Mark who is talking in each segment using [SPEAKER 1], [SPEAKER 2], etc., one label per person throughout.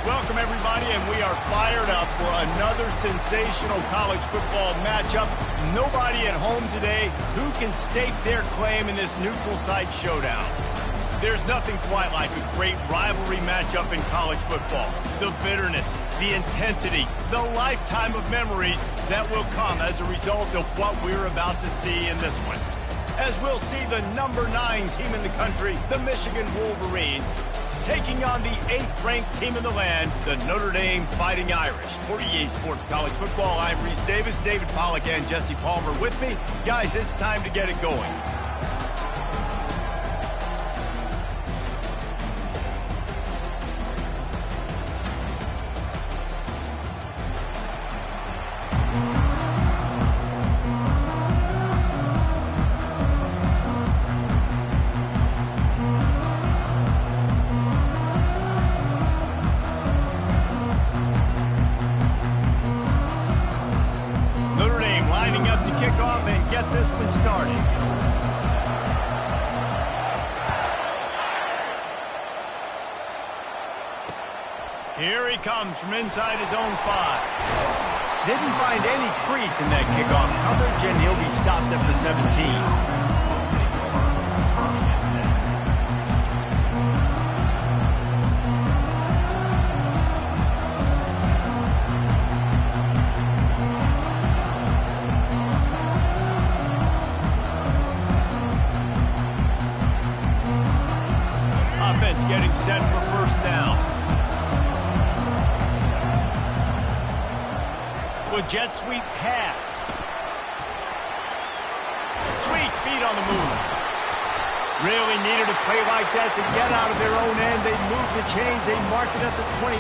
[SPEAKER 1] Welcome, everybody, and we are fired up for another sensational college football matchup. Nobody at home today who can stake their claim in this neutral site showdown. There's nothing quite like a great rivalry matchup in college football. The bitterness, the intensity, the lifetime of memories that will come as a result of what we're about to see in this one. As we'll see the number 9 team in the country, the Michigan Wolverines, taking on the 8th-ranked team in the land, the Notre Dame Fighting Irish. For EA Sports College Football, I'm Reese Davis, David Pollack, and Jesse Palmer with me. Guys, it's time to get it going. Here he comes from inside his own 5. Didn't find any crease in that kickoff coverage, and he'll be stopped at the 17. Offense getting set for first down. With jet sweep pass. Sweet feet on the move. Really needed a play like that to get out of their own end. They moved the chains. They marked it at the 29.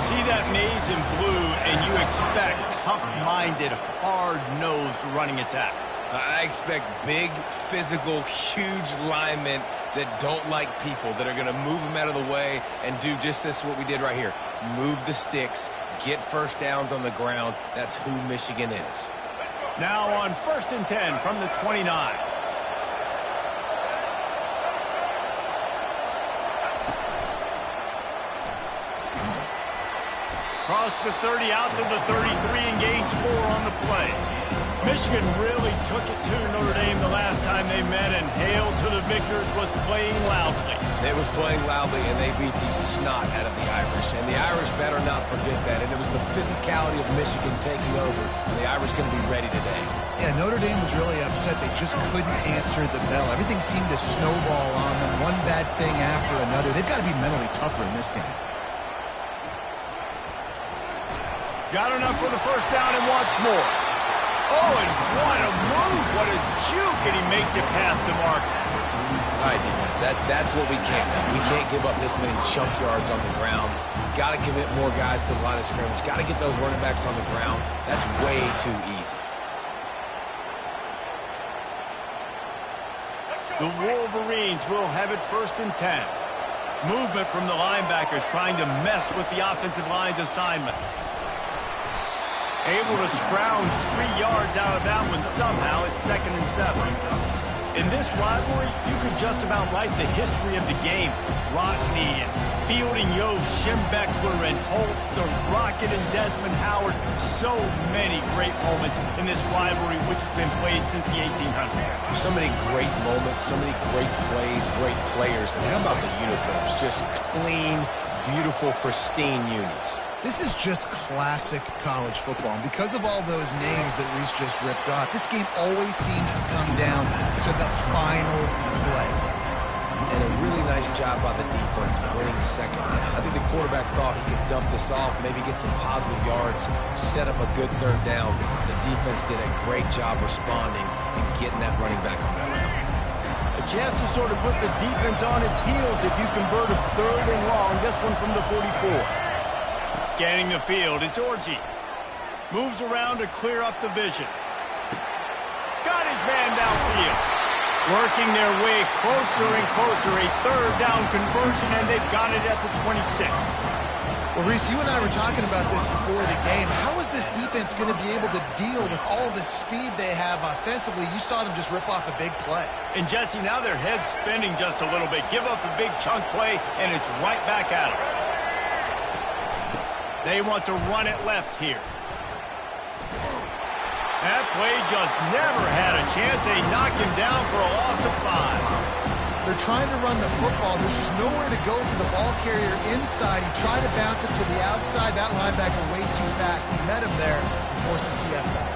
[SPEAKER 1] See that maze in blue, and you expect tough-minded, hard-nosed running attacks.
[SPEAKER 2] I expect big, physical, huge linemen that don't like people, that are going to move them out of the way and do just this, what we did right here. Move the sticks, get first downs on the ground. That's who Michigan is.
[SPEAKER 1] Now on 1st and 10 from the 29. Cross the 30 out to the 33 and gains 4 on the play. Michigan really took it to Notre Dame the last time they met, and Hail to the Victors was playing loudly.
[SPEAKER 2] It was playing loudly, and they beat the snot out of the Irish. And the Irish better not forget that. And it was the physicality of Michigan taking over, and the Irish going to be ready today.
[SPEAKER 3] Yeah, Notre Dame was really upset. They just couldn't answer the bell. Everything seemed to snowball on them, one bad thing after another. They've got to be mentally tougher in this game.
[SPEAKER 1] Got enough for the first down and wants more. Oh, and what a move, what a juke, and he makes it past the mark.
[SPEAKER 2] All right, defense, that's what we can't do. We can't give up this many chunk yards on the ground. Got to commit more guys to the line of scrimmage. Got to get those running backs on the ground. That's way too easy.
[SPEAKER 1] The Wolverines will have it 1st and 10. Movement from the linebackers trying to mess with the offensive line's assignments. Able to scrounge 3 yards out of that one somehow. It's 2nd and 7. In this rivalry, you could just about write the history of the game. Rockney and Fielding Yost, Schembeckler and Holtz, the Rocket and Desmond Howard. So many great moments in this rivalry, which has been played since the 1800s.
[SPEAKER 2] So many great moments, so many great plays, great players. And how about the uniforms? Just clean, beautiful, pristine unis.
[SPEAKER 3] This is just classic college football. And because of all those names that Reese just ripped off, this game always seems to come down to the final play.
[SPEAKER 2] And a really nice job by the defense winning 2nd down. I think the quarterback thought he could dump this off, maybe get some positive yards, set up a good 3rd down. The defense did a great job responding and getting that running back on the ground.
[SPEAKER 1] A chance to sort of put the defense on its heels if you convert a 3rd and long. This one from the 44. Scanning the field, it's Orji. Moves around to clear up the vision. Got his man downfield. Working their way closer and closer. A 3rd down conversion, and they've got it at the 26.
[SPEAKER 3] Well, Reese, you and I were talking about this before the game. How is this defense going to be able to deal with all the speed they have offensively? You saw them just rip off a big play.
[SPEAKER 1] And, Jesse, now their head's spinning just a little bit. Give up a big chunk play, and it's right back at them. They want to run it left here. That play just never had a chance. They knock him down for a loss of 5.
[SPEAKER 3] They're trying to run the football. There's just nowhere to go for the ball carrier inside. He tried to bounce it to the outside. That linebacker way too fast. He met him there and forced the TFL.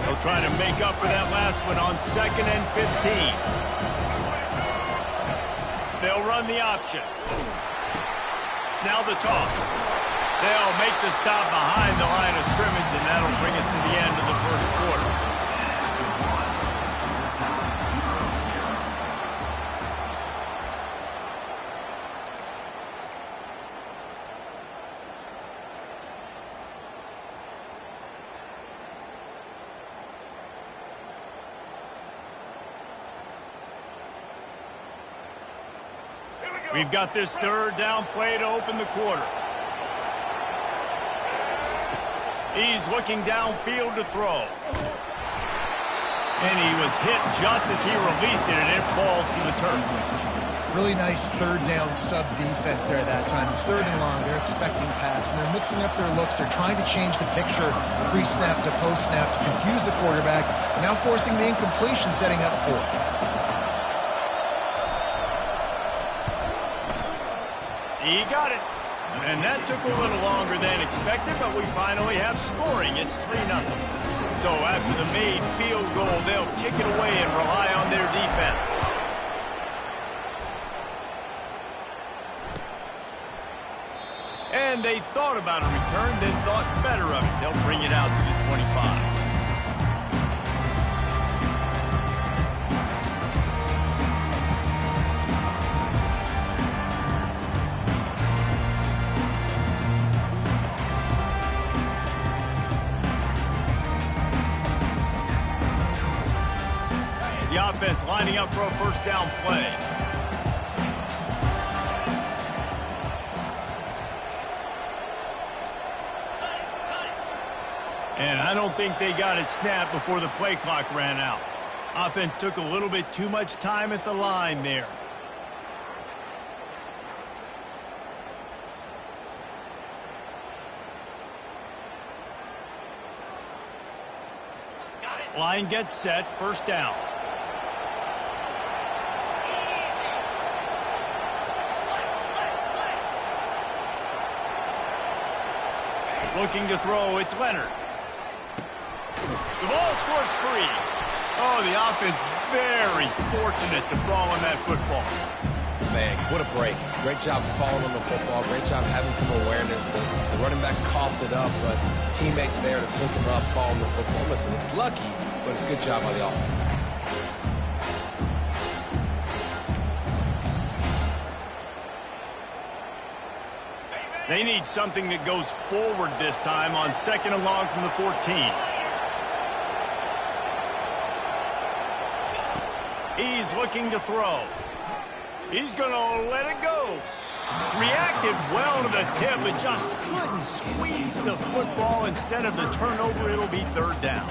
[SPEAKER 1] They'll try to make up for that last one on 2nd and 15. They'll run the option. Now the toss. They'll make the stop behind the line of scrimmage, and that'll bring us to the end of the first quarter. We've got this 3rd down play to open the quarter. He's looking downfield to throw. And he was hit just as he released it, and it falls to the turf.
[SPEAKER 3] Really nice 3rd down sub-defense there that time. It's 3rd and long. They're expecting pass, and they're mixing up their looks. They're trying to change the picture pre-snap to post-snap to confuse the quarterback, and now forcing the incompletion, setting up 4th.
[SPEAKER 1] He got it. And that took a little longer than expected, but we finally have scoring. It's 3-0. So after the made field goal, they'll kick it away and rely on their defense. And they thought about a return, then thought better of it. They'll bring it out to the 25. The offense lining up for a 1st down play. And I don't think they got it snapped before the play clock ran out. Offense took a little bit too much time at the line there. Line gets set, 1st down. Looking to throw, it's Leonard. The ball squirts free. Oh, the offense very fortunate to fall on that football.
[SPEAKER 2] Man, what a break. Great job falling on the football. Great job having some awareness. The running back coughed it up, but teammates there to pick him up, fall on the football. Listen, it's lucky, but it's a good job by the offense.
[SPEAKER 1] They need something that goes forward this time on 2nd and long from the 14. He's looking to throw. He's going to let it go. Reacted well to the tip, but just couldn't squeeze the football. Instead of the turnover, it'll be 3rd down.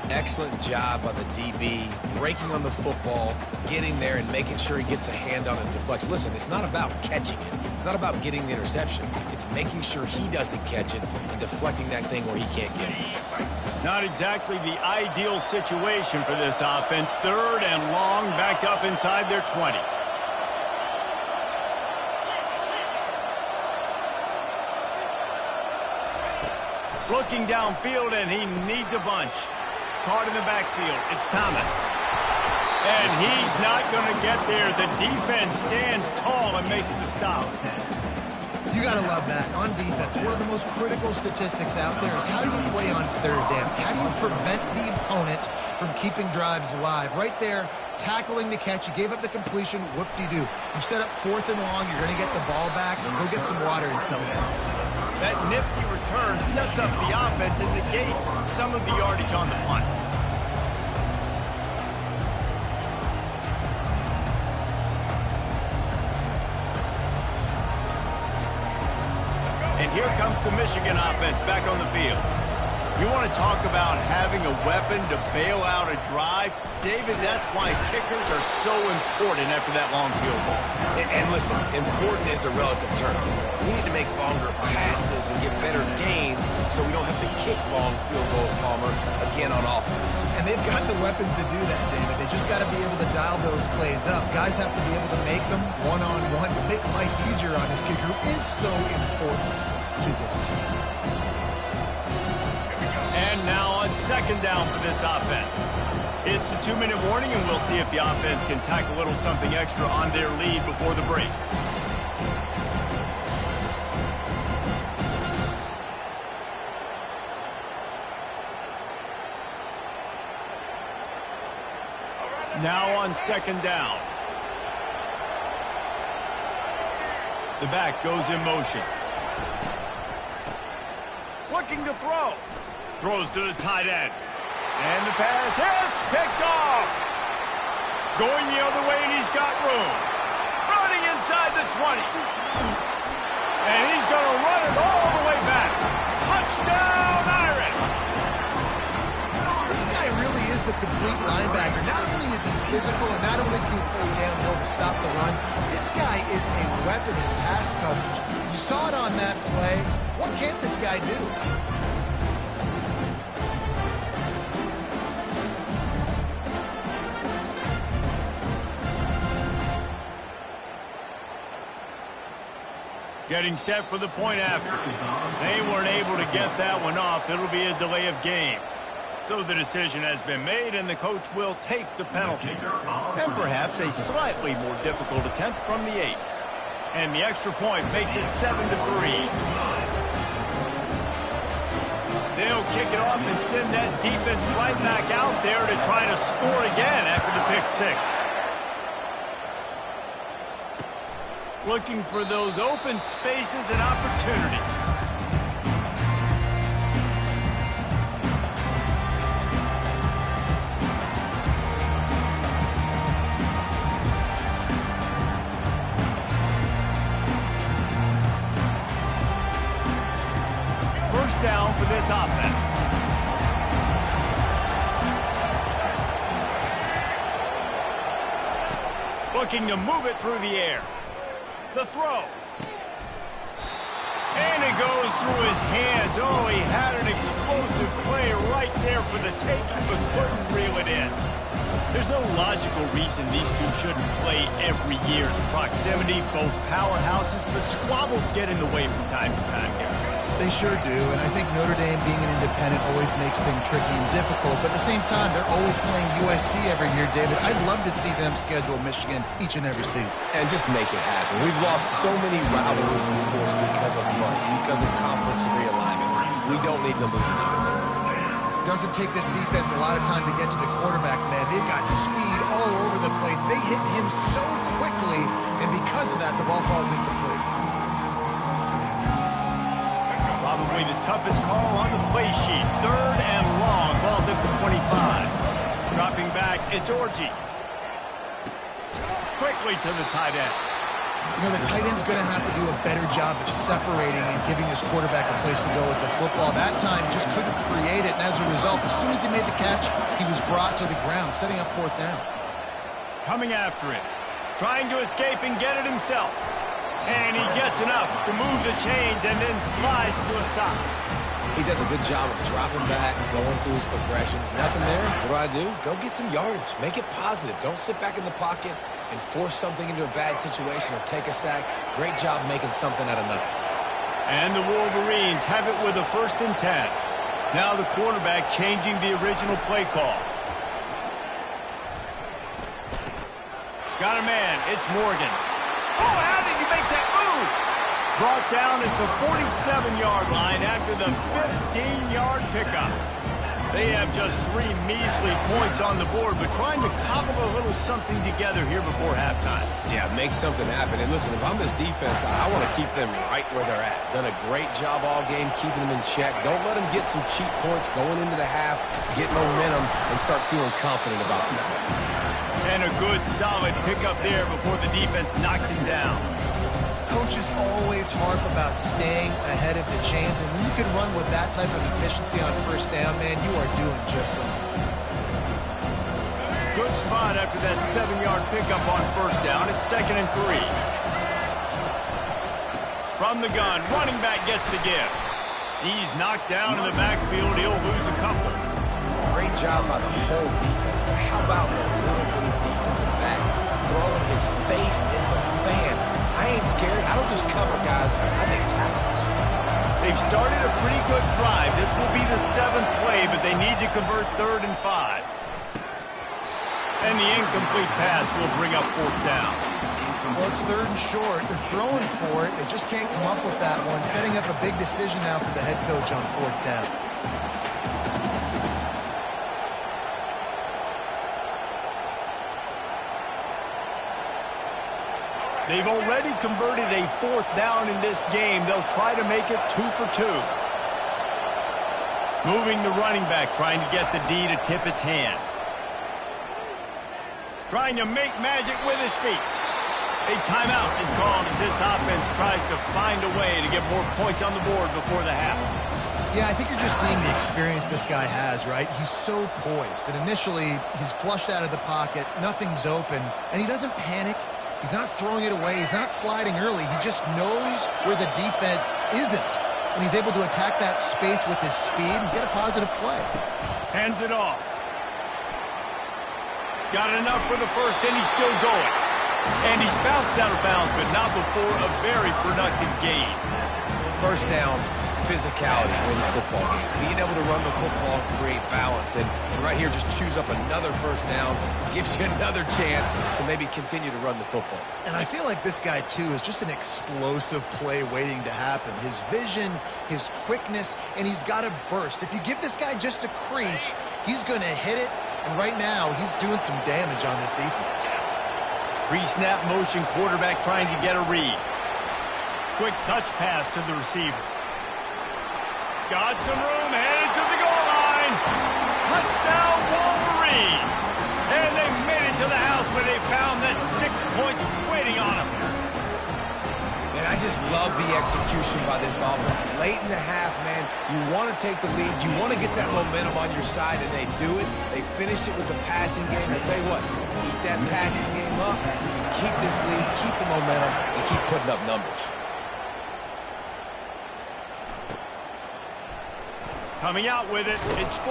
[SPEAKER 2] Excellent job by the DB, breaking on the football, getting there and making sure he gets a hand on it and deflects. Listen, it's not about catching it. It's not about getting the interception. It's making sure he doesn't catch it and deflecting that thing where he can't get it.
[SPEAKER 1] Not exactly the ideal situation for this offense. 3rd and long, back up inside their 20. Looking downfield, and he needs a bunch. Caught in the backfield. It's Thomas. And he's not going to get there. The defense stands tall and makes the stop.
[SPEAKER 3] You got to love that. On defense, one of the most critical statistics out there is how do you play on 3rd down? How do you prevent the opponent from keeping drives alive? Right there, tackling the catch. You gave up the completion. Whoop-de-doo. You set up 4th and long. You're going to get the ball back. Go get some water and celebrate.
[SPEAKER 1] That nifty return sets up the offense and negates some of the yardage on the punt. And here comes the Michigan offense back on the field. You want to talk about having a weapon to bail out a drive? David, that's why kickers are so important after that long field goal.
[SPEAKER 2] And listen, important is a relative term. We need to make longer passes and get better gains so we don't have to kick long field goals, Palmer, again on offense.
[SPEAKER 3] And they've got the weapons to do that, David. They just got to be able to dial those plays up. Guys have to be able to make them one-on-one to make life easier on this kicker, who is so important to this team.
[SPEAKER 1] And now on second down for this offense. It's the 2-minute warning, and we'll see if the offense can tack a little something extra on their lead before the break. Now on second down. The back goes in motion. Looking to throw. Throws to the tight end. And the pass hits. Picked off. Going the other way, and he's got room. Running inside the 20. And he's going to run it all the way back. Touchdown, Irish.
[SPEAKER 3] This guy really is the complete linebacker. Not only is he physical, and not only can he play downhill to stop the run, this guy is a weapon in pass coverage. You saw it on that play. What can't this guy do?
[SPEAKER 1] Getting set for the point after. They weren't able to get that one off. It'll be a delay of game. So the decision has been made, and the coach will take the penalty. And perhaps a slightly more difficult attempt from the 8. And the extra point makes it 7-3. They'll kick it off and send that defense right back out there to try to score again after the pick 6. Looking for those open spaces and opportunity. First down for this offense. Looking to move it through the air. The throw. And it goes through his hands. Oh, he had an explosive play right there for the taking, but couldn't reel it in. There's no logical reason these two shouldn't play every year. The proximity, both powerhouses, but squabbles get in the way from time to time here.
[SPEAKER 3] They sure do, and I think Notre Dame being an independent always makes things tricky and difficult, but at the same time, they're always playing USC every year, David. I'd love to see them schedule Michigan each and every season.
[SPEAKER 2] And just make it happen. We've lost so many rivalries in sports because of money, because of conference realignment. We don't need to lose another.
[SPEAKER 3] Doesn't take this defense a lot of time to get to the quarterback, man. They've got speed all over the place. They hit him so quickly, and because of that, the ball falls incomplete.
[SPEAKER 1] Probably the toughest call on the play sheet. 3rd and long. Ball's at the 25. Dropping back, it's Orji. Quickly to the tight end.
[SPEAKER 3] You know, the tight end's going to have to do a better job of separating and giving his quarterback a place to go with the football. That time, just couldn't create it, and as a result, as soon as he made the catch, he was brought to the ground, setting up 4th down.
[SPEAKER 1] Coming after it. Trying to escape and get it himself. And he gets enough to move the chains and then slides to a stop.
[SPEAKER 2] He does a good job of dropping back, going through his progressions. Nothing there. What do? Go get some yardage. Make it positive. Don't sit back in the pocket and force something into a bad situation or take a sack. Great job making something out of nothing.
[SPEAKER 1] And the Wolverines have it with a 1st and 10. Now the quarterback changing the original play call. Got a man. It's Morgan. Oh, how did he make that move? Brought down at the 47-yard line after the 15-yard pickup. They have just 3 measly points on the board, but trying to cobble a little something together here before halftime.
[SPEAKER 2] Yeah, make something happen. And listen, if I'm this defense, I want to keep them right where they're at. Done a great job all game keeping them in check. Don't let them get some cheap points going into the half, get momentum, and start feeling confident about themselves.
[SPEAKER 1] And a good, solid pickup there before the defense knocks him down.
[SPEAKER 3] Coaches always harp about staying ahead of the chains, and when you can run with that type of efficiency on first down, man, you are doing just that.
[SPEAKER 1] Good spot after that 7-yard pickup on first down. It's 2nd and 3. From the gun, running back gets the give. He's knocked down in the backfield. He'll lose a couple.
[SPEAKER 2] Great job by the whole defense, but how about the little bitty defensive back throwing his face in the fan? I ain't scared. I don't just cover guys. I make tackles.
[SPEAKER 1] They've started a pretty good drive. This will be the 7th play, but they need to convert 3rd and 5. And the incomplete pass will bring up 4th down.
[SPEAKER 3] Well, it's 3rd and short. They're throwing for it. They just can't come up with that one. Setting up a big decision now for the head coach on 4th down.
[SPEAKER 1] They've already converted a 4th down in this game. They'll try to make it 2 for 2. Moving the running back, trying to get the D to tip its hand. Trying to make magic with his feet. A timeout is called as this offense tries to find a way to get more points on the board before the half.
[SPEAKER 3] Yeah, I think you're just seeing the experience this guy has, right? He's so poised that initially he's flushed out of the pocket, nothing's open, and he doesn't panic. He's not throwing it away. He's not sliding early. He just knows where the defense isn't. And he's able to attack that space with his speed and get a positive play.
[SPEAKER 1] Hands it off. Got enough for the first, and he's still going. And he's bounced out of bounds, but not before a very productive gain.
[SPEAKER 2] First down, physicality wins football games. Being able to run the football, create balance. And right here, just choose up another first down, gives you another chance to maybe continue to run the football.
[SPEAKER 3] And I feel like this guy, too, is just an explosive play waiting to happen. His vision, his quickness, and he's got a burst. If you give this guy just a crease, he's going to hit it. And right now, he's doing some damage on this defense.
[SPEAKER 1] Pre-snap motion quarterback trying to get a read. Quick touch pass to the receiver. Got some room, headed to the goal line. Touchdown, Wolverines. And they made it to the house where they found that 6 points waiting on them.
[SPEAKER 2] And I just love the execution by this offense. Late in the half, man, you want to take the lead. You want to get that momentum on your side, and they do it. They finish it with the passing game. I tell you what, keep that passing game up. You can keep this lead, keep the momentum, and keep putting up numbers.
[SPEAKER 1] Coming out with it, it's 4.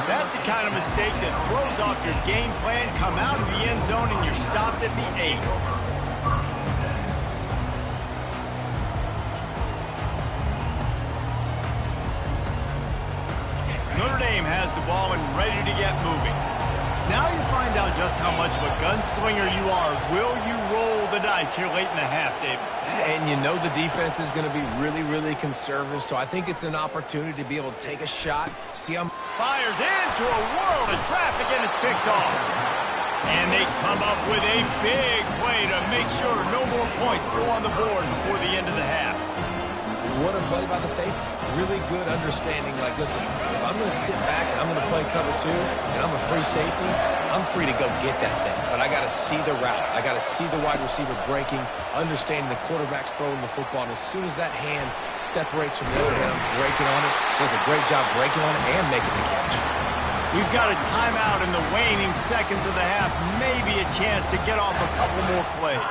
[SPEAKER 1] That's the kind of mistake that throws off your game plan. Come out of the end zone, and you're stopped at the 8. Notre Dame has the ball and ready to get moving. Now you find out just how much of a gunslinger you are. Will you roll the dice here late in the half, David?
[SPEAKER 2] And you know the defense is going to be really, really conservative, so I think it's an opportunity to be able to take a shot, see how...
[SPEAKER 1] Fires into a world of traffic, and it's picked off. And they come up with a big play to make sure no more points go on the board before the end of the half.
[SPEAKER 2] What a play by the safety. Really good understanding. Like, listen, if I'm going to sit back and I'm going to play cover 2 and I'm a free safety, I'm free to go get that thing. But I got to see the route. I got to see the wide receiver breaking, understanding the quarterback's throwing the football. And as soon as that hand separates from the other hand, breaking on it, does a great job breaking on it and making the catch.
[SPEAKER 1] We've got a timeout in the waning seconds of the half. Maybe a chance to get off a couple more plays.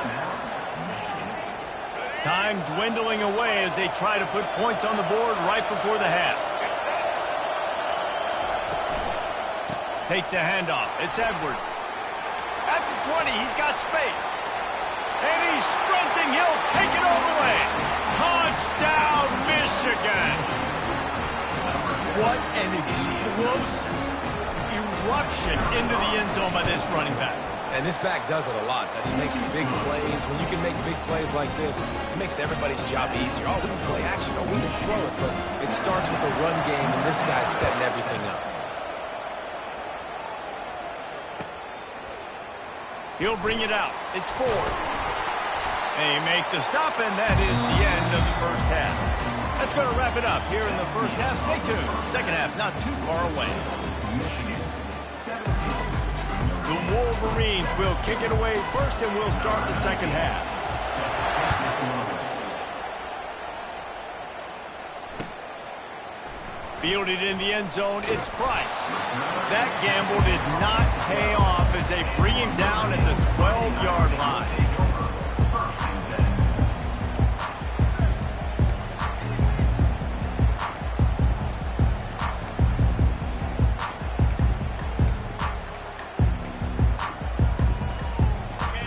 [SPEAKER 1] Time dwindling away as they try to put points on the board right before the half. Takes the handoff. It's Edwards. At the 20, he's got space. And he's sprinting. He'll take it all the way. Touchdown, Michigan. What an explosive eruption into the end zone by this running back.
[SPEAKER 2] And this back does it a lot. That he makes big plays. When you can make big plays like this, it makes everybody's job easier. Oh, we can play action. Oh, we can throw it. But it starts with the run game, and this guy's setting everything up.
[SPEAKER 1] He'll bring it out. It's 4. They make the stop, and that is the end of the first half. That's going to wrap it up here in the first half. Stay tuned. Second half not too far away. The Wolverines will kick it away first, and we'll start the second half. Fielded in the end zone, it's Price. That gamble did not pay off as they bring him down at the 12-yard line.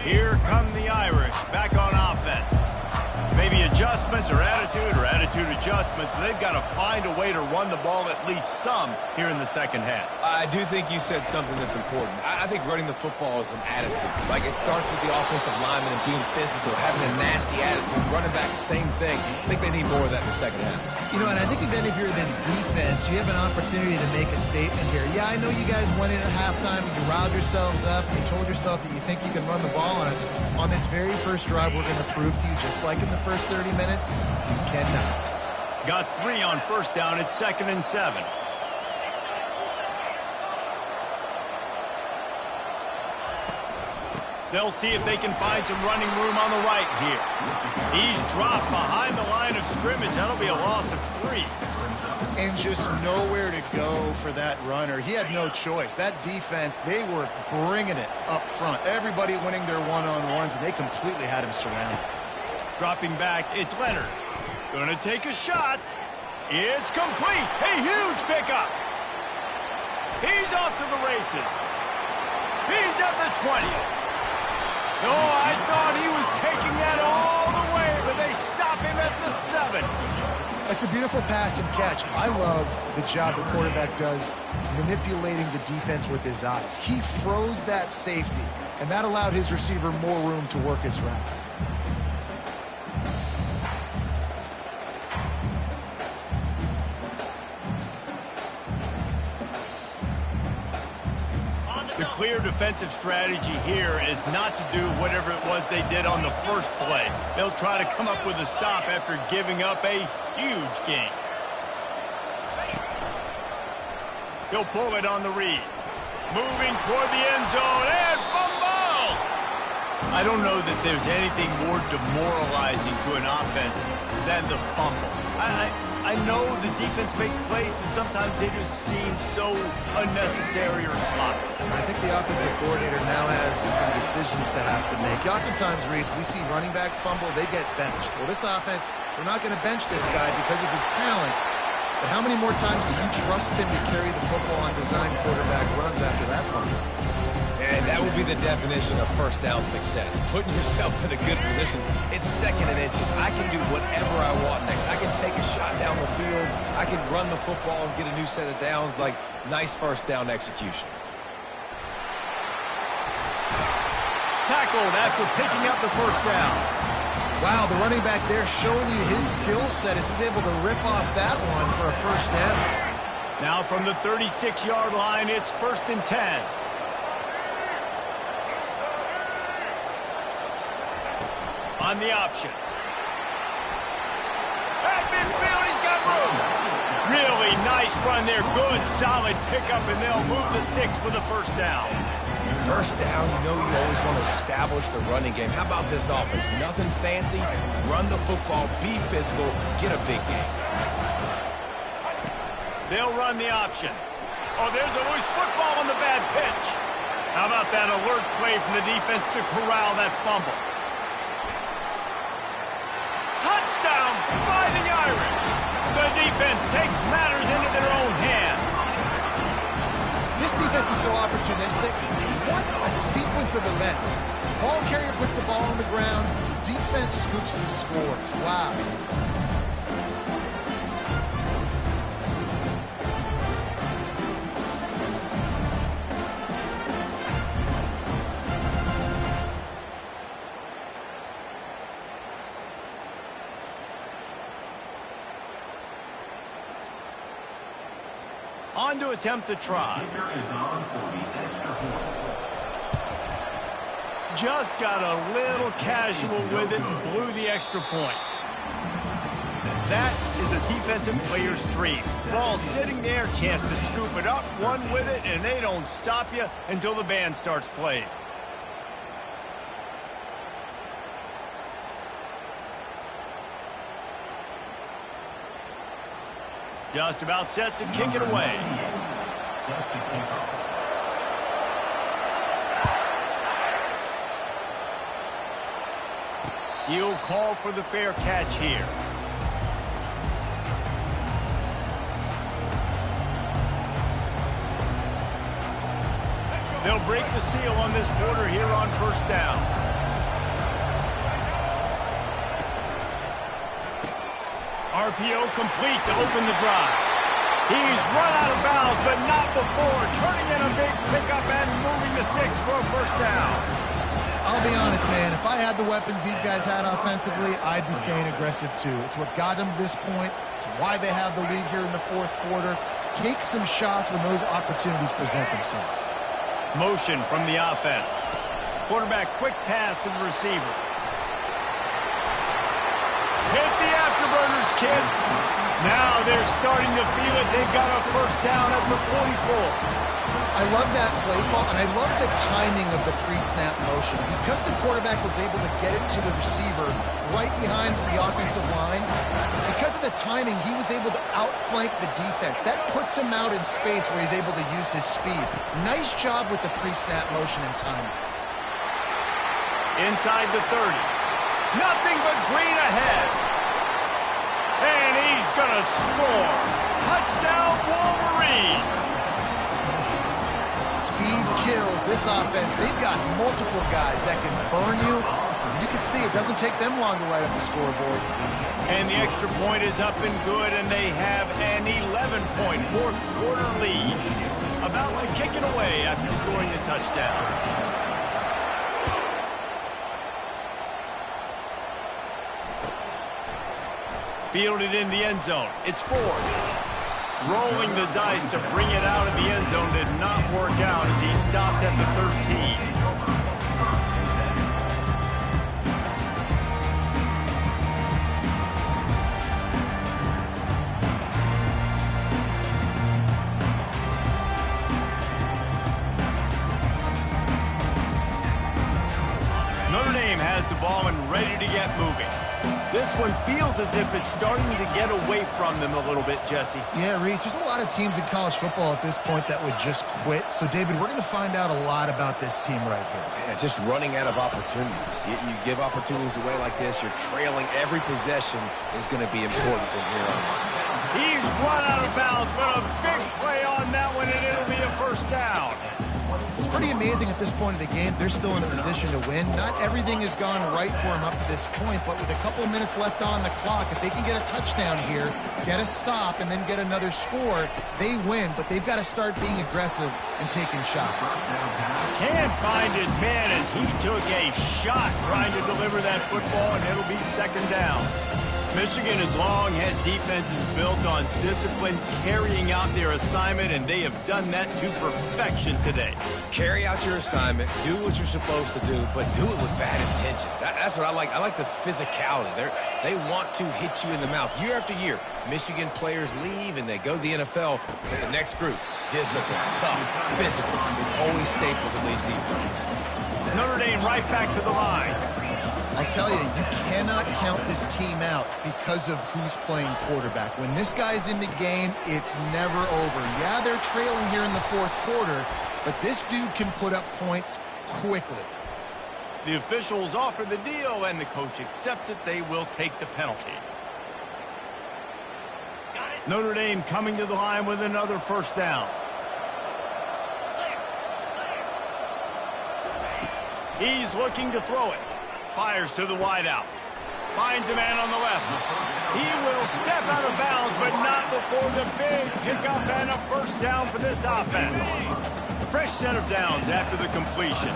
[SPEAKER 1] Here come the Irish, back on offense. Maybe adjustments or attitude adjustments, but they've got to find a way to run the ball at least some here in the second half.
[SPEAKER 2] I do think you said something that's important. I think running the football is an attitude. Like, it starts with the offensive lineman and being physical, having a nasty attitude. Running back, same thing. I think they need more of that in the second half.
[SPEAKER 3] You know, and I think again, if you're this defense, you have an opportunity to make a statement here. Yeah, I know you guys went in at halftime and you riled yourselves up and you told yourself that you think you can run the ball on us. On this very first drive, we're going to prove to you, just like in the first 30 minutes, you cannot.
[SPEAKER 1] Got 3 on first down. It's 2nd and 7. They'll see if they can find some running room on the right here. He's dropped behind the line of scrimmage. That'll be a loss of 3.
[SPEAKER 3] And just nowhere to go for that runner. He had no choice. That defense, they were bringing it up front. Everybody winning their one-on-ones, and they completely had him surrounded.
[SPEAKER 1] Dropping back, it's Leonard. Gonna take a shot. It's complete. A huge pickup. He's off to the races. He's at the 20. Oh, I thought he was taking that all the way, but they stop him at the 7.
[SPEAKER 3] It's a beautiful pass and catch. I love the job the quarterback does manipulating the defense with his eyes. He froze that safety, and that allowed his receiver more room to work his route.
[SPEAKER 1] The clear defensive strategy here is not to do whatever it was they did on the first play. They'll try to come up with a stop after giving up a huge gain. He'll pull it on the read. Moving toward the end zone and fumble! I don't know that there's anything more demoralizing to an offense than the fumble. I know the defense makes plays, but sometimes they just seem so unnecessary or sloppy.
[SPEAKER 3] I think the offensive coordinator now has some decisions to have to make. Oftentimes, Reese, we see running backs fumble, they get benched. Well, this offense, we're not going to bench this guy because of his talent. But how many more times do you trust him to carry the football on design quarterback runs after that fumble?
[SPEAKER 2] And that would be the definition of first down success. Putting yourself in a good position. It's 2nd and inches. I can do whatever I want next. I can take a shot down the field. I can run the football and get a new set of downs. Like, nice first down execution.
[SPEAKER 1] Tackled after picking up the first down.
[SPEAKER 3] Wow, the running back there showing you his skill set as he's able to rip off that one for a first down.
[SPEAKER 1] Now from the 36-yard line, it's 1st and 10. On the option. At midfield, he's got room. Really nice run there. Good, solid pickup, and they'll move the sticks with a first down.
[SPEAKER 2] First down, you know you always want to establish the running game. How about this offense? Nothing fancy. Run the football, be physical, get a big game.
[SPEAKER 1] They'll run the option. Oh, there's a loose football on the bad pitch. How about that alert play from the defense to corral that fumble? Touchdown, Fighting Irish. The defense takes matters into their own hands.
[SPEAKER 3] This defense is so opportunistic. What a sequence of events. Ball carrier puts the ball on the ground. Defense scoops and scores. Wow.
[SPEAKER 1] On to attempt the try. Just got a little casual with it and blew the extra point. That is a defensive player's dream. Ball sitting there, chance to scoop it up, run with it, and they don't stop you until the band starts playing. Just about set to kick it away. He'll call for the fair catch here. They'll break the seal on this quarter here on first down. RPO complete to open the drive. He's run out of bounds, but not before turning in a big pickup and moving the sticks for a first down.
[SPEAKER 3] I'll be honest, man. If I had the weapons these guys had offensively, I'd be staying aggressive too. It's what got them to this point. It's why they have the lead here in the fourth quarter. Take some shots when those opportunities present themselves.
[SPEAKER 1] Motion from the offense. Quarterback quick pass to the receiver. Hit the afterburners, kid. Now they're starting to feel it. They've got a first down at the 44.
[SPEAKER 3] I love that play call, and I love the timing of the pre-snap motion. Because the quarterback was able to get it to the receiver right behind the offensive line, because of the timing, he was able to outflank the defense. That puts him out in space where he's able to use his speed. Nice job with the pre-snap motion and timing.
[SPEAKER 1] Inside the 30. Nothing but green ahead. And he's going to score. Touchdown, Wolverines.
[SPEAKER 3] Speed kills this offense. They've got multiple guys that can burn you. You can see it doesn't take them long to light up the scoreboard.
[SPEAKER 1] And the extra point is up and good, and they have an 11-point fourth quarter lead. About to kick it away after scoring the touchdown. Fielded in the end zone. It's fourth. Rolling the dice to bring it out of the end zone did not work out as he stopped at the 13. Notre Dame has the ball and ready to get moving. This one feels as if it's starting to get away from them a little bit, Jesse.
[SPEAKER 3] Yeah, Reese, there's a lot of teams in college football at this point that would just quit. So, David, we're going to find out a lot about this team right here.
[SPEAKER 2] Yeah, just running out of opportunities. You give opportunities away like this, you're trailing. Every possession is going to be important from here on out.
[SPEAKER 1] He's run out of bounds, but a big play on that one, and it'll be a first down.
[SPEAKER 3] It's pretty amazing at this point of the game. They're still in a position to win. Not everything has gone right for them up to this point, but with a couple minutes left on the clock, if they can get a touchdown here, get a stop, and then get another score, they win. But they've got to start being aggressive and taking shots.
[SPEAKER 1] Can't find his man as he took a shot trying to deliver that football, and it'll be second down. Michigan has long had defenses built on discipline, carrying out their assignment, and they have done that to perfection today.
[SPEAKER 2] Carry out your assignment, do what you're supposed to do, but do it with bad intentions. That's what I like. I like the physicality. They want to hit you in the mouth. Year after year, Michigan players leave and they go to the NFL, but the next group, discipline, tough, physical. It's always staples of these defenses.
[SPEAKER 1] Notre Dame right back to the line.
[SPEAKER 3] I'll tell you, you cannot count this team out because of who's playing quarterback. When this guy's in the game, it's never over. Yeah, they're trailing here in the fourth quarter, but this dude can put up points quickly.
[SPEAKER 1] The officials offer the deal, and the coach accepts it. They will take the penalty. Notre Dame coming to the line with another first down. He's looking to throw it. Fires to the wideout. Finds a man on the left. He will step out of bounds, but not before the big pickup and a first down for this offense. Fresh set of downs after the completion.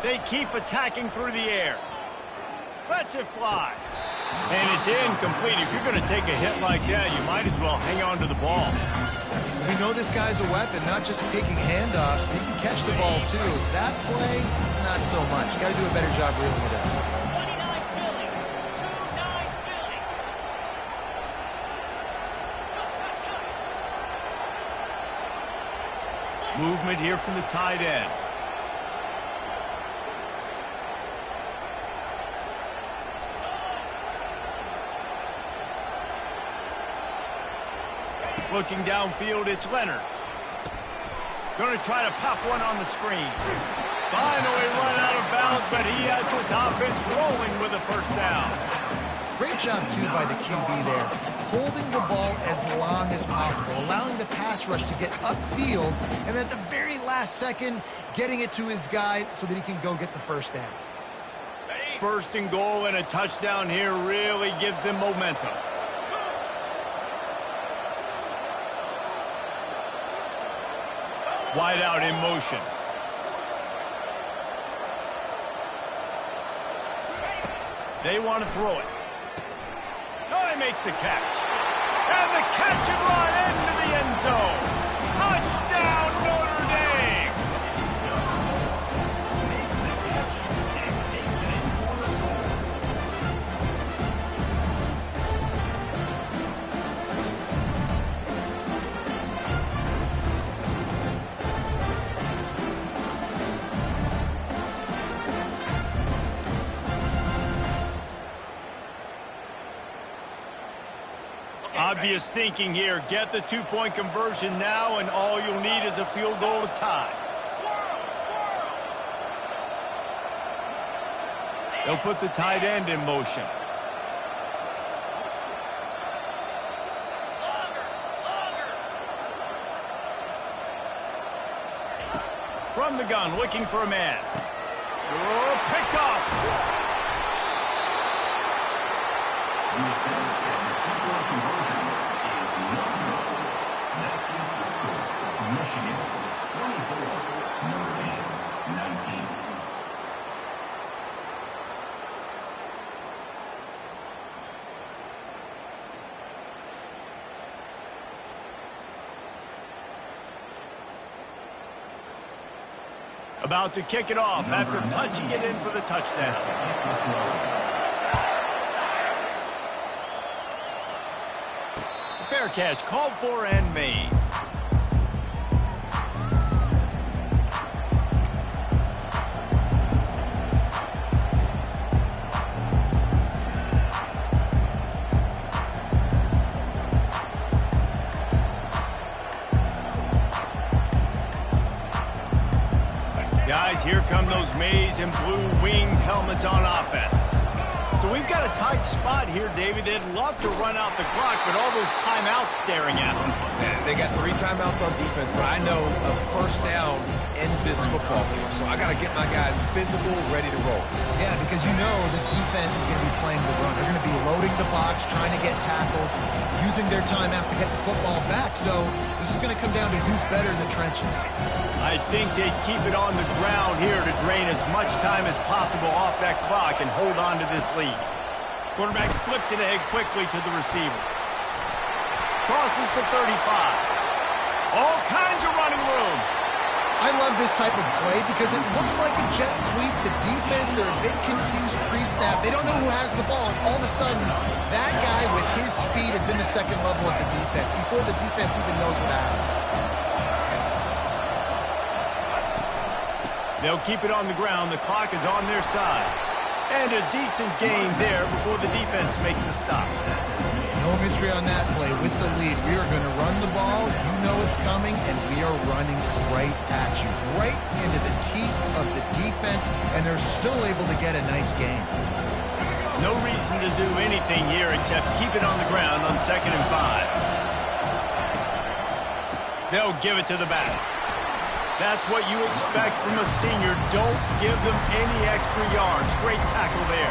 [SPEAKER 1] They keep attacking through the air. Lets it fly. And it's incomplete. If you're going to take a hit like that, you might as well hang on to the ball.
[SPEAKER 3] We know this guy's a weapon, not just taking handoffs, but he can catch the ball too. That play, not so much. Got to do a better job reeling it out.
[SPEAKER 1] Movement here from the tight end. Looking downfield, it's Leonard. Going to try to pop one on the screen. Finally run out of bounds, but he has his offense rolling with a first down.
[SPEAKER 3] Great job, too, by the QB there, holding the ball as long as possible, allowing the pass rush to get upfield, and at the very last second, getting it to his guy so that he can go get the first down.
[SPEAKER 1] First and goal and a touchdown here really gives them momentum. Wide out in motion. They want to throw it. Oh, he makes the catch. And the catch and run into the end zone. Touchdown, Notre Dame! Obvious thinking here. Get the two-point conversion now, and all you'll need is a field goal to tie. They'll put the tight end in motion. From the gun, looking for a man. Oh, picked off. About to kick it off after punching it in for the touchdown. Fair catch, called for and made. Guys, here come those maize and blue winged helmets on offense. So we've got a tight spot here, David. They'd love to run out the clock, but all those timeouts staring at them.
[SPEAKER 2] Yeah, they got 3 timeouts on defense, but I know a first down ends this football game. So I got to get my guys physical, ready to roll.
[SPEAKER 3] Yeah, because you know this defense is going to be playing the run. They're going to be loading the box, trying to get tackles, using their timeouts to get the football back. So this is going to come down to who's better in the trenches.
[SPEAKER 1] I think they keep it on the ground here to drain as much time as possible off that clock and hold on to this lead. Quarterback flips it ahead quickly to the receiver. Crosses to 35. All kinds of running room.
[SPEAKER 3] I love this type of play because it looks like a jet sweep. The defense, they're a bit confused pre-snap. They don't know who has the ball, and all of a sudden, that guy with his speed is in the second level of the defense before the defense even knows what happened.
[SPEAKER 1] They'll keep it on the ground. The clock is on their side. And a decent gain there before the defense makes the stop.
[SPEAKER 3] No mystery on that play. With the lead, we are going to run the ball. You know it's coming, and we are running right at you, right into the teeth of the defense, and they're still able to get a nice gain.
[SPEAKER 1] No reason to do anything here except keep it on the ground on 2nd and 5. They'll give it to the back. That's what you expect from a senior. Don't give them any extra yards. Great tackle there.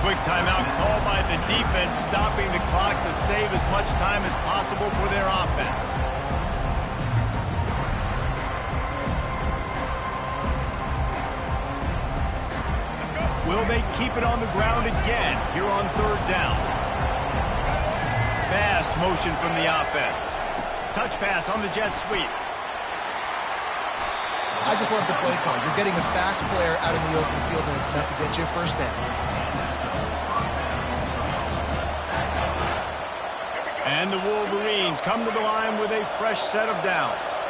[SPEAKER 1] Quick timeout call by the defense, stopping the clock to save as much time as possible for their offense. Will they keep it on the ground again here on 3rd down? Fast motion from the offense. Touch pass on the jet sweep.
[SPEAKER 3] I just love the play call. You're getting a fast player out in the open field, and it's enough to get you a first down.
[SPEAKER 1] And the Wolverines come to the line with a fresh set of downs.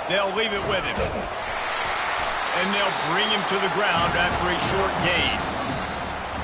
[SPEAKER 1] They'll leave it with him. And they'll bring him to the ground after a short gain.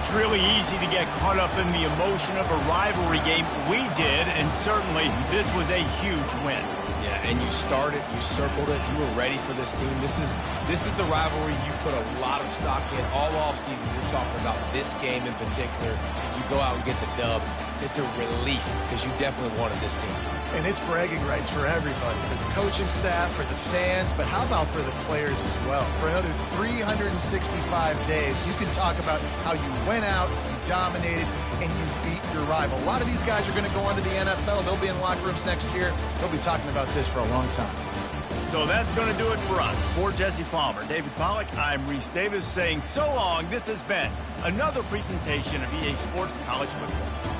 [SPEAKER 1] It's really easy to get caught up in the emotion of a rivalry game. We did, and certainly this was a huge win.
[SPEAKER 2] Yeah, and you started, you circled it, you were ready for this team. This is the rivalry you put a lot of stock in all offseason. You're talking about this game in particular. You go out and get the dub. It's a relief because you definitely wanted this team.
[SPEAKER 3] And it's bragging rights for everybody, for the coaching staff, for the fans, but how about for the players as well? For another 365 days, you can talk about how you went out, you dominated, and you beat your rival. A lot of these guys are going to go on to the NFL. They'll be in locker rooms next year. They'll be talking about this for a long time.
[SPEAKER 1] So that's going to do it for us. For Jesse Palmer, David Pollack, I'm Reese Davis saying so long. This has been another presentation of EA Sports College Football.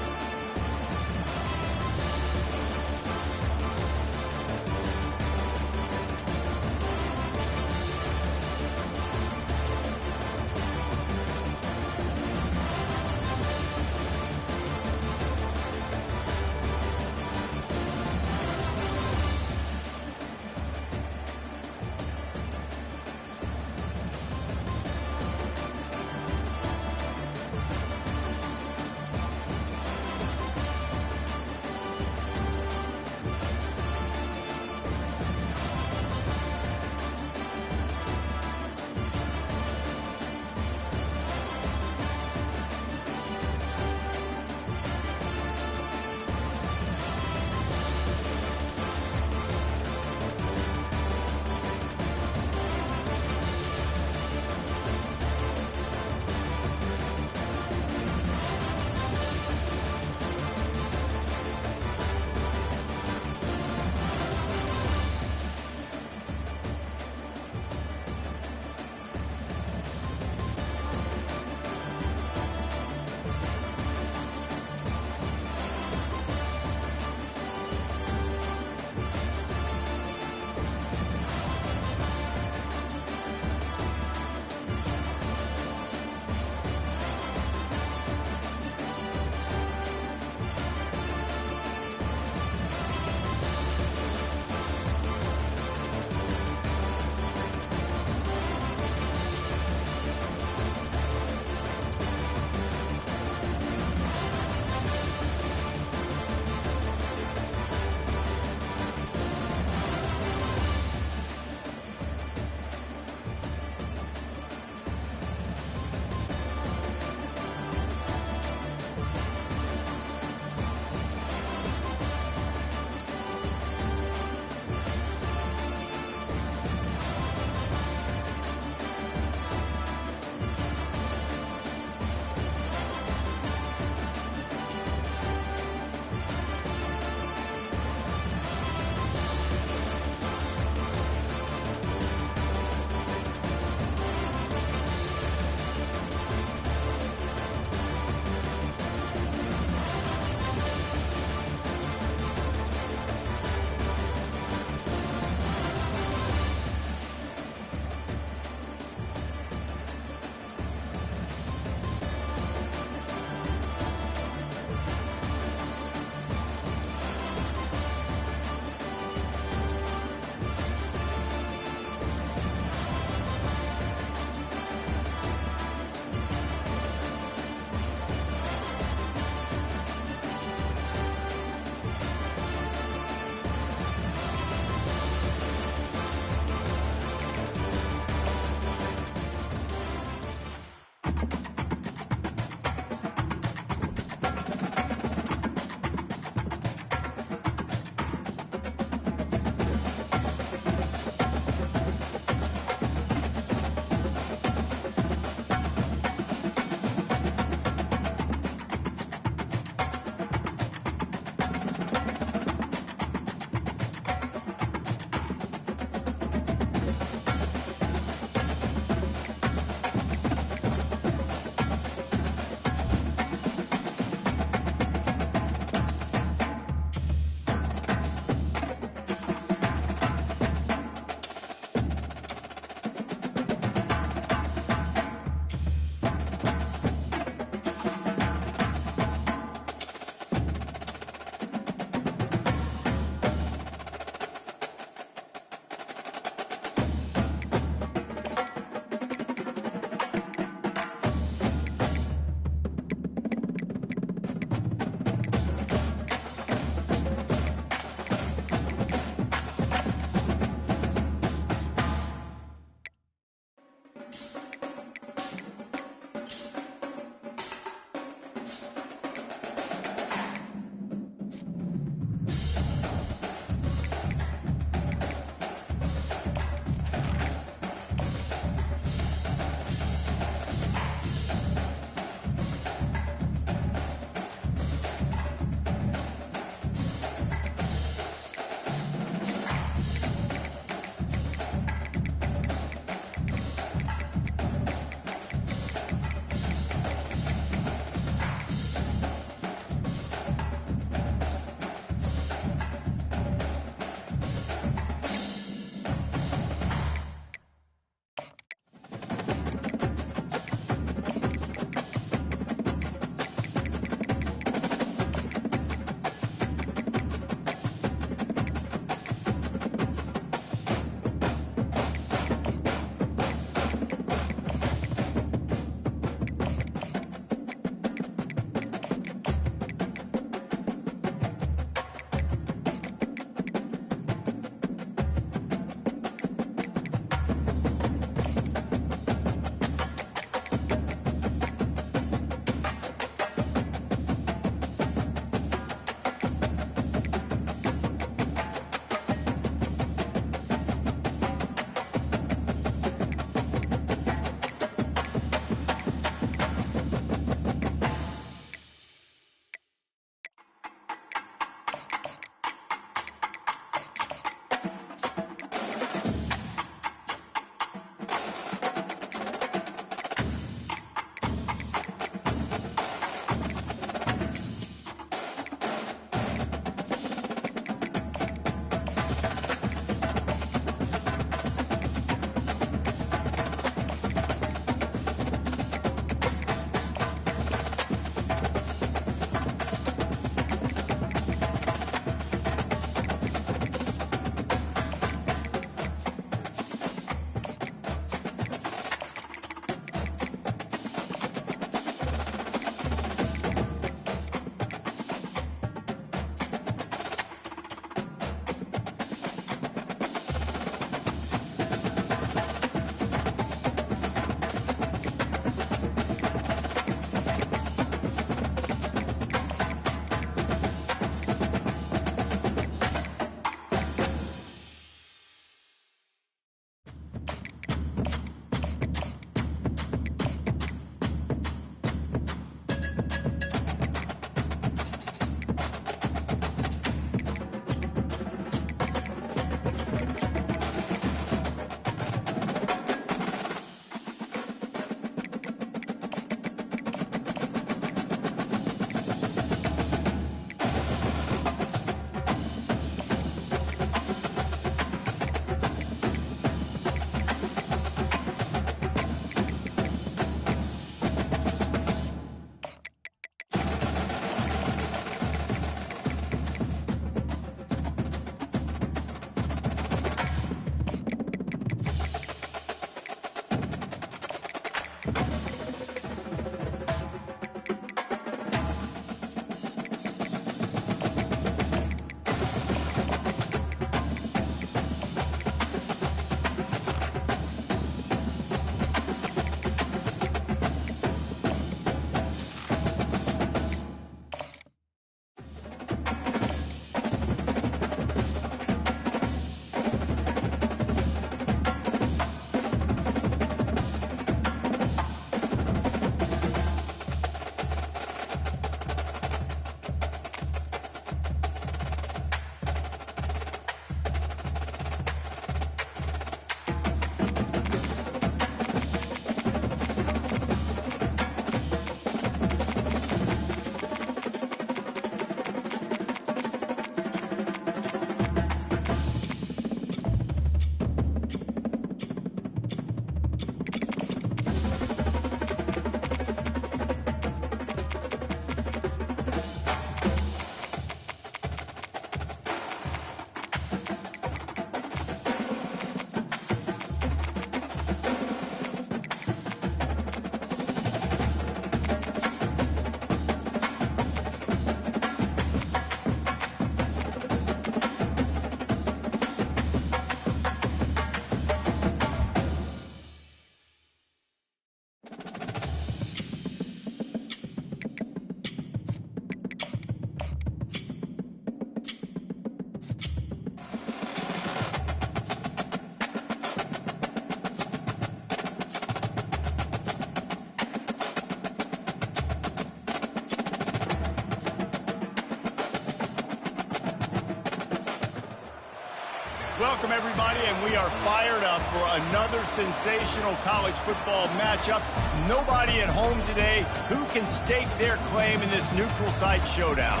[SPEAKER 1] Welcome, everybody, and we are fired up for another sensational college football matchup. Nobody at home today who can stake their claim in this neutral site showdown.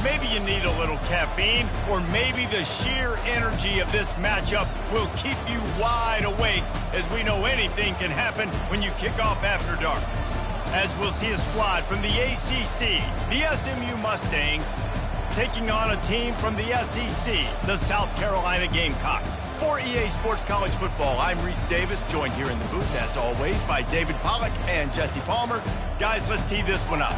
[SPEAKER 1] Maybe you need a little caffeine, or maybe the sheer energy of this matchup will keep you wide awake, as we know anything can happen when you kick off after dark. As we'll see a squad from the ACC, the SMU Mustangs, taking on a team from the SEC, the South Carolina Gamecocks. For EA Sports College Football, I'm Reese Davis, joined here in the booth, as always, by David Pollack and Jesse Palmer. Guys, let's tee this one up.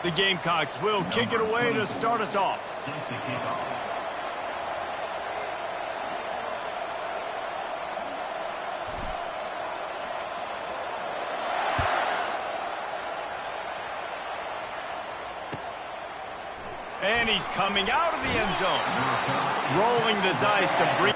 [SPEAKER 1] The Gamecocks will kick it away to start us off. And he's coming out of the end zone. Rolling the dice to bring.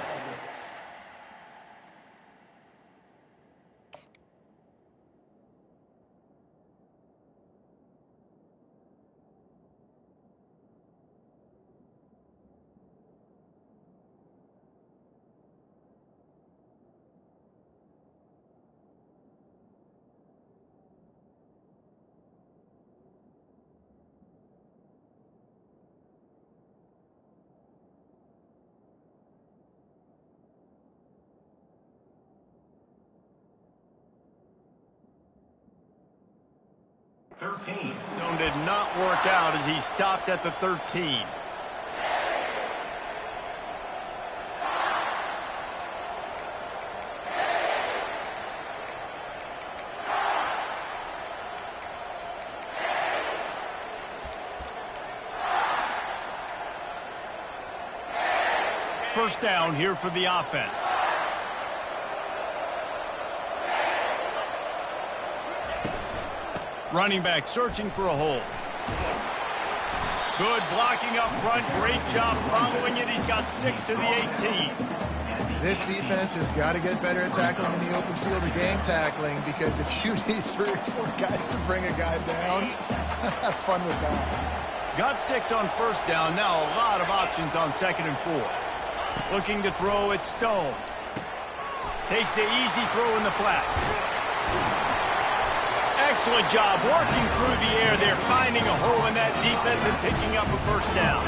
[SPEAKER 1] Zone did not work out as he stopped at the 13. First down here for the offense. Running back searching for a hole. Good blocking up front. Great job following it. He's got 6 to the 18.
[SPEAKER 3] This defense has got to get better at tackling in the open field or game tackling, because if you need 3 or 4 guys to bring a guy down, have fun with that.
[SPEAKER 1] Got 6 on first down. Now a lot of options on 2nd and 4. Looking to throw it, Stone. Takes the easy throw in the flat. Excellent job working through the air there, finding a hole in that defense and picking up a first down.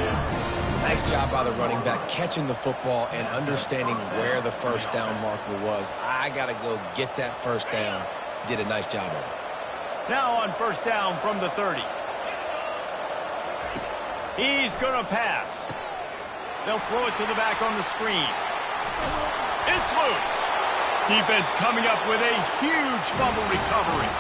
[SPEAKER 2] Nice job by the running back, catching the football and understanding where the first down marker was. I got to go get that first down. Did a nice job of it.
[SPEAKER 1] Now on first down from the 30. He's going to pass. They'll throw it to the back on the screen. It's loose. Defense coming up with a huge fumble recovery.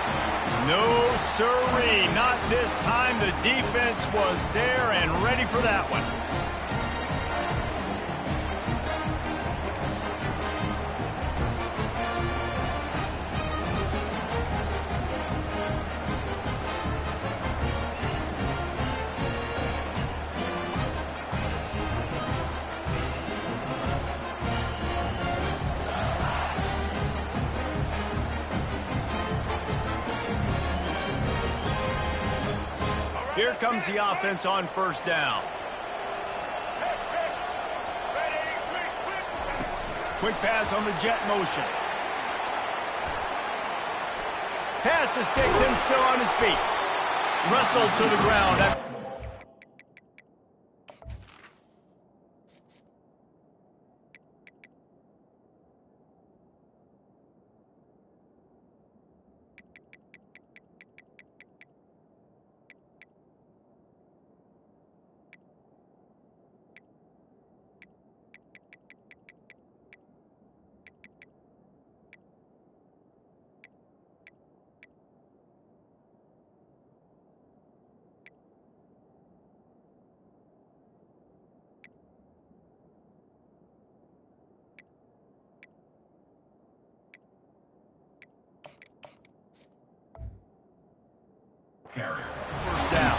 [SPEAKER 1] No sirree, not this time. The defense was there and ready for that one. Here comes the offense on first down. Quick pass on the jet motion. Pass to sticks and still on his feet. Wrestled to the ground. First down.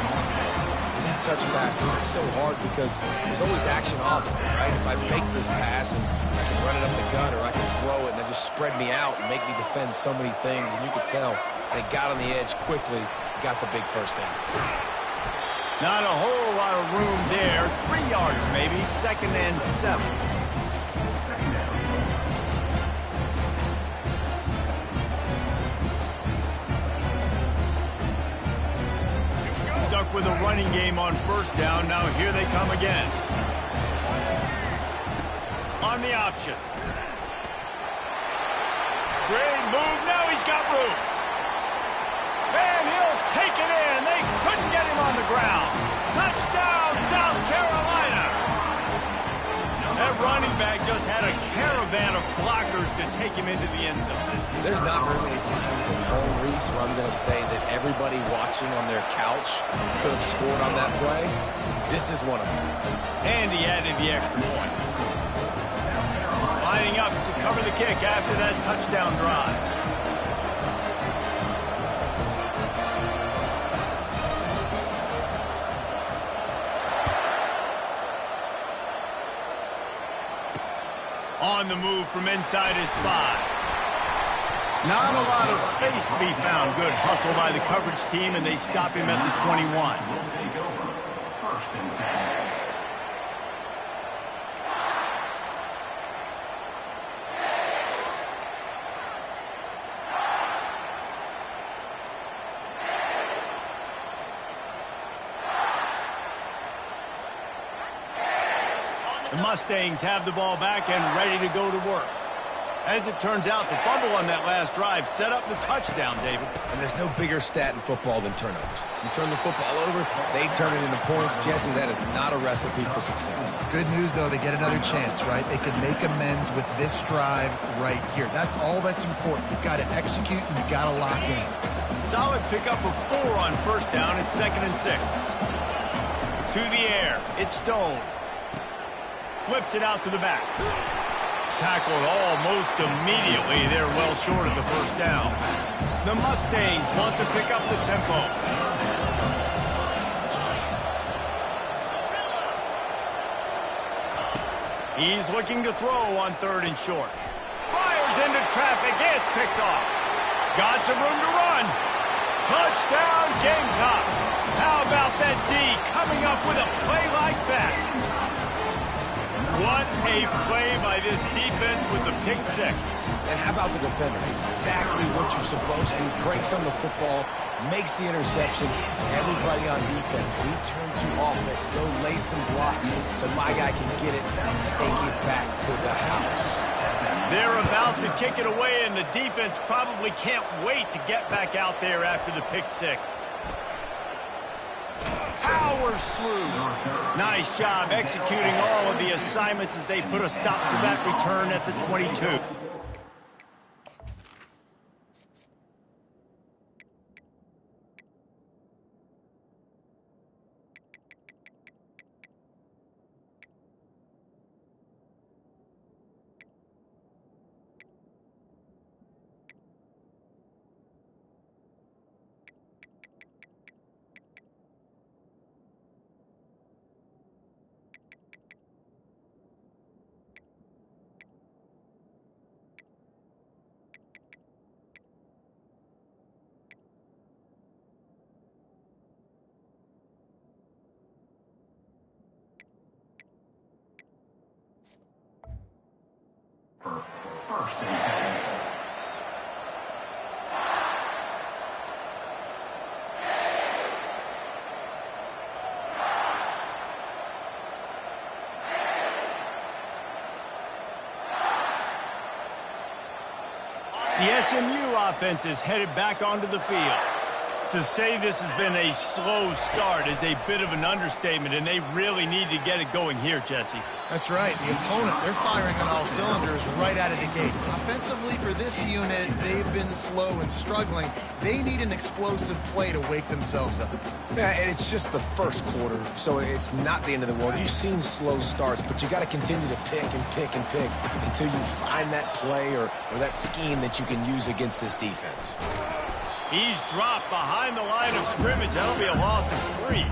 [SPEAKER 2] one-touch passes, it's so hard because there's always action off of it, right? If I fake this pass and I can run it up the gut, or I can throw it and they just spread me out and make me defend so many things, and you could tell they got on the edge quickly, got the big first down.
[SPEAKER 1] Not a whole lot of room there. 3 yards maybe, 2nd and 7. Stuck with a running game on 1st down. Now here they come again. On the option. Great move. Now he's got room. And he'll take it in. They couldn't get him on the ground. Touchdown, South Carolina. That running back just had a caravan of blockers to take him into the end zone.
[SPEAKER 2] There's not very many times at home, Reese, where I'm going to say that everybody watching on their couch could have scored on that play. This is one of them.
[SPEAKER 1] And he added the extra point. Lining up to cover the kick after that touchdown drive. On the move from inside his 5. Not a lot of space to be found. Good hustle by the coverage team, and they stop him at the 21. The Mustangs have the ball back and ready to go to work. As it turns out, the fumble on that last drive set up the touchdown, David.
[SPEAKER 2] And there's no bigger stat in football than turnovers. You turn the football over, they turn it into points. Jesse, that is not a recipe for success.
[SPEAKER 3] Good news, though, they get another chance, right? They can make amends with this drive right here. That's all that's important. You've got to execute and you've got to lock in. Solid
[SPEAKER 1] pickup of 4 on 1st down. It's 2nd and 6. To the air. It's Stone. Flips it out to the back. Tackled almost immediately. They're well short of the 1st down. The Mustangs want to pick up the tempo. He's looking to throw on 3rd and short. Fires into traffic. It's picked off. Got some room to run. Touchdown, Gamecocks. How about that D coming up with a play like that? What a play by this defense with the pick 6.
[SPEAKER 2] And how about the defender? Exactly what you're supposed to. Breaks on the football, makes the interception. Everybody on defense, return to offense. Go lay some blocks so my guy can get it and take it back to the house.
[SPEAKER 1] They're about to kick it away, and the defense probably can't wait to get back out there after the pick 6. Powers through. Nice job executing all of the assignments as they put a stop to that return at the 22.
[SPEAKER 4] First and 10.
[SPEAKER 1] The SMU offense is headed back onto the field. To say this has been a slow start is a bit of an understatement, and they really need to get it going here, Jesse.
[SPEAKER 3] That's right. The opponent, they're firing on all cylinders right out of the gate. Offensively, for this unit, they've been slow and struggling. They need an explosive play to wake themselves up.
[SPEAKER 2] Yeah, and it's just the first quarter, so it's not the end of the world. You've seen slow starts, but you got to continue to pick and pick and pick until you find that play or that scheme that you can use against this defense.
[SPEAKER 1] He's dropped behind the line of scrimmage. That'll be a loss of 3.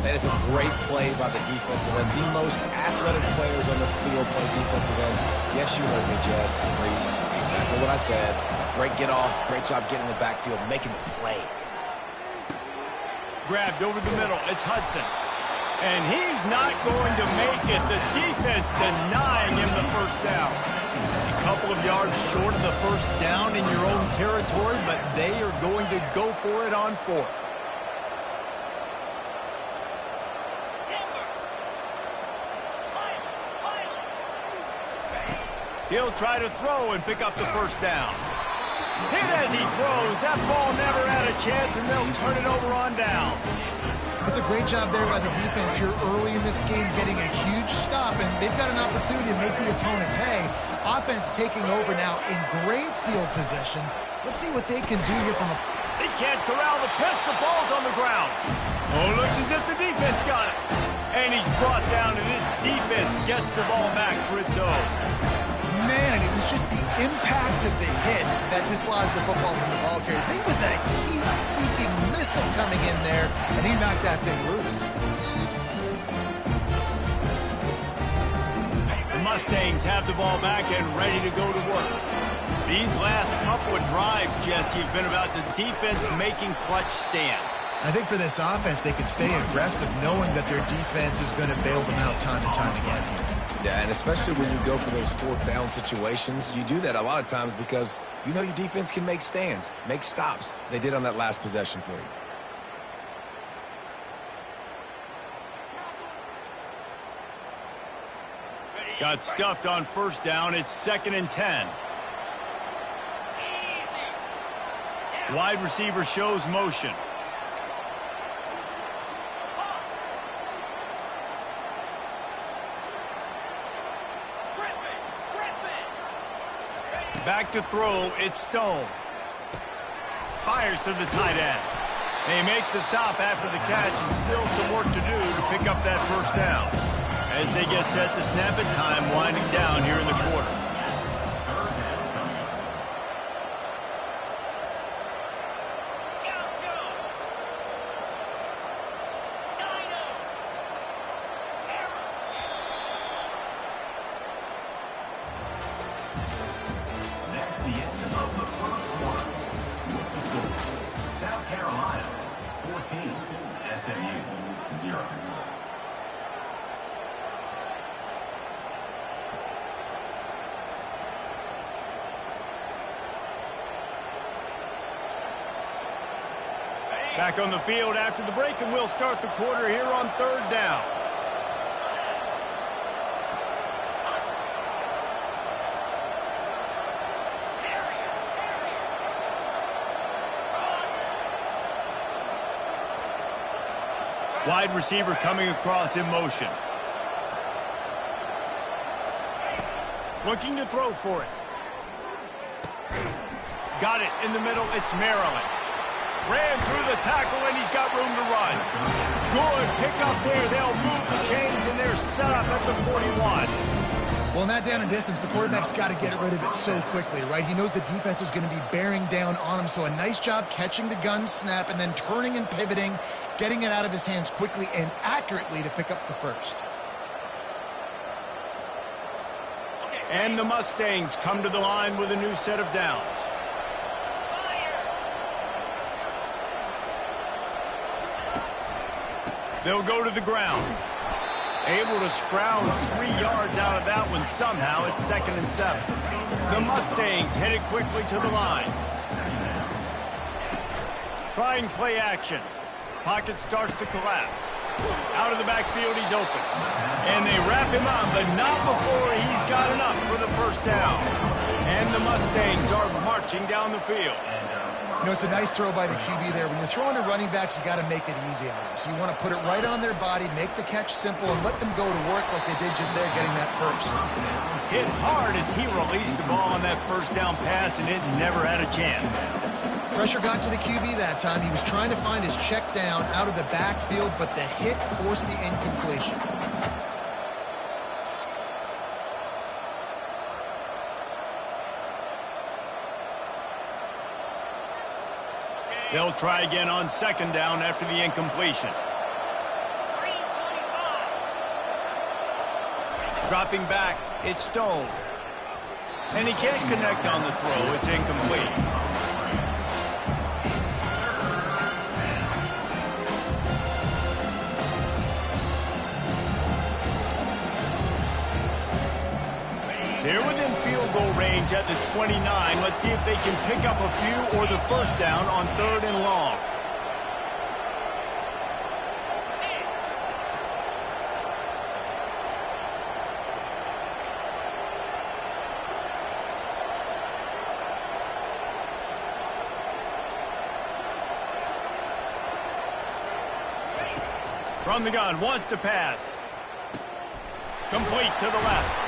[SPEAKER 2] And it's a great play by the defensive end. The most athletic players on the field play defensive end. Yes, you heard me, Jess, Reese. Exactly what I said. Great get off. Great job getting in the backfield, making the play.
[SPEAKER 1] Grabbed over the middle. It's Hudson. And he's not going to make it. The defense denying him the first down. A couple of yards short of the first down in your own territory, but they are going to go for it on fourth. He'll try to throw and pick up the first down. Hit as he throws. That ball never had a chance, and they'll turn it over on down.
[SPEAKER 3] It's a great job there by the defense here early in this game, getting a huge stop, and they've got an opportunity to make the opponent pay. Offense taking over now in great field position. Let's see what they can do here from a...
[SPEAKER 1] He can't corral the pitch. The ball's on the ground. Oh, looks as if the defense got it. And he's brought down, and his defense gets the ball back for its own.
[SPEAKER 3] Man, and it was just the impact of the hit that dislodged the football from the ball carrier. There was a heat-seeking missile coming in there, and he knocked that thing loose.
[SPEAKER 1] The Mustangs have the ball back and ready to go to work. These last couple of drives, Jesse, have been about the defense making clutch stand.
[SPEAKER 3] I think for this offense, they can stay aggressive knowing that their defense is going to bail them out time and time again here.
[SPEAKER 2] Yeah, and especially when you go for those fourth down situations, you do that a lot of times because you know your defense can make stands, make stops. They did on that last possession for you.
[SPEAKER 1] Got stuffed on first down. It's 2nd and 10. Wide receiver shows motion. Back to throw, it's Stone. Fires to the tight end. They make the stop after the catch, and still some work to do to pick up that first down. As they get set to snap it, time winding down here in the quarter. Back on the field after the break, and we'll start the quarter here on 3rd down. Wide receiver coming across in motion. Looking to throw for it. Got it in the middle. It's Maryland. Ran through the tackle, and he's got room to run. Good pick up there. They'll move the chains, and they're set up at the 41.
[SPEAKER 3] Well, in that down and distance, the quarterback's got to get rid of it so quickly, right? He knows the defense is going to be bearing down on him, so a nice job catching the gun snap and then turning and pivoting, getting it out of his hands quickly and accurately to pick up the first.
[SPEAKER 1] And the Mustangs come to the line with a new set of downs. They'll go to the ground. Able to scrounge 3 yards out of that one somehow. It's 2nd and 7. The Mustangs headed quickly to the line. Trying play action. Pocket starts to collapse. Out of the backfield, he's open. And they wrap him up, but not before he's got enough for the first down. And the Mustangs are marching down the field.
[SPEAKER 3] You know, it's a nice throw by the QB there. When you're throwing to running backs, you got to make it easy on them. So you want to put it right on their body, make the catch simple, and let them go to work like they did just there, getting that first.
[SPEAKER 1] Hit hard as he released the ball on that first down pass, and it never had a chance.
[SPEAKER 3] Pressure got to the QB that time. He was trying to find his check down out of the backfield, but the hit forced the incompletion.
[SPEAKER 1] They'll try again on 2nd down after the incompletion. Dropping back, it's Stone. And he can't connect on the throw. It's incomplete. They're within field goal range at the 29. Let's see if they can pick up a few or the first down on 3rd and long. From the gun, wants to pass. Complete to the left.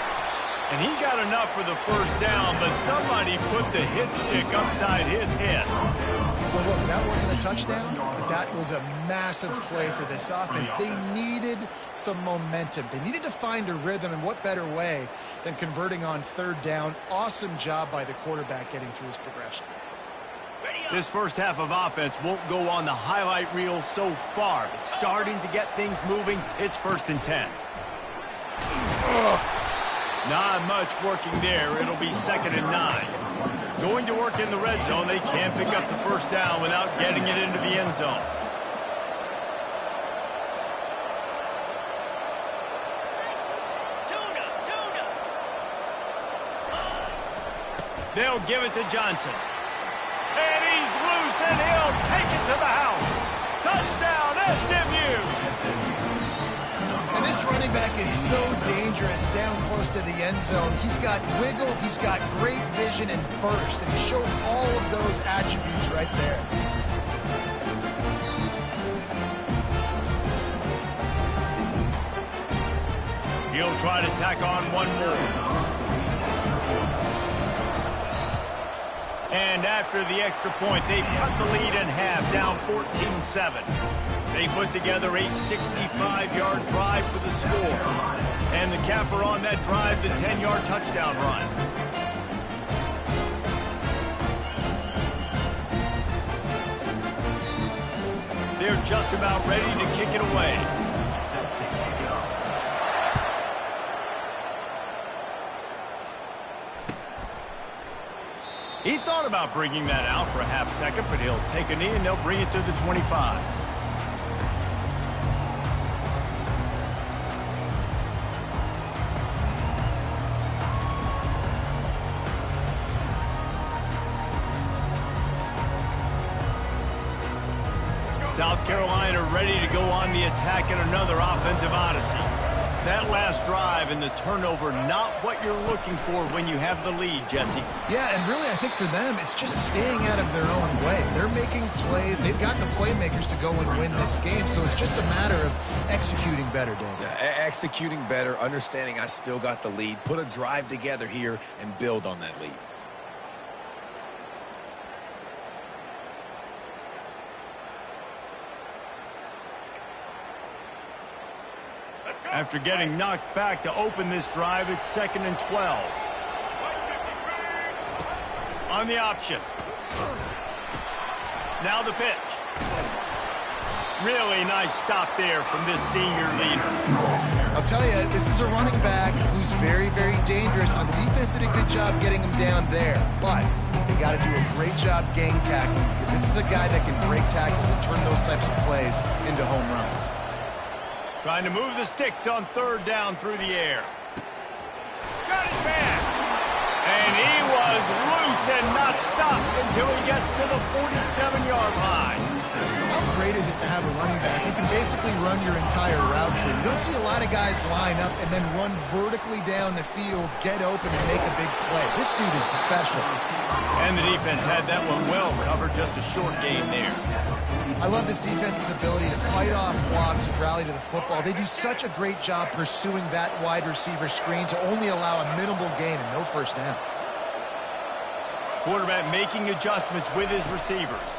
[SPEAKER 1] And he got enough for the first down, but somebody put the hit stick upside his head.
[SPEAKER 3] Well, look, that wasn't a touchdown, but that was a massive play for this offense. They needed some momentum. They needed to find a rhythm, and what better way than converting on 3rd down. Awesome job by the quarterback getting through his progression.
[SPEAKER 1] This first half of offense won't go on the highlight reel so far, but starting to get things moving. It's 1st and 10. Not much working there. It'll be 2nd and 9. Going to work in the red zone. They can't pick up the first down without getting it into the end zone. They'll give it to Johnson. And he's loose, and he'll take it to the house. Touchdown, SMU!
[SPEAKER 3] And this running back is so dangerous down close to the end zone. He's got wiggle, he's got great vision and burst, and he showed all of those attributes right there.
[SPEAKER 1] He'll try to tack on one more. And after the extra point, they've cut the lead in half, down 14-7. They put together a 65-yard drive for the score. And the capper on that drive, the 10-yard touchdown run. They're just about ready to kick it away. He thought about bringing that out for a half second, but he'll take a knee and they'll bring it to the 25. South Carolina ready to go on the attack in another offensive odyssey. That last drive and the turnover, not what you're looking for when you have the lead, Jesse.
[SPEAKER 3] Yeah, and really I think for them, it's just staying out of their own way. They're making plays. They've got the playmakers to go and win this game, so it's just a matter of executing better, Dave.
[SPEAKER 2] Yeah, executing better, understanding I still got the lead, put a drive together here and build on that lead.
[SPEAKER 1] After getting knocked back to open this drive, it's 2nd and 12. On the option. Now the pitch. Really nice stop there from this senior leader.
[SPEAKER 3] I'll tell you, this is a running back who's very, very dangerous, and the defense did a good job getting him down there. But they got to do a great job gang tackling, because this is a guy that can break tackles and turn those types of plays into home runs.
[SPEAKER 1] Trying to move the sticks on 3rd down through the air. Got his man. And he was loose and not stopped until he gets to the 47-yard line.
[SPEAKER 3] How great is it to have a running back who can basically run your entire route tree? You don't see a lot of guys line up and then run vertically down the field, get open, and make a big play. This dude is special.
[SPEAKER 1] And the defense had that one well covered, just a short gain there.
[SPEAKER 3] I love this defense's ability to fight off blocks and rally to the football. They do such a great job pursuing that wide receiver screen to only allow a minimal gain and no first down.
[SPEAKER 1] Quarterback making adjustments with his receivers.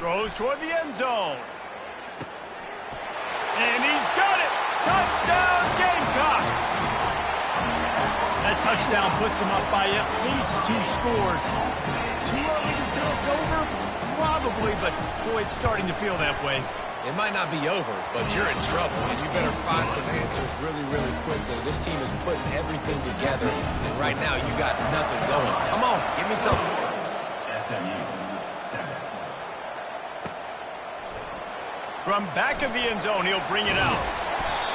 [SPEAKER 1] Throws toward the end zone. And he's got it! Touchdown, Gamecocks! That touchdown puts them up by at least 2 scores. Too early to say it's over? Probably, but boy, it's starting to feel that way.
[SPEAKER 2] It might not be over, but you're in trouble, and you better find some answers really, really quickly. This team is putting everything together, and right now you got nothing going. Come on, give me something.
[SPEAKER 1] From back of the end zone, he'll bring it out.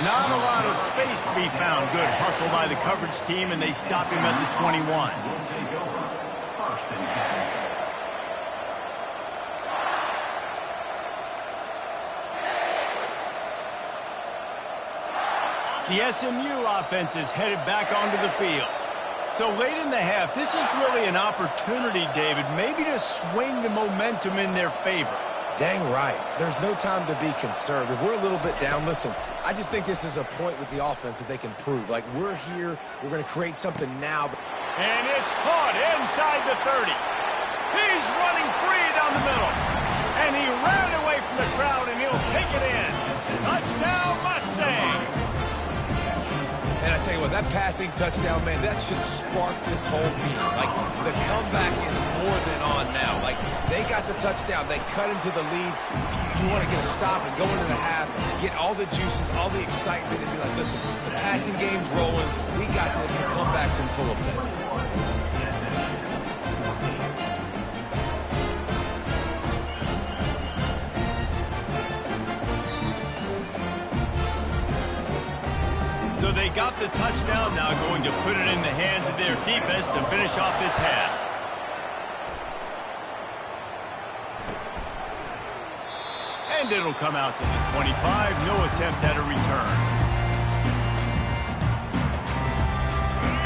[SPEAKER 1] Not a lot of space to be found. Good hustle by the coverage team, and they stop him at the 21.
[SPEAKER 4] Will take over. First and 10.
[SPEAKER 1] The SMU offense is headed back onto the field. So late in the half, this is really an opportunity, David, maybe to swing the momentum in their favor.
[SPEAKER 2] Dang right. There's no time to be conservative. We're a little bit down. Listen, I just think this is a point with the offense that they can prove. Like, we're here. We're going to create something now.
[SPEAKER 1] And it's caught inside the 30. He's running free down the middle. And he ran away from the crowd, and he'll take it in. Touchdown, Mustangs!
[SPEAKER 2] And I tell you what, that passing touchdown, man, that should spark this whole team. Like, the comeback is more than on now. Like, they got the touchdown. They cut into the lead. You want to get a stop and go into the half, get all the juices, all the excitement, and be like, listen, the passing game's rolling. We got this. The comeback's in full effect.
[SPEAKER 1] So they got the touchdown, now going to put it in the hands of their defense to finish off this half. And it'll come out to the 25, no attempt at a return.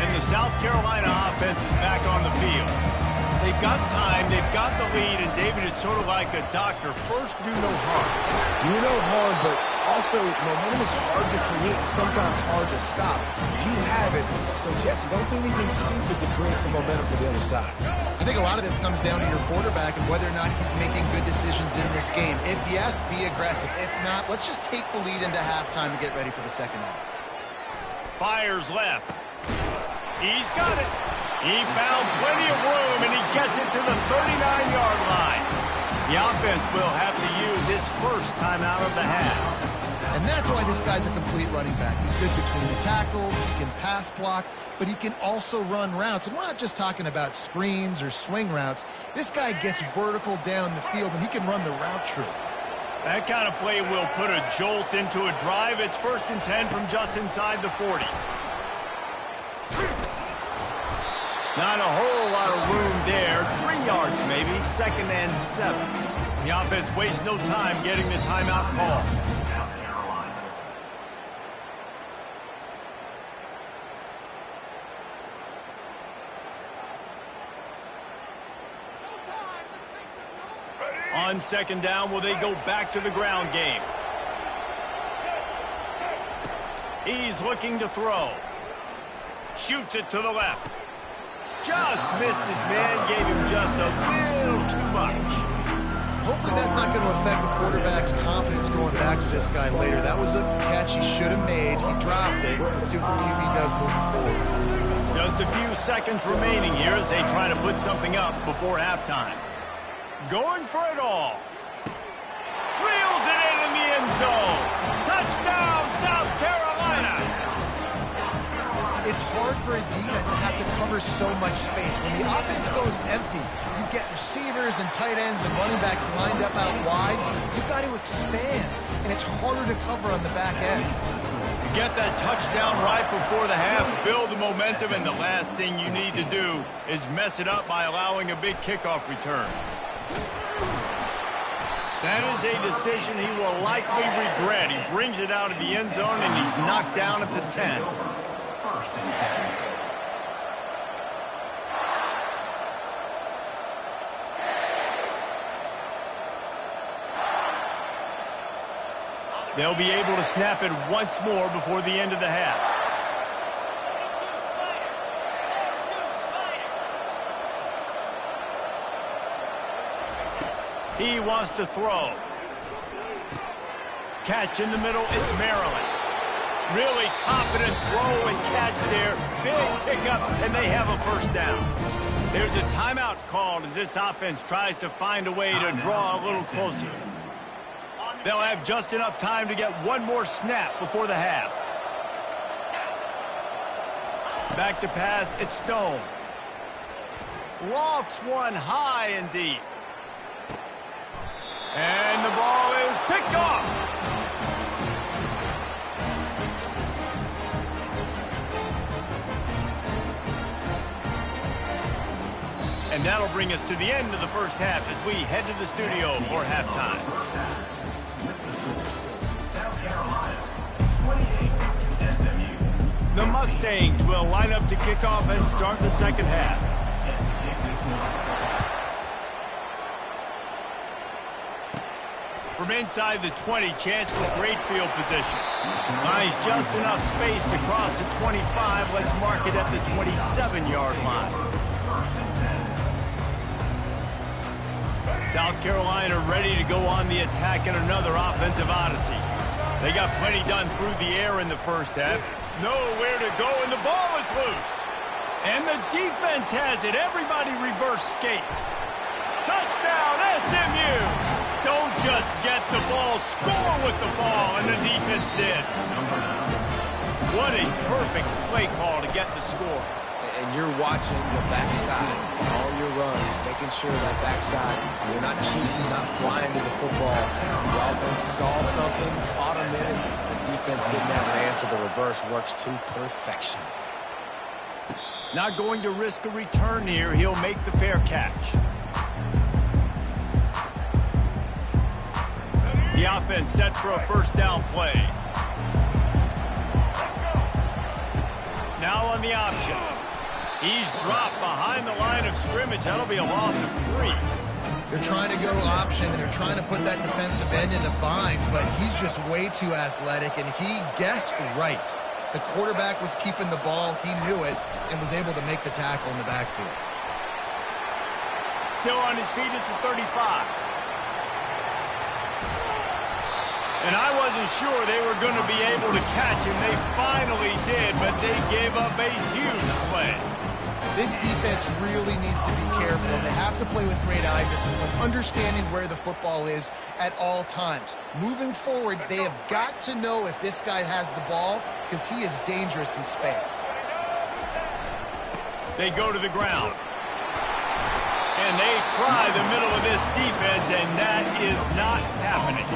[SPEAKER 1] And the South Carolina offense is back on the field. They've got time, they've got the lead, and David, it's sort of like a doctor. First, do no harm.
[SPEAKER 2] Do no harm, but also, momentum is hard to create and sometimes hard to stop. You have it. So, Jesse, don't do anything stupid to create some momentum for the other side.
[SPEAKER 3] I think a lot of this comes down to your quarterback and whether or not he's making good decisions in this game. If yes, be aggressive. If not, let's just take the lead into halftime and get ready for the second half.
[SPEAKER 1] Fires left. He's got it. He found plenty of room, and he gets it to the 39-yard line. The offense will have to use its first timeout of the half.
[SPEAKER 3] And that's why this guy's a complete running back. He's good between the tackles, he can pass block, but he can also run routes. And we're not just talking about screens or swing routes. This guy gets vertical down the field, and he can run the route tree.
[SPEAKER 1] That kind of play will put a jolt into a drive. It's 1st and 10 from just inside the 40. Not a whole lot of room there. 3 yards maybe. 2nd and 7. The offense wastes no time getting the timeout call.
[SPEAKER 4] South Carolina.
[SPEAKER 1] On 2nd down, will they go back to the ground game? He's looking to throw. Shoots it to the left. Just missed his man, gave him just a little too much.
[SPEAKER 3] Hopefully that's not going to affect the quarterback's confidence going back to this guy later. That was a catch he should have made. He dropped it. Let's see what the QB does moving forward.
[SPEAKER 1] Just a few seconds remaining here as they try to put something up before halftime. Going for it all. Reels it in the end zone. Touchdown, South Carolina.
[SPEAKER 3] It's hard for a defense to have to cover so much space. When the offense goes empty, you get receivers and tight ends and running backs lined up out wide. You've got to expand, and it's harder to cover on the back end.
[SPEAKER 1] You get that touchdown right before the half, build the momentum, and the last thing you need to do is mess it up by allowing a big kickoff return. That is a decision he will likely regret. He brings it out of the end zone, and he's knocked down at the 10.
[SPEAKER 4] 1st and 10.
[SPEAKER 1] They'll be able to snap it once more before the end of the half. He wants to throw. Catch in the middle, it's Maryland. Really confident throw and catch there. Big pickup, and they have a 1st down. There's a timeout called as this offense tries to find a way to draw a little closer. They'll have just enough time to get one more snap before the half. Back to pass, it's Stone. Lofts one high and deep. And the ball is picked off. And that'll bring us to the end of the first half as we head to the studio for halftime.
[SPEAKER 4] South Carolina, 28, SMU.
[SPEAKER 1] The Mustangs will line up to kick off and start the second half.
[SPEAKER 4] Set to kick this one.
[SPEAKER 1] From inside the 20, chance for great field position. Finds just enough space to cross the 25. Let's mark it at the 27-yard line. South Carolina ready to go on the attack in another offensive odyssey. They got plenty done through the air in the first half. Nowhere to go, and the ball is loose. And the defense has it. Everybody reverse skate. Touchdown, SMU! Don't just get the ball, score with the ball, and the defense did. What a perfect play call to get the score.
[SPEAKER 2] And you're watching the backside, all your runs, making sure that backside, you're not cheating, not flying to the football. The offense saw something, caught them in it. The defense didn't have an answer. The reverse works to perfection.
[SPEAKER 1] Not going to risk a return here. He'll make the fair catch. The offense set for a first down play. Now on the option. He's dropped behind the line of scrimmage. That'll be a loss of 3.
[SPEAKER 3] They're trying to go option, and they're trying to put that defensive end in a bind, but he's just way too athletic, and he guessed right. The quarterback was keeping the ball. He knew it and was able to make the tackle in the backfield.
[SPEAKER 1] Still on his feet at the 35. And I wasn't sure they were going to be able to catch him. They finally did, but they gave up a huge play.
[SPEAKER 3] This defense really needs to be careful. They have to play with great eye discipline, understanding where the football is at all times. Moving forward, they have got to know if this guy has the ball because he is dangerous in space.
[SPEAKER 1] They go to the ground. And they try the middle of this defense, and that is not happening.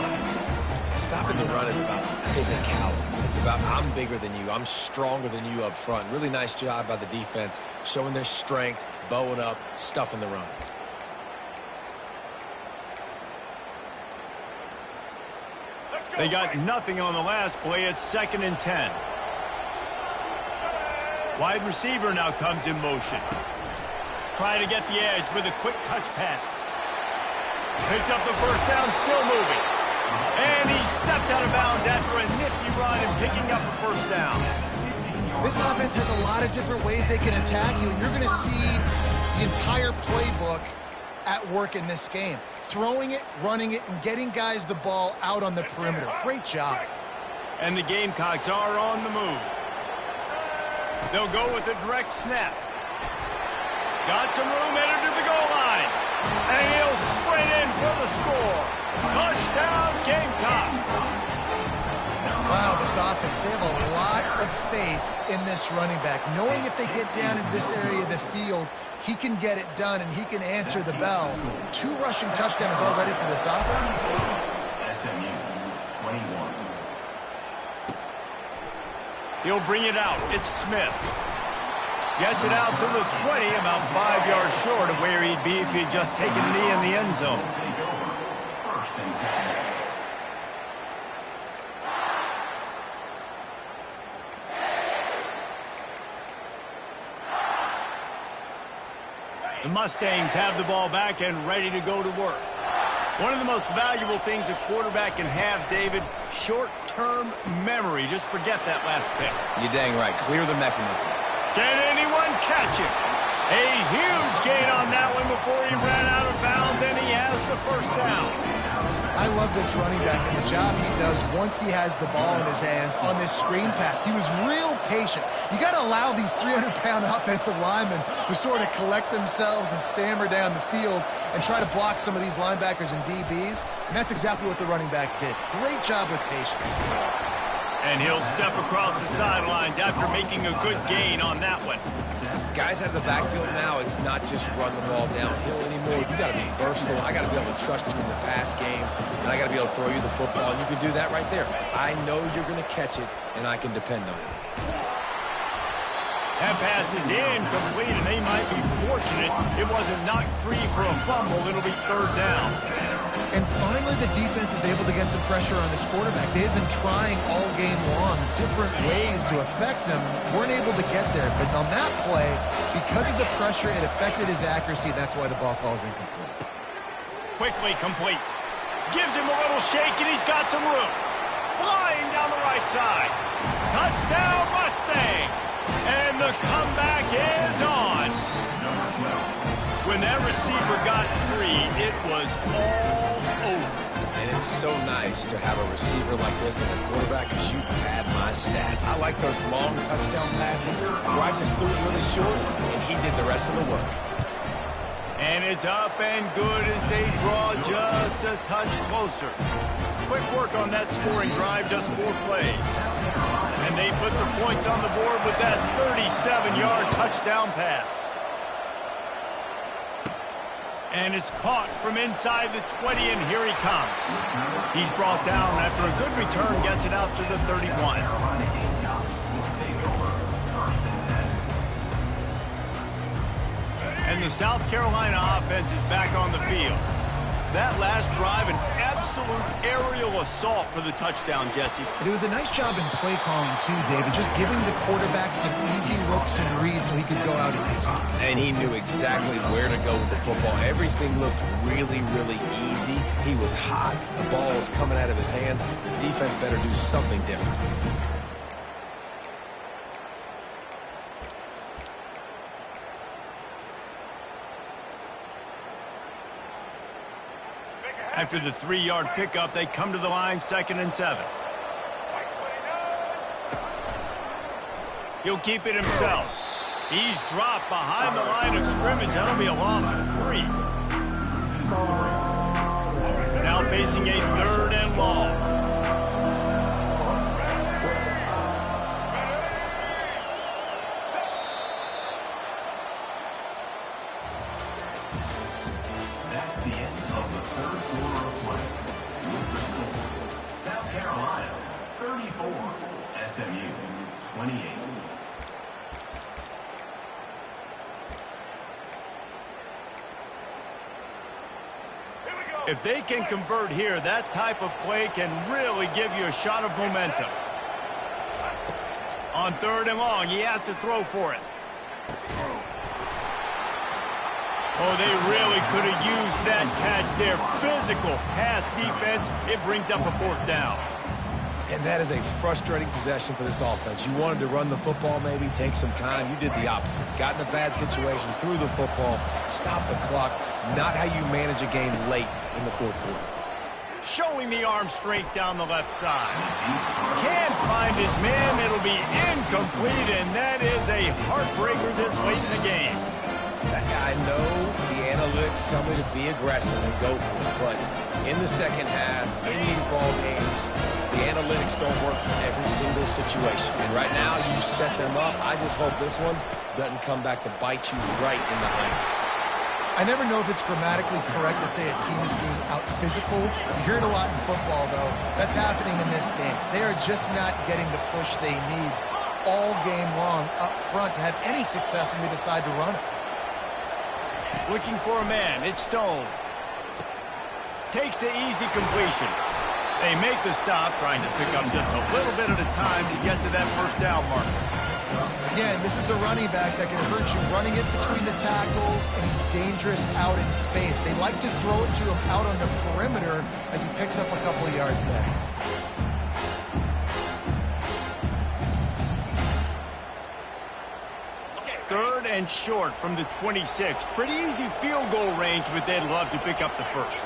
[SPEAKER 2] Stopping the run is about physicality. It's about I'm bigger than you. I'm stronger than you up front. Really nice job by the defense, showing their strength, bowing up, stuffing the run.
[SPEAKER 1] They got nothing on the last play. It's 2nd and 10. Wide receiver now comes in motion. Try to get the edge with a quick touch pass. Picks up the first down, still moving. And he steps out of bounds after a nifty run and picking up a first down.
[SPEAKER 3] This offense has a lot of different ways they can attack you, and you're going to see the entire playbook at work in this game. Throwing it, running it, and getting guys the ball out on the perimeter. Great job.
[SPEAKER 1] And the Gamecocks are on the move. They'll go with a direct snap. Got some room, headed to the goal line. And he'll sprint in for the score. Touchdown, Gamecocks.
[SPEAKER 3] Wow, this offense, they have a lot of faith in this running back. Knowing if they get down in this area of the field, he can get it done and he can answer the bell. 2 rushing touchdowns already for this offense.
[SPEAKER 4] SMU, 21.
[SPEAKER 1] He'll bring it out. It's Smith. Gets it out to the 20, about 5 yards short of where he'd be if he'd just taken a knee in the end zone.
[SPEAKER 4] Take over. 1st and 10.
[SPEAKER 1] The Mustangs have the ball back and ready to go to work. One of the most valuable things a quarterback can have, David, short-term memory. Just forget that last pick.
[SPEAKER 5] You're dang right. Clear the mechanism.
[SPEAKER 1] Can anyone catch him? A huge gain on that one before he ran out of bounds, and he has the first down.
[SPEAKER 3] I I love this running back and the job he does once he has the ball in his hands on this screen pass. He was real patient. You got to allow these 300-pound offensive linemen to sort of collect themselves and stammer down the field and try to block some of these linebackers and DBs, and that's exactly what the running back did. Great job with patience.
[SPEAKER 1] And he'll step across the sidelines after making a good gain on that one.
[SPEAKER 2] Guys out of the backfield now, it's not just run the ball downhill anymore. You got to be versatile. I got to be able to trust you in the pass game, and I got to be able to throw you the football, and you can do that right there. I know you're going to catch it, and I can depend on it.
[SPEAKER 1] That pass is incomplete, and they might be fortunate it wasn't knocked free for a fumble. It'll be third down.
[SPEAKER 3] And finally, the defense is able to get some pressure on this quarterback. They had been trying all game long different ways to affect him. Weren't able to get there. But on that play, because of the pressure, it affected his accuracy. That's why the ball falls incomplete.
[SPEAKER 1] Quickly complete. Gives him a little shake, and he's got some room. Flying down the right side. Touchdown, Mustangs. And the comeback is on. When that receiver got free, it was all over.
[SPEAKER 2] And it's so nice to have a receiver like this as a quarterback because you pad my stats. I like those long touchdown passes where I just threw it really short and he did the rest of the work.
[SPEAKER 1] And it's up and good as they draw just a touch closer. Quick work on that scoring drive, just 4 plays. And they put the points on the board with that 37-yard touchdown pass. And it's caught from inside the 20, and here he comes. He's brought down after a good return, gets it out to the 31. And the South Carolina offense is back on the field. That last drive, an absolute aerial assault for the touchdown, Jesse.
[SPEAKER 3] But it was a nice job in play calling, too, David, just giving the quarterback some easy looks and reads so he could go out and use it.
[SPEAKER 2] And he knew exactly where to go with the football. Everything looked really, really easy. He was hot. The ball was coming out of his hands. The defense better do something different.
[SPEAKER 1] After the 3-yard pickup, they come to the line, 2nd and 7. He'll keep it himself. He's dropped behind the line of scrimmage. That'll be a loss of 3. Now facing a 3rd and long.
[SPEAKER 4] That's the end of the third quarter of play. With the score, South Carolina 34, SMU 28.
[SPEAKER 1] If they can convert here, that type of play can really give you a shot of momentum. On 3rd and long, he has to throw for it. Oh, they really could have used that catch there. Physical pass defense. It brings up a 4th down.
[SPEAKER 2] And that is a frustrating possession for this offense. You wanted to run the football, maybe take some time. You did the opposite. Got in a bad situation, threw the football, stopped the clock. Not how you manage a game late in the 4th quarter.
[SPEAKER 1] Showing the arm strength down the left side. Can't find his man. It'll be incomplete, and that is a heartbreaker this late in the game.
[SPEAKER 2] I know the analytics tell me to be aggressive and go for it, but in the second half, in these ball games, the analytics don't work for every single situation. And right now, you set them up. I just hope this one doesn't come back to bite you right in the hind.
[SPEAKER 3] I never know if it's grammatically correct to say a team is being out-physical. You hear it a lot in football, though. That's happening in this game. They are just not getting the push they need all game long up front to have any success when they decide to run it.
[SPEAKER 1] Looking for a man. It's Stone. Takes the easy completion. They make the stop, trying to pick up just a little bit at a time to get to that 1st down mark.
[SPEAKER 3] Again, this is a running back that can hurt you running it between the tackles, and he's dangerous out in space. They like to throw it to him out on the perimeter as he picks up a couple of yards there.
[SPEAKER 1] Third and short from the 26. Pretty easy field goal range, but they'd love to pick up the 1st.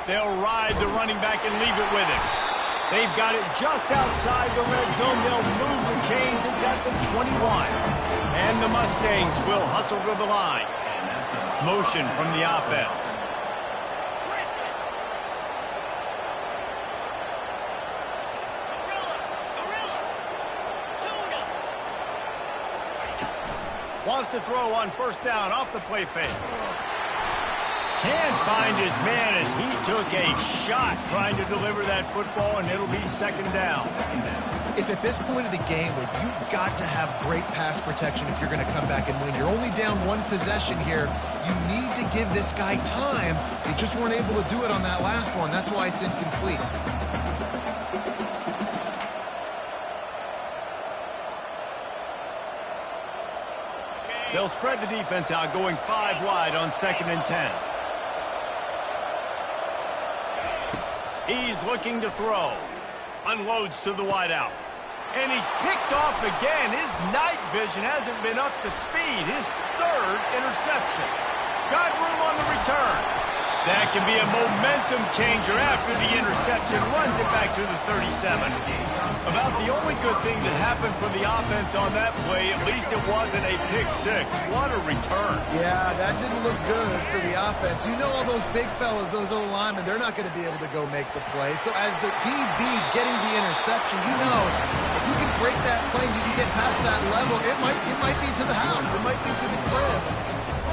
[SPEAKER 1] They'll ride the running back and leave it with him. They've got it just outside the red zone. They'll move the chains. It's at the 21. And the Mustangs will hustle to the line. Motion from the offense. Wants to throw on first down off the play fake. Can't find his man as he took a shot trying to deliver that football, and it'll be second down.
[SPEAKER 3] It's at this point of the game where you've got to have great pass protection if you're going to come back and win. You're only down one possession here. You need to give this guy time. They just weren't able to do it on that last one. That's why it's incomplete.
[SPEAKER 1] They'll spread the defense out, going 5 wide on 2nd and 10. He's looking to throw. Unloads to the wideout. And he's picked off again. His night vision hasn't been up to speed. His 3rd interception. Got room on the return. That can be a momentum changer after the interception. Runs it back to the 37. About the only good thing that happened for the offense on that play, at least it wasn't a pick 6. What a return.
[SPEAKER 3] Yeah, that didn't look good for the offense. You know all those big fellas, those O-linemen, they're not going to be able to go make the play. So as the DB getting the interception, you know, if you can break that play and you can get past that level, it might be to the house. It might be to the crib.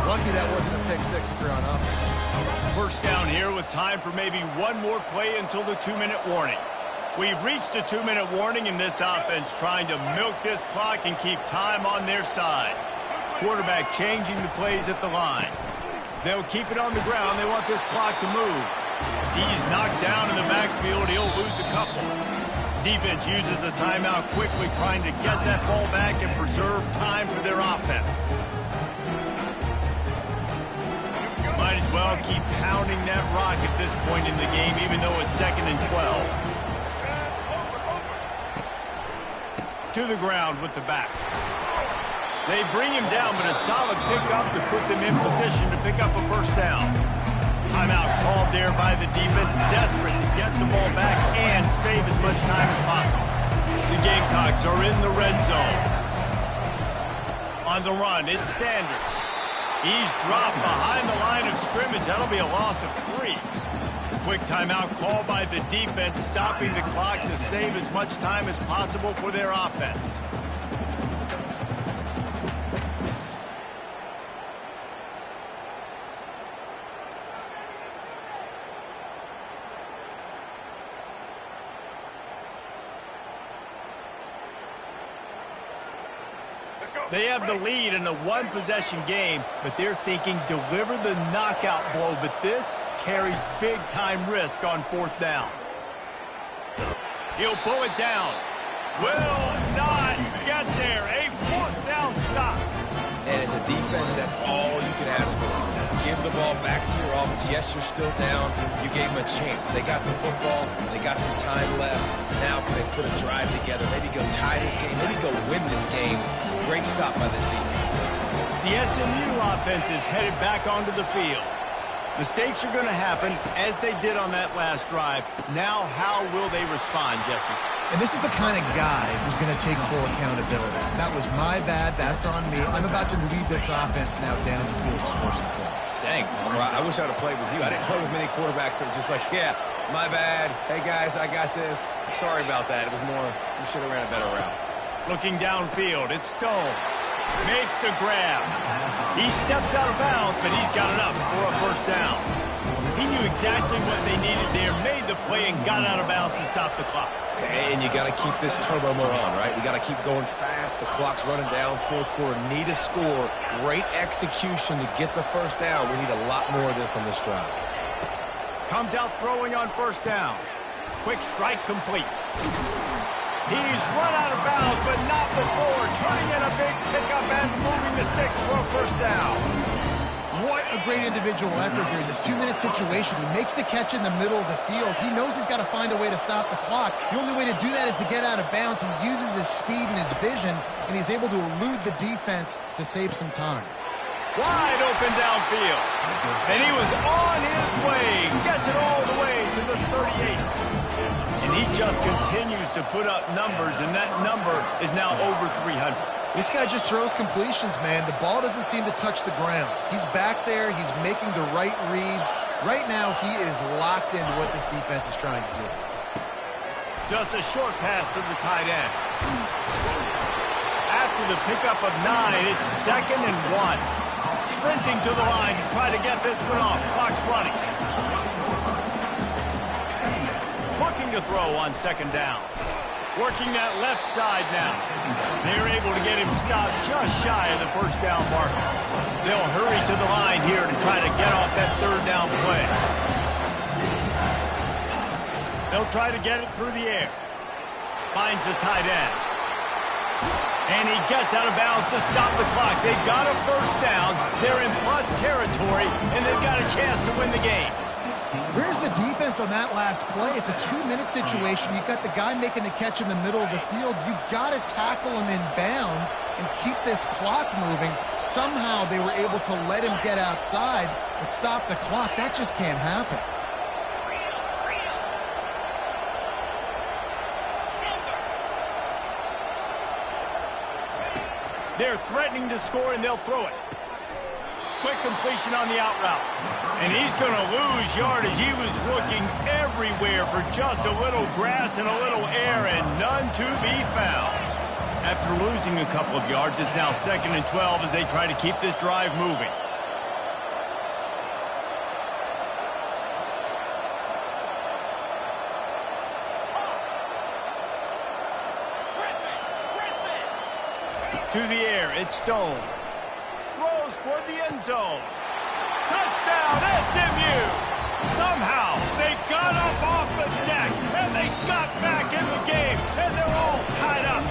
[SPEAKER 3] Lucky that wasn't a pick 6 if you're on offense.
[SPEAKER 1] First down here with time for maybe one more play until the 2-minute warning. We've reached the 2-minute warning, and this offense trying to milk this clock and keep time on their side. Quarterback changing the plays at the line. They'll keep it on the ground. They want this clock to move. He's knocked down in the backfield. He'll lose a couple. Defense uses a timeout quickly, trying to get that ball back and preserve time for their offense. Might as well keep pounding that rock at this point in the game, even though it's 2nd and 12. To the ground with the back. They bring him down, but a solid pickup to put them in position to pick up a first down. Timeout called there by the defense, desperate to get the ball back and save as much time as possible. The Gamecocks are in the red zone. On the run, it's Sanders. He's dropped behind the line of scrimmage. That'll be a loss of 3. Quick timeout called by the defense, stopping the clock to save as much time as possible for their offense. They have the lead in a one-possession game, but they're thinking deliver the knockout blow, but this carries big-time risk on 4th down. He'll pull it down. Will not get there. A 4th down stop.
[SPEAKER 2] And as a defense, that's all you can ask for. Give the ball back to your offense. Yes, you're still down. You gave them a chance. They got the football. They got some time left. Now can they put a drive together? Maybe go tie this game. Maybe go win this game. Great stop by this defense.
[SPEAKER 1] The SMU offense is headed back onto the field. Mistakes are going to happen, as they did on that last drive. Now, how will they respond, Jesse?
[SPEAKER 3] And this is the kind of guy who's going to take full accountability. That was my bad. That's on me. I'm about to lead this offense now down the field to score some points.
[SPEAKER 2] Dang, Palmer, I wish I would have played with you. I didn't play with many quarterbacks that were just like, yeah, my bad. Hey, guys, I got this. Sorry about that. It was more, you should have ran a better route.
[SPEAKER 1] Looking downfield, it's Stone. Makes the grab. He steps out of bounds, but he's got enough for a first down. He knew exactly what they needed there, made the play, and got out of bounds to stop the clock.
[SPEAKER 2] And you got to keep this turbo mode on, right? We got to keep going fast. The clock's running down. 4th quarter, need a score. Great execution to get the first down. We need a lot more of this on this drive.
[SPEAKER 1] Comes out throwing on first down. Quick strike complete. He's run out of bounds, but not before. Turning in a big pickup and moving the sticks for a first down.
[SPEAKER 3] What a great individual effort here in this 2-minute situation. He makes the catch in the middle of the field. He knows he's got to find a way to stop the clock. The only way to do that is to get out of bounds. He uses his speed and his vision, and he's able to elude the defense to save some time.
[SPEAKER 1] Wide open downfield. And he was on his way. Gets it all the way to the 38. And he just continues to put up numbers, and that number is now over 300.
[SPEAKER 3] This guy just throws completions, man. The ball doesn't seem to touch the ground. He's back there. He's making the right reads. Right now, he is locked into what this defense is trying to do.
[SPEAKER 1] Just a short pass to the tight end. After the pickup of 9, it's 2nd and 1. Sprinting to the line to try to get this one off. Clock's running. Looking to throw on 2nd down. Working that left side now. They're able to get him stopped just shy of the 1st down marker. They'll hurry to the line here to try to get off that 3rd down play. They'll try to get it through the air. Finds the tight end. And he gets out of bounds to stop the clock. They've got a 1st down. They're in plus territory, and they've got a chance to win the game.
[SPEAKER 3] Where's the defense on that last play? It's a 2-minute situation. You've got the guy making the catch in the middle of the field. You've got to tackle him in bounds and keep this clock moving. Somehow they were able to let him get outside and stop the clock. That just can't happen.
[SPEAKER 1] They're threatening to score, and they'll throw it. Quick completion on the out route. And he's going to lose yardage. He was looking everywhere for just a little grass and a little air, and none to be found. After losing a couple of yards, it's now 2nd and 12 as they try to keep this drive moving. To the air, it's Stone. Throws toward the end zone. Touchdown, SMU! Somehow, they got up off the deck, and they got back in the game, and they're all tied up.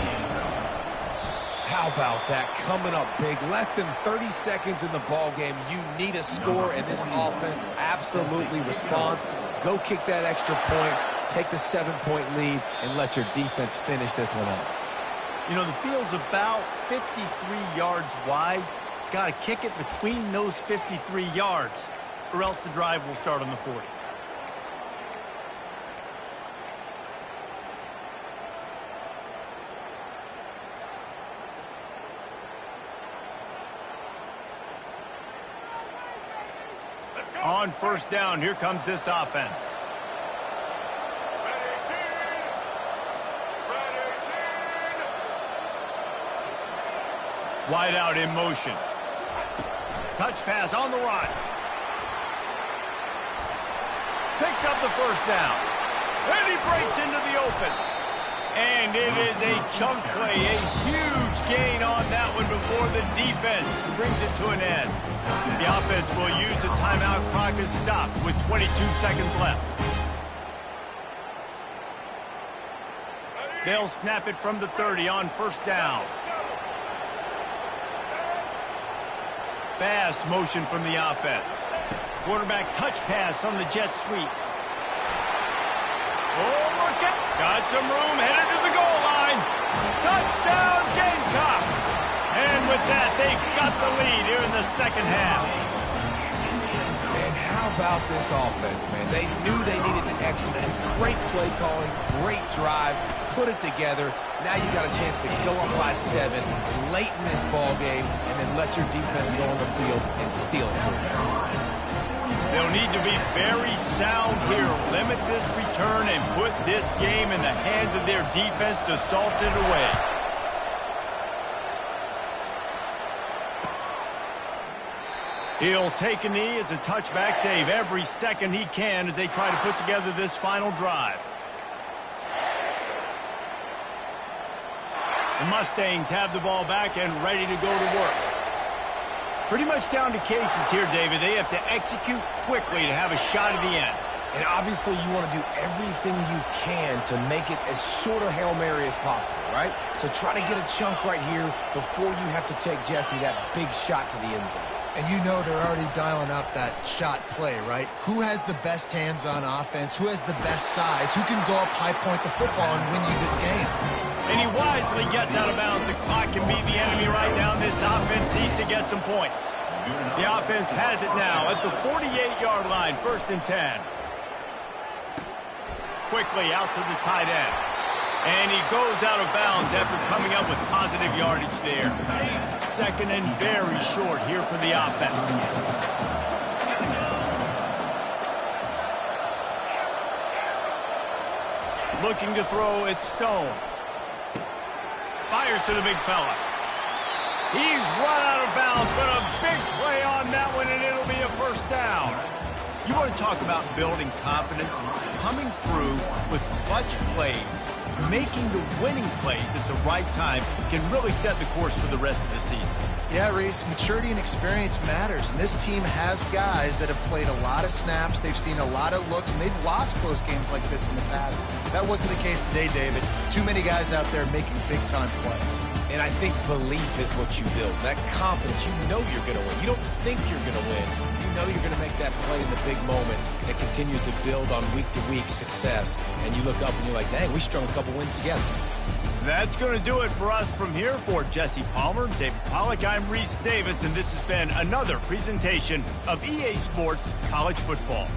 [SPEAKER 2] How about that? Coming up big. Less than 30 seconds in the ball game. You need a score, and this offense absolutely responds. Go kick that extra point, take the 7-point lead, and let your defense finish this one off.
[SPEAKER 1] You know, the field's about 53 yards wide. Got to kick it between those 53 yards, or else the drive will start on the 40. On 1st down, here comes this offense. Wide out in motion. Touch pass on the run. Picks up the 1st down. And he breaks into the open. And it is a chunk play, a huge gain on that one before the defense brings it to an end. The offense will use the timeout. Clock is stopped with 22 seconds left. They'll snap it from the 30 on 1st down. Fast motion from the offense. Quarterback touch pass on the jet sweep. Oh, look at... Got some room, headed to the goal line. Touchdown, Gamecocks! And with that, they got the lead here in the 2nd half.
[SPEAKER 2] And how about this offense, man? They knew they needed to execute. Great play calling, great drive, put it together. Now you got a chance to go up by 7 late in this ball game and then let your defense go on the field and seal it.
[SPEAKER 1] They'll need to be very sound here. Limit this return and put this game in the hands of their defense to salt it away. He'll take a knee. It's a touchback save every second he can as they try to put together this final drive. The Mustangs have the ball back and ready to go to work. Pretty much down to cases here, David. They have to execute quickly to have a shot at the end.
[SPEAKER 2] And obviously you want to do everything you can to make it as short a Hail Mary as possible, right? So try to get a chunk right here before you have to take Jesse that big shot to the end zone.
[SPEAKER 3] And you know they're already dialing up that shot play, right? Who has the best hands on offense? Who has the best size? Who can go up high point the football and win you this game?
[SPEAKER 1] And he wisely gets out of bounds. The clock can be the enemy right now. This offense needs to get some points. The offense has it now at the 48-yard line, 1st and 10. Quickly out to the tight end. And he goes out of bounds after coming up with positive yardage there. 2nd and very short here for the offense. Looking to throw, it's Stone. Fires to the big fella. He's run out of bounds, but a big play on that one, and it'll be a 1st down. You want to talk about building confidence? Coming through with clutch plays, making the winning plays at the right time can really set the course for the rest of the season.
[SPEAKER 3] Yeah, Reese, maturity and experience matters, and this team has guys that have played a lot of snaps, they've seen a lot of looks, and they've lost close games like this in the past. That wasn't the case today, David. Too many guys out there making big-time plays.
[SPEAKER 2] And I think belief is what you build. That confidence, you know you're going to win. You don't think you're going to win. You know you're going to make that play in the big moment that continues to build on week-to-week success. And you look up and you're like, dang, we strung a couple wins together.
[SPEAKER 1] That's going to do it for us from here. For Jesse Palmer, David Pollack, I'm Reese Davis, and this has been another presentation of EA Sports College Football.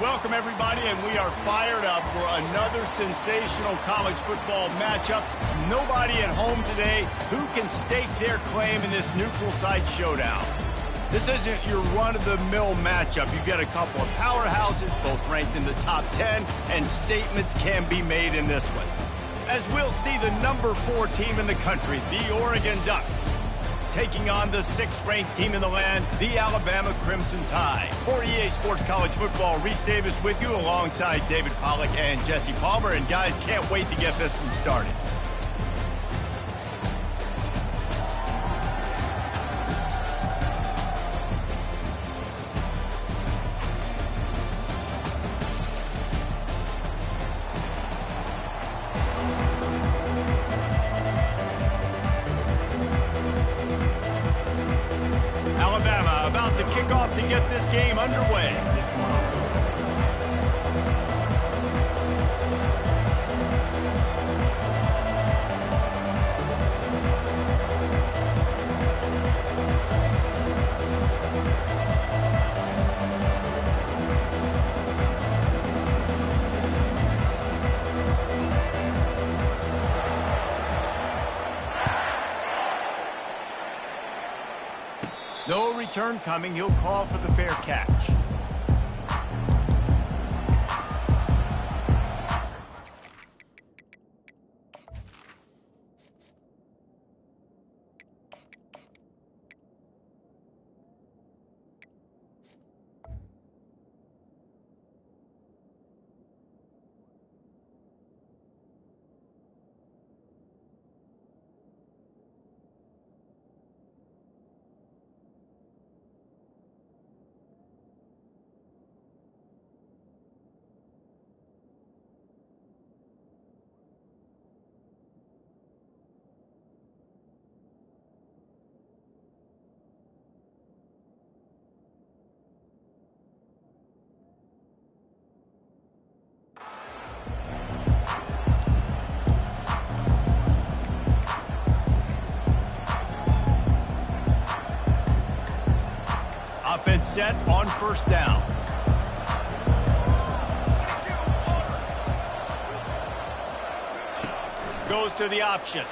[SPEAKER 1] Welcome, everybody, and we are fired up for another sensational college football matchup. Nobody at home today who can stake their claim in this neutral site showdown. This isn't your run-of-the-mill matchup. You've got a couple of powerhouses, both ranked in the top 10, and statements can be made in this one. As we'll see the number 4 team in the country, the Oregon Ducks, taking on the 6th-ranked team in the land, the Alabama Crimson Tide. For EA Sports College Football, Reese Davis with you alongside David Pollack and Jesse Palmer. And guys, can't wait to get this one started. Alabama about to kick off to get this game underway. No return coming. He'll call for the fair catch. Offense set on first down. Goes to the option.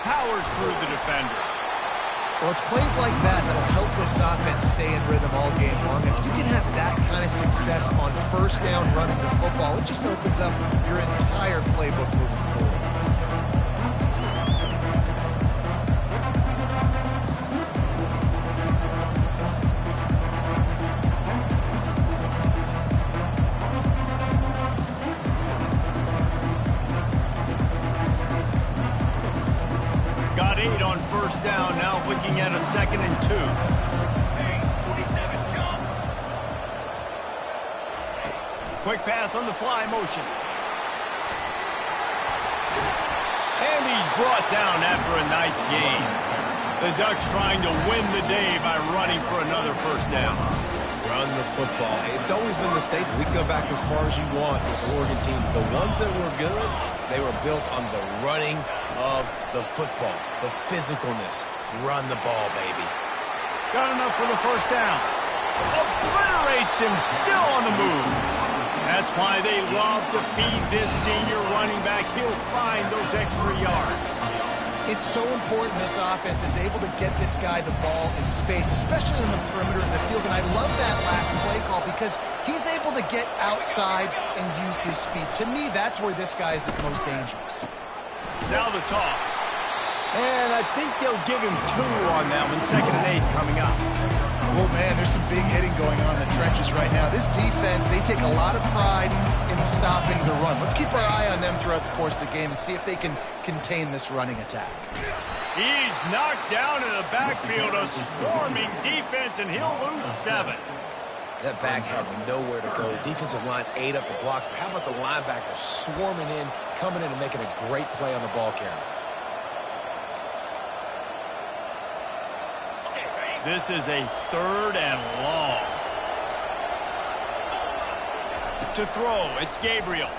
[SPEAKER 1] Powers through the defender.
[SPEAKER 3] Well, it's plays like that that'll help this offense stay in rhythm all game long. If you can have that kind of success on first down running the football, it just opens up your entire playbook moving forward.
[SPEAKER 1] Got 8 on first down, now looking at a 2nd and 2. Quick pass on the fly motion. And he's brought down after a nice gain. The Ducks trying to win the day by running for another first down.
[SPEAKER 2] Run the football. It's always been the staple. We can go back as far as you want with Oregon teams. The ones that were good, they were built on the running of the football, the physicalness. Run the ball, baby.
[SPEAKER 1] Got enough for the first down. Obliterates him, still on the move. That's why they love to feed this senior running back. He'll find those extra yards.
[SPEAKER 3] It's so important this offense is able to get this guy the ball in space, especially in the perimeter of the field. And I love that last play call because he's able to get outside and use his speed. To me, that's where this guy is the most dangerous.
[SPEAKER 1] Now the toss. And I think they'll give him 2 on that one. 2nd and 8 coming up.
[SPEAKER 3] Oh, man, there's some big hitting going on in the trenches right now. This defense, they take a lot of pride in stopping the run. Let's keep our eye on them throughout the course of the game and see if they can contain this running attack.
[SPEAKER 1] He's knocked down in the backfield, a swarming defense, and he'll lose 7.
[SPEAKER 2] That back had nowhere to go. The defensive line ate up the blocks, but how about the linebacker swarming in, coming in and making a great play on the ball carrier?
[SPEAKER 1] This is a 3rd and long. To throw, it's Gabriel.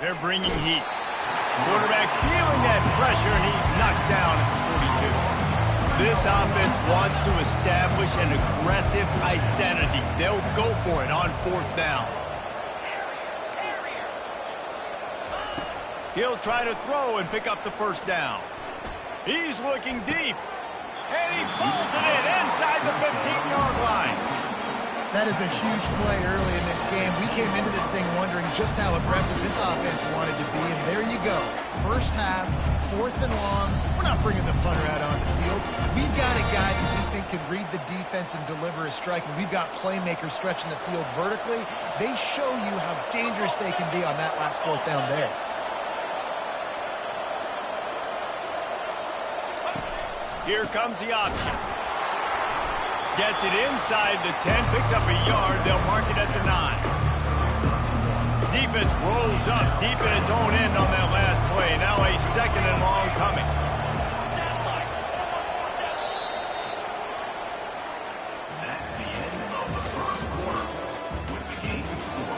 [SPEAKER 1] They're bringing heat. Quarterback feeling that pressure, and he's knocked down at the 42. This offense wants to establish an aggressive identity. They'll go for it on 4th down. He'll try to throw and pick up the 1st down. He's looking deep. And he pulls it in inside the 15-yard line.
[SPEAKER 3] That is a huge play early in this game. We came into this thing wondering just how aggressive this offense wanted to be, and there you go. First half, 4th and long. We're not bringing the punter out on the field. We've got a guy that we think can read the defense and deliver a strike, and we've got playmakers stretching the field vertically. They show you how dangerous they can be on that last 4th down there.
[SPEAKER 1] Here comes the option. Gets it inside the 10, picks up a yard. They'll mark it at the 9. Defense rolls up deep in its own end on that last play. Now a 2nd and long coming.
[SPEAKER 4] That's the end of the first quarter with the game score.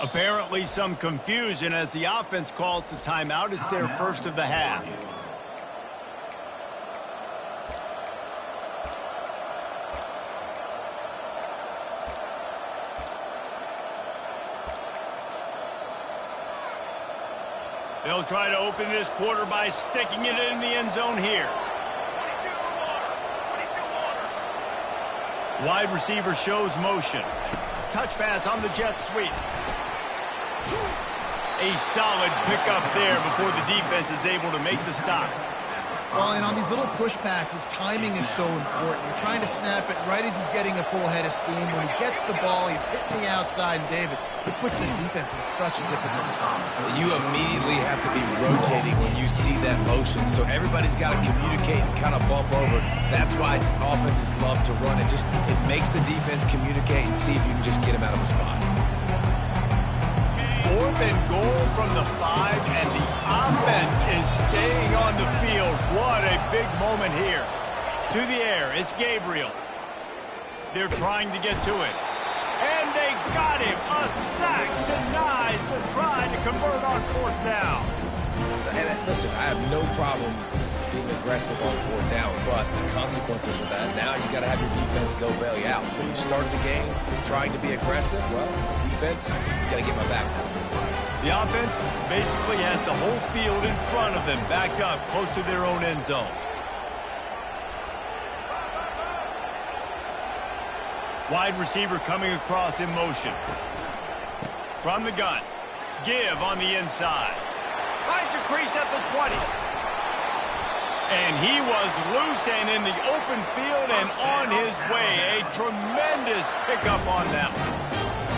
[SPEAKER 1] Apparently some confusion as the offense calls the timeout. It's their first of the half. They'll try to open this quarter by sticking it in the end zone here. Wide receiver shows motion. Touch pass on the jet sweep. A solid pickup there before the defense is able to make the stop.
[SPEAKER 3] Well, and on these little push passes, timing is so important. You're trying to snap it right as he's getting a full head of steam. When he gets the ball, he's hitting the outside, and David, it puts the defense in such a difficult spot.
[SPEAKER 2] You immediately have to be rotating when you see that motion, so everybody's got to communicate and kind of bump over. That's why offenses love to run it. It makes the defense communicate and see if you can just get him out of a spot.
[SPEAKER 1] 4th and goal from the 5, and the offense is staying on the field. What a big moment here. To the air, it's Gabriel. They're trying to get to it. And they got him. A sack denies the try to convert on 4th down.
[SPEAKER 2] And listen, I have no problem being aggressive on 4th down, but the consequences of that, now you got to have your defense go bail you out. So you started the game trying to be aggressive. Well, defense, you got to get my back now.
[SPEAKER 1] The offense basically has the whole field in front of them, backed up close to their own end zone. Wide receiver coming across in motion. From the gun. Give on the inside. Finds a crease at the 20. And he was loose and in the open field and on his way. A tremendous pickup on that one.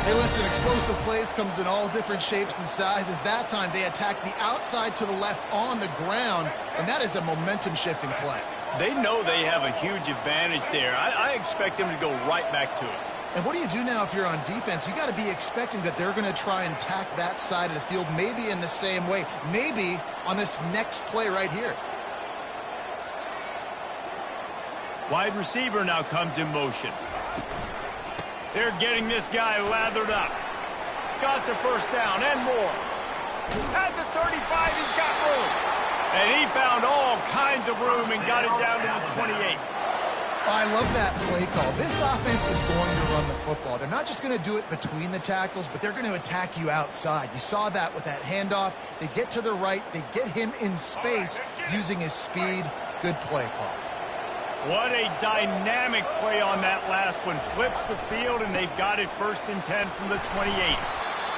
[SPEAKER 3] Hey, listen, explosive plays comes in all different shapes and sizes. That time, they attack the outside to the left on the ground, and that is a momentum-shifting play.
[SPEAKER 1] They know they have a huge advantage there. I expect them to go right back to it.
[SPEAKER 3] And what do you do now if you're on defense? You got to be expecting that they're going to try and attack that side of the field, maybe in the same way, maybe on this next play right here.
[SPEAKER 1] Wide receiver now comes in motion. They're getting this guy lathered up. Got the 1st down and more. At the 35, he's got room. And he found all kinds of room and got it down to the 28.
[SPEAKER 3] I love that play call. This offense is going to run the football. They're not just going to do it between the tackles, but they're going to attack you outside. You saw that with that handoff. They get to the right. They get him in space using his speed. Good play call.
[SPEAKER 1] What a dynamic play on that last one. Flips the field, and they've got it 1st and 10 from the 28.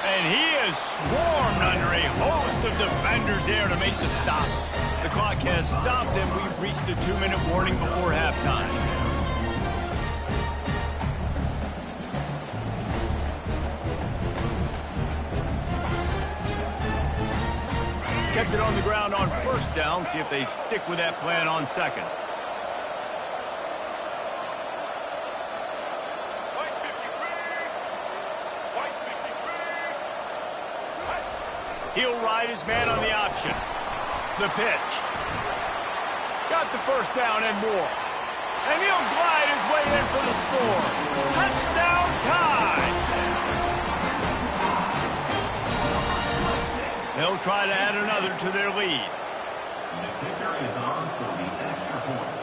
[SPEAKER 1] And he is swarmed under a host of defenders there to make the stop. The clock has stopped, and we've reached the 2-minute warning before halftime. Kept it on the ground on 1st down. See if they stick with that plan on 2nd. He'll ride his man on the option. The pitch. Got the first down and more. And he'll glide his way in for the score. Touchdown tie. They'll try to add another to their lead.
[SPEAKER 4] The kicker is on for the extra point.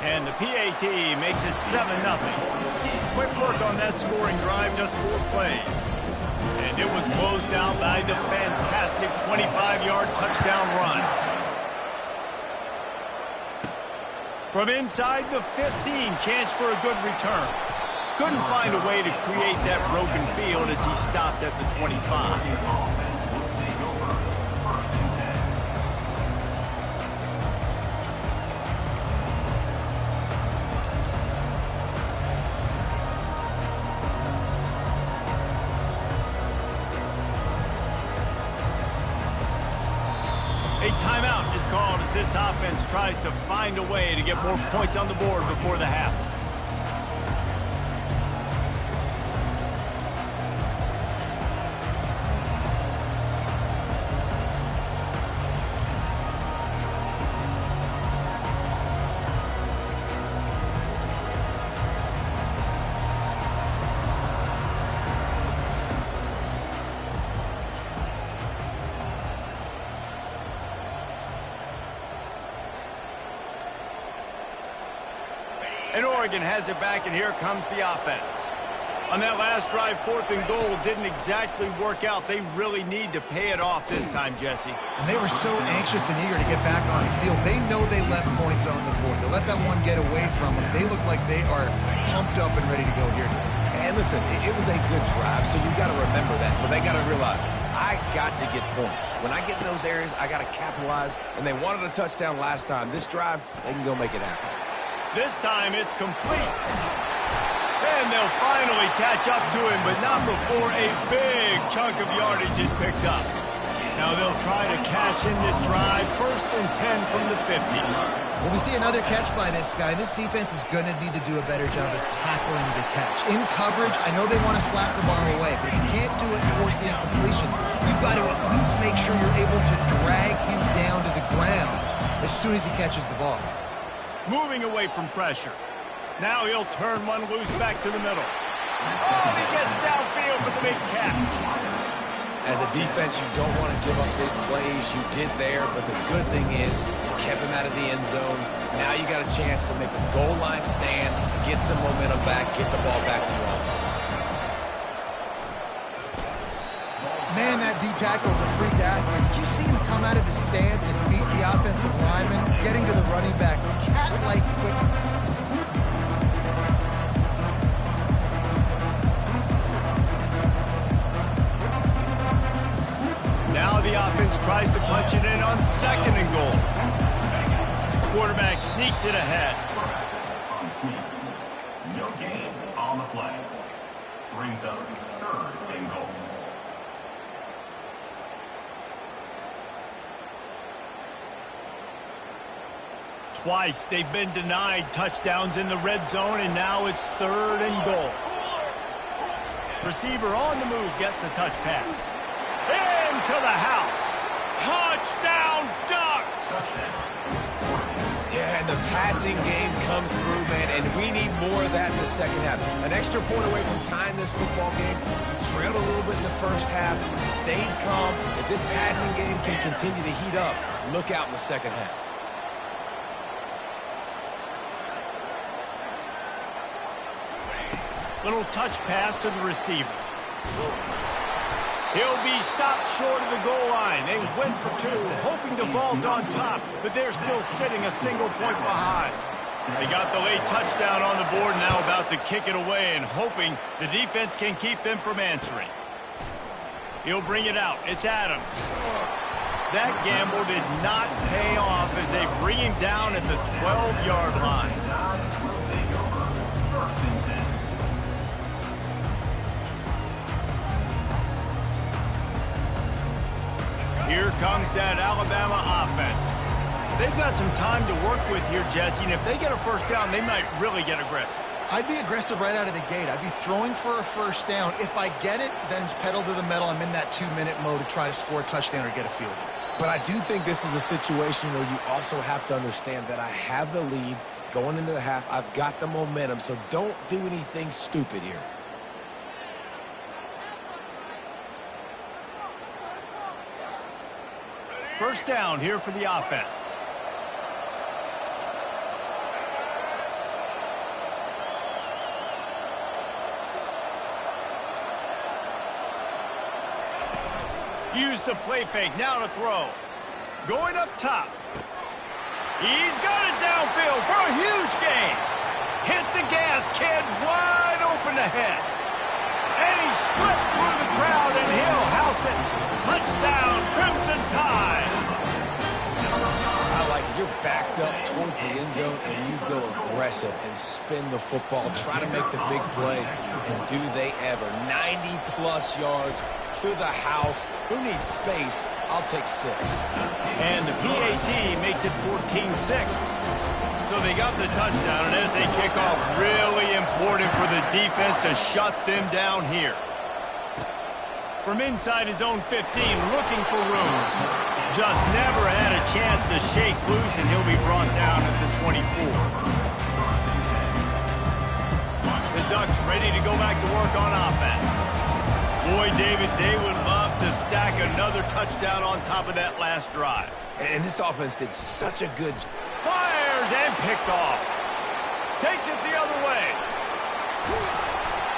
[SPEAKER 1] And the PAT makes it 7-0. Quick work on that scoring drive, just 4 plays. And it was closed out by the fantastic 25-yard touchdown run. From inside the 15, chance for a good return. Couldn't find a way to create that broken field as he stopped at the 25. A timeout is called as this offense tries to find a way to get more points on the board before the half. And Oregon has it back, and here comes the offense. On that last drive, 4th and goal didn't exactly work out. They really need to pay it off this time, Jesse.
[SPEAKER 3] And they were so anxious and eager to get back on the field. They know they left points on the board. To let that one get away from them, they look like they are pumped up and ready to go here today.
[SPEAKER 2] And listen, it was a good drive, so you got to remember that. But they got to realize, I got to get points. When I get in those areas, I got to capitalize. And they wanted a touchdown last time. This drive, they can go make it happen.
[SPEAKER 1] This time it's complete. And they'll finally catch up to him, but not before a big chunk of yardage is picked up. Now they'll try to cash in this drive. 1st and 10 from the 50.
[SPEAKER 3] Well, we see another catch by this guy. This defense is going to need to do a better job of tackling the catch. In coverage, I know they want to slap the ball away, but if you can't do it and force the incompletion, you've got to at least make sure you're able to drag him down to the ground as soon as he catches the ball.
[SPEAKER 1] Moving away from pressure. Now he'll turn one loose back to the middle. Oh, and he gets downfield for the big catch.
[SPEAKER 2] As a defense, you don't want to give up big plays. You did there, but the good thing is you kept him out of the end zone. Now you got a chance to make a goal line stand, get some momentum back, get the ball back to your offense.
[SPEAKER 3] Man, that D-tackle's a freak athlete. Did you see him come out of his stance and beat the offensive lineman, getting to the running back? Cat-like quickness.
[SPEAKER 1] Now the offense tries to punch it in on 2nd and goal. Quarterback sneaks it ahead.
[SPEAKER 4] No gain on the play. Brings up 3rd and goal.
[SPEAKER 1] Twice they've been denied touchdowns in the red zone, and now it's 3rd and goal. Receiver on the move gets the touch pass. Into the house. Touchdown Ducks!
[SPEAKER 2] Yeah, and the passing game comes through, man, and we need more of that in the second half. An extra point away from tying this football game. We trailed a little bit in the first half, stayed calm. If this passing game can continue to heat up, look out in the second half.
[SPEAKER 1] Little touch pass to the receiver. He'll be stopped short of the goal line. They went for 2, hoping to vault on top, but they're still sitting a single point behind. They got the late touchdown on the board, now about to kick it away and hoping the defense can keep them from answering. He'll bring it out. It's Adams. That gamble did not pay off as they bring him down at the 12-yard line. Alabama offense. They've got some time to work with here, Jesse, and if they get a first down, they might really get aggressive.
[SPEAKER 3] I'd be aggressive right out of the gate. I'd be throwing for a first down. If I get it, then it's pedal to the metal. I'm in that 2-minute mode to try to score a touchdown or get a field goal.
[SPEAKER 2] But I do think this is a situation where you also have to understand that I have the lead going into the half. I've got the momentum, so don't do anything stupid here.
[SPEAKER 1] First down here for the offense. Use the play fake, now to throw. Going up top. He's got it downfield for a huge gain. Hit the gas, kid, wide open ahead. And he slipped through the crowd, and he'll house it. Touchdown, Crimson Tide.
[SPEAKER 2] I like it. You're backed up towards the end zone, and you go aggressive and spin the football. Try to make the big play, and do they ever. 90-plus yards to the house. Who needs space? I'll take 6.
[SPEAKER 1] And the PAT makes it 14-6. So they got the touchdown, and as they kick off, really important for the defense to shut them down here. From inside his own 15, looking for room. Just never had a chance to shake loose, and he'll be brought down at the 24. The Ducks ready to go back to work on offense. Boy, David, they would love to stack another touchdown on top of that last drive.
[SPEAKER 2] And this offense did such a good job.
[SPEAKER 1] Fires and picked off. Takes it the other way.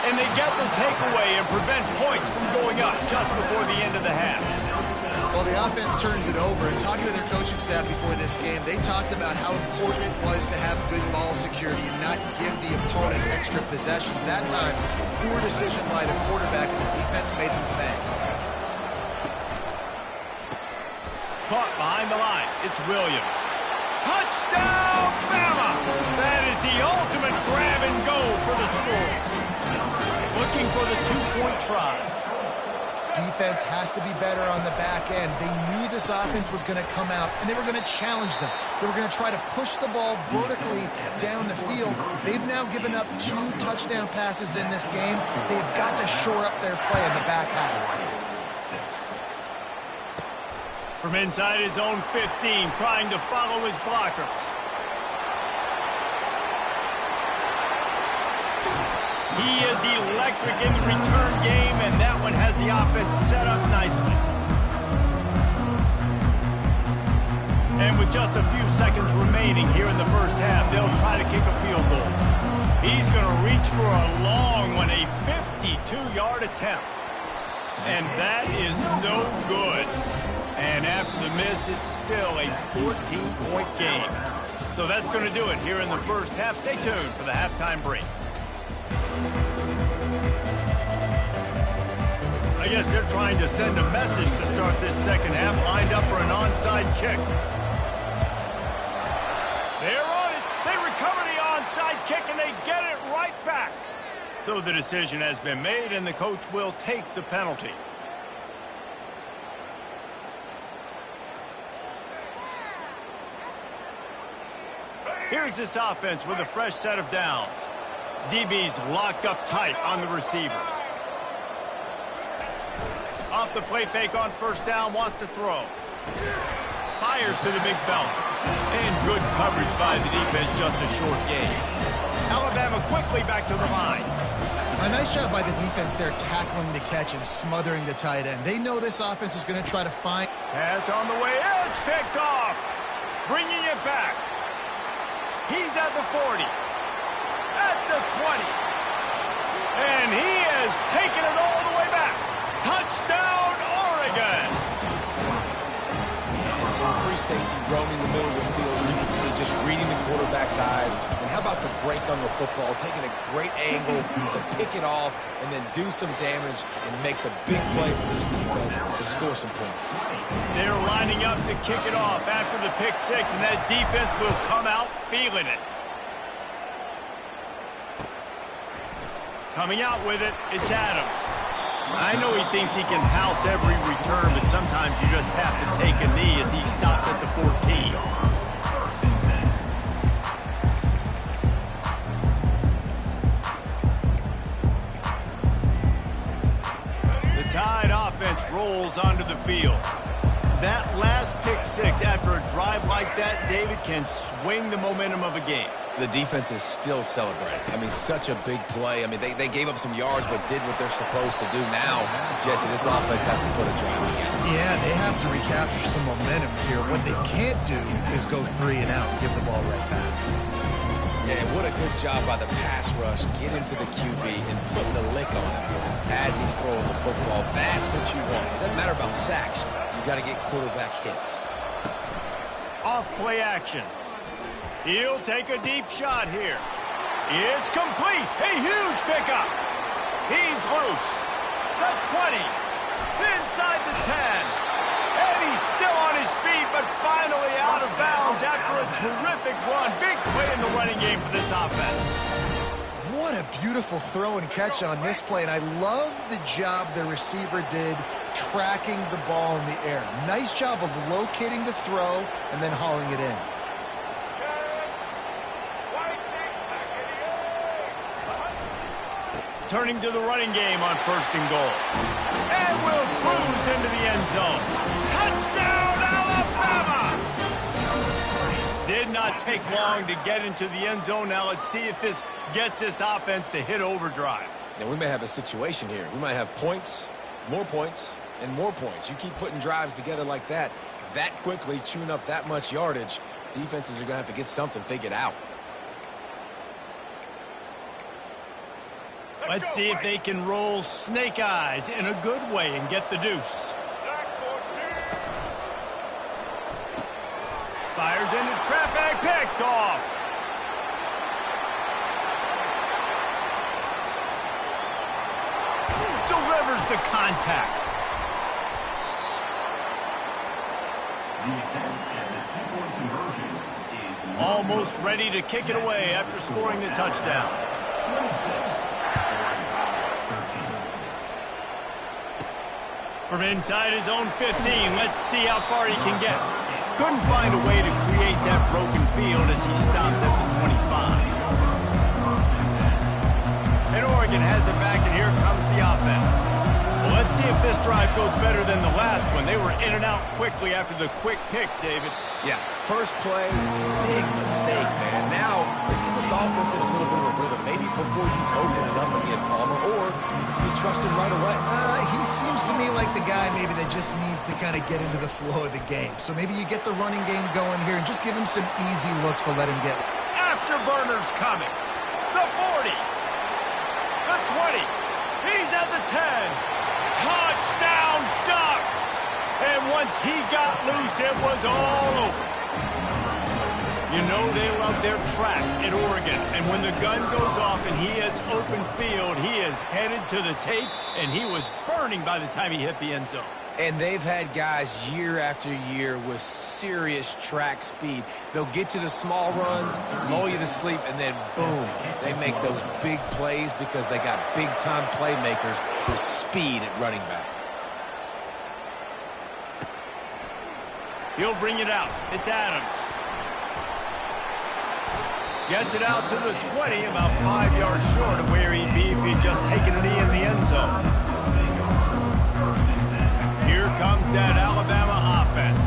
[SPEAKER 1] And they get the takeaway and prevent points from going up just before the end of the half.
[SPEAKER 3] Well, the offense turns it over, and talking to their coaching staff before this game, they talked about how important it was to have good ball security and not give the opponent extra possessions. That time, poor decision by the quarterback, and the defense made them pay.
[SPEAKER 1] Caught behind the line. It's Williams. Touchdown, Bama! That is the ultimate grab and go for the score. Looking for the 2-point try.
[SPEAKER 3] Defense has to be better on the back end. They knew this offense was going to come out, and they were going to challenge them. They were going to try to push the ball vertically down the field. They've now given up 2 touchdown passes in this game. They've got to shore up their play in the back half.
[SPEAKER 1] From inside his own 15, trying to follow his blockers. He is electric in the return game, and that one has the offense set up nicely. And with just a few seconds remaining here in the first half, they'll try to kick a field goal. He's going to reach for a long one, a 52-yard attempt. And that is no good. And after the miss, it's still a 14-point game. So that's going to do it here in the first half. Stay tuned for the halftime break. I guess they're trying to send a message to start this second half, lined up for an onside kick. They're on it. They recover the onside kick, and they get it right back. So the decision has been made, and the coach will take the penalty. Here's this offense with a fresh set of downs. DB's locked up tight on the receivers. Off the play fake on first down, wants to throw. Fires to the big fella. And good coverage by the defense, just a short gain. Alabama quickly back to the line.
[SPEAKER 3] A nice job by the defense there, tackling the catch and smothering the tight end. They know this offense is going to try to find...
[SPEAKER 1] Pass on the way, it's picked off. Bringing it back. He's at the 40. At the 20. And he has taken it all the way back. Touchdown, Oregon.
[SPEAKER 2] And free safety roaming the middle of the field. You can see just reading the quarterback's eyes. And how about the break on the football? Taking a great angle to pick it off and then do some damage and make the big play for this defense to score some points.
[SPEAKER 1] They're lining up to kick it off after the pick six, and that defense will come out feeling it. Coming out with it, it's Adams. I know he thinks he can house every return, but sometimes you just have to take a knee as he stopped at the 14. The Tide offense rolls onto the field. That last pick six after a drive like that, David, can swing the momentum of a game.
[SPEAKER 2] The defense is still celebrating. I mean, such a big play. I mean, they gave up some yards but did what they're supposed to do. Now, Jesse, this offense has to put a drive together.
[SPEAKER 3] Yeah, they have to recapture some momentum here. What they can't do is go 3 and out and give the ball right back.
[SPEAKER 2] Yeah, what a good job by the pass rush. Get into the QB and putting the lick on him as he's throwing the football. That's what you want. It doesn't matter about sacks. You got to get quarterback hits.
[SPEAKER 1] Off play action. He'll take a deep shot here. It's complete. A huge pickup. He's loose. The 20. Inside the 10. And he's still on his feet, but finally out of bounds after a terrific run. Big play in the running game for this offense.
[SPEAKER 3] What a beautiful throw and catch on this play, and I love the job the receiver did tracking the ball in the air. Nice job of locating the throw and then hauling it in.
[SPEAKER 1] Turning to the running game on 1st and goal. And will cruise into the end zone. Touchdown, Alabama! Did not take long to get into the end zone. Now let's see if this gets this offense to hit overdrive.
[SPEAKER 2] Now, we may have a situation here. We might have points, and more points. You keep putting drives together like that quickly, chewing up that much yardage, defenses are going to have to get something figured out.
[SPEAKER 1] Let's see if they can roll snake eyes in a good way and get the deuce. Fires into traffic, picked off. Delivers the contact.
[SPEAKER 4] The attempt at the two-point conversion is
[SPEAKER 1] Almost ready to kick it away after scoring the touchdown.
[SPEAKER 4] 26.
[SPEAKER 1] From inside his own 15, let's see how far he can get. Couldn't find a way to create that broken field as he stopped at the 25. And Oregon has it back, and here comes the offense. Well, let's see if this drive goes better than the last one. They were in and out quickly after the quick pick, David.
[SPEAKER 2] Yeah, first play, big mistake, man. Now, let's get this offense in a little bit of a rhythm. Maybe before you open it up again, Palmer, or do you trust him right away?
[SPEAKER 3] He seems to me like the guy maybe that just needs to kind of get into the flow of the game. So maybe you get the running game going here and just give him some easy looks to let him get.
[SPEAKER 1] Afterburners coming. The 40. The 20. He's at the 10. Touchdown, Ducks! And once he got loose, it was all over. You know they love their track at Oregon. And when the gun goes off and he hits open field, he is headed to the tape, and he was burning by the time he hit the end zone.
[SPEAKER 2] And they've had guys year after year with serious track speed. They'll get you the small runs, lull you to sleep, and then boom, they make those big plays because they got big-time playmakers with speed at running back.
[SPEAKER 1] He'll bring it out. It's Adams. Gets it out to the 20, about 5 yards short of where he'd be if he'd just taken a knee in the end zone. Here comes that Alabama offense.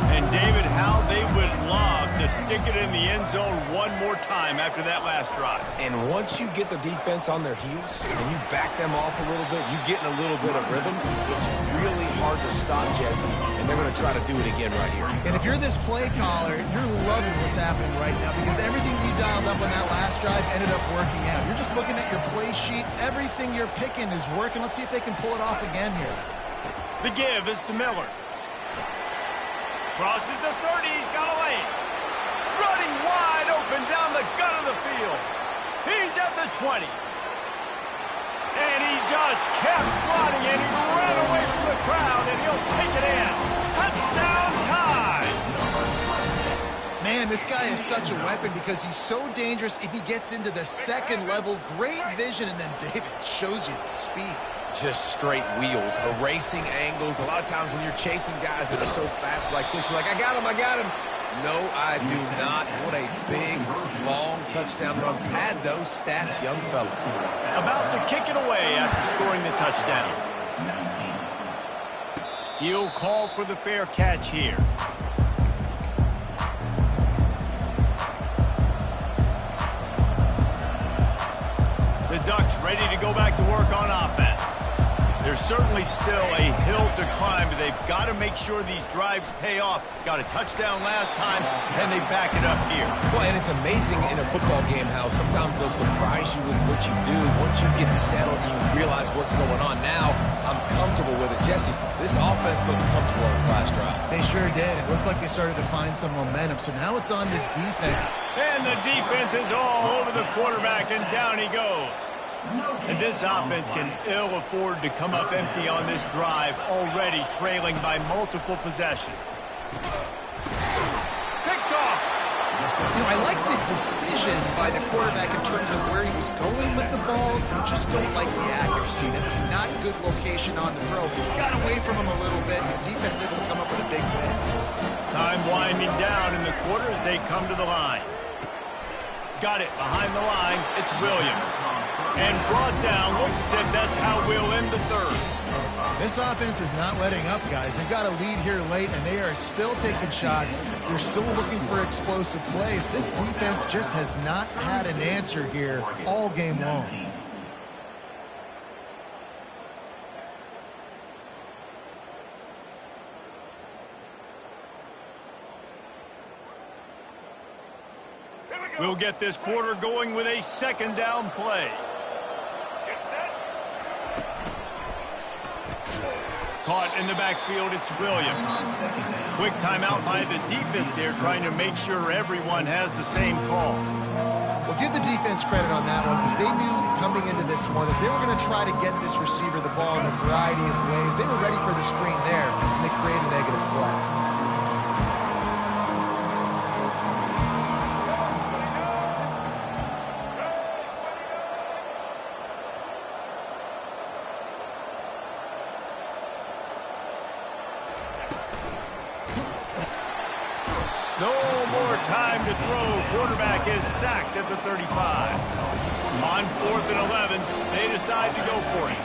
[SPEAKER 1] And David, how they would love to stick it in the end zone one more time after that last drive.
[SPEAKER 2] And once you get the defense on their heels and you back them off a little bit, you get in a little bit of rhythm, it's really hard to stop Jesse, and they're going to try to do it again right here.
[SPEAKER 3] And if you're this play caller, you're loving what's happening right now because everything you dialed up on that last drive ended up working out. You're just looking at your play sheet. Everything you're picking is working. Let's see if they can pull it off again here.
[SPEAKER 1] The give is to Miller. Crosses the 30, he's got a lane. Running wide open down the gut of the field. He's at the 20. And he just kept running, and he ran away from the crowd, and he'll take it in. Touchdown time.
[SPEAKER 3] Man, this guy is such a weapon because he's so dangerous if he gets into the second level. Great vision, and then David shows you the speed.
[SPEAKER 2] just straight wheels, erasing angles. A lot of times when you're chasing guys that are so fast like this, you're like, I got him, I got him. No, I do not. What a big, long touchdown run. Pad those stats, young fella.
[SPEAKER 1] About to kick it away after scoring the touchdown. He'll call for the fair catch here. The Ducks ready to go back to work on offense. There's certainly still a hill to climb, but they've got to make sure these drives pay off. Got a touchdown last time, and they back it up here.
[SPEAKER 2] Well, and it's amazing in a football game how sometimes they'll surprise you with what you do. Once you get settled, you realize what's going on. Now, I'm comfortable with it. Jesse, this offense looked comfortable on its last drive.
[SPEAKER 3] They sure did. It looked like they started to find some momentum. So now it's on this defense.
[SPEAKER 1] And the defense is all over the quarterback, and down he goes. And this offense can ill afford to come up empty on this drive, already trailing by multiple possessions. Picked off.
[SPEAKER 3] You know, I like the decision by the quarterback in terms of where he was going with the ball. Just don't like the accuracy. That was not good location on the throw. Got away from him a little bit. The defense able to come up with a big win.
[SPEAKER 1] Time winding down in the quarter as they come to the line. Got it behind the line. It's Williams. And brought down. Looks as if that's how we'll end the third.
[SPEAKER 3] This offense is not letting up, guys. They've got a lead here late, and they are still taking shots. They're still looking for explosive plays. This defense just has not had an answer here all game long.
[SPEAKER 1] We'll get this quarter going with a second down play. Caught in the backfield, it's Williams. Quick timeout by the defense there, trying to make sure everyone has the same call.
[SPEAKER 3] Well, give the defense credit on that one, because they knew coming into this one that they were going to try to get this receiver the ball in a variety of ways. They were ready for the screen there, and they create a negative play.
[SPEAKER 1] No more time to throw. Quarterback is sacked at the 35. On 4th and 11, they decide to go for it.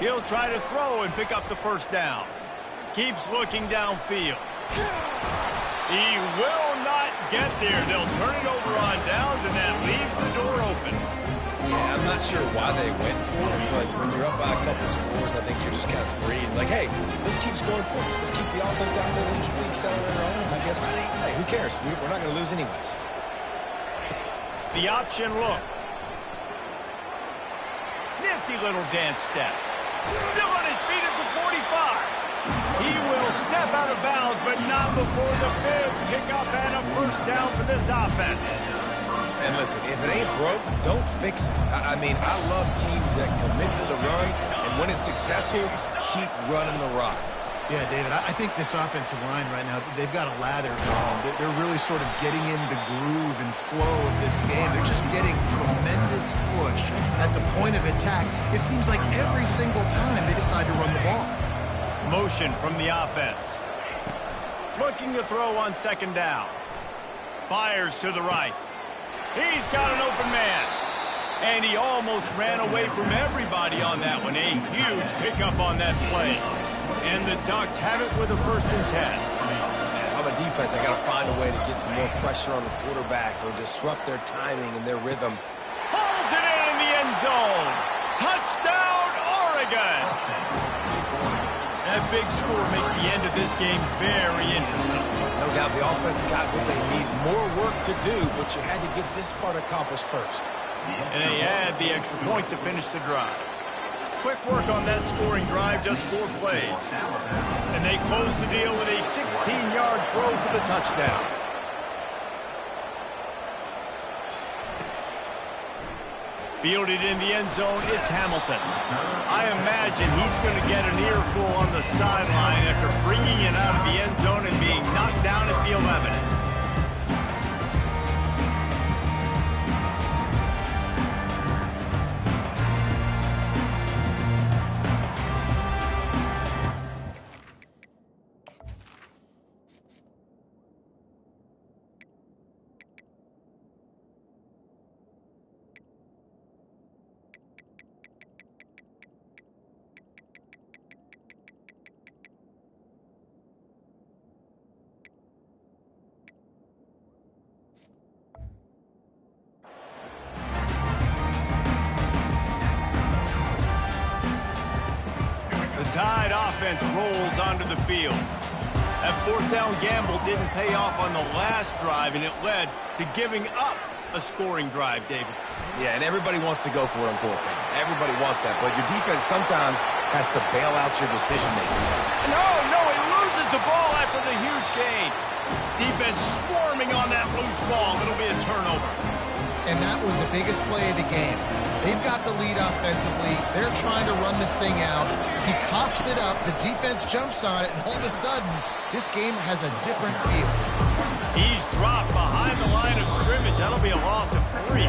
[SPEAKER 1] He'll try to throw and pick up the first down. Keeps looking downfield. He will not get there. They'll turn it over on downs, and that leaves the door open.
[SPEAKER 2] Yeah, I'm not sure why they went for it, but when you're up by a couple scores, I think you're just kind of free. And like, hey, let's keep scoring points. Let's keep the offense out there. Let's keep the accelerator on. I guess, hey, who cares? We're not going to lose anyways.
[SPEAKER 1] The option look. Nifty little dance step. Still on his feet at the 45. He will step out of bounds, but not before the big pickup and a first down for this offense.
[SPEAKER 2] And listen, if it ain't broke, don't fix it. I mean, I love teams that commit to the run, and when it's successful, keep running the rock.
[SPEAKER 3] Yeah, David, I think this offensive line right now, they've got a lather going. They're really sort of getting in the groove and flow of this game. They're just getting tremendous push at the point of attack. It seems like every single time they decide to run the ball.
[SPEAKER 1] Motion from the offense. Looking to throw on second down. Fires to the right. He's got an open man. And he almost ran away from everybody on that one. A huge pickup on that play. And the Ducks have it with a 1st and 10.
[SPEAKER 2] Man, I'm a defense. I got to find a way to get some more pressure on the quarterback or disrupt their timing and their rhythm.
[SPEAKER 1] Pulls it in the end zone. Touchdown, Oregon. That big score makes the end of this game very interesting.
[SPEAKER 2] No doubt the offense got what they need. More work to do, but you had to get this part accomplished first.
[SPEAKER 1] And they add the extra point to finish the drive. Quick work on that scoring drive, just 4 plays. And they close the deal with a 16-yard throw for the touchdown. Fielded in the end zone, it's Hamilton. I imagine he's going to get an earful on the sideline after bringing it out of the end zone and being knocked down at the 11. Tide offense rolls onto the field. That fourth down gamble didn't pay off on the last drive, and it led to giving up a scoring drive, David.
[SPEAKER 2] Yeah, and everybody wants to go for it on fourth down. Everybody wants that, but your defense sometimes has to bail out your decision-making.
[SPEAKER 1] No, he loses the ball after the huge gain. Defense swarming on that loose ball. It'll be a turnover.
[SPEAKER 3] And that was the biggest play of the game. They've got the lead offensively. They're trying to run this thing out. He coughs it up. The defense jumps on it, and all of a sudden, this game has a different feel.
[SPEAKER 1] He's dropped behind the line of scrimmage. That'll be a loss of 3.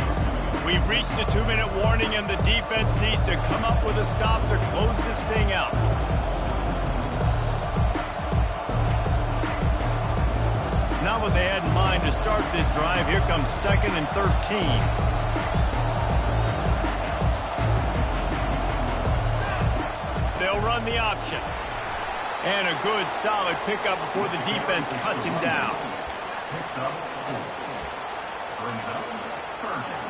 [SPEAKER 1] We've reached the 2-minute warning, and the defense needs to come up with a stop to close this thing out. Not what they had in mind to start this drive. Here comes 2nd and 13. They'll run the option. And a good, solid pickup before the defense cuts him down.
[SPEAKER 4] Picks up 4. Brings up 3rd down.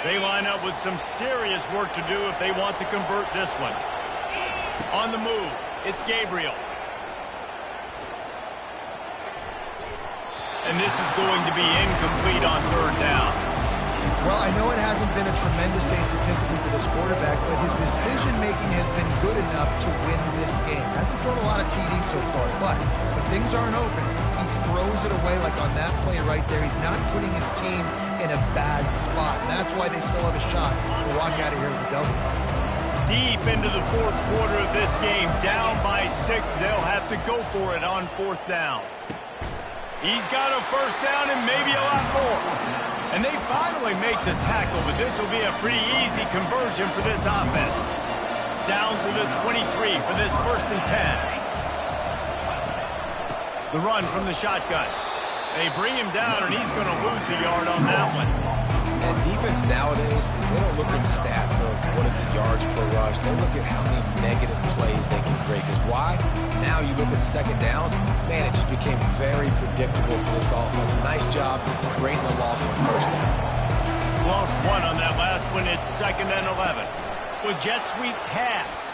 [SPEAKER 1] They line up with some serious work to do if they want to convert this one. On the move, it's Gabriel. And this is going to be incomplete on 3rd down.
[SPEAKER 3] Well, I know it hasn't been a tremendous day statistically for this quarterback, but his decision-making has been good enough to win this game. Hasn't thrown a lot of TDs so far, but when things aren't open, he throws it away like on that play right there. He's not putting his team in a bad spot, and that's why they still have a shot to walk out of here with a W.
[SPEAKER 1] Deep into the 4th quarter of this game, down by 6, they'll have to go for it on 4th down. He's got a 1st down and maybe a lot more. And they finally make the tackle, but this will be a pretty easy conversion for this offense. Down to the 23 for this 1st and 10. The run from the shotgun. They bring him down, and he's going to lose a yard on that one.
[SPEAKER 2] And defense nowadays, they don't look at stats of what is the yards per rush. They look at how many negative plays they can create. Because why? Now you look at 2nd down, man, it just became very predictable for this offense. Nice job creating the loss on 1st down.
[SPEAKER 1] Lost 1 on that last one. It's 2nd and 11. With jet sweep pass.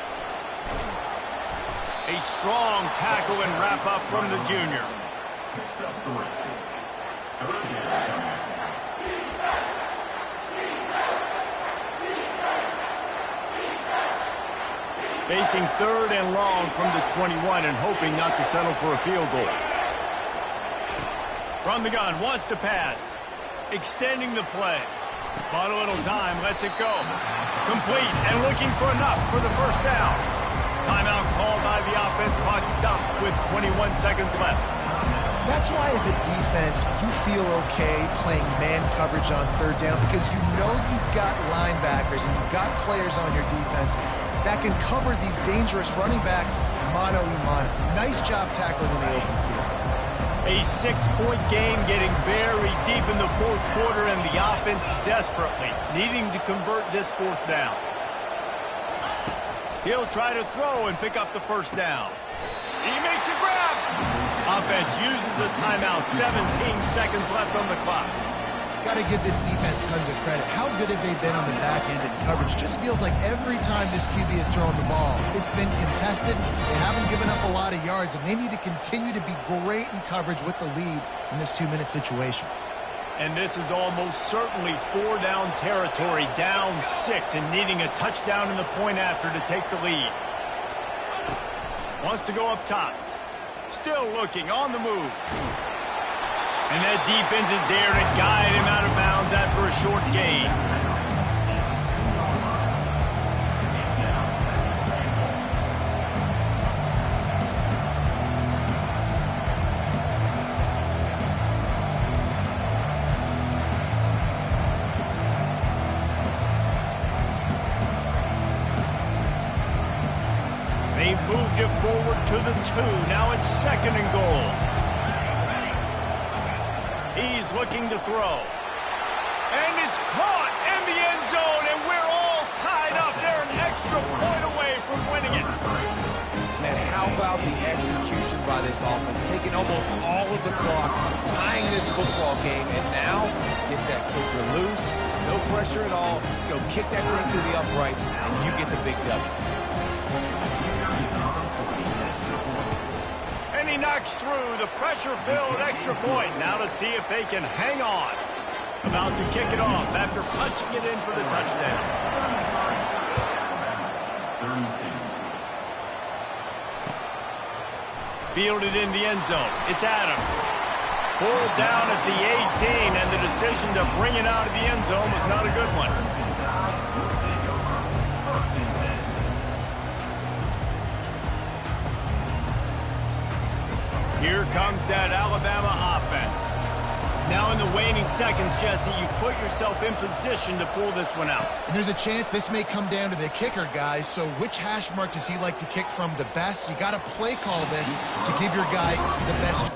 [SPEAKER 1] A strong tackle and wrap up from the junior.
[SPEAKER 4] Picks up 3. 3rd down.
[SPEAKER 1] Facing 3rd and long from the 21 and hoping not to settle for a field goal. From the gun, wants to pass. Extending the play. Bought a little time, lets it go. Complete and looking for enough for the 1st down. Timeout called by the offense. Clock stopped with 21 seconds left.
[SPEAKER 3] That's why as a defense, you feel okay playing man coverage on 3rd down because you know you've got linebackers and you've got players on your defense that can cover these dangerous running backs mano-a-mano. Nice job tackling in the open field.
[SPEAKER 1] A 6-point game getting very deep in the 4th quarter, and the offense desperately needing to convert this 4th down. He'll try to throw and pick up the 1st down. He makes a grab. Offense uses a timeout. 17 seconds left on the clock.
[SPEAKER 3] Got to give this defense tons of credit. How good have they been on the back end in coverage? Just feels like every time this QB has thrown the ball, it's been contested. They haven't given up a lot of yards, and they need to continue to be great in coverage with the lead in this 2-minute situation.
[SPEAKER 1] And this is almost certainly 4-down territory, down 6, and needing a touchdown in the point after to take the lead. Wants to go up top. Still looking, on the move. And that defense is there to guide him out of bounds after a short gain. They've moved it forward to the 2. Now it's 2nd and goal. He's looking to throw. And it's caught in the end zone, and we're all tied up. They're an extra point away from winning it.
[SPEAKER 2] Man, how about the execution by this offense? Taking almost all of the clock, tying this football game, and now get that kicker loose. No pressure at all. Go kick that thing through the uprights, and you get the big W.
[SPEAKER 1] And he knocks through the pressure-filled extra point. Now to see if they can hang on. About to kick it off after punching it in for the touchdown.
[SPEAKER 4] 32.
[SPEAKER 1] Fielded in the end zone. It's Adams. Pulled down at the 18, and the decision to bring it out of the end zone was not a good one. Here comes that Alabama offense. Now in the waning seconds, Jesse, you put yourself in position to pull this one out.
[SPEAKER 3] And there's a chance this may come down to the kicker, guys. So which hash mark does he like to kick from the best? You got to play call this to give your guy the best.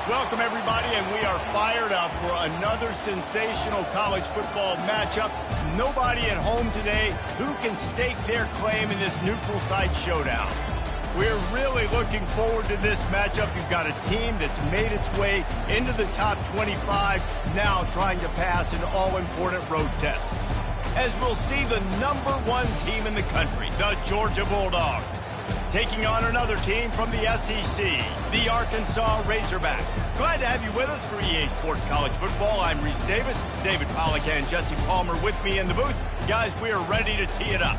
[SPEAKER 1] Welcome, everybody, and we are fired up for another sensational college football matchup. Nobody at home today who can stake their claim in this neutral site showdown. We're really looking forward to this matchup. You've got a team that's made its way into the top 25, now trying to pass an all-important road test. As we'll see the #1 team in the country, the Georgia Bulldogs, taking on another team from the SEC, the Arkansas Razorbacks. Glad to have you with us for EA Sports College Football. I'm Reese Davis, David Pollack and Jesse Palmer with me in the booth. Guys, we are ready to tee it up.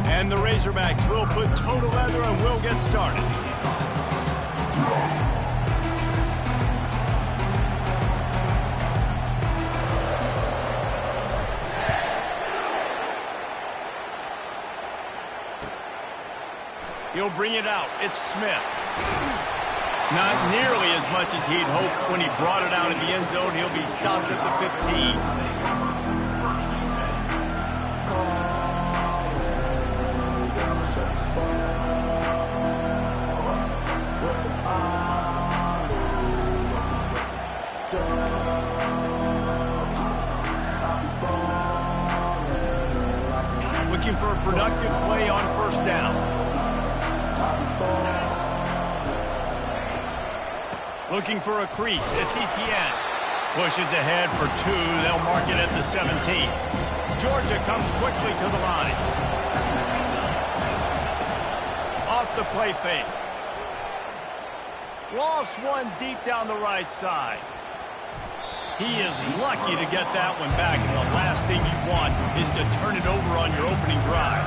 [SPEAKER 1] And the Razorbacks will put total leather and we'll get started. He'll bring it out. It's Smith. Not nearly as much as he'd hoped when he brought it out in the end zone. He'll be stopped at the 15. Looking for a productive play on first down. Looking for a crease. It's Etienne. Pushes ahead for 2. They'll mark it at the 17. Georgia comes quickly to the line. Off the play fake. Lost one deep down the right side. He is lucky to get that one back, and the last thing you want is to turn it over on your opening drive.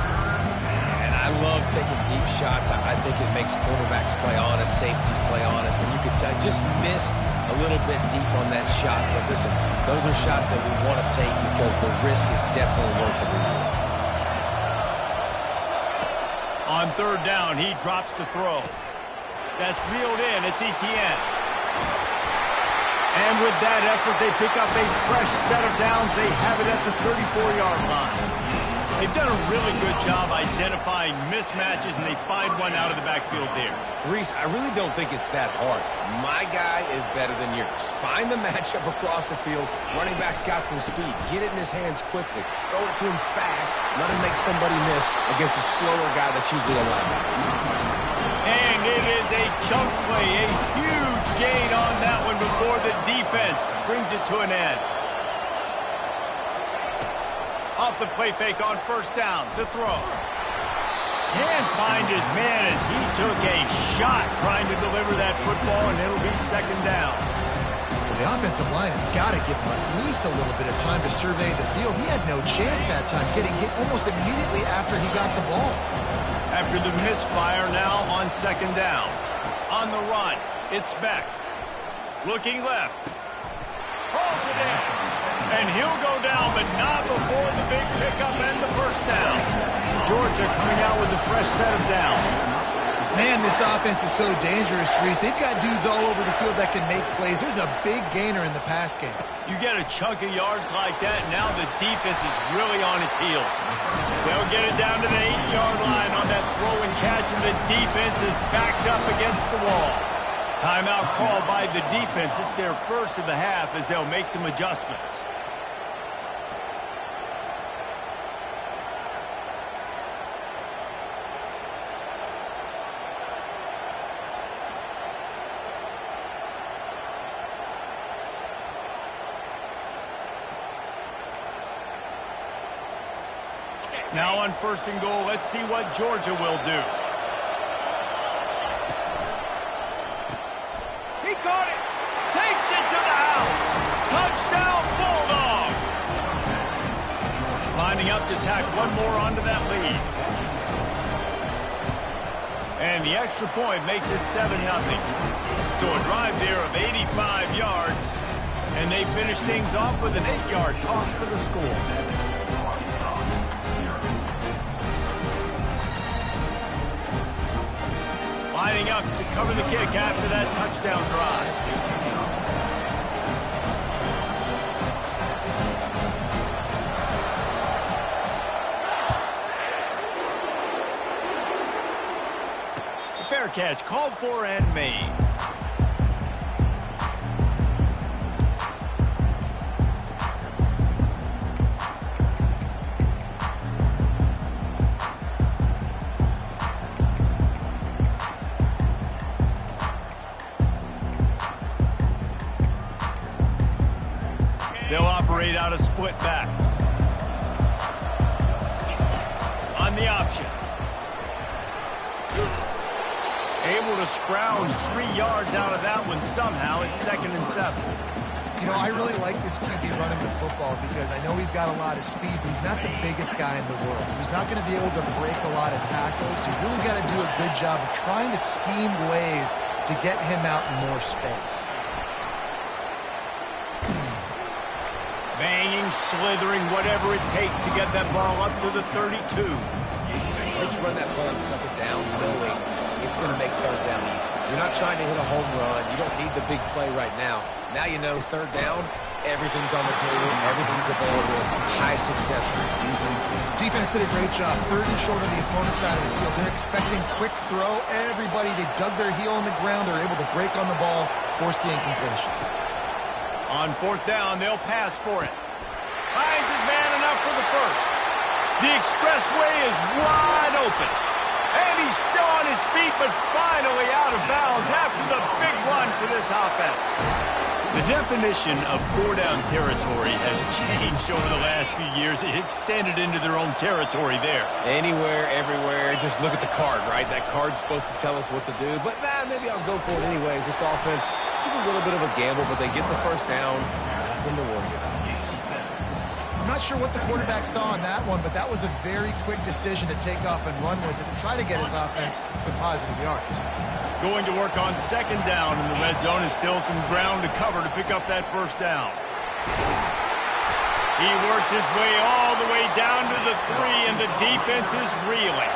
[SPEAKER 2] And I love taking deep shots. I think it makes quarterbacks play honest, safeties play honest, and you can tell just missed a little bit deep on that shot. But listen, those are shots that we want to take because the risk is definitely worth the reward.
[SPEAKER 1] On third down, he drops to throw. That's reeled in. It's Etienne. And with that effort, they pick up a fresh set of downs. They have it at the 34-yard line. They've done a really good job identifying mismatches, and they find one out of the backfield there.
[SPEAKER 2] Reese, I really don't think it's that hard. My guy is better than yours. Find the matchup across the field. Running back's got some speed. Get it in his hands quickly. Throw it to him fast. Let him make somebody miss against a slower guy that's usually a linebacker.
[SPEAKER 1] And it is a chunk play, a huge gain on that one before the defense brings it to an end. Off the play fake on first down, to throw. Can't find his man as he took a shot trying to deliver that football, and it'll be second down.
[SPEAKER 3] Well, the offensive line has got to give him at least a little bit of time to survey the field. He had no chance that time, getting hit almost immediately after he got the ball.
[SPEAKER 1] After the misfire, now on second down. On the run, it's Beck. Looking left. Hauls it in. And he'll go down, but not before the big pickup and the first down. Georgia coming out with a fresh set of downs.
[SPEAKER 3] Man, this offense is so dangerous, Reese. They've got dudes all over the field that can make plays. There's a big gainer in the pass game.
[SPEAKER 1] You get a chunk of yards like that, now the defense is really on its heels. They'll get it down to the 8-yard line on that throw and catch, and the defense is backed up against the wall. Timeout called by the defense. It's their first of the half as they'll make some adjustments. Now on first and goal, let's see what Georgia will do. He caught it. Takes it to the house. Touchdown, Bulldogs. Lining up to tack one more onto that lead. And the extra point makes it 7-0. So a drive there of 85 yards. And they finish things off with an 8-yard toss for the score. enough to cover the kick after that touchdown drive. Fair catch, called for and made. They'll operate out of split backs. On the option. Able to scrounge 3 yards out of that one somehow. It's 2nd and 7.
[SPEAKER 3] You know, I really like this QB running the football because I know he's got a lot of speed, but he's not the biggest guy in the world. So he's not going to be able to break a lot of tackles. So you really got to do a good job of trying to scheme ways to get him out in more space.
[SPEAKER 1] Banging, slithering, whatever it takes to get that ball up to the 32.
[SPEAKER 2] When you run that ball and suck it down, knowing it's going to make third down easy. You're not trying to hit a home run. You don't need the big play right now. Now you know third down, everything's on the table, everything's available, high success rate.
[SPEAKER 3] Defense did a great job. 3rd and short on the opponent's side of the field. They're expecting quick throw. Everybody, they dug their heel on the ground. They're able to break on the ball, force the incompletion.
[SPEAKER 1] On 4th down, they'll pass for it. Hines is man enough for the first. The expressway is wide open. And he's still on his feet, but finally out of bounds after the big run for this offense. The definition of 4-down territory has changed over the last few years. It extended into their own territory there.
[SPEAKER 2] Anywhere, everywhere, just look at the card, right? That card's supposed to tell us what to do, but maybe I'll go for it anyways. This offense took a little bit of a gamble, but they get the first down. Nothing to worry about.
[SPEAKER 3] I'm not sure what the quarterback saw on that one, but that was a very quick decision to take off and run with it and try to get his offense some positive yards.
[SPEAKER 1] Going to work on 2nd down in the red zone is still some ground to cover to pick up that first down. He works his way all the way down to the 3, and the defense is reeling.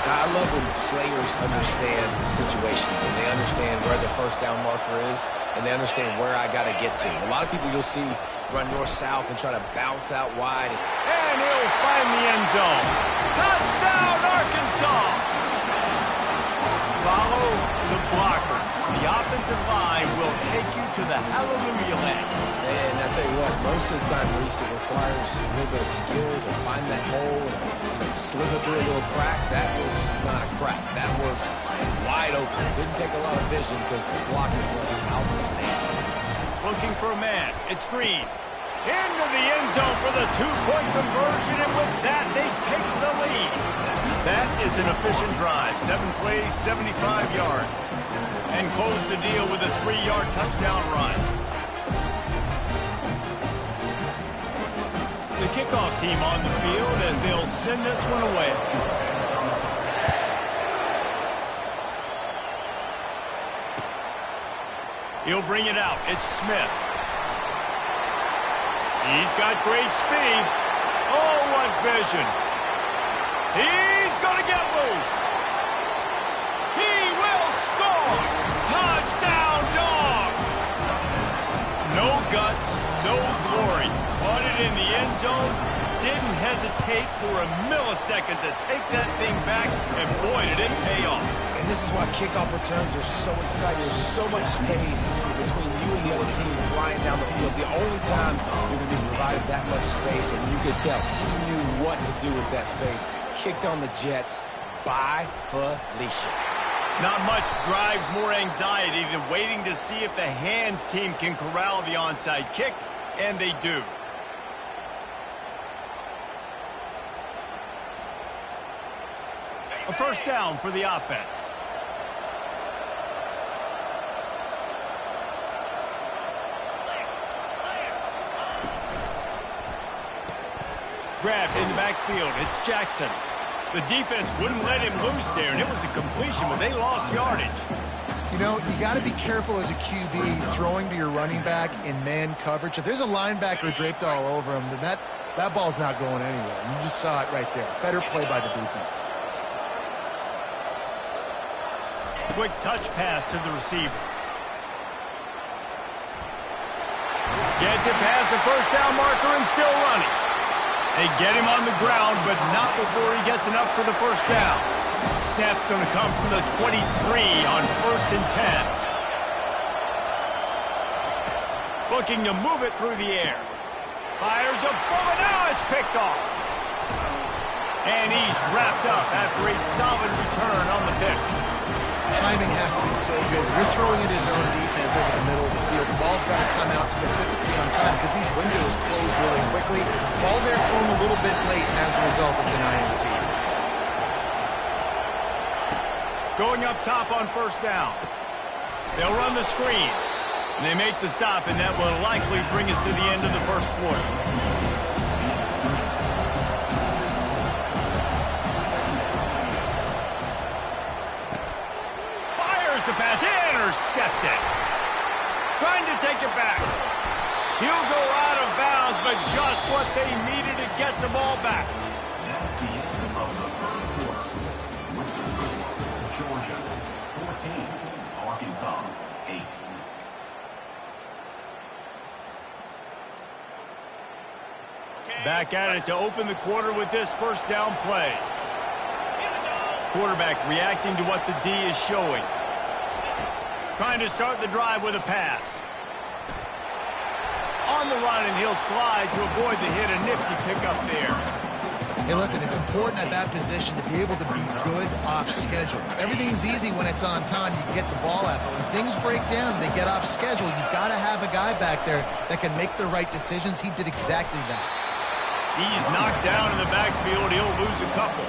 [SPEAKER 2] I love when players understand situations and they understand where the first down marker is and they understand where I got to get to. A lot of people you'll see run north-south and try to bounce out wide.
[SPEAKER 1] And he'll find the end zone. Touchdown, Arkansas! Follow the blocker. The offensive line will take you to the hallelujah land.
[SPEAKER 2] And I tell you what, most of the time, Reese, it requires a little bit of skill to find that hole and slither through a little crack. That was not a crack. That was wide open. Didn't take a lot of vision because the blocking was outstanding.
[SPEAKER 1] Looking for a man. It's Green. Into the end zone for the 2-point conversion, and with that, they take the lead. That is an efficient drive. 7 plays, 75 yards. And close the deal with a 3-yard touchdown run. The kickoff team on the field as they'll send this one away. He'll bring it out. It's Smith. He's got great speed. Oh, what vision. He's going to get loose. He will score. Touchdown, Dogs. No guts, no glory. Caught it in the end zone. Didn't hesitate for a millisecond to take that thing back, and boy, did it pay off.
[SPEAKER 2] And this is why kickoff returns are so exciting. There's so much space between you and the other team flying down the field. The only time you're going to be provided that much space, and you could tell he knew what to do with that space. Kicked on the Jets by Felicia.
[SPEAKER 1] Not much drives more anxiety than waiting to see if the hands team can corral the onside kick, and they do. A first down for the offense. Grabbed in the backfield. It's Jackson. The defense wouldn't let him loose there, and it was a completion, but they lost yardage.
[SPEAKER 3] You know, you got to be careful as a QB throwing to your running back in man coverage. If there's a linebacker draped all over him, then that ball's not going anywhere. You just saw it right there. Better play by the defense.
[SPEAKER 1] Quick touch pass to the receiver. Gets it past the first down marker and still running. They get him on the ground, but not before he gets enough for the first down. Snap's going to come from the 23 on 1st and 10. Looking to move it through the air. Fires a bullet. Now it's picked off. And he's wrapped up after a solid return on the pick.
[SPEAKER 3] Timing has to be so good. You're throwing at his own defense over the middle of the field. The ball's got to come out specifically on time because these windows close really quickly. Ball there thrown a little bit late, and as a result, it's an INT.
[SPEAKER 1] Going up top on 1st down. They'll run the screen. And they make the stop, and that will likely bring us to the end of the first quarter. Fires the pass. Intercepted. Trying to take it back. He'll go out of bounds, but just what they needed to get the ball back.
[SPEAKER 4] That's the end of the first quarter. With the score, Georgia 14, Arkansas 8.
[SPEAKER 1] Back at it to open the quarter with this first down play. Quarterback reacting to what the D is showing. Trying to start the drive with a pass. On the run, and he'll slide to avoid the hit. A nifty pickup there.
[SPEAKER 3] Hey, listen, it's important at that position to be able to be good off schedule. Everything's easy when it's on time. You can get the ball out. But when things break down, they get off schedule. You've got to have a guy back there that can make the right decisions. He did exactly that.
[SPEAKER 1] He's knocked down in the backfield. He'll lose a couple.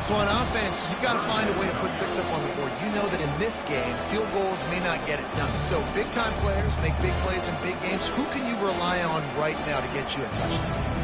[SPEAKER 3] So on offense, you've got to find a way to put 6 up on the board. You know that in this game, field goals may not get it done. So big-time players make big plays in big games. Who can you rely on right now to get you a touchdown?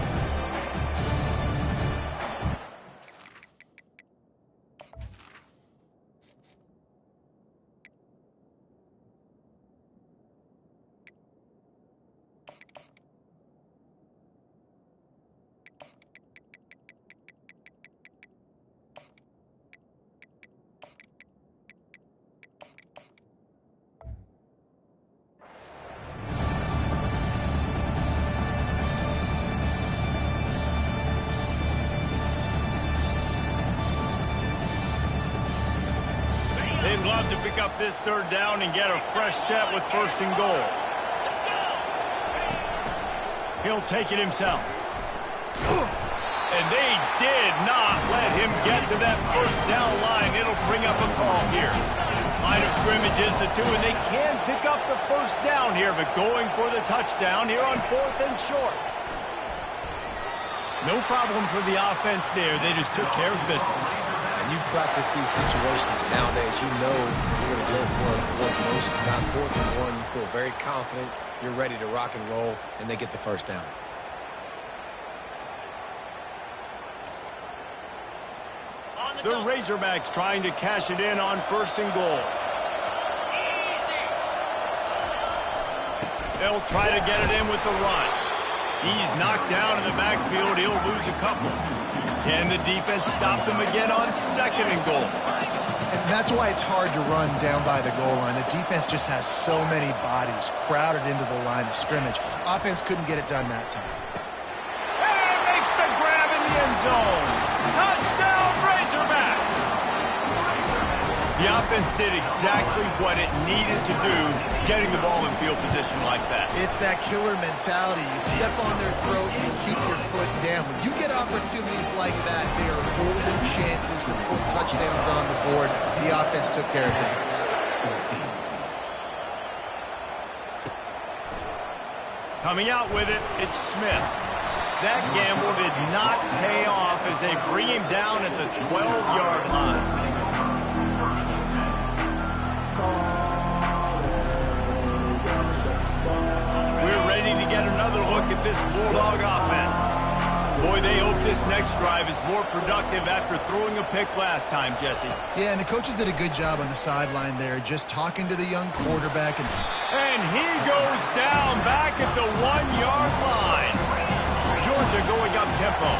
[SPEAKER 1] They'd love to pick up this 3rd down and get a fresh set with 1st and goal. He'll take it himself. And they did not let him get to that 1st down line. It'll bring up a call here. Line of scrimmage is the 2, and they can pick up the 1st down here, but going for the touchdown here on 4th and short. No problem for the offense there. They just took care of business.
[SPEAKER 2] And you practice these situations nowadays, you know you're going to go for a 4th most, not 4th and 1. You feel very confident. You're ready to rock and roll, and they get the 1st down.
[SPEAKER 1] The Razorbacks trying to cash it in on 1st and goal. They'll try to get it in with the run. He's knocked down in the backfield. He'll lose a couple. Can the defense stop them again on 2nd and goal?
[SPEAKER 3] And that's why it's hard to run down by the goal line. The defense just has so many bodies crowded into the line of scrimmage. Offense couldn't get it done that time.
[SPEAKER 1] And makes the grab in the end zone. Touchdown, Razorbacks! The offense did exactly what it needed to do, getting the ball in field position like that.
[SPEAKER 3] It's that killer mentality. You step on their throat, you keep your foot down. When you get opportunities like that, they are golden chances to put touchdowns on the board. The offense took care of business.
[SPEAKER 1] Coming out with it, it's Smith. That gamble did not pay off as they bring him down at the 12-yard line. We're ready to get another look at this Bulldog offense. Boy, they hope this next drive is more productive after throwing a pick last time, Jesse.
[SPEAKER 3] Yeah, and the coaches did a good job on the sideline there, just talking to the young quarterback.
[SPEAKER 1] And he goes down back at the 1-yard line. Georgia going up tempo.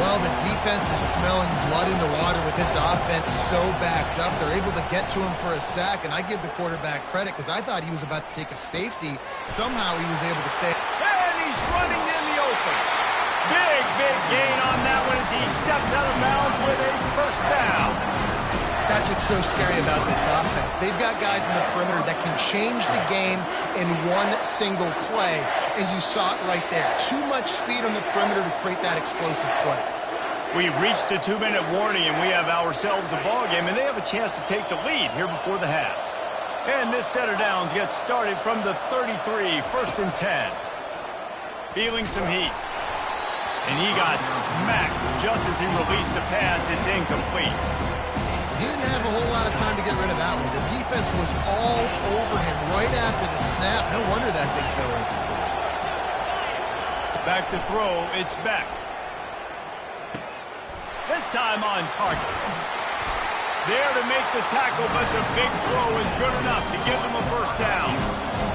[SPEAKER 3] Well, the defense is smelling blood in the water with this offense so backed up. They're able to get to him for a sack, and I give the quarterback credit because I thought he was about to take a safety. Somehow he was able to stay.
[SPEAKER 1] And he's running in the open. Big gain on that one as he steps out of bounds with a first down.
[SPEAKER 3] That's what's so scary about this offense. They've got guys in the perimeter that can change the game in one single play, and you saw it right there. Too much speed on the perimeter to create that explosive play.
[SPEAKER 1] We've reached the 2-minute warning, and we have ourselves a ball game, and they have a chance to take the lead here before the half. And this set of downs gets started from the 33, 1st and 10. Feeling some heat. And he got smacked just as he released the pass. It's incomplete.
[SPEAKER 3] He didn't have a whole lot of time to get rid of that one. The defense was all over him right after the snap. No wonder that thing fell incomplete.
[SPEAKER 1] Back to throw. It's Beck. This time on target. There to make the tackle, but the big throw is good enough to give them a first down.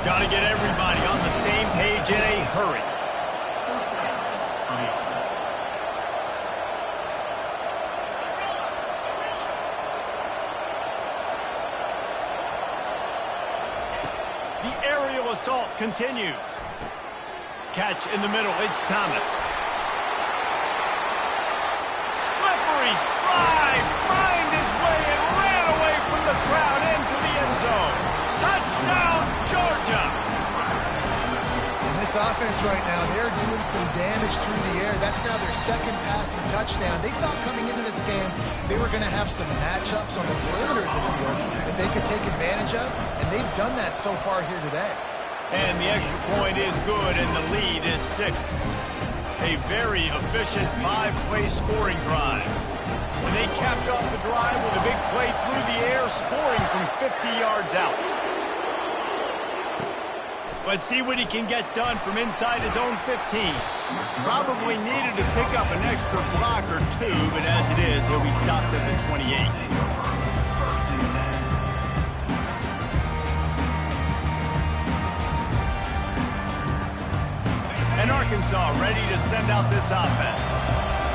[SPEAKER 1] Got to get everybody on the same page in a hurry. The aerial assault continues. Catch in the middle. It's Thomas. Slippery slide. Find his way and ran away from the crowd into the end zone. Touchdown, Georgia.
[SPEAKER 3] And this offense right now, they're doing some damage through the air. That's now their second passing touchdown. They thought coming into this game they were going to have some matchups on the perimeter of the field that they could take advantage of, and they've done that so far here today.
[SPEAKER 1] And the extra point is good, and the lead is 6. A very efficient 5-play scoring drive. And they capped off the drive with a big play through the air, scoring from 50 yards out. Let's see what he can get done from inside his own 15. Probably needed to pick up an extra block or two, but as it is, he'll be stopped at the 28. And Arkansas ready to send out this offense.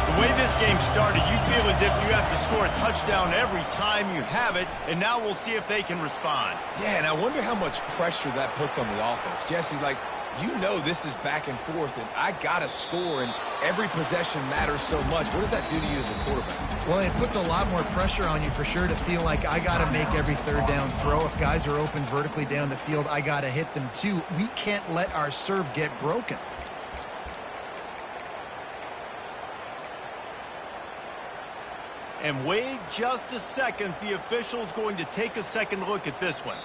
[SPEAKER 1] The way this game started, you feel as if you have to score a touchdown every time you have it, and now we'll see if they can respond.
[SPEAKER 2] Yeah, and I wonder how much pressure that puts on the offense. Jesse, like, you know this is back and forth, and I got to score, and every possession matters so much. What does that do to you as a quarterback?
[SPEAKER 3] Well, it puts a lot more pressure on you for sure to feel like I got to make every third down throw. If guys are open vertically down the field, I got to hit them too. We can't let our serve get broken.
[SPEAKER 1] And wait just a second. The official's going to take a second look at this one.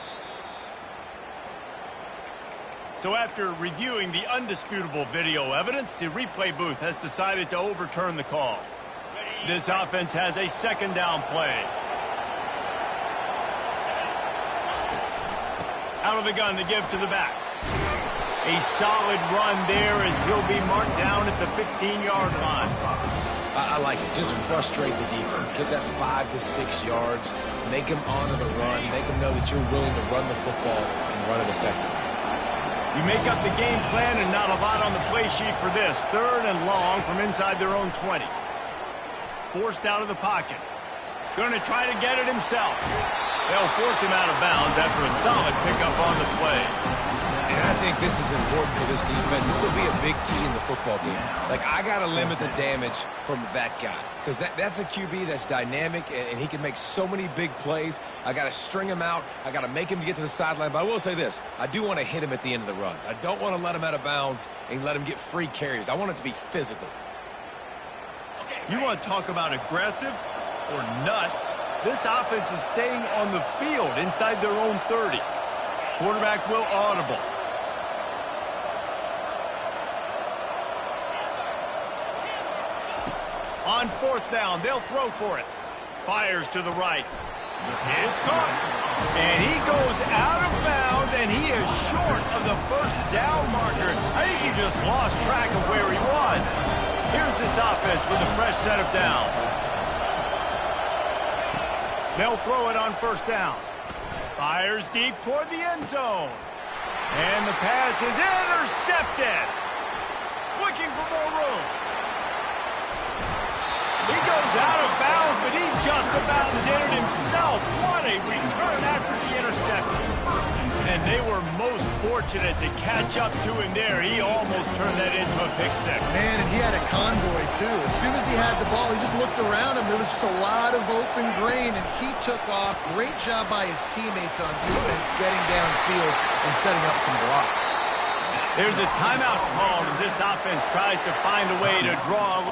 [SPEAKER 1] So after reviewing the undisputable video evidence, the replay booth has decided to overturn the call. This offense has a second down play. Out of the gun to give to the back. A solid run there as he'll be marked down at the 15-yard line.
[SPEAKER 2] I like it. Just frustrate the defense. Get that 5 to 6 yards. Make them honor the run. Make them know that you're willing to run the football and run it effectively.
[SPEAKER 1] You make up the game plan and not a lot on the play sheet for this. 3rd and long from inside their own 20. Forced out of the pocket. Going to try to get it himself. They'll force him out of bounds after a solid pickup on the play.
[SPEAKER 2] And I think this is important for this defense. This will be a big key in the football game. Like, I got to limit the damage from that guy. Because that's a QB that's dynamic, and he can make so many big plays. I got to string him out. I got to make him get to the sideline. But I will say this. I do want to hit him at the end of the runs. I don't want to let him out of bounds and let him get free carries. I want it to be physical.
[SPEAKER 1] You want to talk about aggressive or nuts? This offense is staying on the field inside their own 30. Quarterback will audible. On 4th down, they'll throw for it. Fires to the right. It's caught. And he goes out of bounds, and he is short of the first down marker. I think he just lost track of where he was. Here's this offense with a fresh set of downs. They'll throw it on 1st down. Fires deep toward the end zone. And the pass is intercepted. Looking for more room. He goes out of bounds, but he just about did it himself. What a return after the interception. And they were most fortunate to catch up to him there. He almost turned that into a pick six.
[SPEAKER 3] Man, and he had a convoy, too. As soon as he had the ball, he just looked around him. There was just a lot of open green, and he took off. Great job by his teammates on defense, getting downfield and setting up some blocks.
[SPEAKER 1] There's a timeout called as this offense tries to find a way to draw.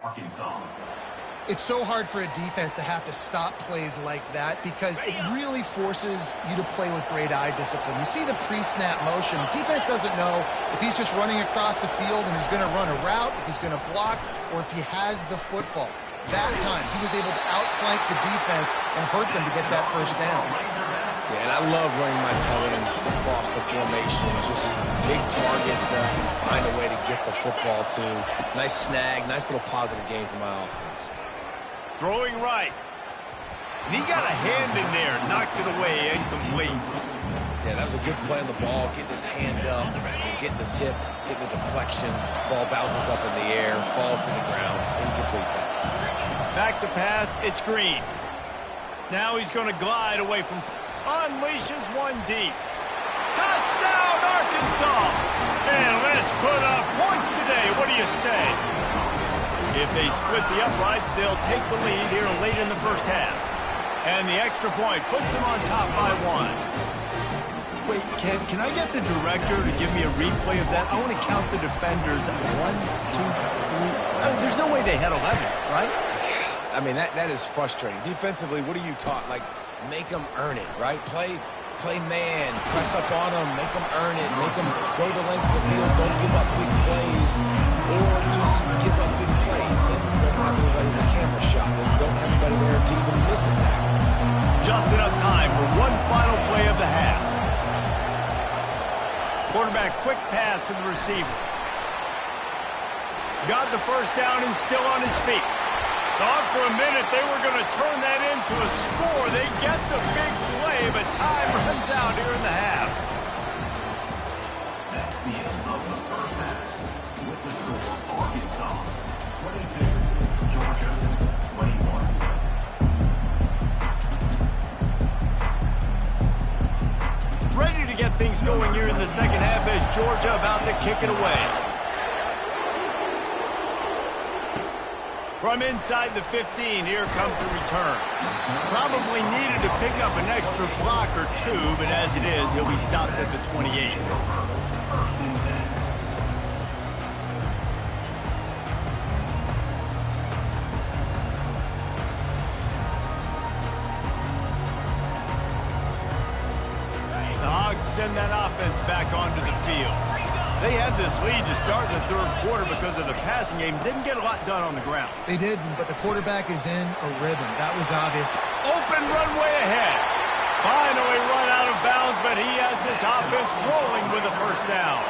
[SPEAKER 4] Arkansas.
[SPEAKER 3] It's so hard for a defense to have to stop plays like that because it really forces you to play with great eye discipline. You see the pre-snap motion. Defense doesn't know if he's just running across the field and he's going to run a route, if he's going to block, or if he has the football. That time, he was able to outflank the defense and hurt them to get that first down.
[SPEAKER 2] Yeah, and I love running my tight ends across the formation. Just big targets that I can find a way to get the football to. Nice snag, nice little positive game for my offense.
[SPEAKER 1] Throwing right. And he got a hand in there, knocks it away, incomplete.
[SPEAKER 2] Yeah, that was a good play on the ball, getting his hand up, getting the tip, getting the deflection. Ball bounces up in the air, falls to the ground, incomplete pass.
[SPEAKER 1] Back to pass, it's Green. Now he's going to glide away from... Unleashes one deep. Touchdown, Arkansas! And let's put up points today. What do you say? If they split the uprights, they'll take the lead here late in the first half. And the extra point puts them on top by one. Wait, can I get the director to give me a replay of that? I want to count the defenders. 1, 2, 3. I mean, there's no way they had 11, right?
[SPEAKER 2] I mean, that is frustrating. Defensively, what are you taught? Like, make them earn it, right? Play man, press up on them, make them earn it, make them go the length of the field, don't give up big plays, or just give up big plays and don't have anybody in the camera shot, and don't have anybody there to even miss a tackle.
[SPEAKER 1] Just enough time for one final play of the half. Quarterback quick pass to the receiver. Got the first down and still on his feet. Thought for a minute they were going to turn that into a score. They get the big play, but time runs out here in the half.
[SPEAKER 4] That's the end of the first half. With the score, Arkansas 22, Georgia 21.
[SPEAKER 1] Ready to get things going here in the second half as Georgia about to kick it away. From inside the 15, here comes the return. Probably needed to pick up an extra block or two, but as it is, he'll be stopped at the 28. The Hogs send that offense back onto the field. They had this lead to start the third quarter because of the passing game. Didn't get a lot done on the ground.
[SPEAKER 3] They did, but the quarterback is in a rhythm. That was obvious.
[SPEAKER 1] Open runway ahead. Finally run out of bounds, but he has this offense rolling with a first down.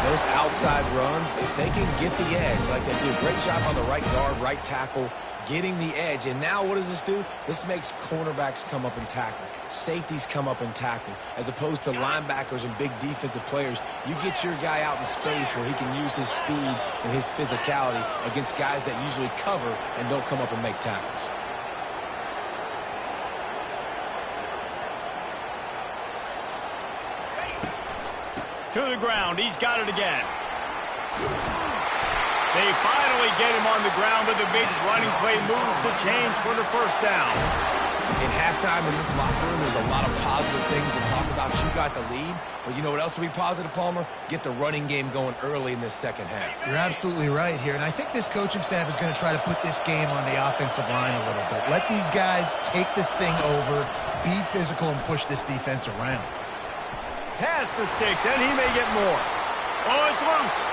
[SPEAKER 2] Those outside runs, if they can get the edge, like they do a great job on the right guard, right tackle, getting the edge. And now what does this do? This makes cornerbacks come up and tackle. Safeties come up and tackle. As opposed to linebackers and big defensive players, you get your guy out in space where he can use his speed and his physicality against guys that usually cover and don't come up and make tackles.
[SPEAKER 1] To the ground. He's got it again. They finally get him on the ground with a big running play, moves the chains for the first down.
[SPEAKER 2] In halftime in this locker room, there's a lot of positive things to talk about. You got the lead, but you know what else will be positive, Palmer? Get the running game going early in this second half.
[SPEAKER 3] You're absolutely right here, and I think this coaching staff is going to try to put this game on the offensive line a little bit. Let these guys take this thing over, be physical, and push this defense around.
[SPEAKER 1] Pass the sticks, and he may get more. Oh, it's loose.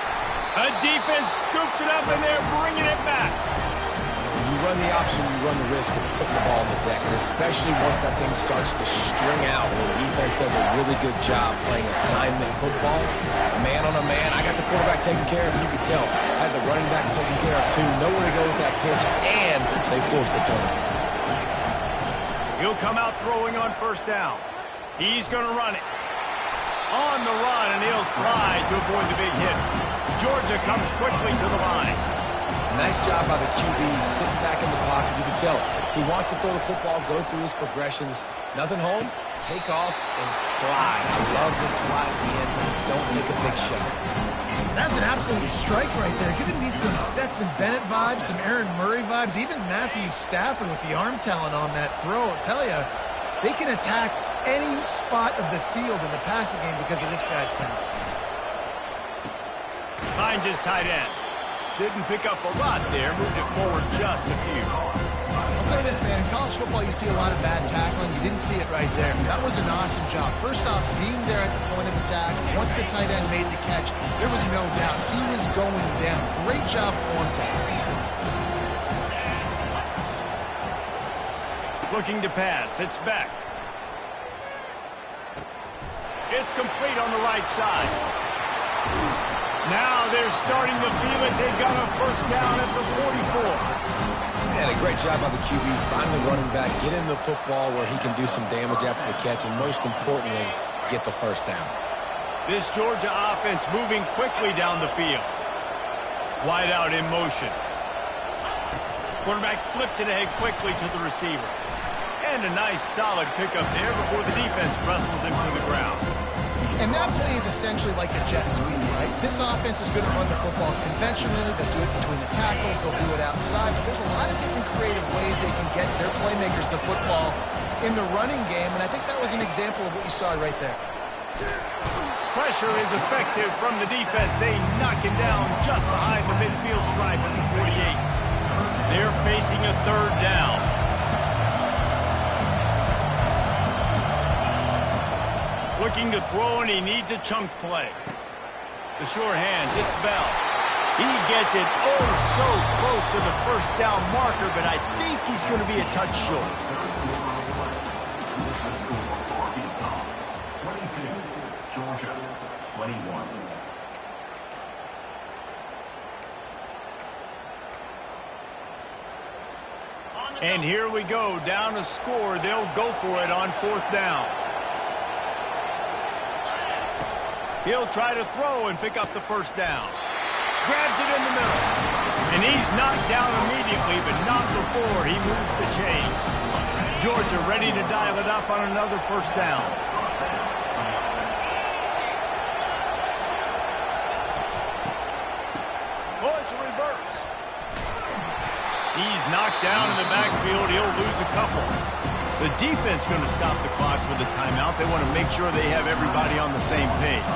[SPEAKER 1] A defense scoops it up, and they're bringing it back.
[SPEAKER 2] When you run the option, you run the risk of putting the ball on the deck, and especially once that thing starts to string out, and the defense does a really good job playing assignment football, man on a man. I got the quarterback taken care of, and you can tell. I had the running back taken care of, too. Nowhere to go with that pitch, and they forced the turnover.
[SPEAKER 1] He'll come out throwing on first down. He's going to run it. On the run, and he'll slide to avoid the big hit. Georgia comes quickly to the line.
[SPEAKER 2] Nice job by the QB sitting back in the pocket. You can tell he wants to throw the football, go through his progressions. Nothing home, take off, and slide. I love this slide at the end. Don't take a big shot.
[SPEAKER 3] That's an absolute strike right there. Giving me some Stetson Bennett vibes, some Aaron Murray vibes, even Matthew Stafford with the arm talent on that throw. I'll tell you, they can attack any spot of the field in the passing game because of this guy's talent.
[SPEAKER 1] Finds his tight end. Didn't pick up a lot there, moved it forward just a few.
[SPEAKER 3] I'll say this, man. In college football, you see a lot of bad tackling. You didn't see it right there. That was an awesome job. First off, being there at the point of attack. Once the tight end made the catch, there was no doubt he was going down. Great job form tackling.
[SPEAKER 1] Looking to pass. It's back. It's complete on the right side. Now they're starting to feel it. They've got a first down at the 44.
[SPEAKER 2] And a great job by the QB finding the running back, get him the football where he can do some damage after the catch, and most importantly, get the first down.
[SPEAKER 1] This Georgia offense moving quickly down the field. Wide out in motion. Quarterback flips it ahead quickly to the receiver. And a nice solid pickup there before the defense wrestles him to the ground.
[SPEAKER 3] And that play is essentially like a jet sweep, right? This offense is going to run the football conventionally. They'll do it between the tackles. They'll do it outside. But there's a lot of different creative ways they can get their playmakers the football in the running game. And I think that was an example of what you saw right there.
[SPEAKER 1] Pressure is effective from the defense. They knock him down just behind the midfield stripe at the 48. They're facing a third down. Looking to throw, and he needs a chunk play. The sure hands, it's Bell. He gets it so close to the first down marker, but I think he's going to be a touch short.
[SPEAKER 4] 22, Georgia, 21.
[SPEAKER 1] And here we go, down a score. They'll go for it on fourth down. He'll try to throw and pick up the first down. Grabs it in the middle. And he's knocked down immediately, but not before he moves the chain. Georgia ready to dial it up on another first down. Oh, it's a reverse. He's knocked down in the backfield. He'll lose a couple. The defense going to stop the clock with a timeout. They want to make sure they have everybody on the same page.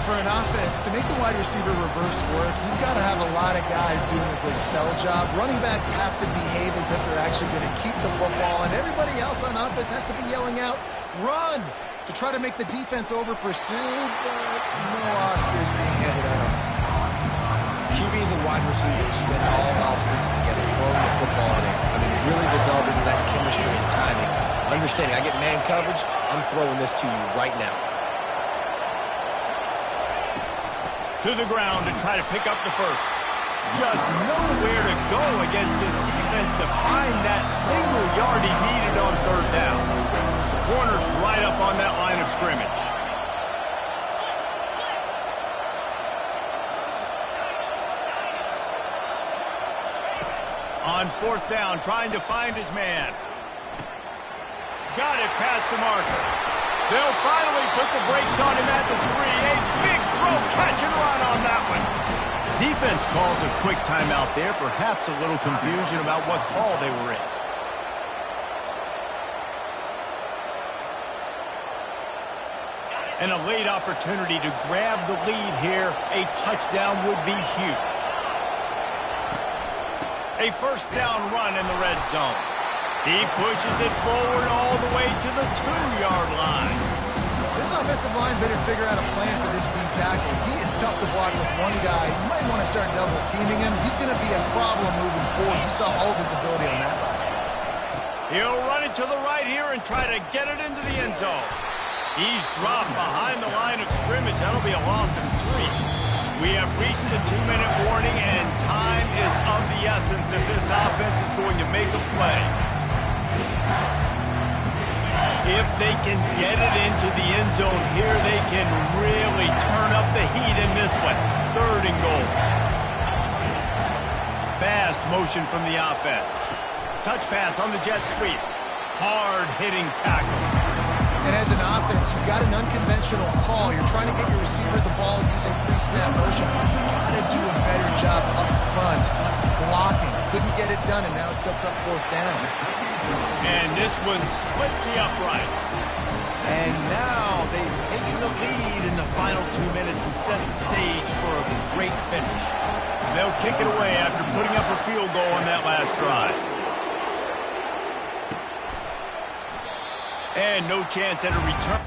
[SPEAKER 3] For an offense, to make the wide receiver reverse work, you've got to have a lot of guys doing a good sell job. Running backs have to behave as if they're actually going to keep the football, and everybody else on offense has to be yelling out, run, to try to make the defense over-pursued, but no Oscars being handed out.
[SPEAKER 2] QBs and wide receivers spend all offseason together throwing the football in. I mean, really developing that chemistry and timing. Understanding, I get man coverage, I'm throwing this to you right now.
[SPEAKER 1] To the ground to try to pick up the first. Just nowhere to go against this defense to find that single yard he needed on third down. Corner's right up on that line of scrimmage. On fourth down, trying to find his man. Got it past the marker. They'll finally put the brakes on him at the 3. A big throw, catch and run on that one. Defense calls a quick timeout there. Perhaps a little confusion about what call they were in. And a late opportunity to grab the lead here. A touchdown would be huge. A first down run in the red zone. He pushes it forward all the way to the 2-yard line.
[SPEAKER 3] This offensive line better figure out a plan for this D tackle. He is tough to block with one guy. You might want to start double teaming him. He's going to be a problem moving forward. You saw all of his ability on that last one.
[SPEAKER 1] He'll run it to the right here and try to get it into the end zone. He's dropped behind the line of scrimmage. That'll be a loss of 3. We have reached the 2-minute warning, and time is of the essence if this offense is going to make a play. If they can get it into the end zone here, they can really turn up the heat in this one. 3rd and goal. Fast motion from the offense. Touch pass on the jet sweep. Hard-hitting tackle.
[SPEAKER 3] And as an offense, you've got an unconventional call. You're trying to get your receiver the ball using pre-snap motion. You've got to do a better job up front blocking. Couldn't get it done, and now it sets up 4th down.
[SPEAKER 1] And this one splits the uprights. And now they've taken the lead in the final 2 minutes and set the stage for a great finish. They'll kick it away after putting up a field goal on that last drive. And no chance at a return.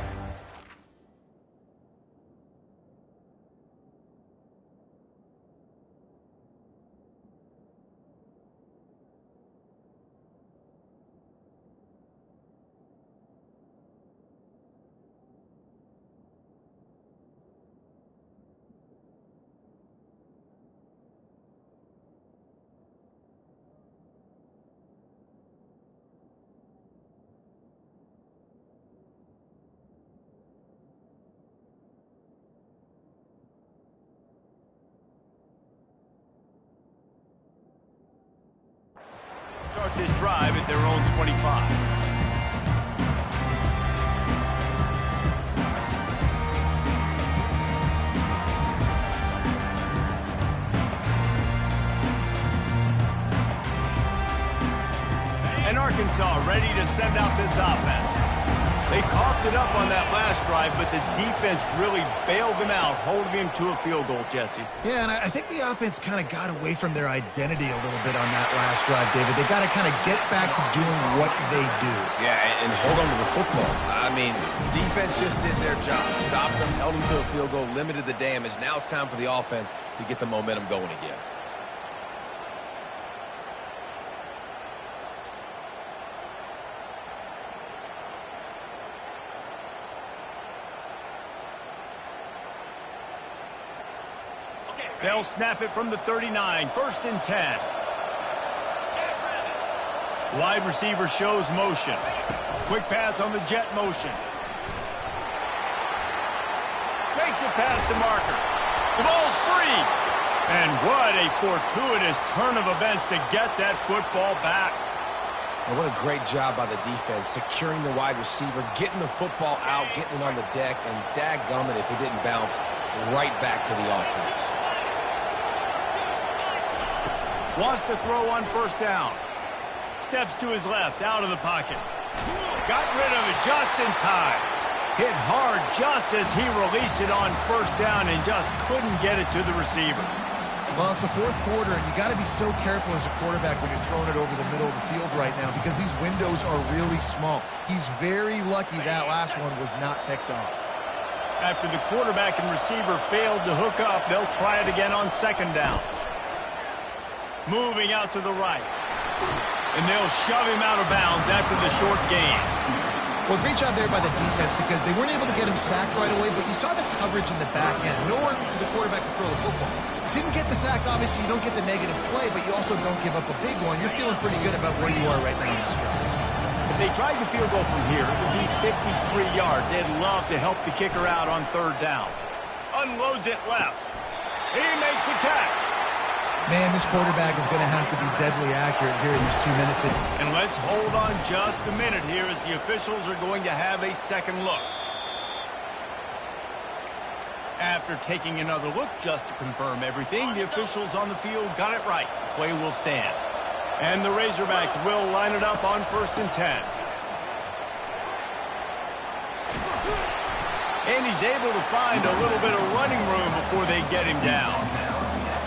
[SPEAKER 1] Start this drive at their own 25. And Arkansas ready to send out this offense. They coughed it up on that last drive, but the defense really bailed them out, holding them to a field goal, Jesse.
[SPEAKER 3] Yeah, and I think the offense kind of got away from their identity a little bit on that last drive, David. They got to kind of get back to doing what they do.
[SPEAKER 2] Yeah, and hold on to the football. I mean, defense just did their job. Stopped them, held them to a field goal, limited the damage. Now it's time for the offense to get the momentum going again.
[SPEAKER 1] They'll snap it from the 39, 1st and 10. Wide receiver shows motion. Quick pass on the jet motion. Makes it past the marker. The ball's free. And what a fortuitous turn of events to get that football back.
[SPEAKER 2] And what a great job by the defense, securing the wide receiver, getting the football out, getting it on the deck, and dadgummit if it didn't bounce right back to the offense.
[SPEAKER 1] Wants to throw on 1st down. Steps to his left, out of the pocket. Got rid of it just in time. Hit hard just as he released it on 1st down and just couldn't get it to the receiver.
[SPEAKER 3] Well, it's the 4th quarter, and you got to be so careful as a quarterback when you're throwing it over the middle of the field right now because these windows are really small. He's very lucky that last one was not picked off.
[SPEAKER 1] After the quarterback and receiver failed to hook up, they'll try it again on 2nd down. Moving out to the right. And they'll shove him out of bounds after the short gain.
[SPEAKER 3] Well, great job there by the defense because they weren't able to get him sacked right away, but you saw the coverage in the back end. Nowhere for the quarterback to throw the football. Didn't get the sack, obviously. You don't get the negative play, but you also don't give up a big one. You're feeling pretty good about where you are right now in this drive.
[SPEAKER 1] If they tried the field goal from here, it would be 53 yards. They'd love to help the kicker out on 3rd down. Unloads it left. He makes the catch.
[SPEAKER 3] Man, this quarterback is going to have to be deadly accurate here in these 2 minutes.
[SPEAKER 1] And let's hold on just a minute here as the officials are going to have a second look. After taking another look just to confirm everything, the officials on the field got it right. The play will stand. And the Razorbacks will line it up on 1st and 10. And he's able to find a little bit of running room before they get him down.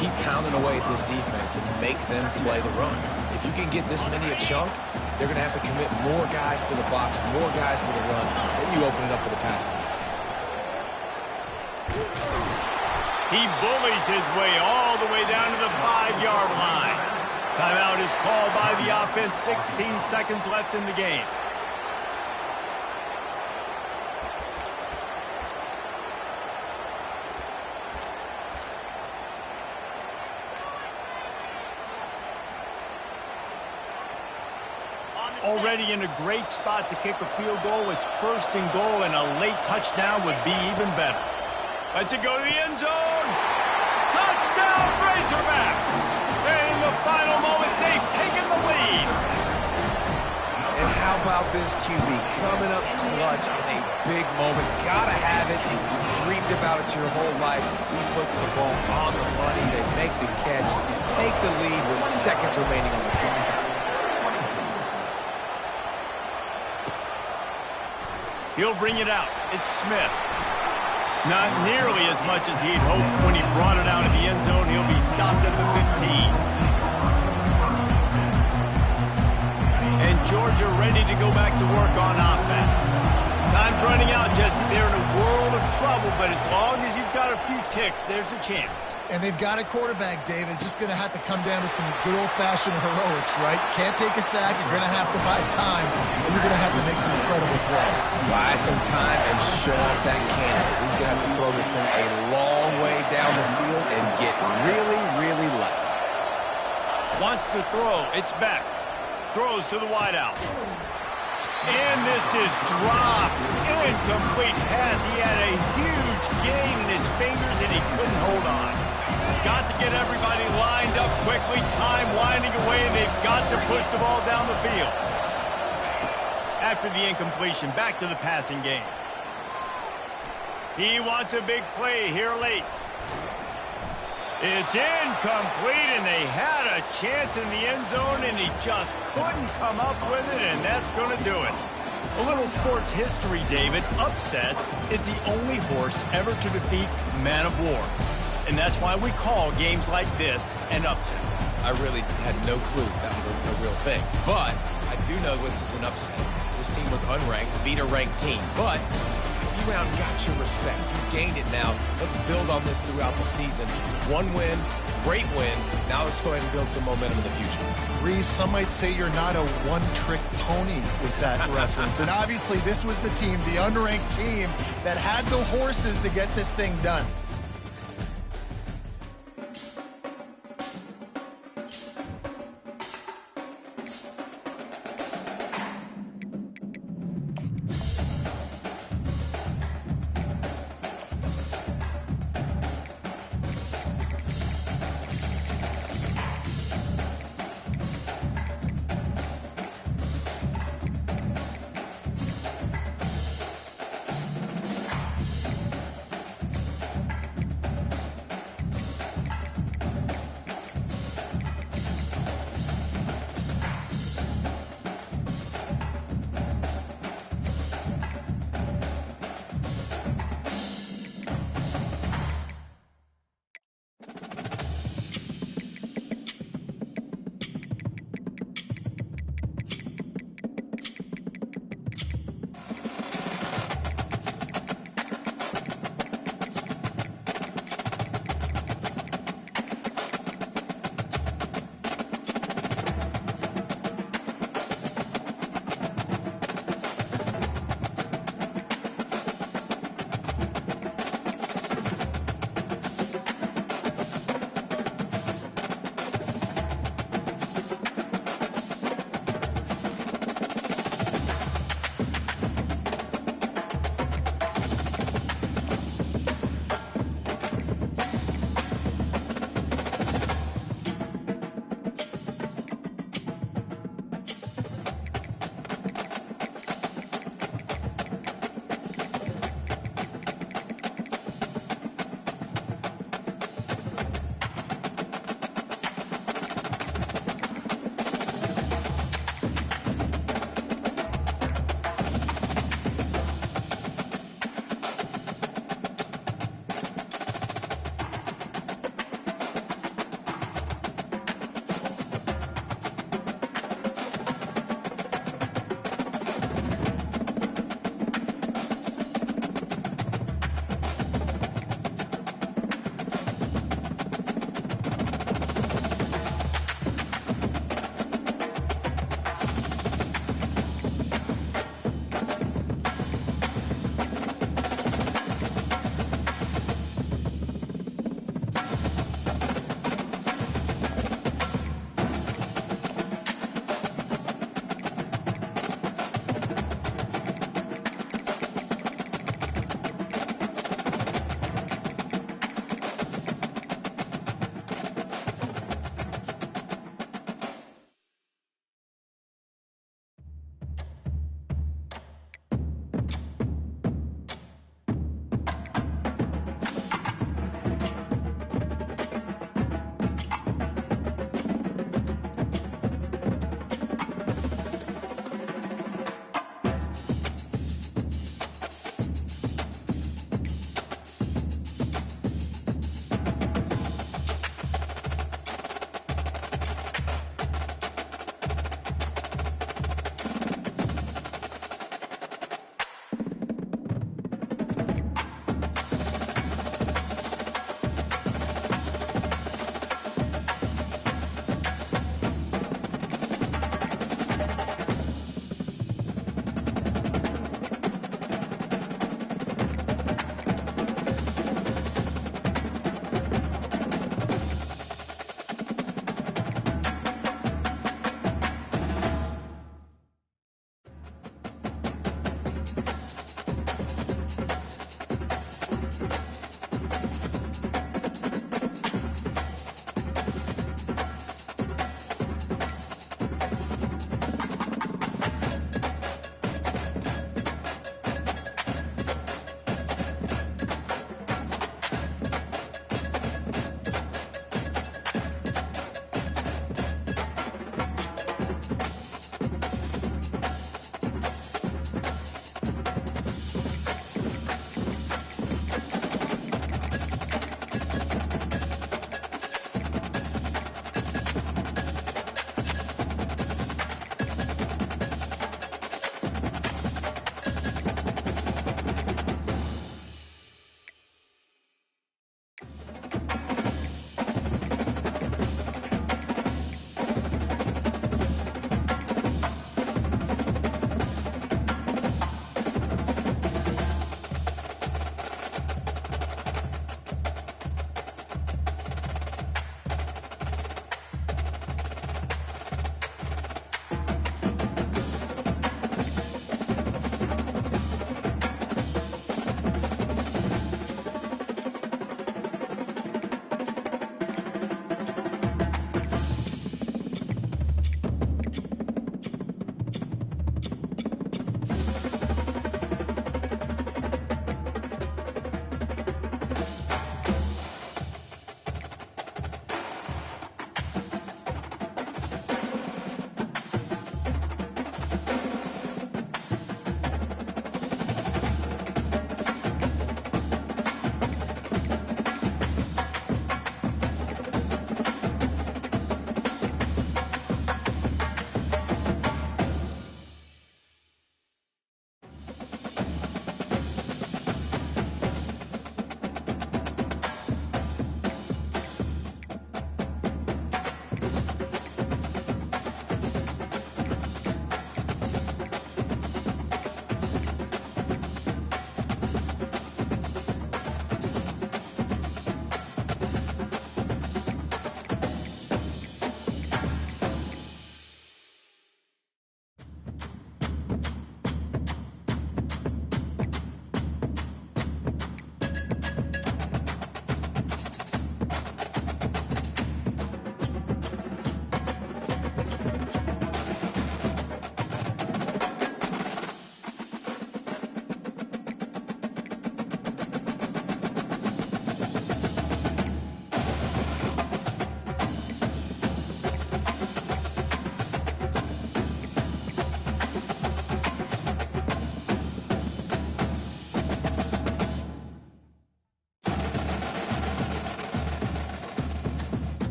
[SPEAKER 2] Keep pounding away at this defense and make them play the run. If you can get this many a chunk, they're going to have to commit more guys to the box, more guys to the run. Then you open it up for the passing game.
[SPEAKER 1] He bullies his way all the way down to the 5-yard line. Timeout is called by the offense. 16 seconds left in the game. already in a great spot to kick a field goal. It's 1st and goal, and a late touchdown would be even better. Let's it go to the end zone. Touchdown, Razorbacks! And in the final moments, they've taken the lead.
[SPEAKER 2] And how about this QB coming up clutch in a big moment? Gotta have it. You've dreamed about it your whole life. He puts the ball on the money. They make the catch, take the lead with seconds remaining on the clock.
[SPEAKER 1] He'll bring it out. It's Smith. Not nearly as much as he'd hoped when he brought it out of the end zone. He'll be stopped at the 15. And Georgia ready to go back to work on offense. Time's running out, Jesse. They're in a world of trouble, but as long as you've got a few ticks, there's a chance.
[SPEAKER 3] And they've got a quarterback, David. Just going to have to come down to some good old-fashioned heroics, right? Can't take a sack. You're going to have to buy time, and you're going to have to make some incredible throws.
[SPEAKER 2] Buy some time and show off that cannon, because he's going to have to throw this thing a long way down the field and get really, really lucky.
[SPEAKER 1] Wants to throw. It's back. Throws to the wideout. And this is dropped. Incomplete pass. He had a huge gain in his fingers, and he couldn't hold on. Got to get everybody lined up quickly. Time winding away, and they've got to push the ball down the field. After the incompletion, back to the passing game. He wants a big play here late. It's incomplete, and they had a chance in the end zone, and he just couldn't come up with it, and that's going to do it. A little sports history, David. Upset is the only horse ever to defeat Man of War. And that's why we call games like this an upset.
[SPEAKER 2] I really had no clue that was a real thing. But I do know this is an upset. This team was unranked, beat a ranked team. But you round got your respect. You gained it now. Let's build on this throughout the season. One win, great win. Now let's go ahead and build some momentum in the future.
[SPEAKER 3] Reese, some might say you're not a one-trick pony with that reference. And obviously this was the team, the unranked team, that had the horses to get this thing done.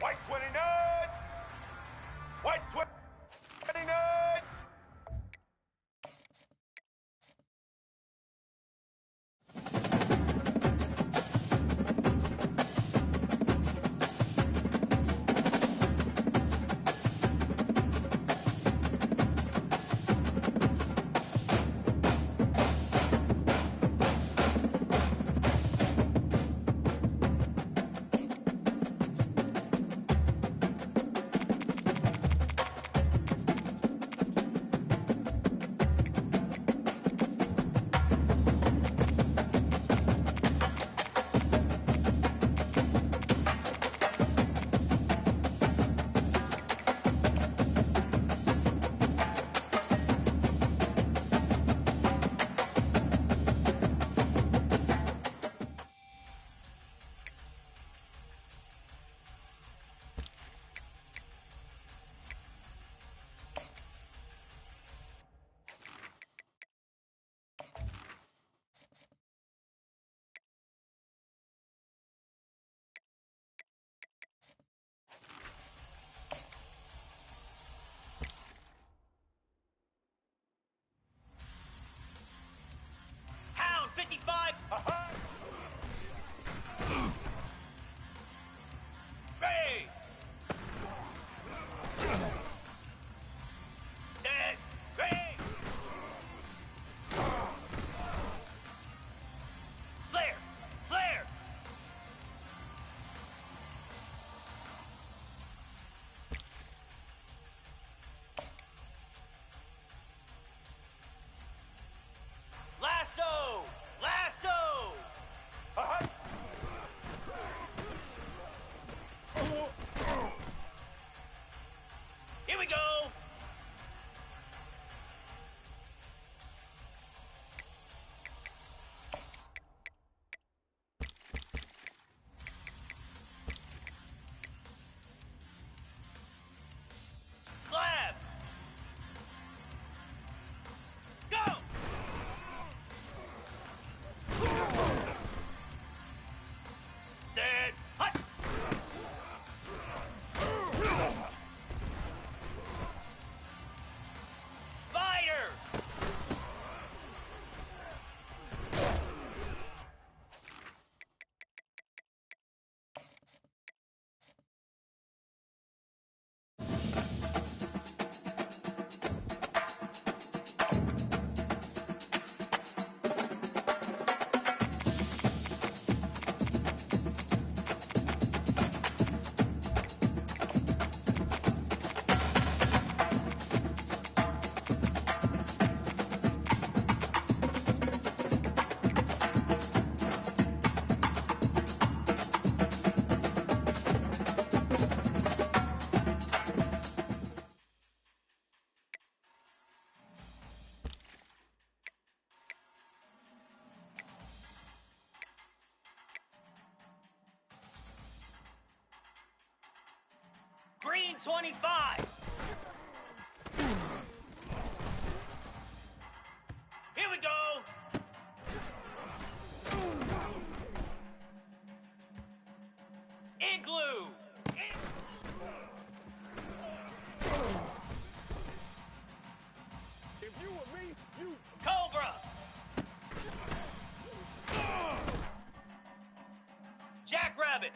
[SPEAKER 1] White 29! White 29!
[SPEAKER 6] 1925. Here we go. Igloo.
[SPEAKER 1] If you were me, you...
[SPEAKER 6] Cobra. Jackrabbit.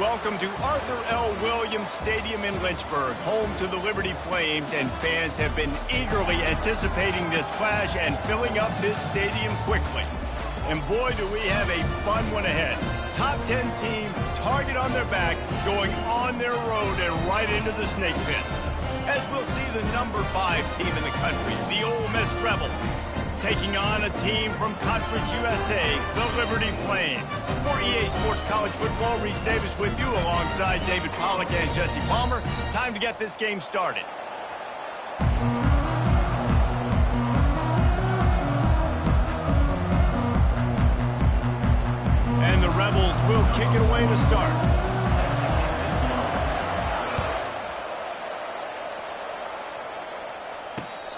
[SPEAKER 1] Welcome to Arthur L. Williams Stadium in Lynchburg, home to the Liberty Flames, and fans have been eagerly anticipating this clash and filling up this stadium quickly. And boy, do we have a fun one ahead. Top 10 team, target on their back, going on their road and right into the snake pit. As we'll see the number 5 team in the country, the Ole Miss Rebels, taking on a team from Conference USA, the Liberty Flames. For EA Sports College Football, Reese Davis with you alongside David Pollack and Jesse Palmer. Time to get this game started. And the Rebels will kick it away to start.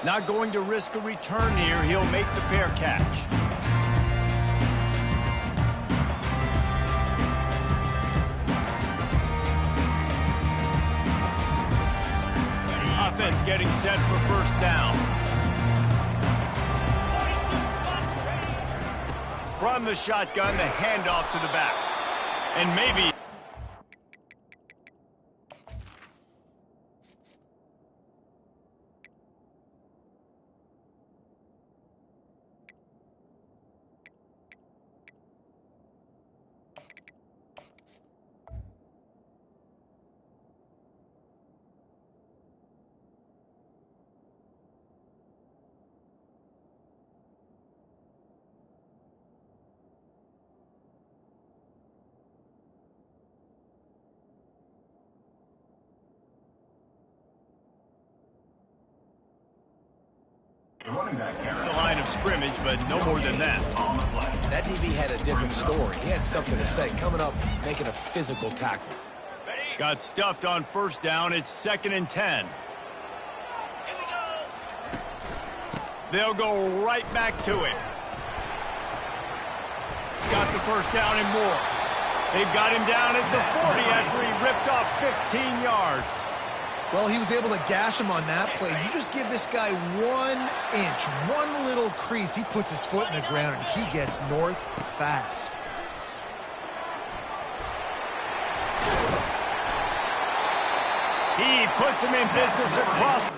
[SPEAKER 1] Not going to risk a return here. He'll make the fair catch. Offense getting set for first down. From the shotgun, the handoff to the back. And maybe... the line of scrimmage, but no more than that.
[SPEAKER 2] That DB had a different story. He had something to say. Coming up, making a physical tackle.
[SPEAKER 1] Got stuffed on first down. It's 2nd and 10. They'll go right back to it. Got the first down and more. They've got him down at the 40 after he ripped off 15 yards.
[SPEAKER 3] Well, he was able to gash him on that play. You just give this guy 1 inch, one little crease. He puts his foot in the ground, and he gets north fast.
[SPEAKER 1] He puts him in business across.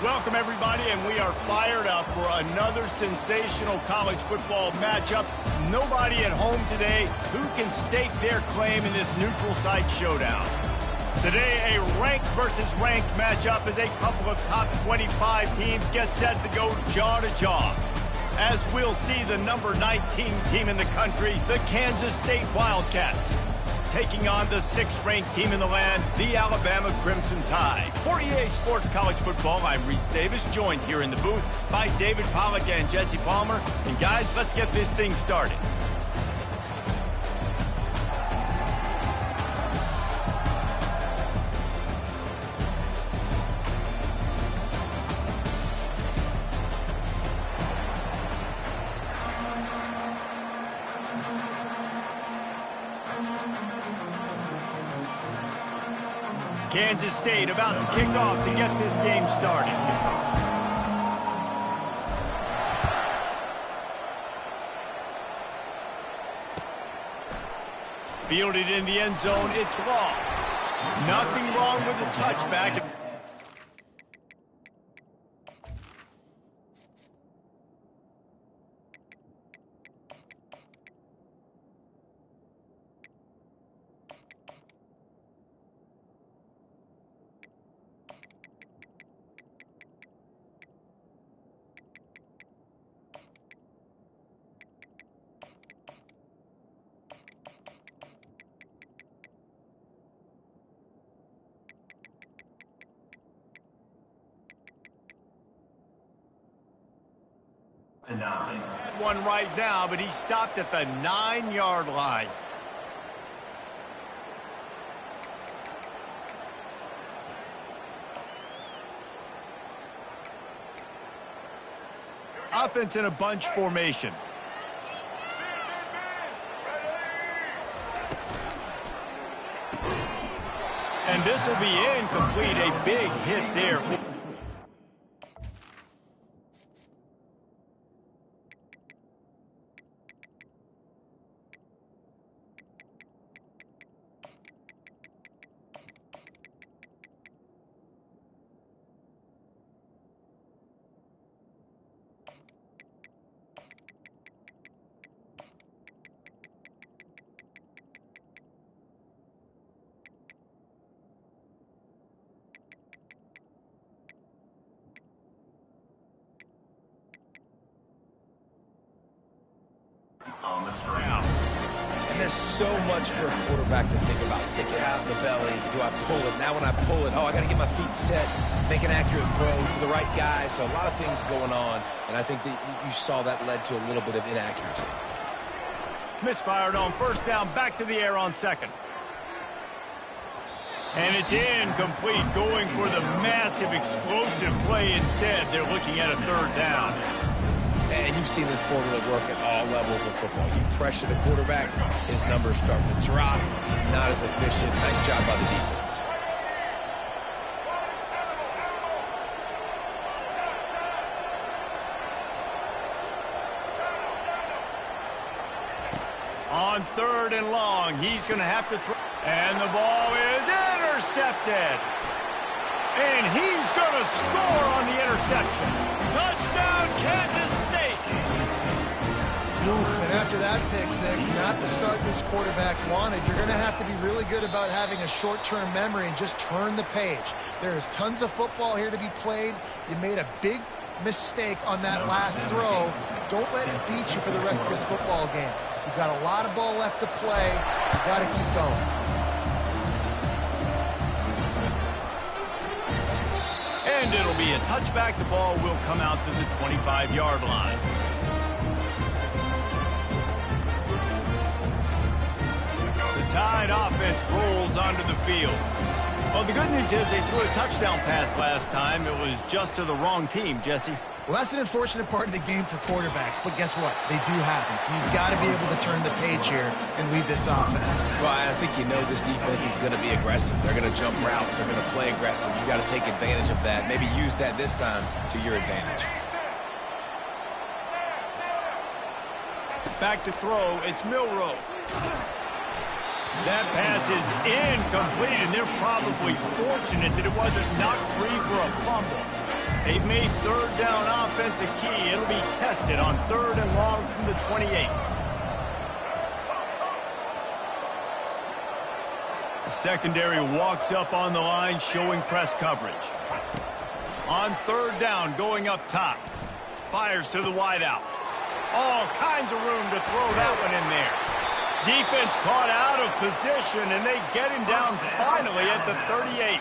[SPEAKER 1] Welcome, everybody, and we are fired up for another sensational college football matchup. Nobody at home today who can stake their claim in this neutral site showdown. Today, a ranked versus ranked matchup as a couple of top 25 teams get set to go jaw to jaw. As we'll see the number 19 team in the country, the Kansas State Wildcats, taking on the 6th-ranked team in the land, the Alabama Crimson Tide. For EA Sports College Football, I'm Reese Davis, joined here in the booth by David Pollack and Jesse Palmer. And guys, let's get this thing started. Kansas State about to kick off to get this game started. Fielded in the end zone, it's long. Nothing wrong with the touchback. One right now, but he stopped at the 9-yard line. Offense in a bunch formation. And this will be incomplete. A big hit there.
[SPEAKER 4] On the string.
[SPEAKER 2] And there's so much for a quarterback to think about. Stick it out in the belly. Do I pull it? Now when I pull it, oh, I got to get my feet set, make an accurate throw to the right guy. So a lot of things going on, and I think that you saw that led to a little bit of inaccuracy.
[SPEAKER 1] Misfired on first down, back to the air on second. And it's incomplete, going for the massive explosive play instead. They're looking at a third down.
[SPEAKER 2] And you've seen this formula work at all levels of football. You pressure the quarterback, his numbers start to drop. He's not as efficient. Nice job by the defense.
[SPEAKER 1] On 3rd and long, he's going to have to throw. And the ball is intercepted. And he's going to score on the interception. Touchdown, Kansas State.
[SPEAKER 3] Oof, and after that pick six, not the start this quarterback wanted. You're going to have to be really good about having a short-term memory and just turn the page. There is tons of football here to be played. You made a big mistake on that last throw. Don't let it beat you for the rest of this football game. You've got a lot of ball left to play. You've got to keep going.
[SPEAKER 1] And it'll be a touchback. The ball will come out to the 25-yard line. The Tide offense rolls onto the field. Well, the good news is they threw a touchdown pass last time. It was just to the wrong team, Jesse.
[SPEAKER 3] Well, that's an unfortunate part of the game for quarterbacks, but guess what? They do happen, so you've got to be able to turn the page here and lead this offense.
[SPEAKER 2] Well, I think you know this defense is going to be aggressive. They're going to jump routes. They're going to play aggressive. You got to take advantage of that. Maybe use that this time to your advantage.
[SPEAKER 1] Back to throw. It's Milroe. That pass is incomplete, and they're probably fortunate that it wasn't knocked free for a fumble. They've made third down offense a key. It'll be tested on 3rd and long from the 28. The secondary walks up on the line, showing press coverage. On 3rd down, going up top. Fires to the wideout. All kinds of room to throw that one in there. Defense caught out of position, and they get him down finally at the 38.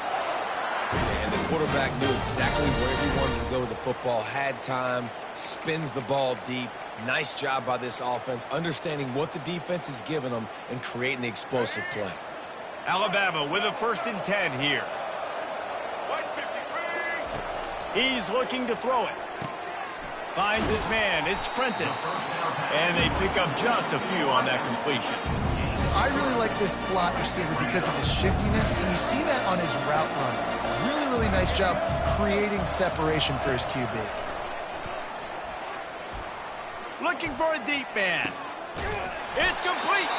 [SPEAKER 2] And the quarterback knew exactly where he wanted to go with the football, had time, spins the ball deep. Nice job by this offense, understanding what the defense is giving them and creating the explosive play.
[SPEAKER 1] Alabama with a 1st and 10 here. He's looking to throw it. Finds his man. It's Prentice. And they pick up just a few on that completion.
[SPEAKER 3] I really like this slot receiver because of his shiftiness, and you see that on his route run. Really, really nice job creating separation for his QB.
[SPEAKER 1] Looking for a deep man. It's complete.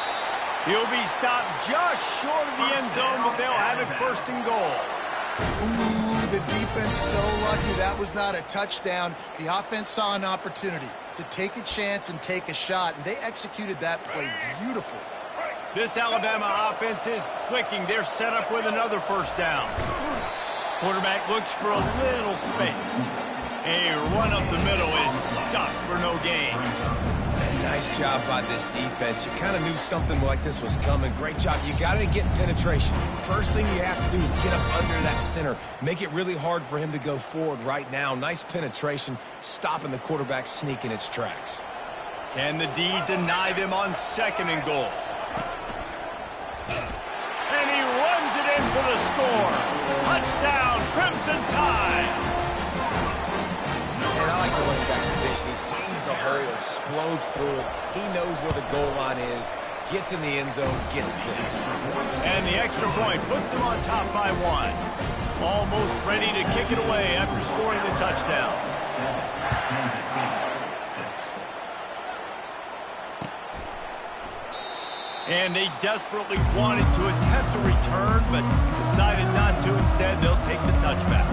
[SPEAKER 1] He'll be stopped just short of the end zone, but they'll have it 1st and goal.
[SPEAKER 3] Ooh, the defense so lucky that was not a touchdown. The offense saw an opportunity to take a chance and take a shot, and they executed that play beautifully.
[SPEAKER 1] This Alabama offense is clicking. They're set up with another 1st down. Quarterback looks for a little space. A run up the middle is stopped for no gain.
[SPEAKER 2] Nice job by this defense. You kind of knew something like this was coming. Great job. You got to get penetration. First thing you have to do is get up under that center. Make it really hard for him to go forward right now. Nice penetration, stopping the quarterback sneak in its tracks.
[SPEAKER 1] Can the D deny them on 2nd and goal? And he runs it in for the score. Touchdown, Crimson Tide.
[SPEAKER 2] And I like the running back's vision. He sees the hole, explodes through it. He knows where the goal line is, gets in the end zone, gets 6.
[SPEAKER 1] And the extra point puts them on top by 1. Almost ready to kick it away after scoring the touchdown. And they desperately wanted to attempt a return, but decided not to. Instead, they'll take the touchback.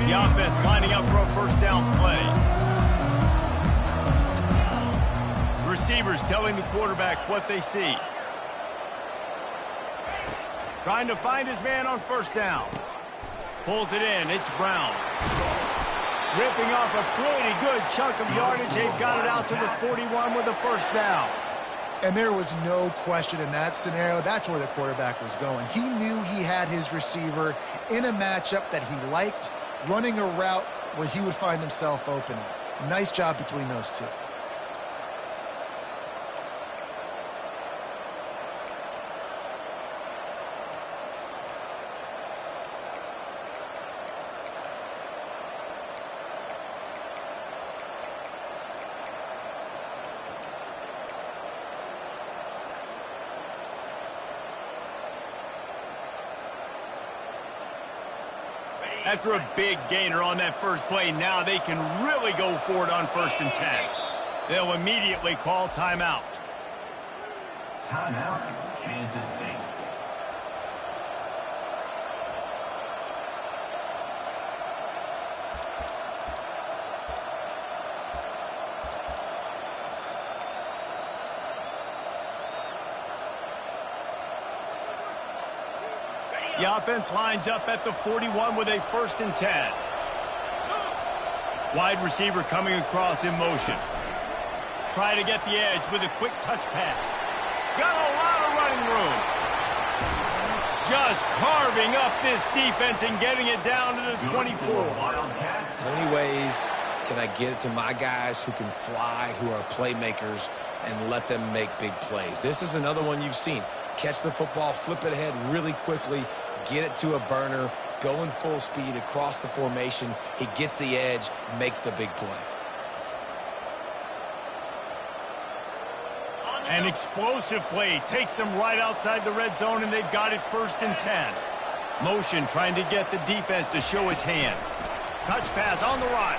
[SPEAKER 1] The offense lining up for a 1st down play. Receivers telling the quarterback what they see. Trying to find his man on 1st down. Pulls it in. It's Brown. Ripping off a pretty good chunk of yardage. They've got it out to the 41 with a 1st down.
[SPEAKER 3] And there was no question in that scenario. That's where the quarterback was going. He knew he had his receiver in a matchup that he liked, running a route where he would find himself open. Nice job between those two.
[SPEAKER 1] After a big gainer on that first play, now they can really go for it on 1st and 10. They'll immediately call timeout.
[SPEAKER 4] Timeout, Kansas State.
[SPEAKER 1] The offense lines up at the 41 with a 1st and 10. Wide receiver coming across in motion. Try to get the edge with a quick touch pass. Got a lot of running room. Just carving up this defense and getting it down to the 24.
[SPEAKER 2] How many ways can I get it to my guys who can fly, who are playmakers, and let them make big plays? This is another one you've seen. Catch the football, flip it ahead really quickly, get it to a burner, going full speed across the formation. He gets the edge, makes the big play.
[SPEAKER 1] An explosive play takes them right outside the red zone, and they've got it 1st and 10. Motion trying to get the defense to show his hand. Touch pass on the run.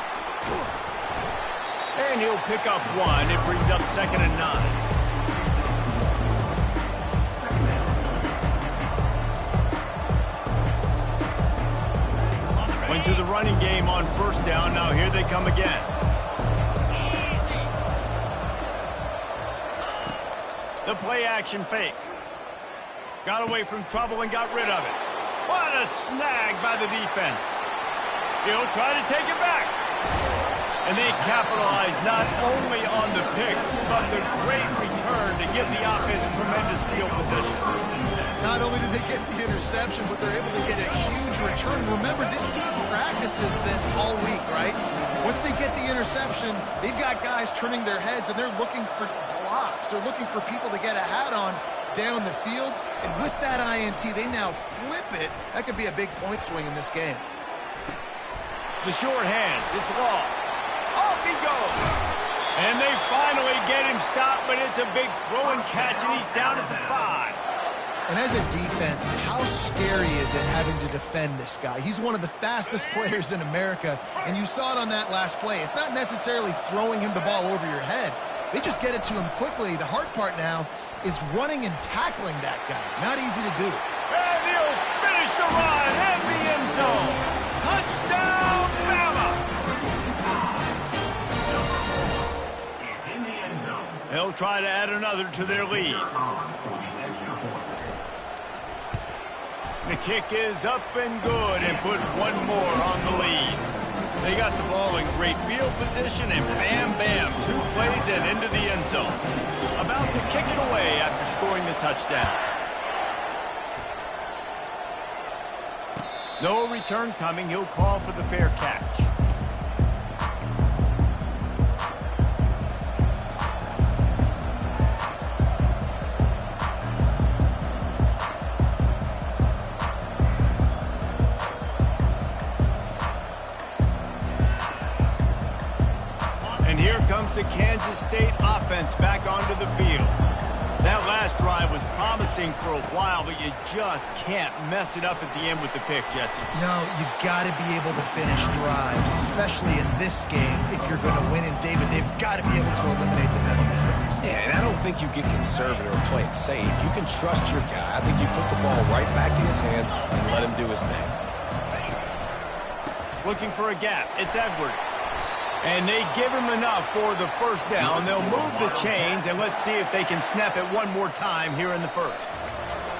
[SPEAKER 1] And he'll pick up 1. It brings up 2nd and 9. Went to the running game on first down. Now here they come again. The play action fake. Got away from trouble and got rid of it. What a snag by the defense. He'll try to take it back. And they capitalize not only on the pick, but the great return to give the offense tremendous field position.
[SPEAKER 3] Not only do they get the interception, but they're able to get a huge return. Remember, this team practices this all week, right? Once they get the interception, they've got guys turning their heads, and they're looking for blocks. They're looking for people to get a hat on down the field. And with that INT, they now flip it. That could be a big point swing in this game.
[SPEAKER 1] The short hands. It's Wall. Off he goes. And they finally get him stopped, but it's a big throw and catch, and he's down at the 5.
[SPEAKER 3] And as a defense, how scary is it having to defend this guy? He's one of the fastest players in America, and you saw it on that last play. It's not necessarily throwing him the ball over your head. They just get it to him quickly. The hard part now is running and tackling that guy. Not easy to do.
[SPEAKER 1] And he'll finish the run and the end zone. Touchdown, Bama!
[SPEAKER 4] Is in the end zone.
[SPEAKER 1] They'll try to add another to their lead.
[SPEAKER 4] For the extra point.
[SPEAKER 1] The kick is up and good and put one more on the lead. They got the ball in great field position and bam, bam, 2 plays and into the end zone. About to kick it away after scoring the touchdown. No return coming. He'll call for the fair catch. The Kansas State offense back onto the field. That last drive was promising for a while, but you just can't mess it up at the end with the pick, Jesse.
[SPEAKER 3] No, you got to be able to finish drives, especially in this game. If you're going to win in David, they've got to be able to eliminate the mental mistakes.
[SPEAKER 2] Yeah, and I don't think you get conservative or play it safe. You can trust your guy. I think you put the ball right back in his hands and let him do his thing.
[SPEAKER 1] Looking for a gap. It's Edwards. And they give him enough for the first down. They'll move the chains, and let's see if they can snap it one more time here in the first.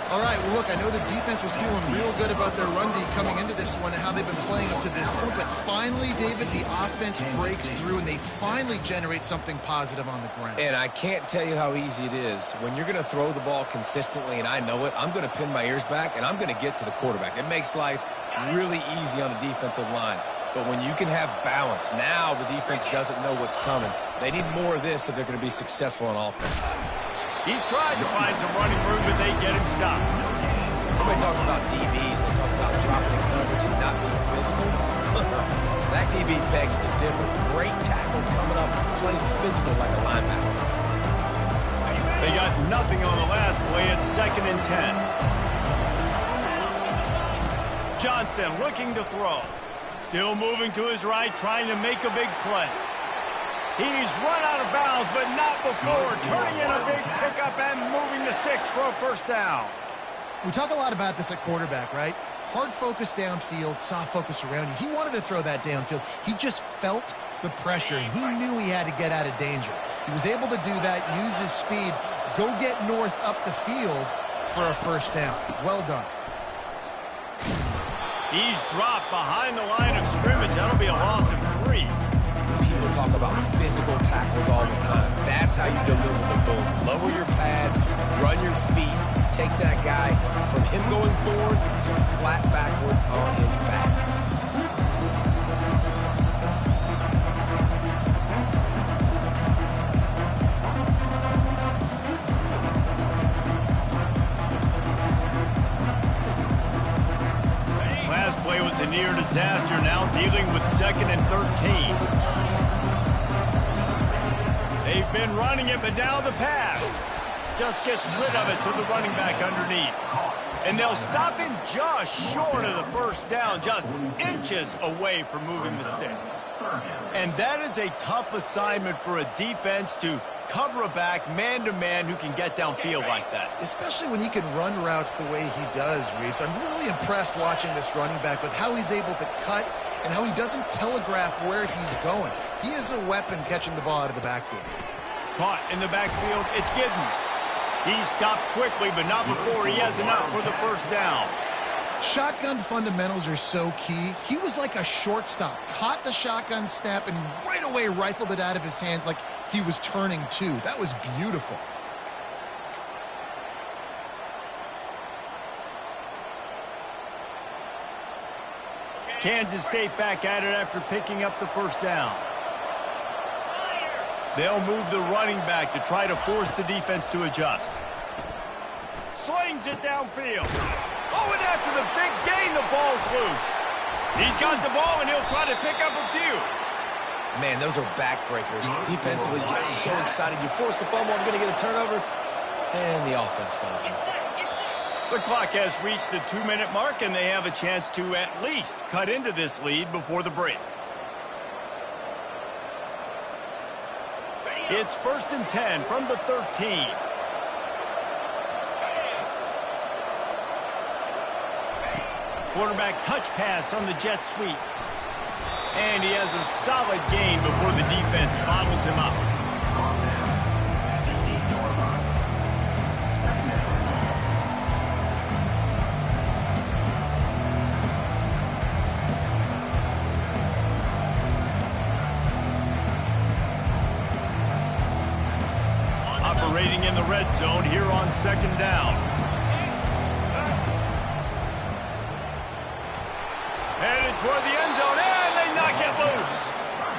[SPEAKER 3] All right, well, look, I know the defense was feeling real good about their run D coming into this one and how they've been playing up to this point, but finally, David, the offense breaks through, and they finally generate something positive on the ground.
[SPEAKER 2] And I can't tell you how easy it is. When you're going to throw the ball consistently, and I know it, I'm going to pin my ears back, and I'm going to get to the quarterback. It makes life really easy on the defensive line. But when you can have balance, now the defense doesn't know what's coming. They need more of this if they're going to be successful on offense.
[SPEAKER 1] He tried to find some running room, but they get him stopped.
[SPEAKER 2] Everybody talks about DBs. They talk about dropping in coverage and not being physical. That DB begs to differ. Great tackle coming up, playing physical like a linebacker.
[SPEAKER 1] They got nothing on the last play. It's 2nd and 10. Johnson looking to throw. Still moving to his right, trying to make a big play. He's run out of bounds, but not before turning in a big pickup and moving the sticks for a first down.
[SPEAKER 3] We talk a lot about this at quarterback, right? Hard focus downfield, soft focus around you. He wanted to throw that downfield. He just felt the pressure. He knew he had to get out of danger. He was able to do that, use his speed, go get north up the field for a first down. Well done.
[SPEAKER 1] He's dropped behind the line of scrimmage. That'll be a loss of 3.
[SPEAKER 2] People talk about physical tackles all the time. That's how you deliver the boom. Lower your pads, run your feet, take that guy from him going forward to flat backwards on his back.
[SPEAKER 1] Last play was a near disaster, now dealing with 2nd and 13. They've been running it, but now the pass just gets rid of it to the running back underneath. And they'll stop him just short of the first down, just inches away from moving the sticks. And that is a tough assignment for a defense to cover a back man-to-man who can get downfield like that.
[SPEAKER 3] Especially when he can run routes the way he does, Reese. I'm really impressed watching this running back with how he's able to cut and how he doesn't telegraph where he's going. He is a weapon catching the ball out of the backfield.
[SPEAKER 1] Caught in the backfield, it's Giddens. He stopped quickly, but not before he has enough for the first down.
[SPEAKER 3] Shotgun fundamentals are so key. He was like a shortstop, caught the shotgun snap, and right away rifled it out of his hands like he was turning two. That was beautiful.
[SPEAKER 1] Kansas State back at it after picking up the first down. They'll move the running back to try to force the defense to adjust. Slings it downfield. Oh, and after the big gain, the ball's loose. He's got the ball, and he'll try to pick up a few.
[SPEAKER 2] Man, those are backbreakers. Defensively, you get so excited. You force the fumble, I'm going to get a turnover, and the offense falls in.
[SPEAKER 1] The clock has reached the 2-minute mark, and they have a chance to at least cut into this lead before the break. It's 1st and 10 from the 13. Quarterback touch pass on the jet sweep. And he has a solid gain before the defense bottles him up. Operating in the red zone here on 2nd down. Headed toward the end zone, and they knock it loose.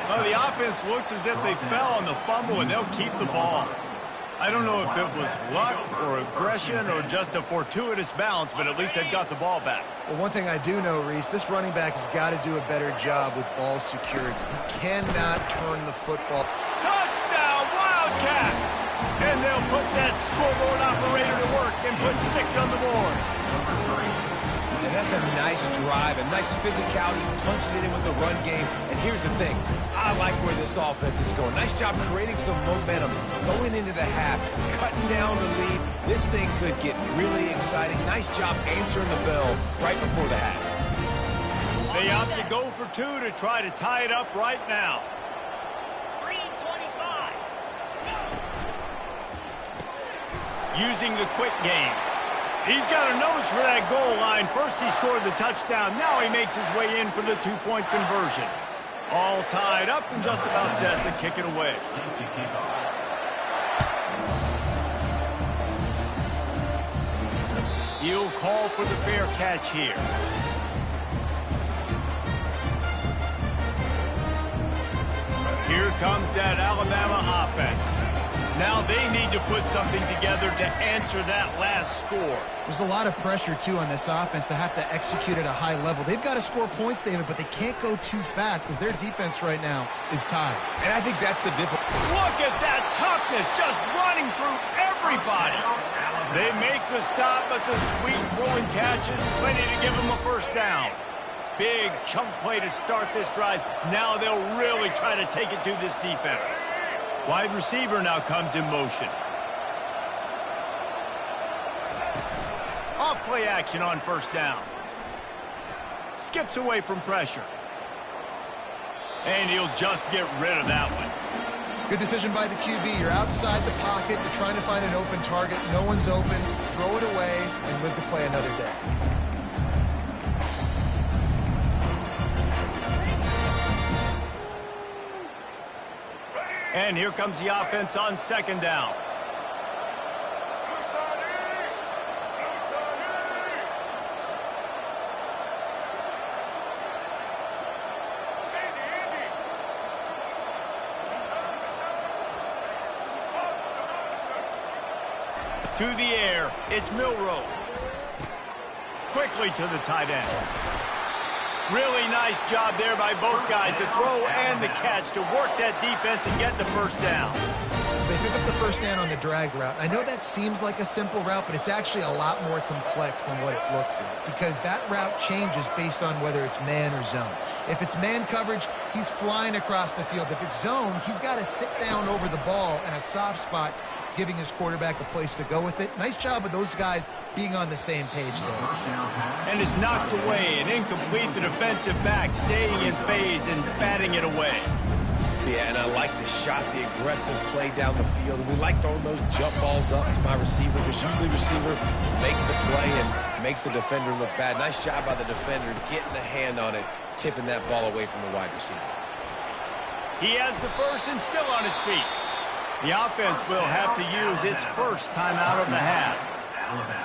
[SPEAKER 1] Well, the offense looks as if they fell on the fumble, and they'll keep the ball. I don't know if it was luck or aggression or just a fortuitous bounce, but at least they've got the ball back.
[SPEAKER 3] Well, one thing I do know, Reese, this running back has got to do a better job with ball security. He cannot turn the football.
[SPEAKER 1] Touchdown, Wildcats! And they'll put that scoreboard operator to work and put 6 on the board.
[SPEAKER 2] And that's a nice drive, a nice physicality, punching it in with the run game. And here's the thing, I like where this offense is going. Nice job creating some momentum, going into the half, cutting down the lead. This thing could get really exciting. Nice job answering the bell right before the half.
[SPEAKER 1] They opt to go for 2 to try to tie it up right now.
[SPEAKER 6] 3:25.
[SPEAKER 1] Using the quick game. He's got a nose for that goal line. First he scored the touchdown. Now he makes his way in for the 2-point conversion. All tied up and just about set to kick it away. He'll call for the fair catch here. Here comes that Alabama offense. Now they need to put something together to answer that last score.
[SPEAKER 3] There's a lot of pressure, too, on this offense to have to execute at a high level. They've got to score points, David, but they can't go too fast because their defense right now is tired.
[SPEAKER 2] And I think that's the difference.
[SPEAKER 1] Look at that toughness just running through everybody. They make the stop, but the sweet rolling catch is plenty to give them a first down. Big chunk play to start this drive. Now they'll really try to take it to this defense. Wide receiver now comes in motion. Off play action on first down. Skips away from pressure. And he'll just get rid of that one.
[SPEAKER 3] Good decision by the QB. You're outside the pocket. You're trying to find an open target. No one's open. Throw it away and live to play another day.
[SPEAKER 1] And here comes the offense on 2nd down. To the air, it's Milroe. Quickly to the tight end. Really nice job there by both guys to throw and the catch to work that defense and get the first down.
[SPEAKER 3] They pick up the first down on the drag route. I know that seems like a simple route, but it's actually a lot more complex than what it looks like because that route changes based on whether it's man or zone. If it's man coverage, he's flying across the field. If it's zone, he's got to sit down over the ball in a soft spot, giving his quarterback a place to go with it. Nice job of those guys being on the same page there.
[SPEAKER 1] And is knocked away and incomplete. The defensive back staying in phase and batting it away.
[SPEAKER 2] Yeah, and I like the shot, the aggressive play down the field. We like throwing those jump balls up to my receiver because usually receiver makes the play and makes the defender look bad. Nice job by the defender getting a hand on it, tipping that ball away from the wide receiver.
[SPEAKER 1] He has the first and still on his feet. The offense will have to use its first timeout of the half.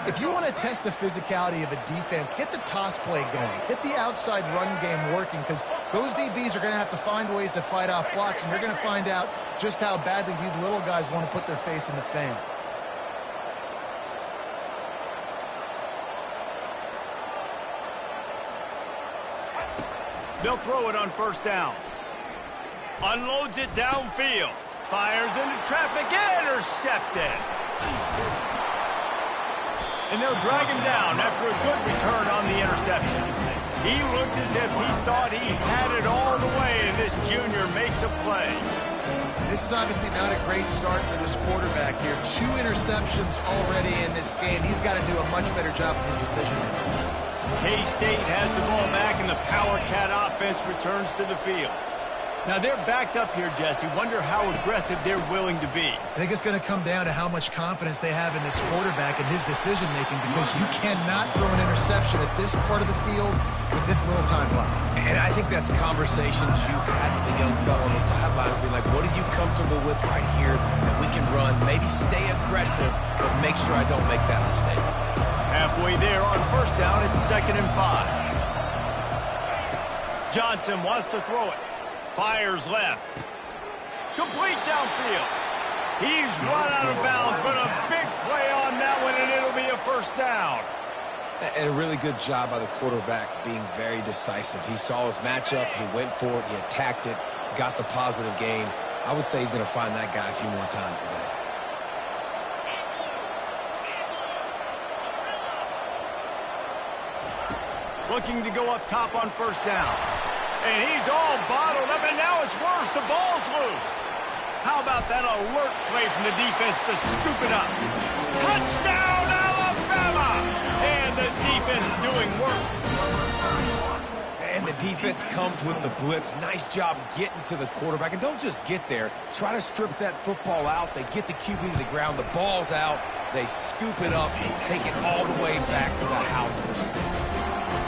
[SPEAKER 3] If you want to test the physicality of a defense, get the toss play going. Get the outside run game working because those DBs are going to have to find ways to fight off blocks, and you're going to find out just how badly these little guys want to put their face in the fan.
[SPEAKER 1] They'll throw it on first down. Unloads it downfield. Fires into traffic. Intercepted. And they'll drag him down after a good return on the interception. He looked as if he thought he had it all the way, and this junior makes a play.
[SPEAKER 3] This is obviously not a great start for this quarterback here. 2 interceptions already in this game. He's got to do a much better job with his decision.
[SPEAKER 1] K-State has the ball back, and the Power Cat offense returns to the field. Now, they're backed up here, Jesse. Wonder how aggressive they're willing to be.
[SPEAKER 3] I think it's going to come down to how much confidence they have in this quarterback and his decision-making, because you cannot throw an interception at this part of the field with this little time left.
[SPEAKER 2] And I think that's conversations you've had with the young fellow on the sideline. Be like, what are you comfortable with right here that we can run? Maybe stay aggressive, but make sure I don't make that mistake.
[SPEAKER 1] Halfway there on first down, it's 2nd and 5. Johnson wants to throw it. Fires left. Complete downfield. He's run out of bounds, but a big play on that one, and it'll be a first down.
[SPEAKER 2] And a really good job by the quarterback being very decisive. He saw his matchup. He went for it. He attacked it. Got the positive gain. I would say he's going to find that guy a few more times today.
[SPEAKER 1] Looking to go up top on first down. And he's all bottled up, and now it's worse. The ball's loose. How about that alert play from the defense to scoop it up? Touchdown, Alabama! And the defense doing work.
[SPEAKER 2] And the defense comes with the blitz. Nice job getting to the quarterback. And don't just get there. Try to strip that football out. They get the QB to the ground. The ball's out. They scoop it up, take it all the way back to the house for 6.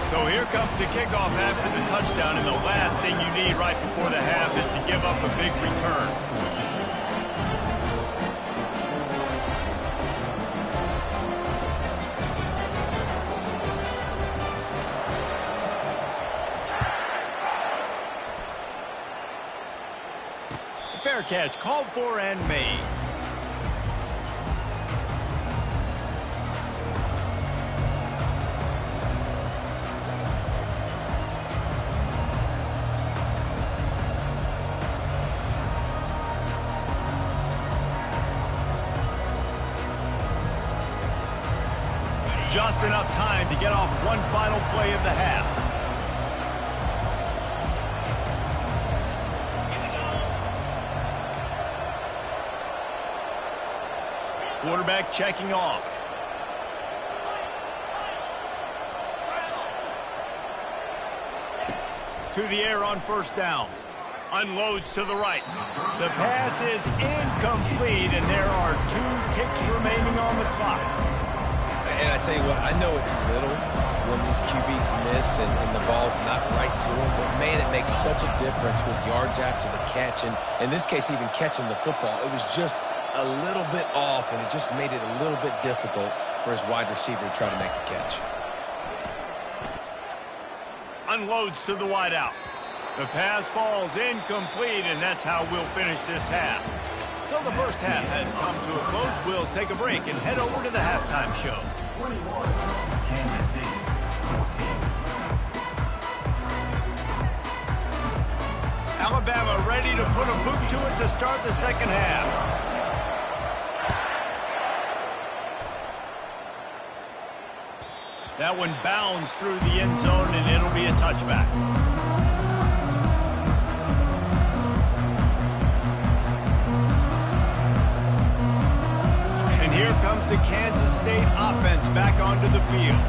[SPEAKER 1] So here comes the kickoff after the touchdown, and the last thing you need right before the half is to give up a big return. Fair catch, called for and made. Just enough time to get off one final play of the half. Quarterback checking off. To the air on first down. Unloads to the right. The pass is incomplete, and there are 2 ticks remaining on the clock.
[SPEAKER 2] And I tell you what, I know it's little when these QBs miss and the ball's not right to them, but man, it makes such a difference with yards after the catch, and in this case, even catching the football. It was just a little bit off, and it just made it a little bit difficult for his wide receiver to try to make the catch.
[SPEAKER 1] Unloads to the wideout. The pass falls incomplete, and that's how we'll finish this half. So the first half has come to a close. We'll take a break and head over to the halftime show.
[SPEAKER 4] 21, Kansas City, 14.
[SPEAKER 1] Alabama ready to put a boot to it to start the second half. That one bounds through the end zone, and it'll be a touchback. comes the Kansas State offense back onto the field.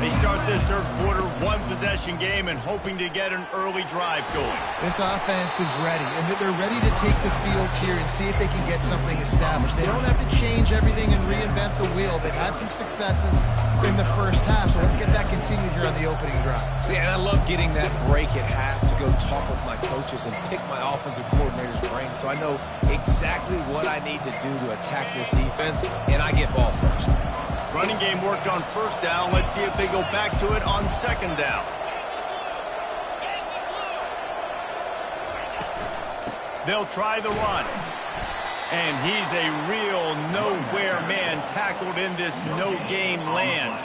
[SPEAKER 1] They start this third quarter, one-possession game, and hoping to get an early drive going.
[SPEAKER 3] This offense is ready, and they're ready to take the field here and see if they can get something established. They don't have to change everything and reinvent the wheel. They've had some successes in the first half, so let's get that continued here on the opening drive.
[SPEAKER 2] Yeah, and I love getting that break at half to go talk with my coaches and pick my offensive coordinator's brain so I know exactly what I need to do to attack this defense, and I get ball first.
[SPEAKER 1] Running game worked on first down. Let's see if they go back to it on second down. They'll try the run. And he's a real nowhere man tackled in this no-gain land.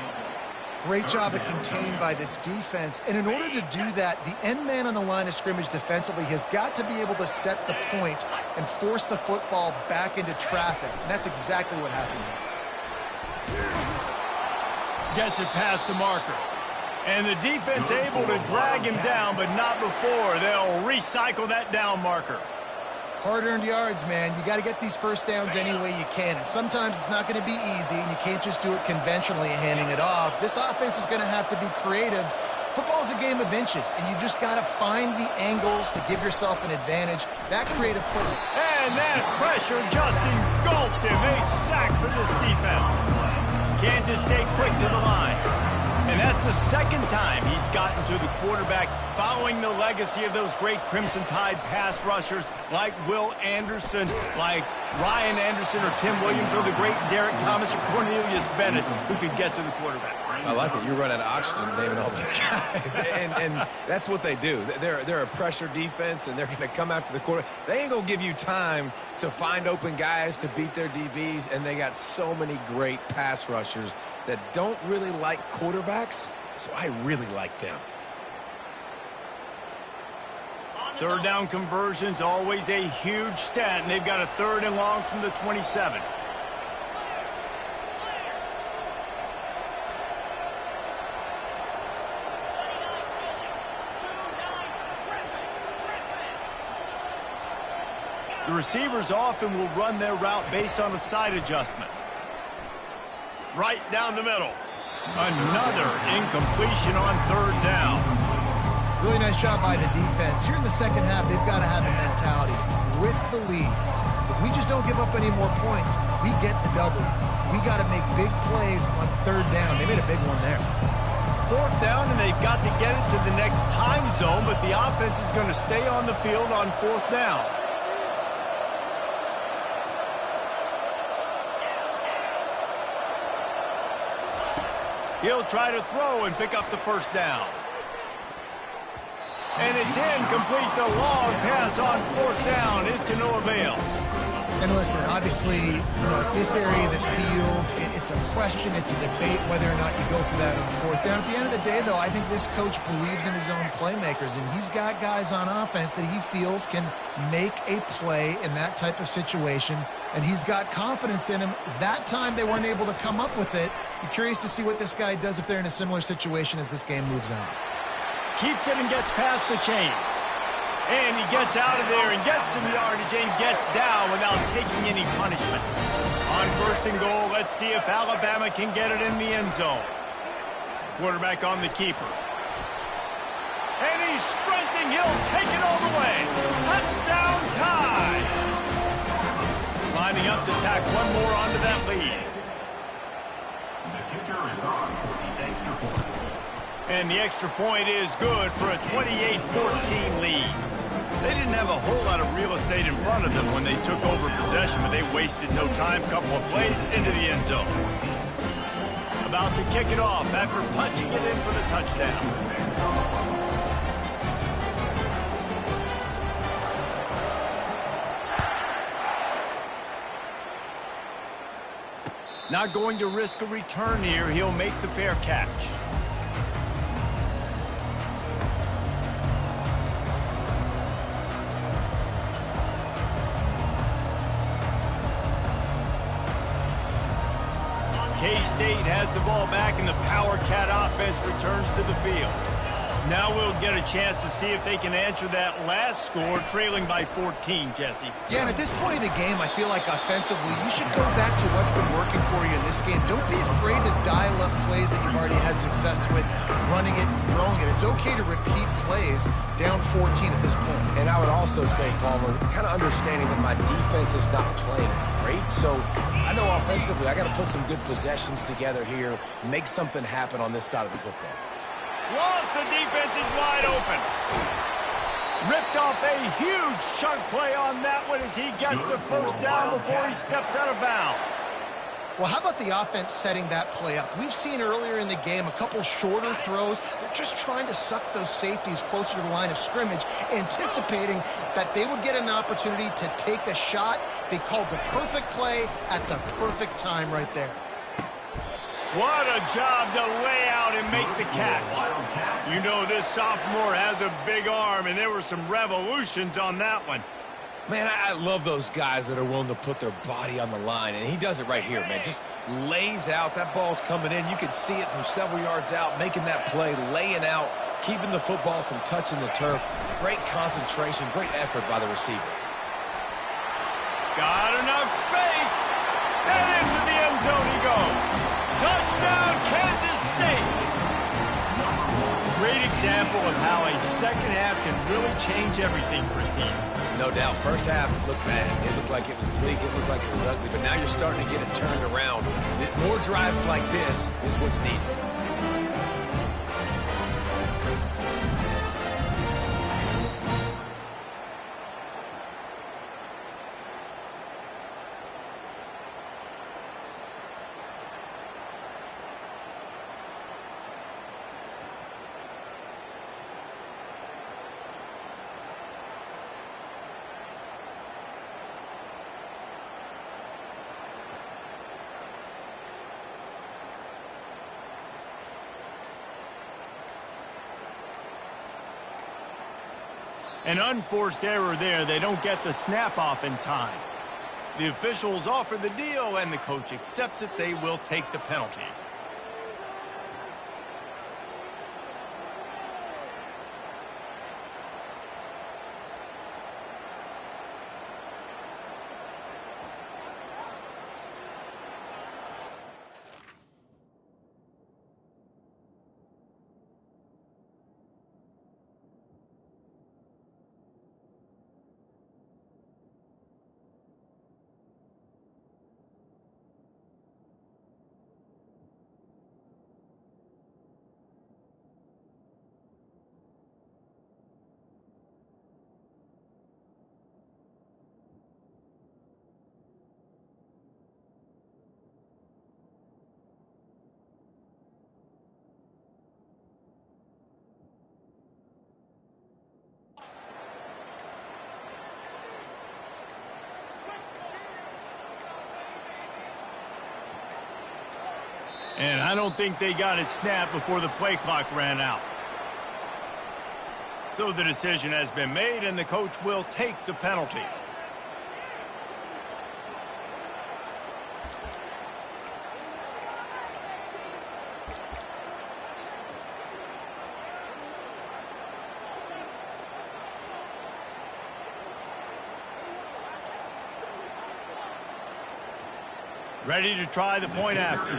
[SPEAKER 3] Great job of contained by this defense. And in order to do that, the end man on the line of scrimmage defensively has got to be able to set the point and force the football back into traffic. And that's exactly what happened here.
[SPEAKER 1] Gets it past the marker. And the defense able to drag him down, but not before. They'll recycle that down marker.
[SPEAKER 3] Hard-earned yards, man. You got to get these first downs any way you can. And sometimes it's not going to be easy, and you can't just do it conventionally handing it off. This offense is going to have to be creative. Football is a game of inches, and you just got to find the angles to give yourself an advantage. That creative play.
[SPEAKER 1] And that pressure just engulfed him. A sack for this defense. Kansas State quick to the line. And that's the second time he's gotten to the quarterback following the legacy of those great Crimson Tide pass rushers like Will Anderson, like Ryan Anderson or Tim Williams, or the great Derek Thomas or Cornelius Bennett, who could get to the quarterback.
[SPEAKER 2] I like it. You're running out of oxygen naming all those guys. and that's what they do. They're a pressure defense, and they're going to come after the quarterback. They ain't going to give you time to find open guys to beat their DBs, and they got so many great pass rushers that don't really like quarterbacks, so I really like them.
[SPEAKER 1] Third down conversions, always a huge stat, and they've got a 3rd and long from the 27. The receivers often will run their route based on a side adjustment. Right down the middle. Another incompletion on 3rd down.
[SPEAKER 3] Really nice job by the defense. Here in the second half, they've got to have the mentality with the lead. If we just don't give up any more points, we get the W. We got to make big plays on 3rd down. They made a big one there.
[SPEAKER 1] 4th down, and they've got to get it to the next time zone, but the offense is going to stay on the field on 4th down. He'll try to throw and pick up the 1st down. And it's incomplete. The long pass on 4th down is to no avail.
[SPEAKER 3] And listen, obviously, this area of the field, it's a question, it's a debate whether or not you go for that on 4th down. At the end of the day, though, I think this coach believes in his own playmakers, and he's got guys on offense that he feels can make a play in that type of situation, and he's got confidence in him. That time they weren't able to come up with it. Be curious to see what this guy does if they're in a similar situation as this game moves on.
[SPEAKER 1] Keeps it and gets past the chains. And he gets out of there and gets some yardage and gets down without taking any punishment. On 1st and goal, let's see if Alabama can get it in the end zone. Quarterback on the keeper. And he's sprinting. He'll take it all the way. Touchdown tie. Lining up to tack one more onto that lead.
[SPEAKER 4] The kicker is on for the extra point.
[SPEAKER 1] And the extra point is good for a 28-14 lead. They didn't have a whole lot of real estate in front of them when they took over possession, but they wasted no time. Couple of plays into the end zone. About to kick it off after punching it in for the touchdown. Not going to risk a return here. He'll make the fair catch. K-State has the ball back, and the Power Cat offense returns to the field. Now we'll get a chance to see if they can answer that last score, trailing by 14, Jesse.
[SPEAKER 3] Yeah, and at this point in the game, I feel like offensively, you should go back to what's been working for you in this game. Don't be afraid to dial up plays that you've already had success with, running it and throwing it. It's okay to repeat plays down 14 at this point.
[SPEAKER 2] And I would also say, Palmer, kind of understanding that my defense is not playing great, so I know offensively I got to put some good possessions together here, make something happen on this side of the football.
[SPEAKER 1] Lost, the defense is wide open. Ripped off a huge chunk play on that one as he gets the first down before he steps out of bounds.
[SPEAKER 3] Well, how about the offense setting that play up? We've seen earlier in the game a couple shorter throws. They're just trying to suck those safeties closer to the line of scrimmage, anticipating that they would get an opportunity to take a shot. They called the perfect play at the perfect time right there.
[SPEAKER 1] What a job to lay out and make the catch. You know this sophomore has a big arm, and there were some revolutions on that one.
[SPEAKER 2] Man, I love those guys that are willing to put their body on the line, and he does it right here, man. Just lays out. That ball's coming in. You can see it from several yards out, making that play, laying out, keeping the football from touching the turf. Great concentration, great effort by the receiver.
[SPEAKER 1] Got enough space, and into the end zone he goes. Touchdown, Kansas State! Great example of how a second half can really change everything for a team.
[SPEAKER 2] No doubt. First half looked bad. It looked like it was bleak. It looked like it was ugly. But now you're starting to get it turned around. More drives like this is what's needed.
[SPEAKER 1] An unforced error there. They don't get the snap off in time. The officials offer the deal, and the coach accepts it. They will take the penalty. And I don't think they got it snapped before the play clock ran out. So the decision has been made, and the coach will take the penalty. Ready to try the point after.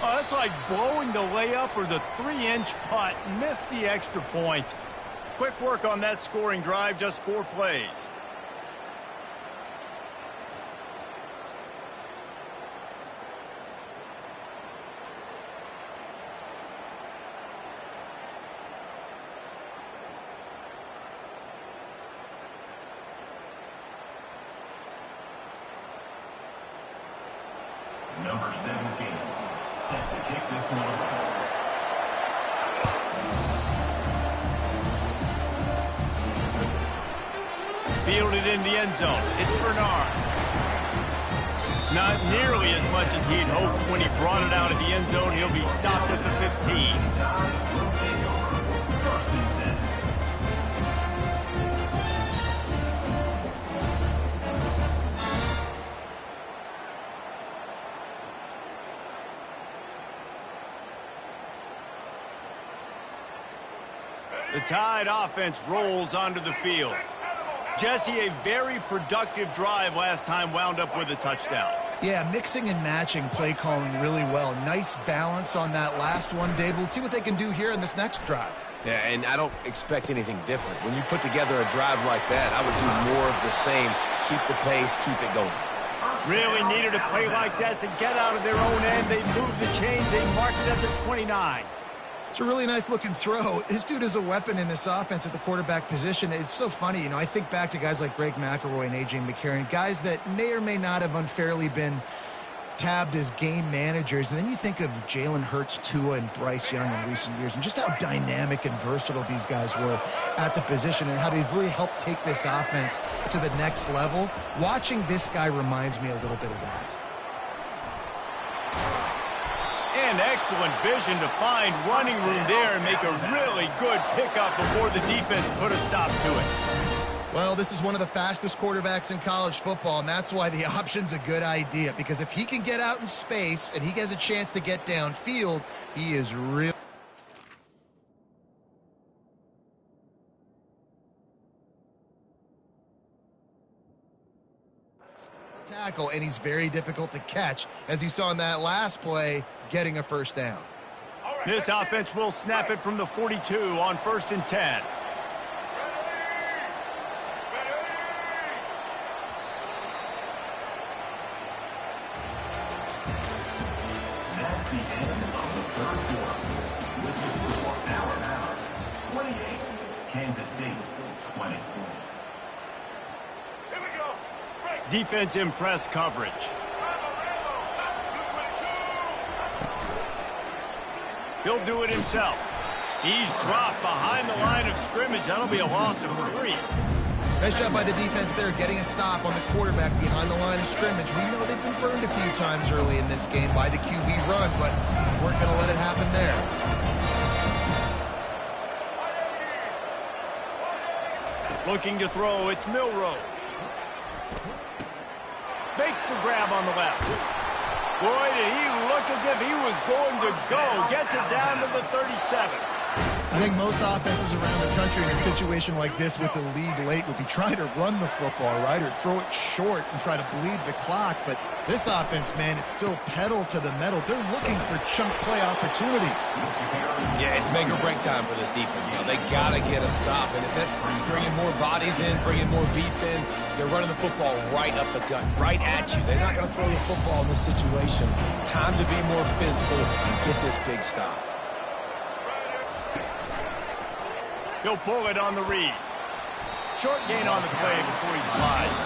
[SPEAKER 1] Oh, that's like blowing the layup or the 3-inch putt. Missed the extra point. Quick work on that scoring drive, just 4 plays.
[SPEAKER 4] Number 17, set to kick this one away.
[SPEAKER 1] Fielded in the end zone. It's Bernard. Not nearly as much as he'd hoped when he brought it out of the end zone. He'll be stopped at the 15. The Tide offense rolls onto the field. Jesse, a very productive drive last time, wound up with a touchdown.
[SPEAKER 3] Yeah, mixing and matching play calling really well. Nice balance on that last one, Dave. Let's see what they can do here in this next drive.
[SPEAKER 2] Yeah, and I don't expect anything different. When you put together a drive like that, I would do more of the same. Keep the pace, keep it going.
[SPEAKER 1] Really needed a play like that to get out of their own end. They moved the chains. They marked it at the 29.
[SPEAKER 3] It's a really nice-looking throw. This dude is a weapon in this offense at the quarterback position. It's so funny, I think back to guys like Greg McElroy and A.J. McCarron, guys that may or may not have unfairly been tabbed as game managers. And then you think of Jalen Hurts, Tua, and Bryce Young in recent years, and just how dynamic and versatile these guys were at the position and how they've really helped take this offense to the next level. Watching this guy reminds me a little bit of that.
[SPEAKER 1] And excellent vision to find running room there and make a really good pickup before the defense put a stop to it.
[SPEAKER 3] Well, this is one of the fastest quarterbacks in college football, and that's why the option's a good idea, because if he can get out in space and he has a chance to get downfield, he is real. Tackle, and he's very difficult to catch, as you saw in that last play, getting a first down.
[SPEAKER 1] This offense will snap it from the 42 on 1st and 10.
[SPEAKER 4] That's the end of the third quarter. With the score, Alabama 28, Kansas State 20.
[SPEAKER 1] Defense in press coverage. He'll do it himself. He's dropped behind the line of scrimmage. That'll be a loss of 3.
[SPEAKER 3] Nice job by the defense there, getting a stop on the quarterback behind the line of scrimmage. We know they've been burned a few times early in this game by the QB run, but we're going to let it happen there.
[SPEAKER 1] Looking to throw, it's Milroe. Makes the grab on the left. Boy, did he look as if he was going to go. Gets it down to the 37.
[SPEAKER 3] I think most offenses around the country in a situation like this with the lead late would be trying to run the football, right, or throw it short and try to bleed the clock. But this offense, man, it's still pedal to the metal. They're looking for chunk play opportunities.
[SPEAKER 2] Yeah, it's make or break time for this defense now. They got to get a stop. And if that's bringing more bodies in, bringing more beef in, they're running the football right up the gut, right at you. They're not going to throw the football in this situation. Time to be more physical and get this big stop.
[SPEAKER 1] He'll pull it on the read. Short gain on the play before he slides.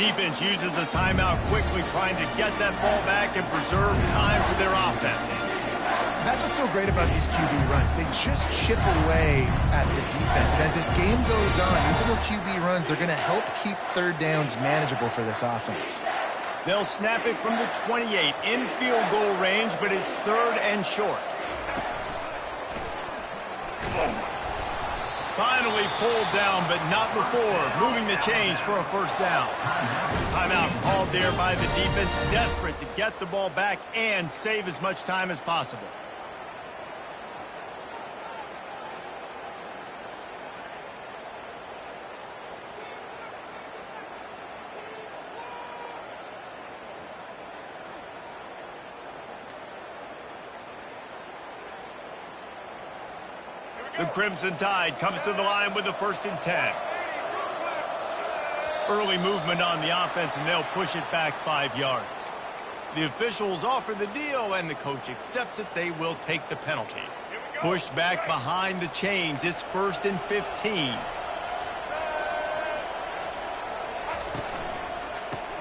[SPEAKER 1] Defense uses a timeout quickly, trying to get that ball back and preserve time for their offense.
[SPEAKER 3] That's what's so great about these QB runs. They just chip away at the defense. And as this game goes on, these little QB runs, they're going to help keep third downs manageable for this offense.
[SPEAKER 1] They'll snap it from the 28 in field goal range, but it's 3rd and short. Finally pulled down, but not before. Moving the chains for a first down. Timeout called there by the defense, desperate to get the ball back and save as much time as possible. The Crimson Tide comes to the line with the 1st and 10. Early movement on the offense, and they'll push it back 5 yards. The officials offer the deal, and the coach accepts it. They will take the penalty. Pushed back behind the chains. It's 1st and 15.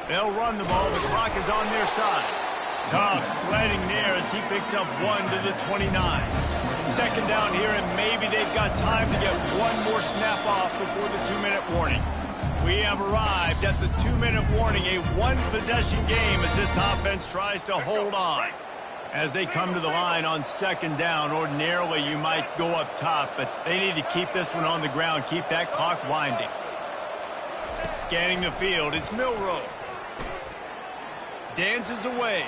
[SPEAKER 1] They'll run the ball. The clock is on their side. Tough sledding there as he picks up 1 to the 29. 2nd down here, and maybe they've got time to get one more snap off before the 2-minute warning. We have arrived at the 2-minute warning, a one-possession game as this offense tries to hold on. As they come to the line on 2nd down, ordinarily you might go up top, but they need to keep this one on the ground, keep that clock winding. Scanning the field, it's Milroe. Dances away.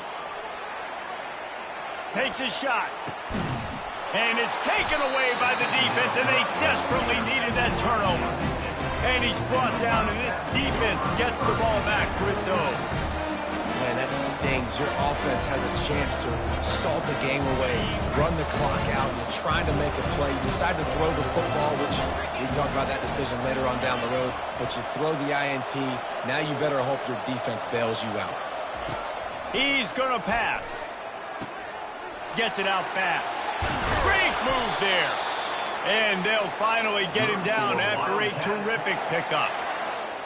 [SPEAKER 1] Takes a shot. And it's taken away by the defense, and they desperately needed that turnover. And he's brought down, and this defense gets the ball back for its own.
[SPEAKER 2] Man, that stings. Your offense has a chance to salt the game away, run the clock out. You're trying to make a play. You decide to throw the football, which we can talk about that decision later on down the road, but you throw the INT. Now you better hope your defense bails you out.
[SPEAKER 1] He's going to pass. Gets it out fast. Great move there. And they'll finally get him down after a terrific pickup.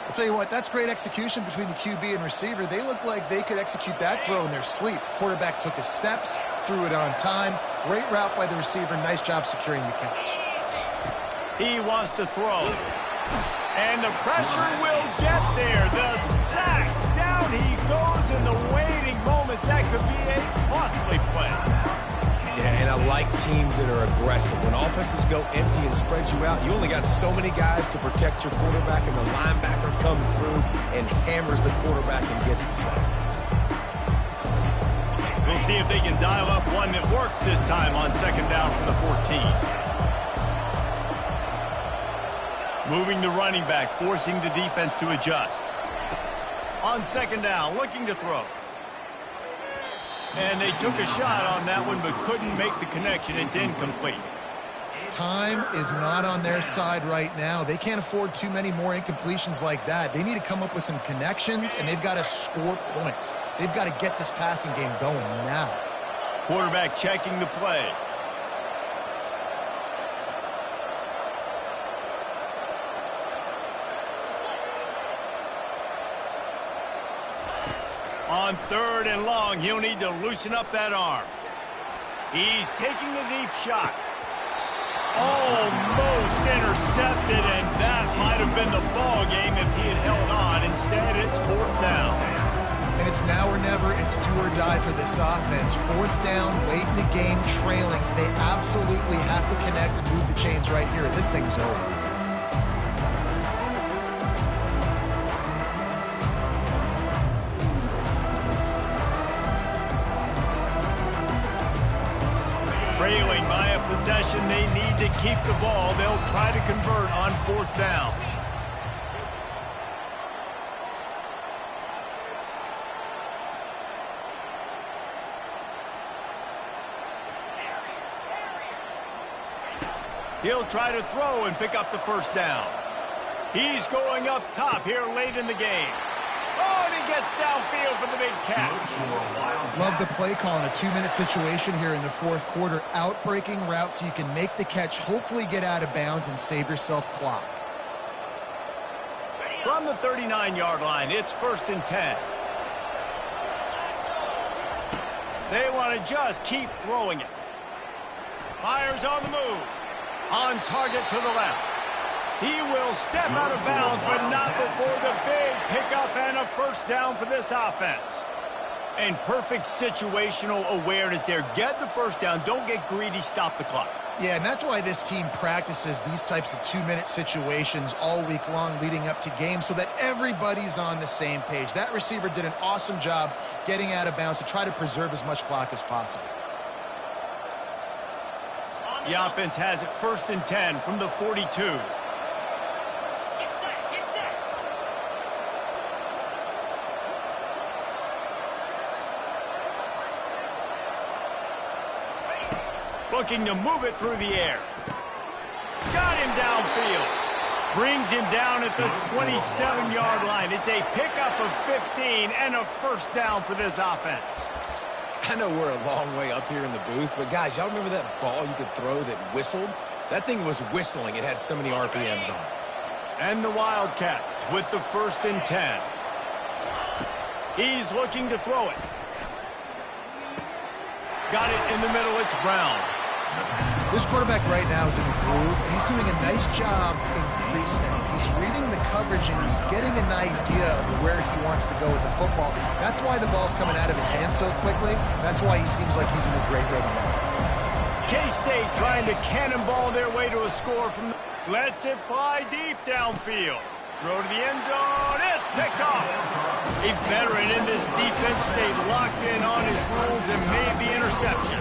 [SPEAKER 3] I'll tell you what, that's great execution between the QB and receiver. They look like they could execute that throw in their sleep. Quarterback took his steps, threw it on time. Great route by the receiver. Nice job securing the catch.
[SPEAKER 1] He wants to throw. And the pressure will get there. The sack. Down he goes in the waiting moments. That could be a costly play.
[SPEAKER 2] Yeah, and I like teams that are aggressive. When offenses go empty and spread you out, you only got so many guys to protect your quarterback, and the linebacker comes through and hammers the quarterback and gets the sack.
[SPEAKER 1] We'll see if they can dial up one that works this time on second down from the 14. Moving the running back, forcing the defense to adjust. On second down, looking to throw. And they took a shot on that one, but couldn't make the connection. It's incomplete.
[SPEAKER 3] Time is not on their side right now. They can't afford too many more incompletions like that. They need to come up with some connections, and they've got to score points. They've got to get this passing game going now.
[SPEAKER 1] Quarterback checking the play. On third and long, he'll need to loosen up that arm. He's taking the deep shot. Almost intercepted, and that might have been the ball game if he had held on. Instead, it's fourth down.
[SPEAKER 3] And it's now or never. It's do or die for this offense. Fourth down, late in the game, trailing. They absolutely have to connect and move the chains right here. This thing's over.
[SPEAKER 1] Trailing by a possession, they need to keep the ball. They'll try to convert on fourth down. He'll try to throw and pick up the first down. He's going up top here late in the game. Oh, and he gets downfield for the big catch.
[SPEAKER 3] Love the play call in a 2-minute situation here in the fourth quarter. Out-breaking route so you can make the catch, hopefully get out of bounds, and save yourself clock.
[SPEAKER 1] From the 39-yard line, it's 1st and 10. They want to just keep throwing it. Fires on the move. On target to the left. He will step out of bounds, but not before the big pickup and a first down for this offense. And perfect situational awareness there. Get the first down. Don't get greedy. Stop the clock.
[SPEAKER 3] Yeah, and that's why this team practices these types of 2-minute situations all week long leading up to games so that everybody's on the same page. That receiver did an awesome job getting out of bounds to try to preserve as much clock as possible.
[SPEAKER 1] The offense has it 1st and 10 from the 42. Looking to move it through the air. Got him downfield. Brings him down at the 27-yard line. It's a pickup of 15 and a first down for this offense.
[SPEAKER 2] I know we're a long way up here in the booth, but guys, y'all remember that ball you could throw that whistled? That thing was whistling. It had so many RPMs on it.
[SPEAKER 1] And the Wildcats with the 1st and 10. He's looking to throw it. Got it in the middle. It's Brown.
[SPEAKER 3] This quarterback right now is in a groove, and he's doing a nice job in pre-snap. He's reading the coverage, and he's getting an idea of where he wants to go with the football. That's why the ball's coming out of his hands so quickly. That's why he seems like he's in a great rhythm.
[SPEAKER 1] K-State trying to cannonball their way to a score from the... Lets it fly deep downfield. Throw to the end zone. It's picked off. A veteran in this defense stayed locked in on his rules and made the interception.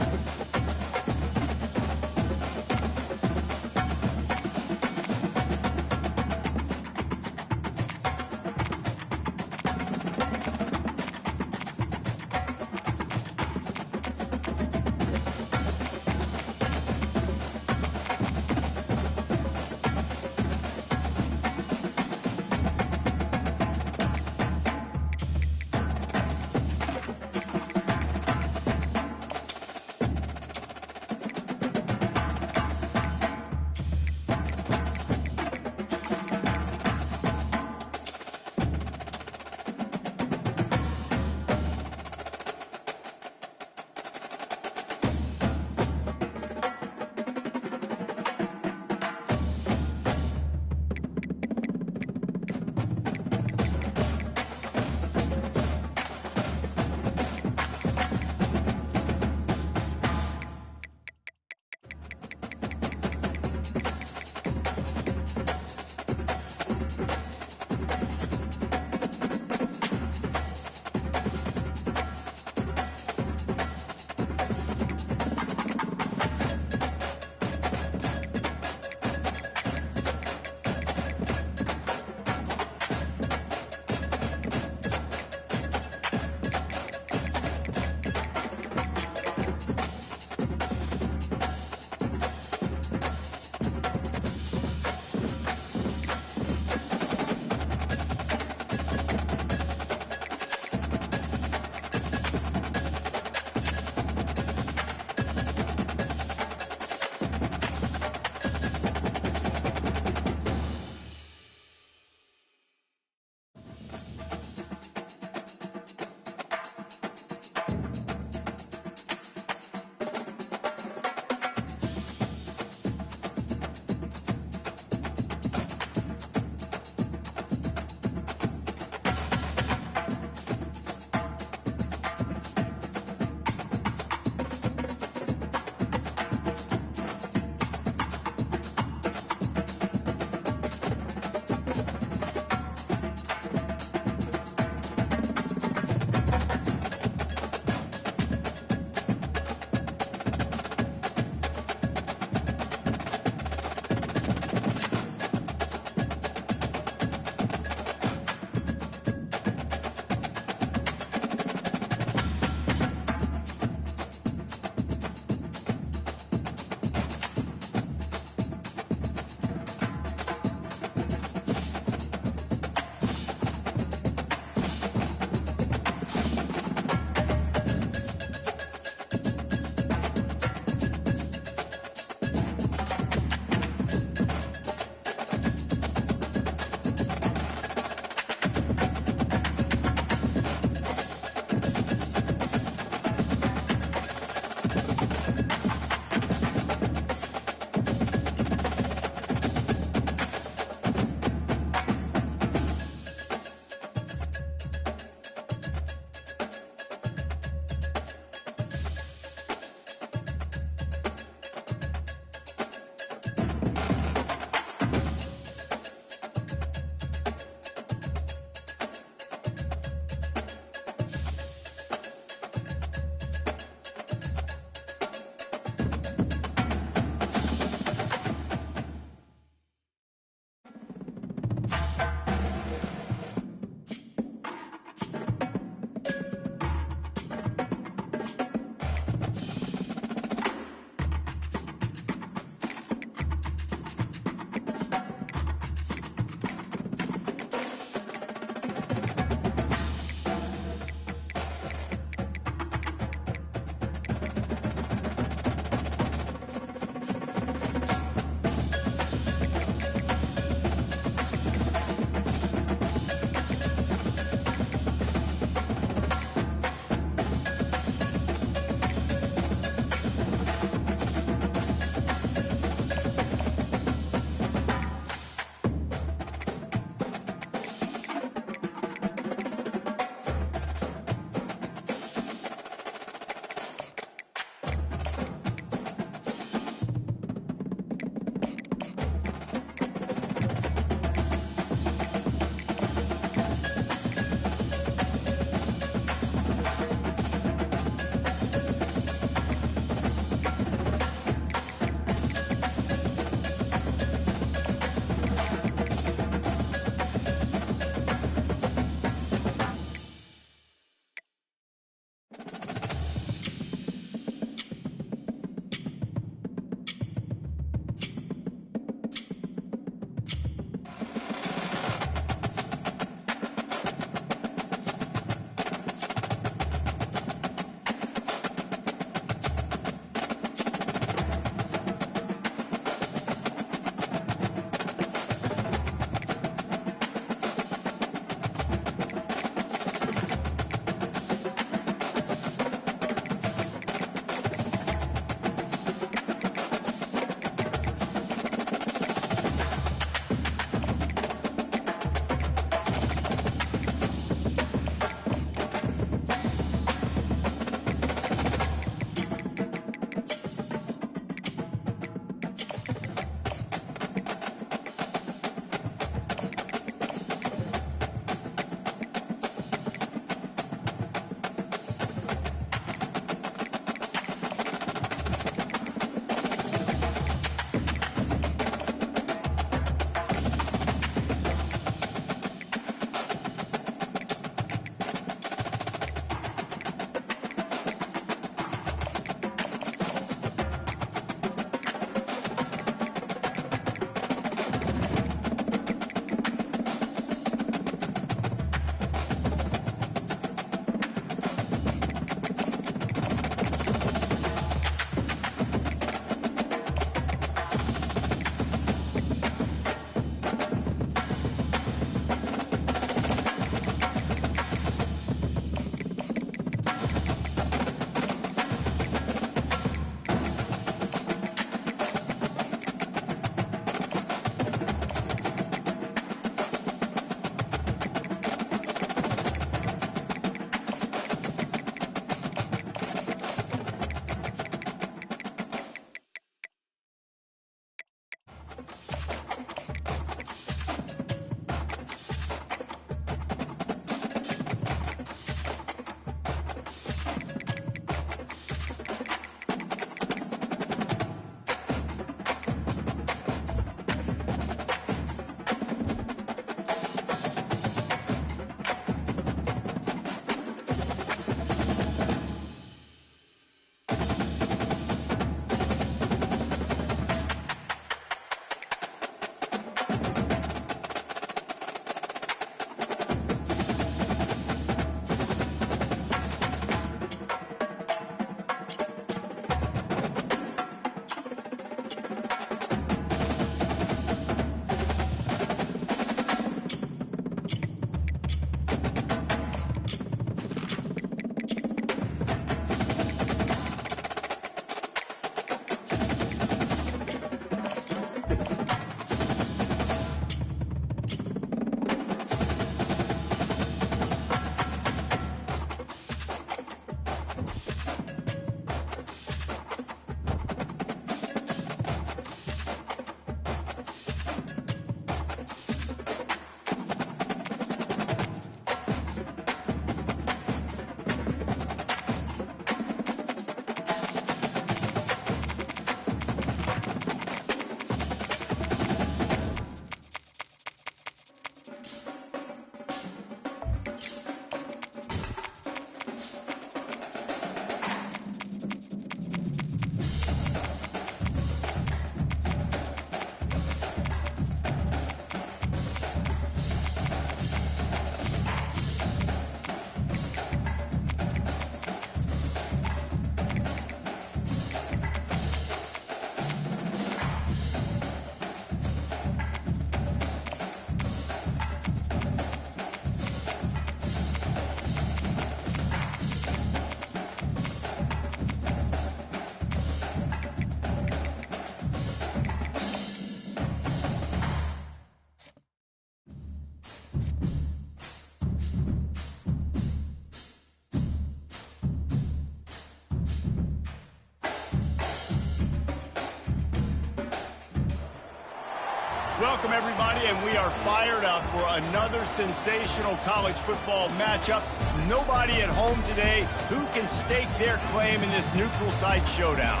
[SPEAKER 1] Welcome, everybody, and we are fired up for another sensational college football matchup. Nobody at home today who can stake their claim in this neutral site showdown.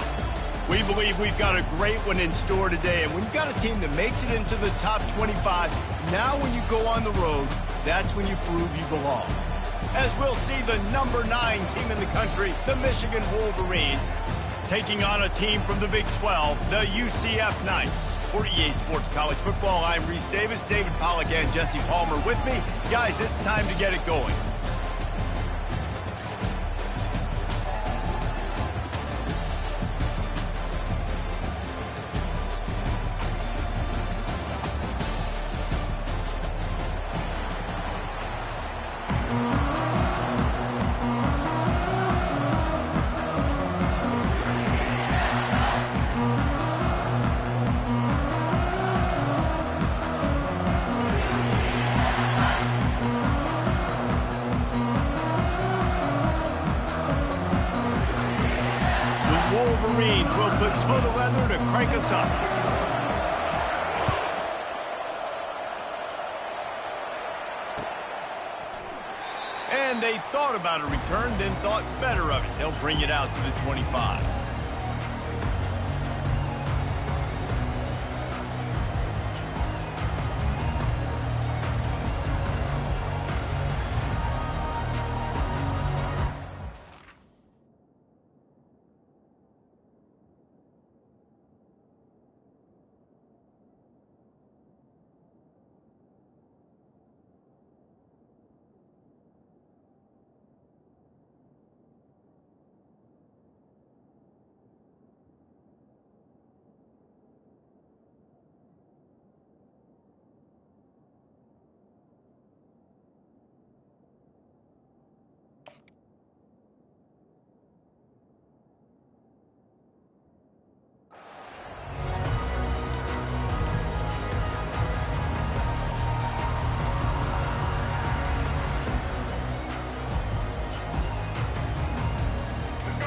[SPEAKER 1] We believe we've got a great one in store today, and when you've got a team that makes it into the top 25, now when you go on the road, that's when you prove you belong. As we'll see the number 9 team in the country, the Michigan Wolverines, taking on a team from the Big 12, the UCF Knights. For EA Sports College Football, I'm Reese Davis, David Pollack, and Jesse Palmer with me. Guys, it's time to get it going. Wolverines will put total leather to crank us up. And they thought about a return, then thought better of it. They'll bring it out to the 25.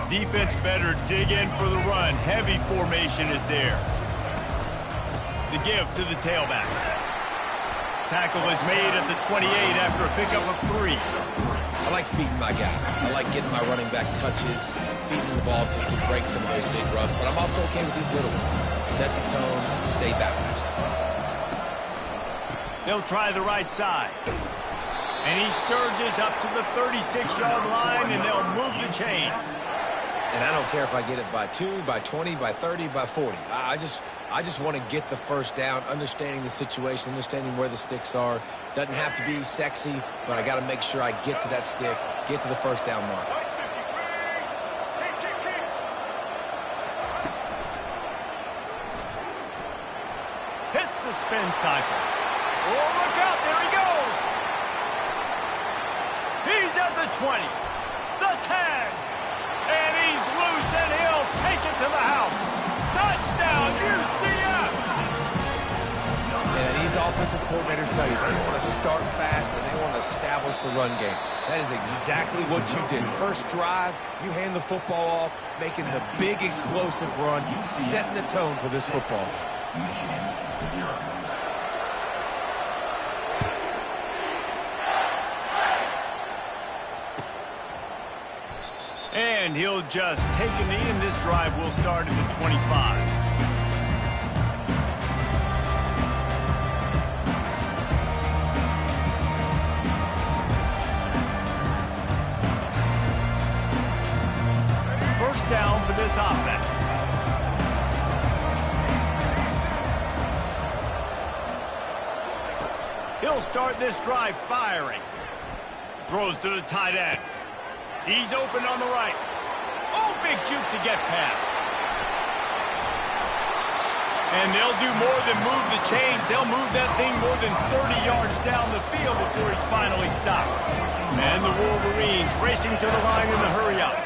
[SPEAKER 1] Defense better dig in for the run. Heavy formation is there. The give to the tailback. Tackle is made at the 28 after a pickup of 3.
[SPEAKER 2] I like feeding my guy. I like getting my running back touches, feeding the ball so he can break some of those big runs. But I'm also okay with these little ones. Set the tone, stay balanced.
[SPEAKER 1] They'll try the right side. And he surges up to the 36-yard line, and they'll move the chains.
[SPEAKER 2] And I don't care if I get it by 2, by 20, by 30, by 40. I just want to get the first down, understanding the situation, understanding where the sticks are. Doesn't have to be sexy, but I got to make sure I get to that stick, get to the first down mark.
[SPEAKER 1] Hits the spin cycle. Oh, look out, there he goes. He's at the 20, the 10. And he's loose, and he'll take it to the house. Touchdown, UCF!
[SPEAKER 2] And these offensive coordinators tell you they want to start fast and they want to establish the run game. That is exactly what you did. First drive, you hand the football off, making the big explosive run, setting the tone for this football.
[SPEAKER 1] And he'll just take a knee, and this drive will start at the 25. First down for this offense. He'll start this drive firing. Throws to the tight end. He's open on the right. Oh, big juke to get past. And they'll do more than move the chains. They'll move that thing more than 30 yards down the field before he's finally stopped. And the Wolverines racing to the line in the hurry-up.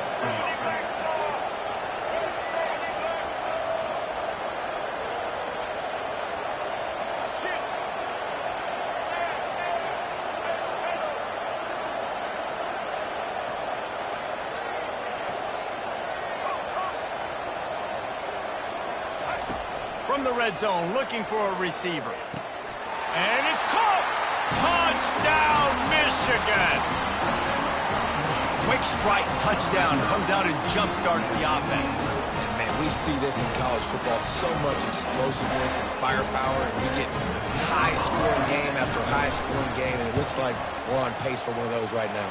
[SPEAKER 1] From the red zone, looking for a receiver. And it's caught! Touchdown, Michigan! Quick strike touchdown comes out and jump-starts the offense.
[SPEAKER 2] And man, we see this in college football, so much explosiveness and firepower, and we get high-scoring game after high-scoring game, and it looks like we're on pace for one of those right now.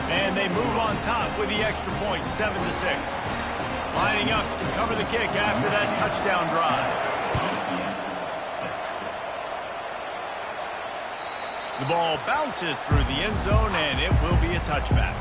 [SPEAKER 1] And they move on top with the extra point, 7-6. Lining up to cover the kick after that touchdown drive. The ball bounces through the end zone, and it will be a touchback.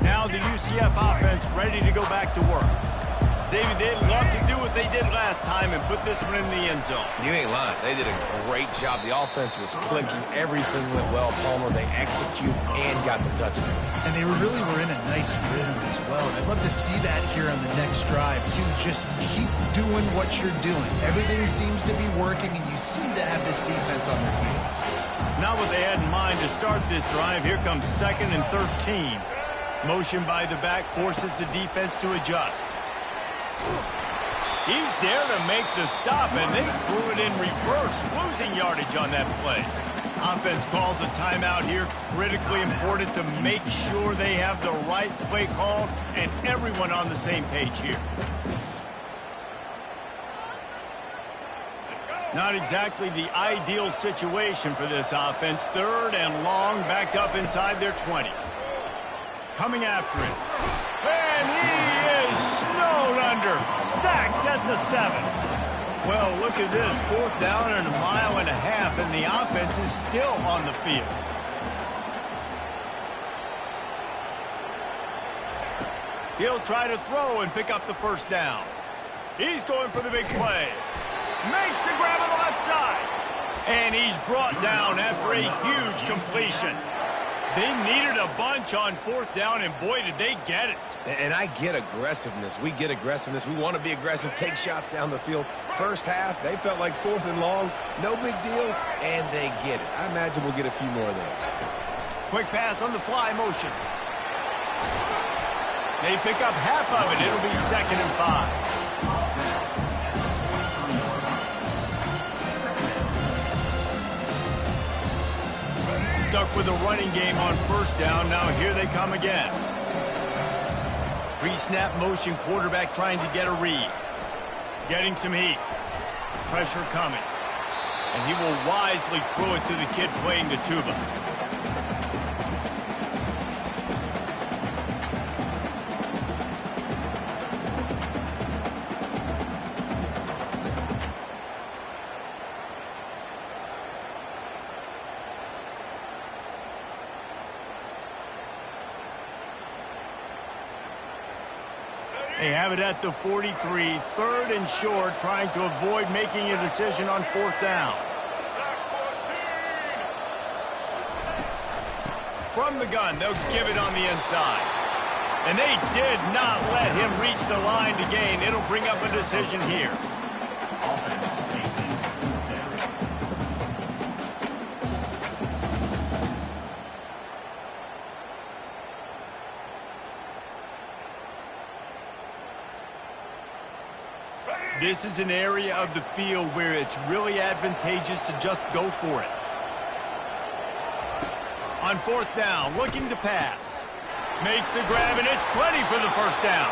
[SPEAKER 1] Now the UCF offense ready to go back to work. David, they'd love to do what they did last time and put this one in the end zone.
[SPEAKER 2] You ain't lying. They did a great job. The offense was clicking. Everything went well, Palmer. They execute and got the touchdown.
[SPEAKER 3] And they really were in a nice rhythm as well. And I'd love to see that here on the next drive, too. Just keep doing what you're doing. Everything seems to be working, and you seem to have this defense on their heels.
[SPEAKER 1] Not what they had in mind to start this drive. Here comes 2nd and 13. Motion by the back forces the defense to adjust. He's there to make the stop, and they threw it in reverse, losing yardage on that play. Offense calls a timeout here, critically important to make sure they have the right play called and everyone on the same page here. Not exactly the ideal situation for this offense. 3rd and long, backed up inside their 20. Coming after it. And he is snowed under. Sacked at the 7. Well, look at this. 4th down and 1.5 miles, and the offense is still on the field. He'll try to throw and pick up the 1st down. He's going for the big play. Makes the grab on the left side. And he's brought down after a huge completion. They needed a bunch on 4th down, and boy, did they get it.
[SPEAKER 2] And I get aggressiveness. We get aggressiveness. We want to be aggressive, take shots down the field. First half, they felt like 4th and long. No big deal, and they get it. I imagine we'll get a few more of those.
[SPEAKER 1] Quick pass on the fly motion. They pick up half of it. It'll be 2nd and 5. Stuck with a running game on 1st down. Now here they come again. Pre-snap motion, quarterback trying to get a read. Getting some heat. Pressure coming. And he will wisely throw it to the kid playing the tuba. They have it at the 43, 3rd and short, trying to avoid making a decision on 4th down. From the gun, they'll give it on the inside. And they did not let him reach the line to gain. It'll bring up a decision here. This is an area of the field where it's really advantageous to just go for it. On 4th down, looking to pass. Makes the grab, and it's plenty for the 1st down.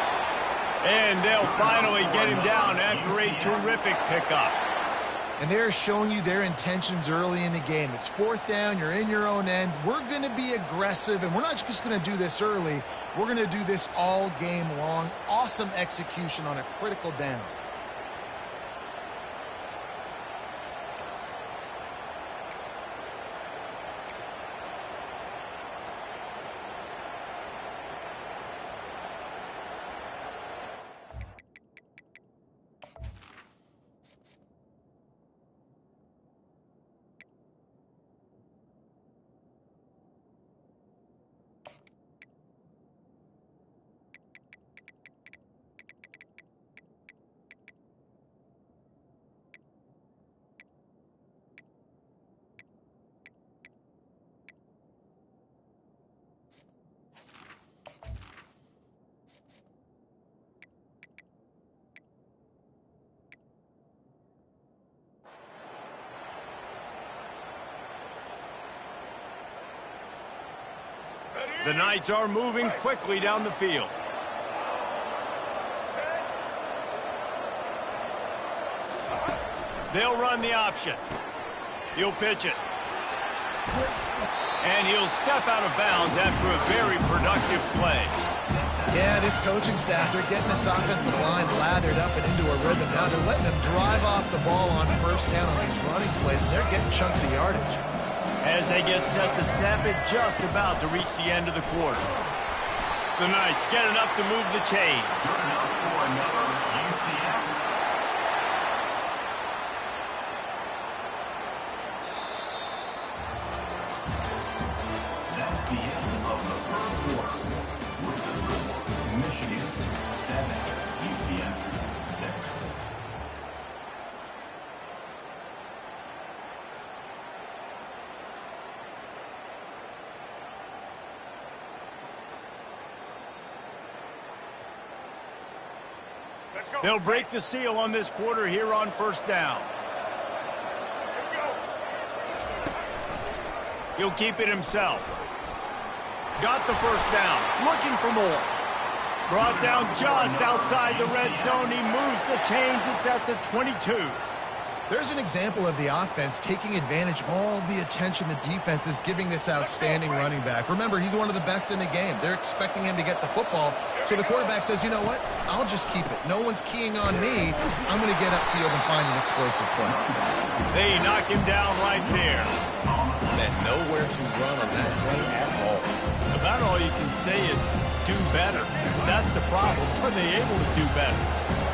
[SPEAKER 1] And they'll finally get him down after a terrific pickup.
[SPEAKER 3] And they're showing you their intentions early in the game. It's 4th down, you're in your own end. We're going to be aggressive, and we're not just going to do this early. We're going to do this all game long. Awesome execution on a critical down.
[SPEAKER 1] The Knights are moving quickly down the field. They'll run the option. He'll pitch it. And he'll step out of bounds after a very productive play.
[SPEAKER 3] Yeah, this coaching staff, they're getting this offensive line lathered up and into a rhythm. Now they're letting them drive off the ball on first down on these running plays, and they're getting chunks of yardage.
[SPEAKER 1] As they get set to snap it, just about to reach the end of the quarter. The Knights get enough to move the chains.
[SPEAKER 4] Good enough for another UCF. That's the end of the first quarter. With the score, Michigan 7, UCF 6.
[SPEAKER 1] They'll break the seal on this quarter here on first down. He'll keep it himself. Got the first down. Looking for more. Brought down just outside the red zone. He moves the chains. It's at the 22.
[SPEAKER 3] There's an example of the offense taking advantage of all the attention the defense is giving this outstanding running back. Remember, he's one of the best in the game. They're expecting him to get the football. So the quarterback says, you know what? I'll just keep it. No one's keying on me. I'm going to get upfield and find an explosive play.
[SPEAKER 1] They knock him down right there.
[SPEAKER 2] Man, nowhere to run on that play at all.
[SPEAKER 1] About all you can say is do better. That's the problem. Are they able to do better?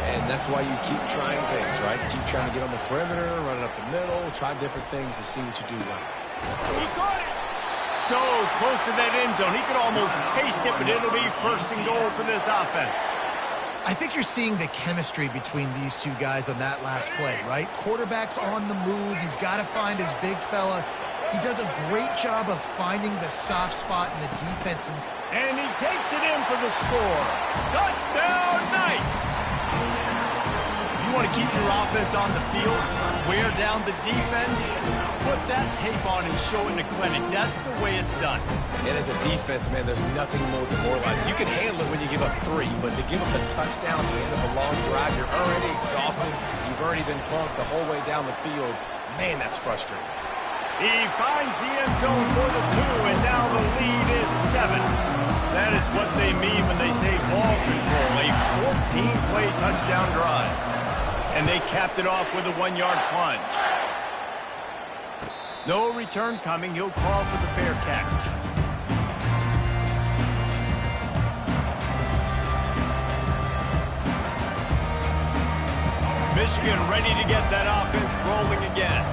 [SPEAKER 2] And that's why you keep trying things, right? Keep trying to get on the perimeter, run it up the middle, try different things to see what you do well.
[SPEAKER 1] He caught it. So close to that end zone. He could almost taste it, but it'll be first and goal for this offense.
[SPEAKER 3] I think you're seeing the chemistry between these two guys on that last play, right? Quarterback's on the move. He's got to find his big fella. He does a great job of finding the soft spot in the defense.
[SPEAKER 1] And he takes it in for the score. Touchdown, Knights! You want to keep your offense on the field, wear down the defense, put that tape on and show it in the clinic. That's the way it's done.
[SPEAKER 2] And as a defense, man, there's nothing more demoralizing. You can handle it when you give up 3, but to give up a touchdown at the end of a long drive, you're already exhausted. You've already been pumped the whole way down the field. Man, that's frustrating.
[SPEAKER 1] He finds the end zone for the 2, and now the lead is 7. That is what they mean when they say ball control, a 14-play touchdown drive. And they capped it off with a 1-yard plunge. No return coming. He'll call for the fair catch. Michigan ready to get that offense rolling again.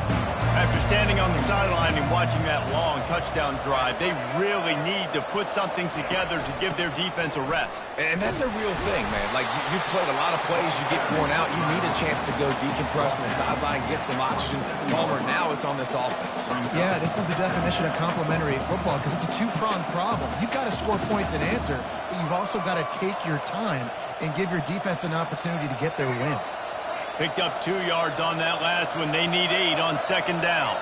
[SPEAKER 1] After standing on the sideline and watching that long touchdown drive, they really need to put something together to give their defense a rest.
[SPEAKER 2] And that's a real thing, man. Like, you played a lot of plays, you get worn out, you need a chance to go decompress on the sideline, get some oxygen. Palmer, now it's on this offense.
[SPEAKER 3] Yeah, this is the definition of complementary football because it's a two-pronged problem. You've got to score points and answer, but you've also got to take your time and give your defense an opportunity to get their win.
[SPEAKER 1] Picked up 2 yards on that last one. They need 8 on second down.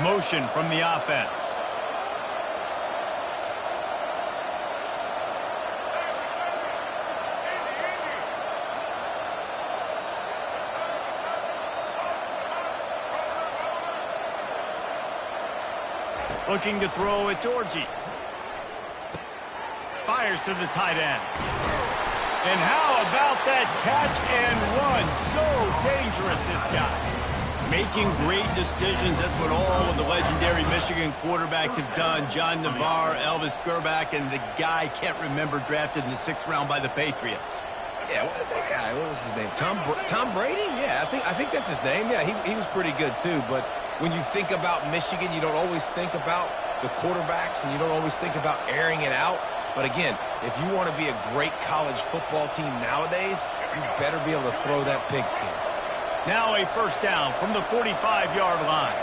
[SPEAKER 1] Motion from the offense. Looking to throw, it's Orji. Fires to the tight end. And how about that catch and run? So dangerous, this guy. Making great decisions. That's what all of the legendary Michigan quarterbacks have done. John Navarre, Elvis Gerbach, and the guy, can't remember, drafted in the 6th round by the Patriots.
[SPEAKER 2] Yeah, that guy, what was his name? Tom Brady? Yeah, I think that's his name. Yeah, he was pretty good too. But when you think about Michigan, you don't always think about the quarterbacks, and you don't always think about airing it out. But again, if you want to be a great college football team nowadays, you better be able to throw that pigskin.
[SPEAKER 1] Now a first down from the 45-yard line.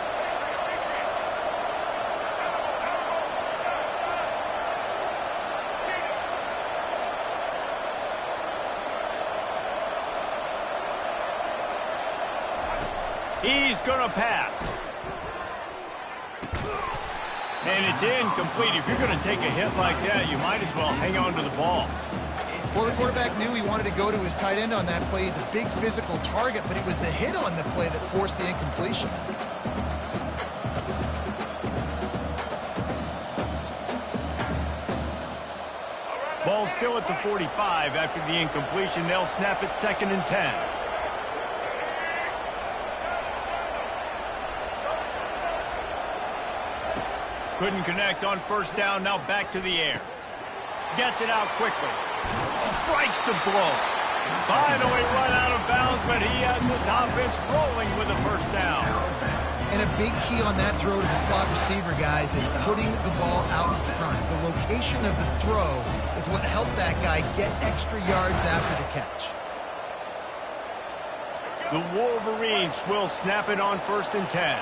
[SPEAKER 1] He's going to pass. And it's incomplete. If you're going to take a hit like that, you might as well hang on to the ball.
[SPEAKER 3] Well, the quarterback knew he wanted to go to his tight end on that play. He's a big physical target, but it was the hit on the play that forced the incompletion.
[SPEAKER 1] Ball still at the 45 after the incompletion. They'll snap it 2nd and 10. Couldn't connect on 1st down. Now back to the air. Gets it out quickly. Strikes the blow. Finally run out of bounds, but he has this offense rolling with a 1st down.
[SPEAKER 3] And a big key on that throw to the slot receiver, guys, is putting the ball out in front. The location of the throw is what helped that guy get extra yards after the catch.
[SPEAKER 1] The Wolverines will snap it on 1st and 10.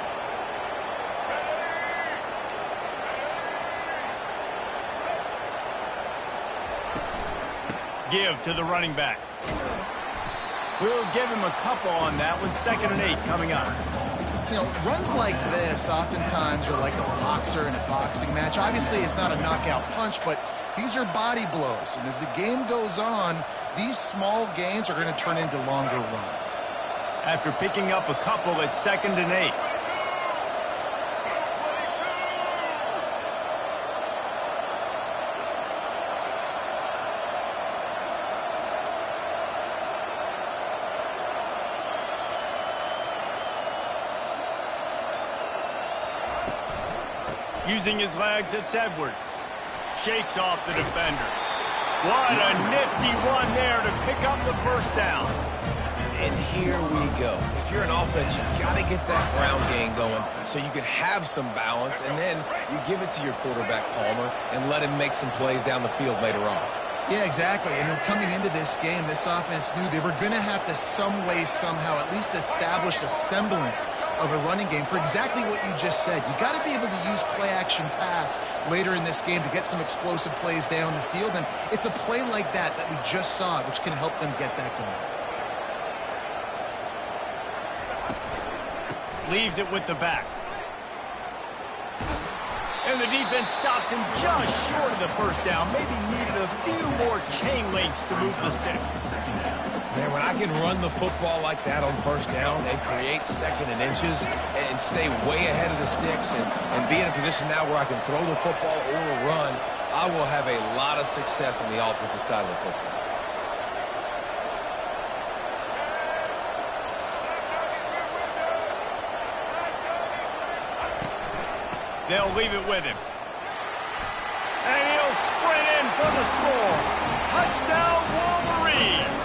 [SPEAKER 1] Give to the running back. We'll give him a couple on that one. 2nd and 8 coming up.
[SPEAKER 3] You know, runs like this oftentimes are like a boxer in a boxing match. Obviously, it's not a knockout punch, but these are body blows. And as the game goes on, these small gains are going to turn into longer runs.
[SPEAKER 1] After picking up a couple at 2nd and 8. Using his legs, it's Edwards. Shakes off the defender. What a nifty run there to pick up the 1st down.
[SPEAKER 2] And here we go. If you're an offense, you got to get that ground game going so you can have some balance, and then you give it to your quarterback, Palmer, and let him make some plays down the field later on.
[SPEAKER 3] Yeah, exactly. And then coming into this game, this offense knew they were going to have to some way, somehow, at least establish a semblance of a running game for exactly what you just said. You got to be able to use play-action pass later in this game to get some explosive plays down the field. And it's a play like that that we just saw, which can help them get that going.
[SPEAKER 1] Leaves it with the back. And the defense stops him just short of the 1st down. Maybe needed a few more chain links to move the sticks.
[SPEAKER 2] Man, when I can run the football like that on 1st down and create 2nd and inches and stay way ahead of the sticks and be in a position now where I can throw the football or run, I will have a lot of success on the offensive side of the football.
[SPEAKER 1] They'll leave it with him. And he'll sprint in for the score. Touchdown, Wolverines!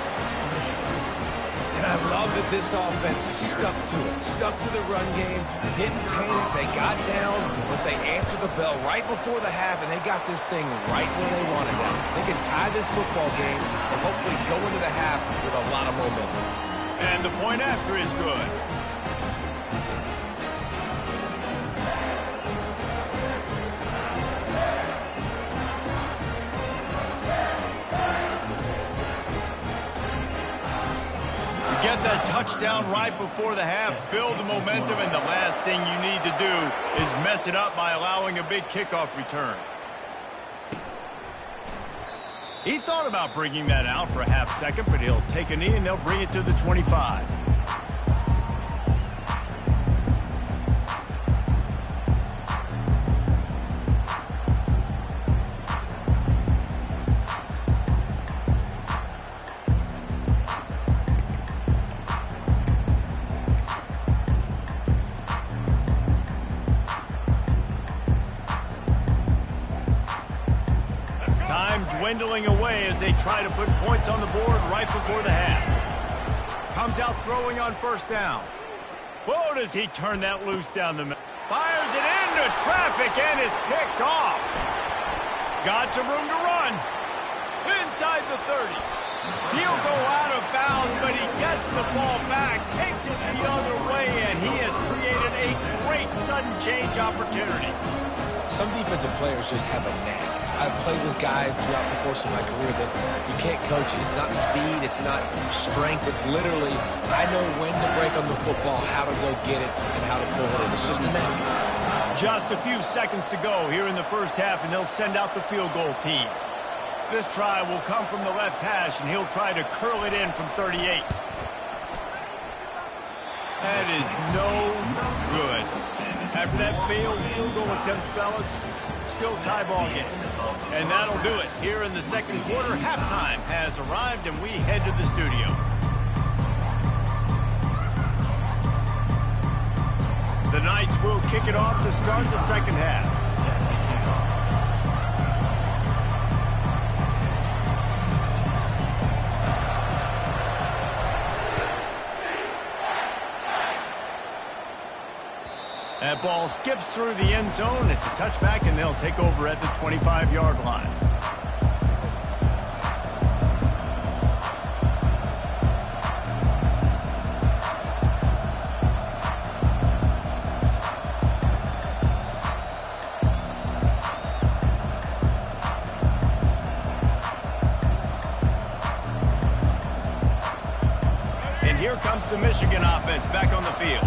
[SPEAKER 2] And I love that this offense stuck to it, stuck to the run game, didn't panic, they got down, but they answered the bell right before the half, and they got this thing right where they wanted now. They can tie this football game and hopefully go into the half with a lot of momentum.
[SPEAKER 1] And the point after is good. Get that touchdown right before the half, build the momentum, and the last thing you need to do is mess it up by allowing a big kickoff return. He thought about bringing that out for a half second, but he'll take a knee and they'll bring it to the 25. Dwindling away as they try to put points on the board right before the half. Comes out throwing on 1st down. Whoa, does he turn that loose down the middle. Fires it into traffic and is picked off. Got some room to run. Inside the 30. He'll go out of bounds, but he gets the ball back, takes it the other way, and he has created a great sudden change opportunity.
[SPEAKER 2] Some defensive players just have a knack. I've played with guys throughout the course of my career that you can't coach it. It's not speed, it's not strength. It's literally, I know when to break on the football, how to go get it, and how to pull it in. It's just a knack.
[SPEAKER 1] Just a few seconds to go here in the first half, and they'll send out the field goal team. This try will come from the left hash, and he'll try to curl it in from 38. That is no good. After that failed field goal attempt, fellas, still tie ball game. And that'll do it. Here in the second quarter, halftime has arrived, and we head to the studio. The Knights will kick it off to start the second half. That ball skips through the end zone. It's a touchback, and they'll take over at the 25-yard line. And here comes the Michigan offense back on the field.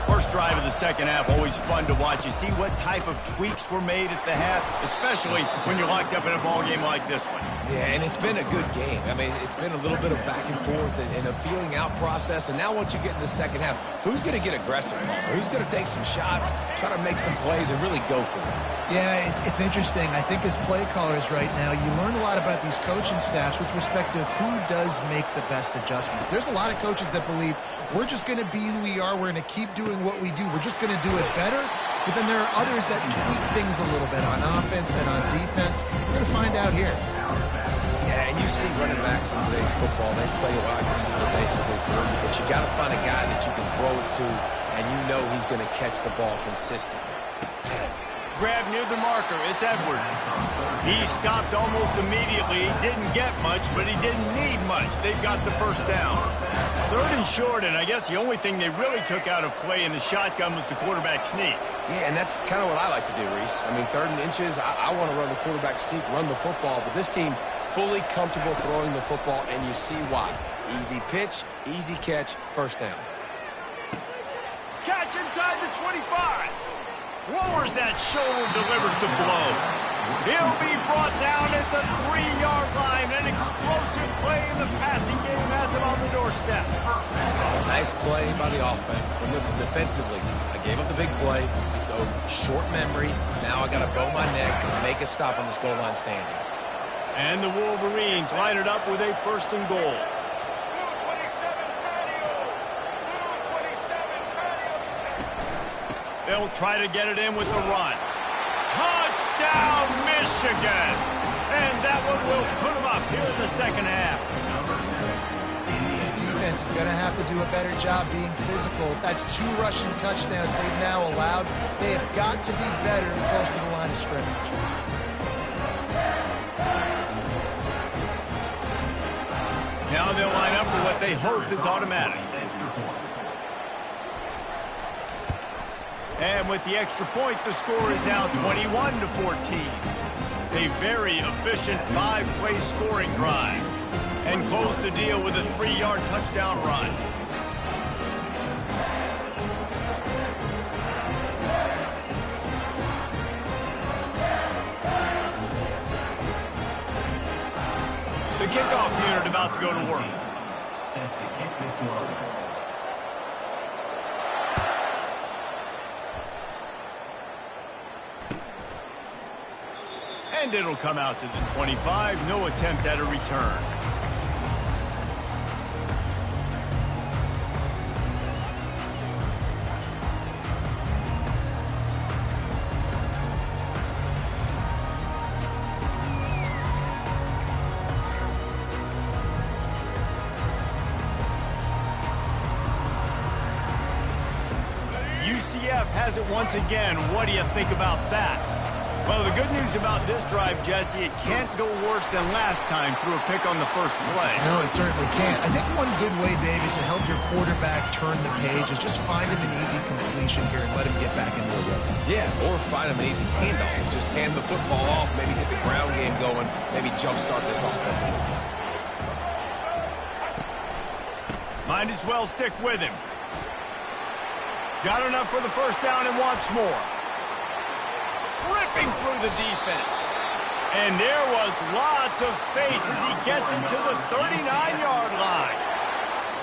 [SPEAKER 1] First drive of the second half, always fun to watch. You see what type of tweaks were made at the half, especially when you're locked up in a ball game like this one.
[SPEAKER 2] Yeah, and it's been a good game. I mean, it's been a little bit of back and forth and a feeling out process. And now once you get in the second half, who's going to get aggressive, Palmer? Who's going to take some shots, try to make some plays, and really go for it?
[SPEAKER 3] Yeah, it's interesting. I think as play callers right now, you learn a lot about these coaching staffs with respect to who does make the best adjustments. There's a lot of coaches that believe we're just going to be who we are. We're going to keep doing what we do. We're just going to do it better. But then there are others that tweak things a little bit on offense and on defense. We're going to find out here.
[SPEAKER 2] Yeah, and you see running backs in today's football, they play wide receiver basically for you, but you got to find a guy that you can throw it to, and you know he's going to catch the ball consistently.
[SPEAKER 1] Grab near the marker. It's Edwards. He stopped almost immediately. He didn't get much, but he didn't need much. They've got the first down. Third and short, and I guess the only thing they really took out of play in the shotgun was the quarterback sneak.
[SPEAKER 2] Yeah, and that's kind of what I like to do, Reese. I mean, third and inches, I want to run the quarterback sneak, run the football, but this team fully comfortable throwing the football, and you see why. Easy pitch, easy catch, first down.
[SPEAKER 1] Catch inside the 25. Lowers that shoulder, delivers the blow. He'll be brought down at the 3-yard line. An explosive play in the passing game has him on the doorstep.
[SPEAKER 2] Nice play by the offense. But listen, defensively, I gave up the big play. It's over. Short memory. Now I got to bow my neck and make a stop on this goal line standing.
[SPEAKER 1] And the Wolverines line it up with a first and goal. They'll try to get it in with the run. Touchdown, Michigan! And that one will put them up here in the second half.
[SPEAKER 3] This defense is going to have to do a better job being physical. That's 2 rushing touchdowns they've now allowed. They have got to be better close to the line of scrimmage.
[SPEAKER 1] Now they'll line up for what they hope is automatic. And with the extra point, the score is now 21-14. A very efficient 5-play scoring drive. And close the deal with a 3-yard touchdown run. The kickoff unit about to go to work.
[SPEAKER 4] Set to kick this one.
[SPEAKER 1] And it'll come out to the 25. No attempt at a return. UCF has it once again. What do you think about that? Well, the good news about this drive, Jesse, it can't go worse than last time through a pick on the first play.
[SPEAKER 3] No, it certainly can't. I think one good way, David, to help your quarterback turn the page is just find him an easy completion here and let him get back into a rhythm.
[SPEAKER 2] Yeah, or find him an easy handoff. Just hand the football off, maybe get the ground game going, maybe jumpstart this offense a little bit.
[SPEAKER 1] Might as well stick with him. Got enough for the first down and wants more. ripping through the defense. And there was lots of space as he gets into the 39-yard line.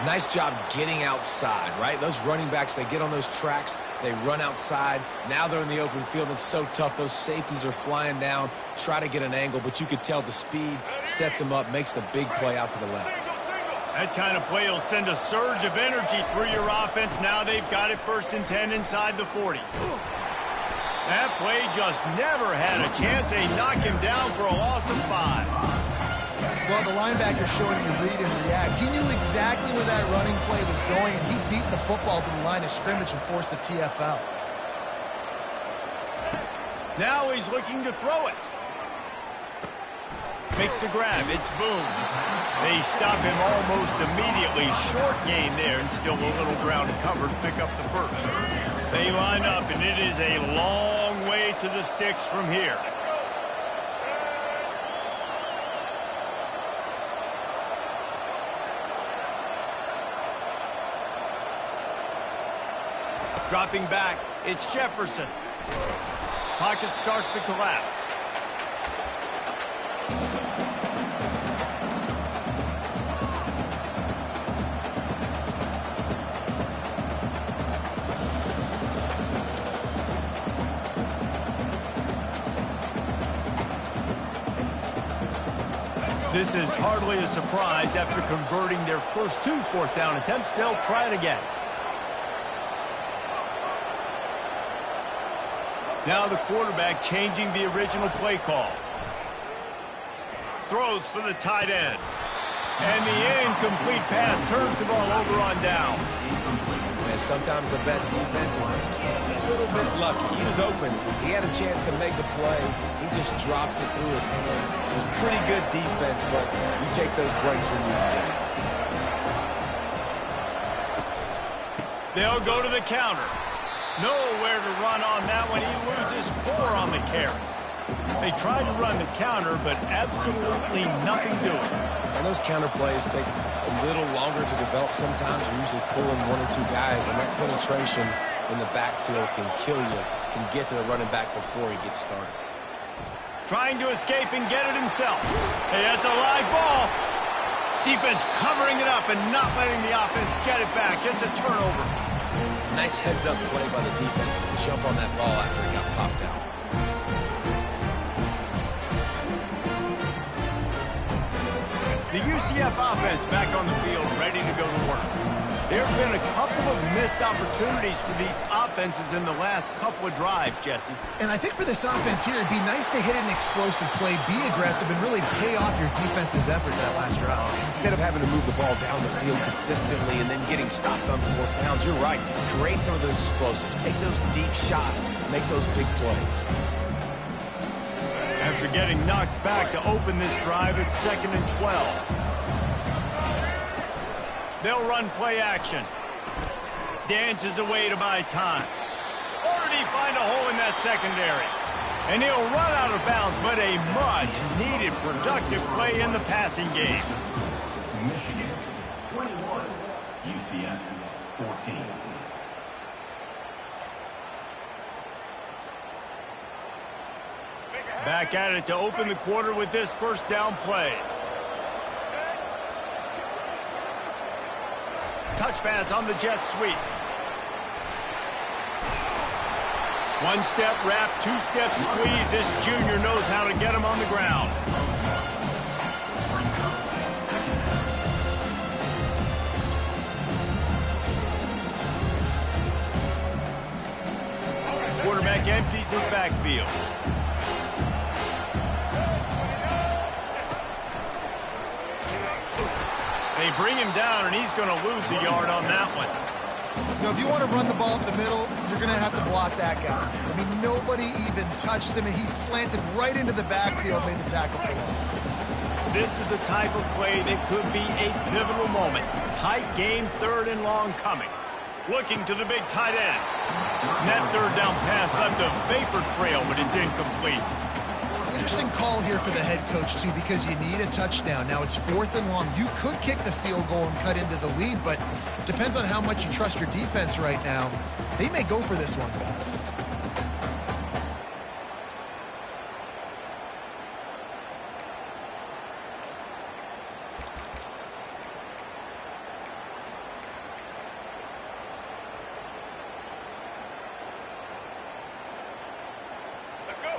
[SPEAKER 2] Nice job getting outside, right? Those running backs, they get on those tracks, they run outside. Now they're in the open field. It's so tough. Those safeties are flying down, try to get an angle, but you could tell the speed sets them up, makes the big play out to the left.
[SPEAKER 1] That kind of play will send a surge of energy through your offense. Now they've got it 1st and 10 inside the 40. That play just never had a chance. They knock him down for a loss of 5.
[SPEAKER 3] Well, the linebacker showing you read and react. He knew exactly where that running play was going, and he beat the football to the line of scrimmage and forced the TFL.
[SPEAKER 1] Now he's looking to throw it. Makes the grab. It's Boone. They stop him almost immediately. Short gain there, and still a little ground covered. Pick up the first. They line up, and it is a long way to the sticks from here. Dropping back, it's Jefferson. Pocket starts to collapse. This is hardly a surprise after converting their first 2 fourth-down attempts. They'll try it again. Now the quarterback changing the original play call. Throws for the tight end. And the incomplete pass turns the ball over on down.
[SPEAKER 2] And sometimes the best defense is a little bit lucky. He was open. He had a chance to make a play. He just drops it through his hand. It was pretty good defense, but you take those breaks when you can.
[SPEAKER 1] They'll go to the counter. Nowhere to run on that one. He loses 4 on the carry. They tried to run the counter, but absolutely nothing doing.
[SPEAKER 2] And those counter plays take a little longer to develop sometimes. You're usually pulling 1 or 2 guys, and that penetration in the backfield can kill you, can get to the running back before he gets started.
[SPEAKER 1] Trying to escape and get it himself. Hey, that's a live ball. Defense covering it up and not letting the offense get it back. It's a turnover.
[SPEAKER 2] Nice heads-up play by the defense to jump on that ball after he got popped out.
[SPEAKER 1] The UCF offense back on the field, ready to go to work. There have been a couple of missed opportunities for these offenses in the last couple of drives, Jesse.
[SPEAKER 3] And I think for this offense here, it'd be nice to hit an explosive play, be aggressive, and really pay off your defense's effort that last drive.
[SPEAKER 2] Instead of having to move the ball down the field consistently and then getting stopped on 4th downs, you're right. Create some of those explosives. Take those deep shots. Make those big plays.
[SPEAKER 1] After getting knocked back to open this drive, it's 2nd and 12. They'll run play action. Dances away to buy time. Already find a hole in that secondary. And he'll run out of bounds, but a much-needed productive play in the passing game.
[SPEAKER 4] Michigan 21, UCF 14.
[SPEAKER 1] Back at it to open the quarter with this 1st down play. Touch pass on the jet sweep. 1-step wrap, 2-step squeeze. This junior knows how to get him on the ground. Quarterback empties his backfield. They bring him down, and he's going to lose a yard on that one.
[SPEAKER 3] You know, if you want to run the ball up the middle, you're going to have to block that guy. I mean, nobody even touched him, and he slanted right into the backfield, made the tackle for him.
[SPEAKER 1] This is the type of play that could be a pivotal moment. Tight game, 3rd and long coming. Looking to the big tight end. And that 3rd down pass left a vapor trail, but it's incomplete.
[SPEAKER 3] Interesting call here for the head coach, too, because you need a touchdown. Now it's 4th and long. You could kick the field goal and cut into the lead, but it depends on how much you trust your defense right now. They may go for this one, guys.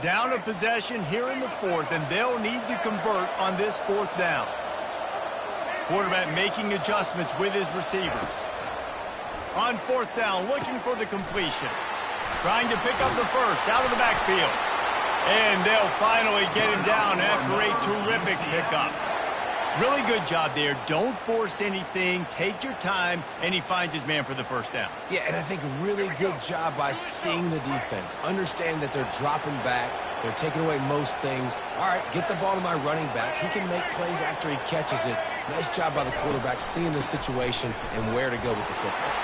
[SPEAKER 1] Down a possession here in the fourth, and they'll need to convert on this fourth down. Quarterback making adjustments with his receivers. On fourth down, looking for the completion. Trying to pick up the first out of the backfield. And they'll finally get him down after a terrific pickup. Really good job there. Don't force anything. Take your time, and he finds his man for the first down.
[SPEAKER 2] Yeah, and I think really good job by seeing the defense. Understand that they're dropping back. They're taking away most things. All right, get the ball to my running back. He can make plays after he catches it. Nice job by the quarterback seeing the situation and where to go with the football.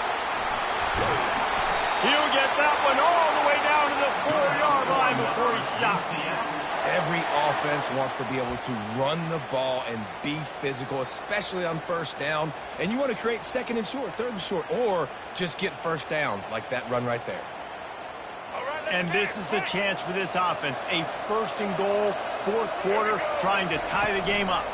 [SPEAKER 1] He'll get that one all the way down to the 4-yard line before he stops.
[SPEAKER 2] Every offense wants to be able to run the ball and be physical, especially on first down. And you want to create second and short, third and short, or just get first downs like that run right there.
[SPEAKER 1] And this is the chance for this offense. A first and goal, fourth quarter, trying to tie the game up.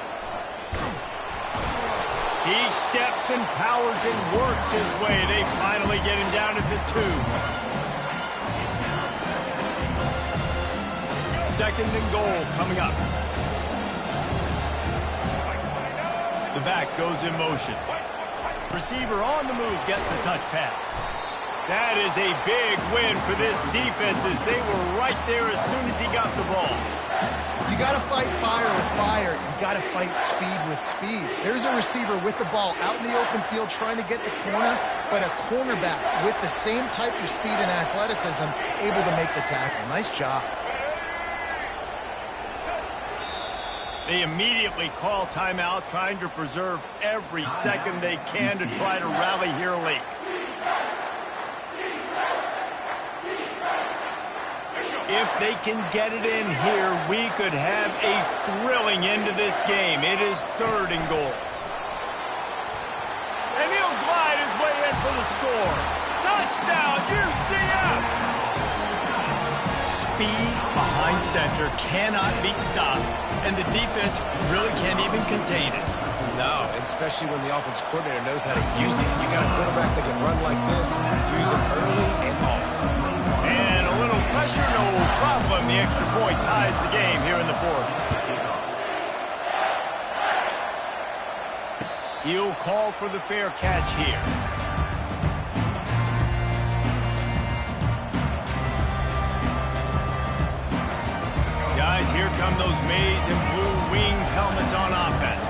[SPEAKER 1] He steps and powers and works his way. They finally get him down at the 2. Second and goal coming up. The back goes in motion. Receiver on the move gets the touch pass. That is a big win for this defense as they were right there as soon as he got the ball.
[SPEAKER 3] You got to fight fire with fire. You got to fight speed with speed. There's a receiver with the ball out in the open field trying to get the corner, but a cornerback with the same type of speed and athleticism able to make the tackle. Nice job.
[SPEAKER 1] They immediately call timeout, trying to preserve every second they can to try to rally here late. If they can get it in here, we could have a thrilling end to this game. It is third and goal. And he'll glide his way in for the score. Touchdown, UCF! Speed behind center cannot be stopped, and the defense really can't even contain it.
[SPEAKER 2] No, especially when the offense coordinator knows how to use it. You got a quarterback that can run like this, use it early and often.
[SPEAKER 1] And a little pressure, no problem. The extra point ties the game here in the fourth. He'll call for the fair catch here. Guys, here come those maize and blue winged helmets on offense.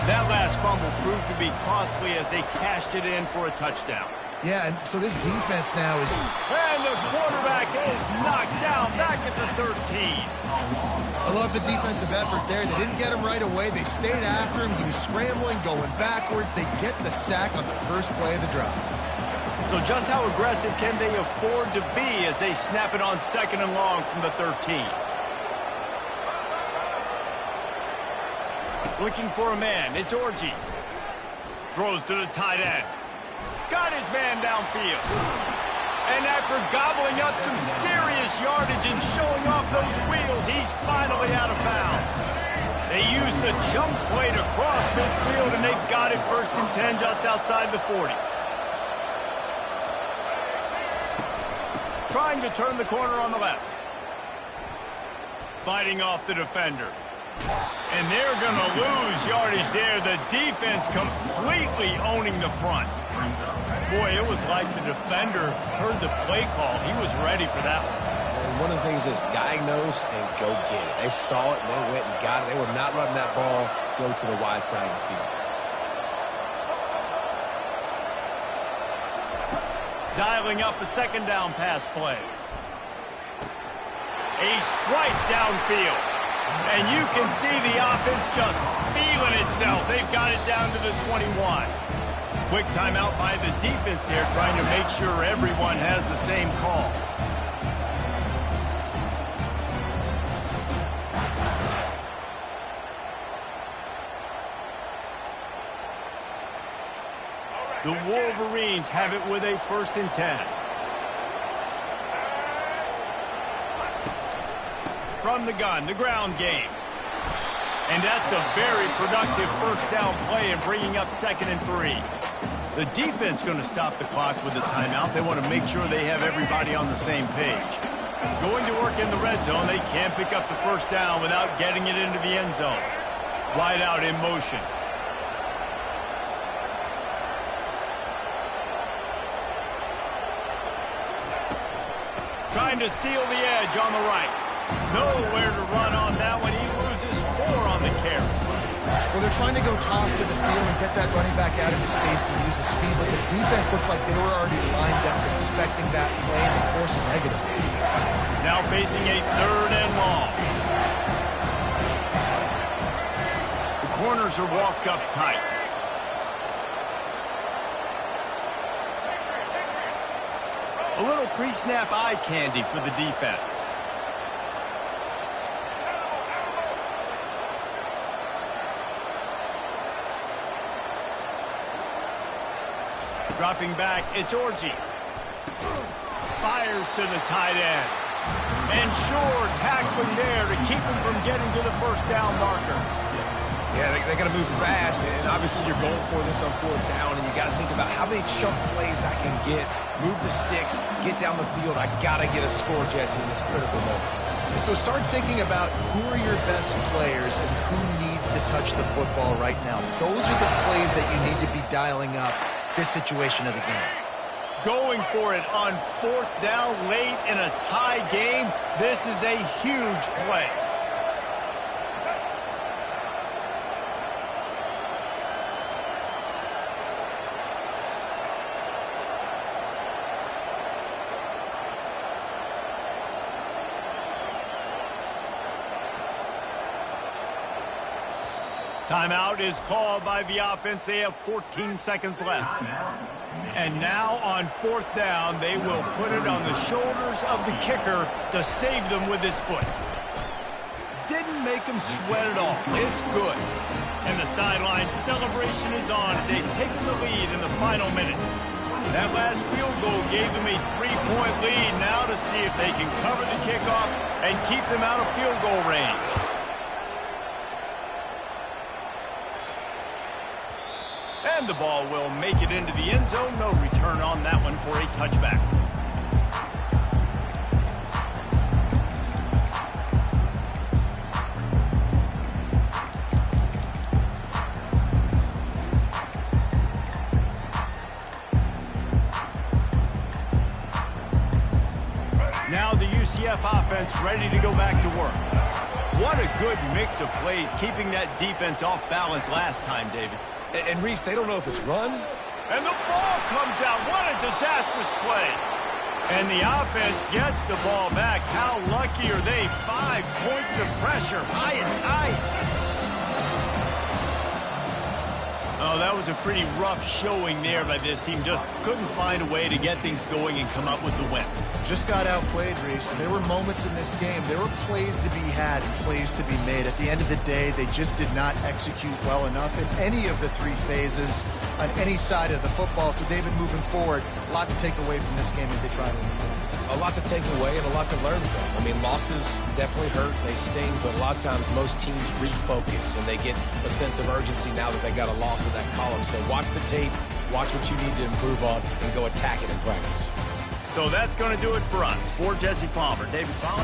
[SPEAKER 1] That last fumble proved to be costly as they cashed it in for a touchdown.
[SPEAKER 3] Yeah, and so this defense now is...
[SPEAKER 1] And the quarterback is knocked down back at the 13.
[SPEAKER 3] I love the defensive effort there. They didn't get him right away. They stayed after him. He was scrambling, going backwards. They get the sack on the first play of the drive.
[SPEAKER 1] So just how aggressive can they afford to be as they snap it on second and long from the 13? Looking for a man. It's Orji. Throws to the tight end. Got his man downfield. And after gobbling up some serious yardage and showing off those wheels, he's finally out of bounds. They used the jump play to cross midfield, and they've got it first and 10 just outside the 40. Trying to turn the corner on the left. Fighting off the defender. And they're going to lose yardage there. The defense completely owning the front. Boy, it was like the defender heard the play call. He was ready for that one.
[SPEAKER 2] And one of the things is diagnose and go get it. They saw it and they went and got it. They were not letting that ball go to the wide side of the field.
[SPEAKER 1] Dialing up a second down pass play. A strike downfield. And you can see the offense just feeling itself. They've got it down to the 21. Quick timeout by the defense there, trying to make sure everyone has the same call. The Wolverines have it with a first and 10. From the gun, the ground game. And that's a very productive first down play and bringing up second and 3. The defense going to stop the clock with a timeout. They want to make sure they have everybody on the same page. Going to work in the red zone, they can't pick up the first down without getting it into the end zone. Wide out in motion. Trying to seal the edge on the right. Nowhere to run on that one. He loses 4 on the carry.
[SPEAKER 3] Well, they're trying to go toss to the field and get that running back out into space to use his speed, but the defense looked like they were already lined up expecting that play and to force a negative.
[SPEAKER 1] Now facing a 3rd and long. The corners are walked up tight. A little pre-snap eye candy for the defense. Dropping back, it's Orji. Fires to the tight end. And sure, tackling there to keep him from getting to the first down marker.
[SPEAKER 2] Yeah, they got to move fast, and obviously you're going for this on 4th down, and you got to think about how many chunk plays I can get, move the sticks, get down the field. I got to get a score, Jesse, in this critical moment.
[SPEAKER 3] So start thinking about who are your best players and who needs to touch the football right now. Those are the plays that you need to be dialing up this situation of the game.
[SPEAKER 1] Going for it on 4th down late in a tie game. This is a huge play. Timeout is called by the offense. They have 14 seconds left. And now on 4th down, they will put it on the shoulders of the kicker to save them with his foot. Didn't make him sweat at all. It's good. And the sideline celebration is on as they've taken the lead in the final minute. That last field goal gave them a 3-point lead. Now to see if they can cover the kickoff and keep them out of field goal range. And the ball will make it into the end zone. No return on that one for a touchback. Now the UCF offense ready to go back to work. What a good mix of plays, keeping that defense off balance last time, David.
[SPEAKER 2] And Reese, they don't know if it's run.
[SPEAKER 1] And the ball comes out. What a disastrous play. And the offense gets the ball back. How lucky are they? 5 points of pressure, high and tight. Oh, that was a pretty rough showing there by this team. Just couldn't find a way to get things going and come up with the win.
[SPEAKER 3] Just got outplayed, Reese. There were moments in this game. There were plays to be had and plays to be made. At the end of the day, they just did not execute well enough in any of the 3 phases on any side of the football. So, David, moving forward, a lot to take away from this game as they try to win.
[SPEAKER 2] A lot to take away and a lot to learn from. I mean, losses definitely hurt, they sting, but a lot of times most teams refocus and they get a sense of urgency now that they got a loss in that column. So watch the tape, watch what you need to improve on, and go attack it in practice.
[SPEAKER 1] So that's going to do it for us. For Jesse Palmer, David Palmer.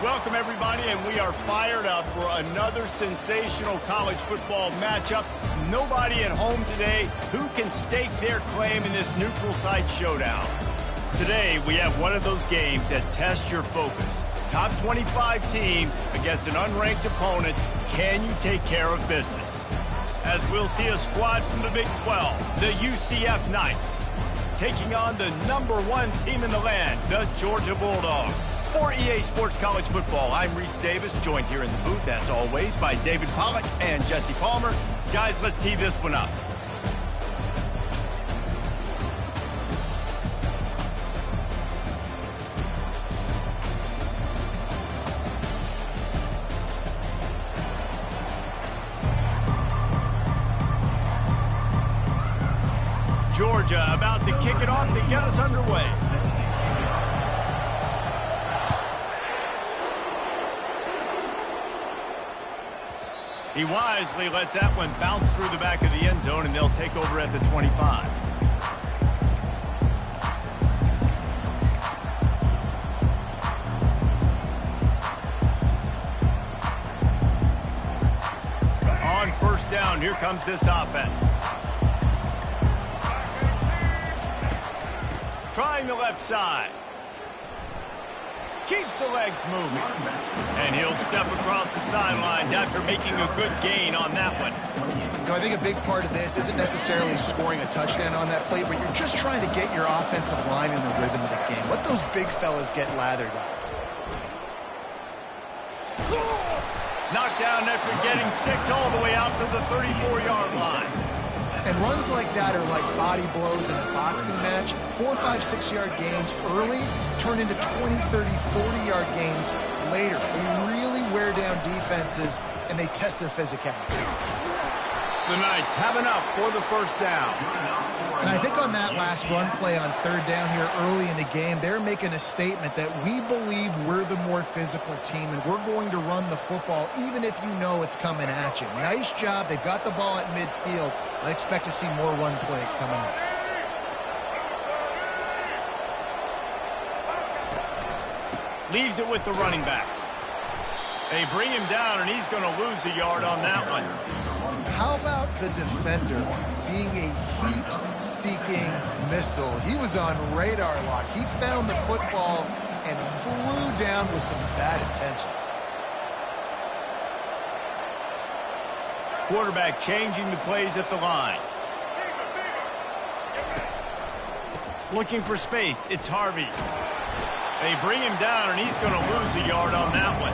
[SPEAKER 1] Welcome, everybody, and we are fired up for another sensational college football matchup. Nobody at home today who can stake their claim in this neutral site showdown. Today, we have one of those games that tests your focus. Top 25 team against an unranked opponent. Can you take care of business? As we'll see a squad from the Big 12, the UCF Knights, taking on the #1 team in the land, the Georgia Bulldogs. For EA Sports College Football, I'm Reese Davis, joined here in the booth, as always, by David Pollack and Jesse Palmer. Guys, let's tee this one up. Georgia about to kick it off to get us underway. He wisely lets that one bounce through the back of the end zone, and they'll take over at the 25. On first down, here comes this offense. Trying the left side. Keeps the legs moving. And he'll step across the sidelines after making a good gain on that one.
[SPEAKER 3] You know, I think a big part of this isn't necessarily scoring a touchdown on that play, but you're just trying to get your offensive line in the rhythm of the game. Let those big fellas get lathered up.
[SPEAKER 1] Knocked down after getting 6 all the way out to the 34-yard line.
[SPEAKER 3] And runs like that are like body blows in a boxing match. 4, 5, 6-yard gains early turn into 20, 30, 40-yard gains later. They really wear down defenses, and they test their physicality.
[SPEAKER 1] The Knights have enough for the first down.
[SPEAKER 3] And I think on that last run play on third down here early in the game, they're making a statement that we believe we're the more physical team, and we're going to run the football even if you know it's coming at you. Nice job. They've got the ball at midfield. I expect to see more run plays coming up.
[SPEAKER 1] Leaves it with the running back. They bring him down, and he's going to lose a yard on that one.
[SPEAKER 3] How about the defender being a heat-seeking missile? He was on radar lock. He found the football and flew down with some bad intentions.
[SPEAKER 1] Quarterback changing the plays at the line. Looking for space. It's Harvey. They bring him down, and he's going to lose a yard on that one.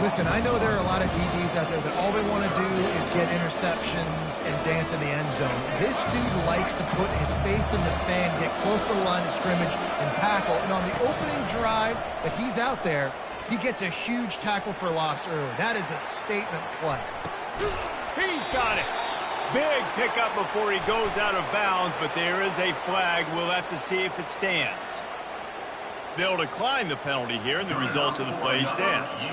[SPEAKER 3] Listen, I know there are a lot of DBs out there that all they want to do is get interceptions and dance in the end zone. This dude likes to put his face in the fan, get close to the line of scrimmage, and tackle. And on the opening drive, if he's out there, he gets a huge tackle for loss early. That is a statement play.
[SPEAKER 1] He's got it. Big pickup before he goes out of bounds, but there is a flag. We'll have to see if it stands. They'll decline the penalty here, and the result of the play stands.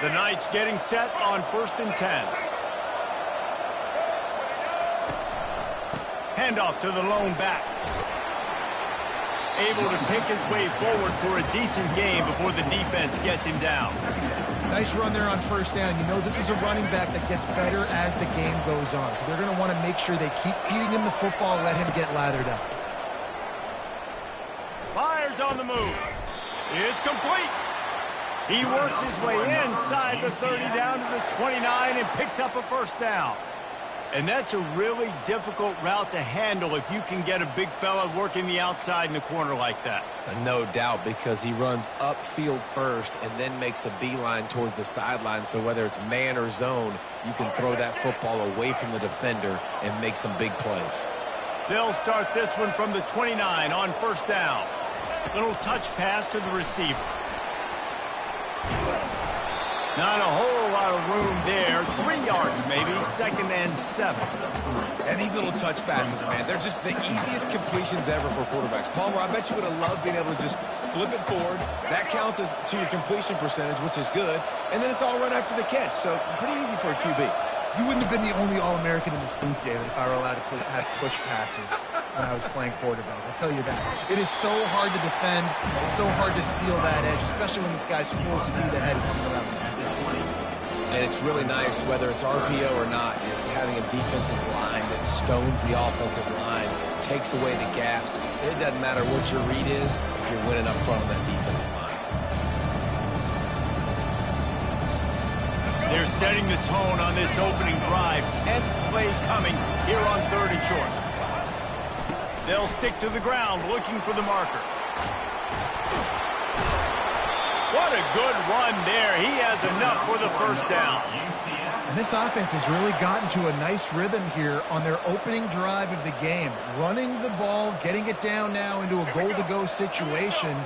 [SPEAKER 1] The Knights getting set on 1st and 10. Handoff to the lone back. Able to pick his way forward for a decent game before the defense gets him down.
[SPEAKER 3] Nice run there on first down. You know, this is a running back that gets better as the game goes on. So they're going to want to make sure they keep feeding him the football and let him get lathered up.
[SPEAKER 1] Fires on the move. It's complete. He works his way inside the 30 down to the 29 and picks up a first down. And that's a really difficult route to handle if you can get a big fella working the outside in the corner like that.
[SPEAKER 2] No doubt, because he runs upfield first and then makes a beeline towards the sideline. So whether it's man or zone, you can throw that football away from the defender and make some big plays.
[SPEAKER 1] They'll start this one from the 29 on first down. Little touch pass to the receiver. Not a whole lot of room there. 3 yards maybe, 2nd and 7.
[SPEAKER 2] And these little touch passes, man, they're just the easiest completions ever for quarterbacks. Palmer, I bet you would have loved being able to just flip it forward. That counts as to your completion percentage, which is good. And then it's all run after the catch, so pretty easy for a QB.
[SPEAKER 3] You wouldn't have been the only All-American in this booth, David, if I were allowed to have push passes. when I was playing quarterback. I'll tell you that. It is so hard to defend. It's so hard to seal that edge, especially when this guy's full speed ahead coming around the pass.
[SPEAKER 2] And it's really nice, whether it's RPO or not, is having a defensive line that stones the offensive line, takes away the gaps. It doesn't matter what your read is if you're winning up front on that defensive line.
[SPEAKER 1] They're setting the tone on this opening drive. 10th play coming here on 3rd and short. They'll stick to the ground looking for the marker. What a good run there. He has enough for the first down.
[SPEAKER 3] And this offense has really gotten to a nice rhythm here on their opening drive of the game. Running the ball, getting it down now into a goal-to-go situation.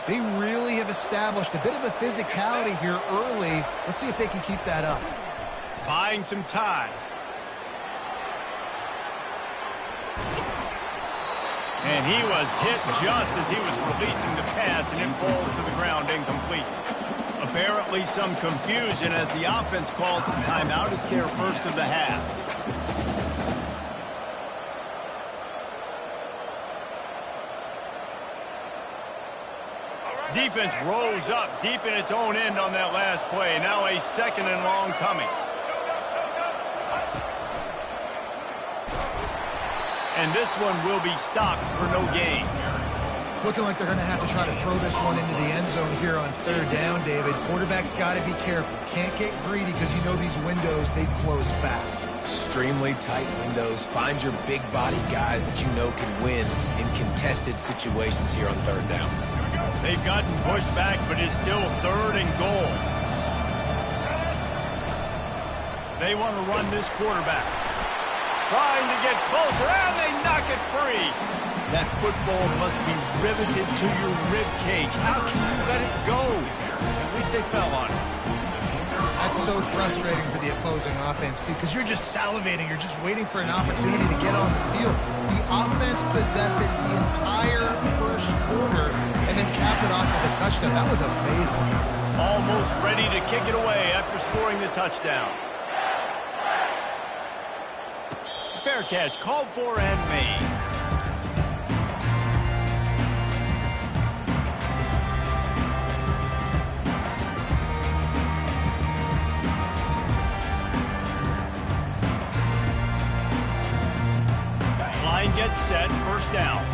[SPEAKER 3] They really have established a bit of a physicality here early. Let's see if they can keep that up.
[SPEAKER 1] Buying some time. And he was hit just as he was releasing the pass, and it falls to the ground incomplete. Apparently some confusion as the offense calls the timeout. It's their first of the half. Defense rose up deep in its own end on that last play. Now a 2nd and long coming. And this one will be stopped for no gain.
[SPEAKER 3] It's looking like they're going to have to try to throw this one into the end zone here on 3rd down, David. Quarterback's got to be careful. Can't get greedy because you know these windows, they close fast.
[SPEAKER 2] Extremely tight windows. Find your big body guys that you know can win in contested situations here on 3rd down.
[SPEAKER 1] They've gotten pushed back, but it's still 3rd and goal. They want to run this quarterback. Trying to get closer, and they knock it free. That football must be riveted to your rib cage. How can you let it go? At least they fell on it.
[SPEAKER 3] That's so frustrating for the opposing offense, too, because you're just salivating. You're just waiting for an opportunity to get on the field. The offense possessed it the entire first quarter and then capped it off with a touchdown. That was amazing.
[SPEAKER 1] Almost ready to kick it away after scoring the touchdown. Fair catch, called for and made. Line gets set, first down.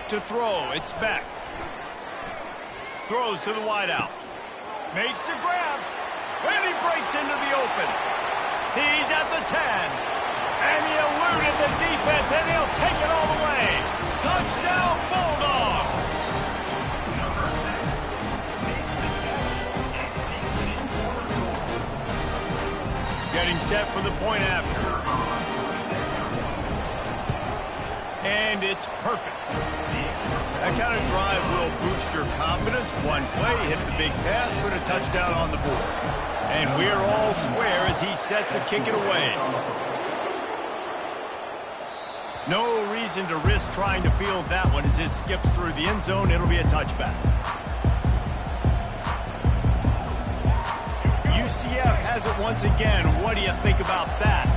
[SPEAKER 1] To throw, it's back. Throws to the wideout. Makes the grab. And he breaks into the open. He's at the 10. And he eluded the defense, and he'll take it all the way. Touchdown, Bulldogs! Getting set for the point after. And it's perfect. That kind of drive will boost your confidence. One play, hit the big pass, put a touchdown on the board. And we're all square as he's set to kick it away. No reason to risk trying to field that one as it skips through the end zone. It'll be a touchback. UCF has it once again. What do you think about that?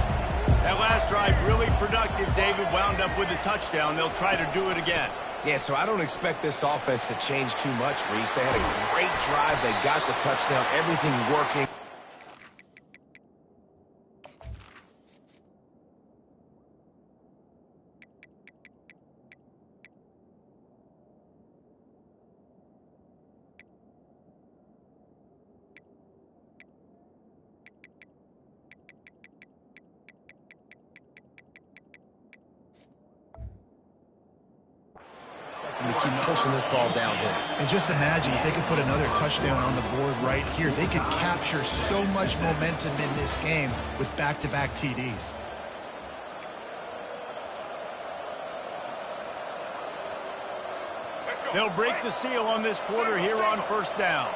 [SPEAKER 1] That last drive really productive. David wound up with a touchdown. They'll try to do it again.
[SPEAKER 2] Yeah, so I don't expect this offense to change too much, Reese. They had a great drive. They got the touchdown. Everything working. To keep pushing this ball downhill.
[SPEAKER 3] And just imagine if they could put another touchdown on the board right here. They could capture so much momentum in this game with back-to-back TDs.
[SPEAKER 1] They'll break the seal on this quarter here on first down.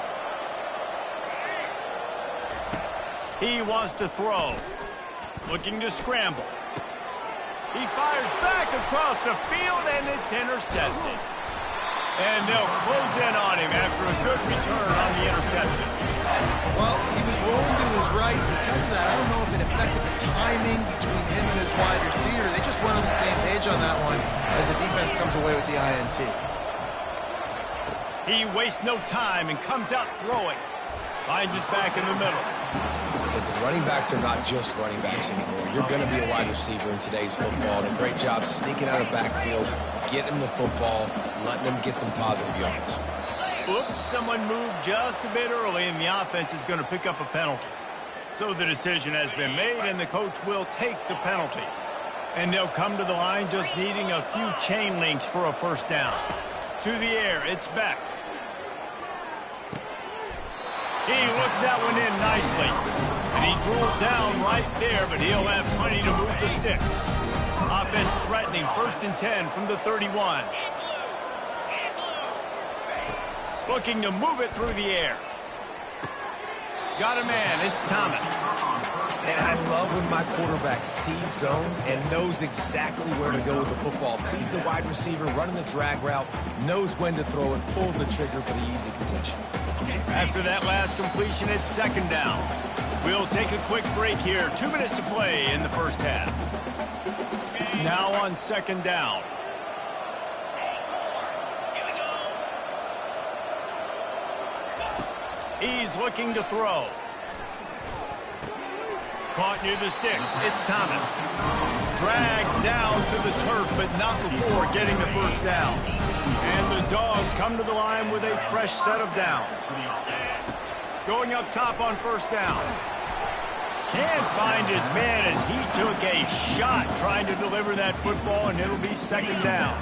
[SPEAKER 1] He wants to throw. Looking to scramble. He fires back across the field, and it's intercepted. And they'll close in on him after a good return on the interception.
[SPEAKER 3] Well, he was rolling to his right. Because of that, I don't know if it affected the timing between him and his wide receiver. They just weren't on the same page on that one as the defense comes away with the INT.
[SPEAKER 1] He wastes no time and comes out throwing. Finds his back in the middle.
[SPEAKER 2] Listen, running backs are not just running backs anymore. You're going to be a wide receiver in today's football. And a great job sneaking out of the backfield, getting him the football, letting him get some positive yards.
[SPEAKER 1] Oops, someone moved just a bit early, and the offense is going to pick up a penalty. So the decision has been made, and the coach will take the penalty. And they'll come to the line just needing a few chain links for a first down. To the air, it's Beck. He looks that one in nicely. And he's ruled down right there, but he'll have plenty to move the sticks. Offense threatening, 1st and 10 from the 31. Looking to move it through the air. Got a man, it's Thomas.
[SPEAKER 2] And I love when my quarterback sees zone and knows exactly where to go with the football. Sees the wide receiver running the drag route, knows when to throw it, pulls the trigger for the easy completion.
[SPEAKER 1] After that last completion, it's 2nd down. We'll take a quick break here. 2 minutes to play in the first half. Now on 2nd down. He's looking to throw. Caught near the sticks. It's Thomas. Dragged down to the turf, but not before getting the first down. And the Dogs come to the line with a fresh set of downs. Going up top on 1st down. Can't find his man as he took a shot trying to deliver that football, and it'll be 2nd down.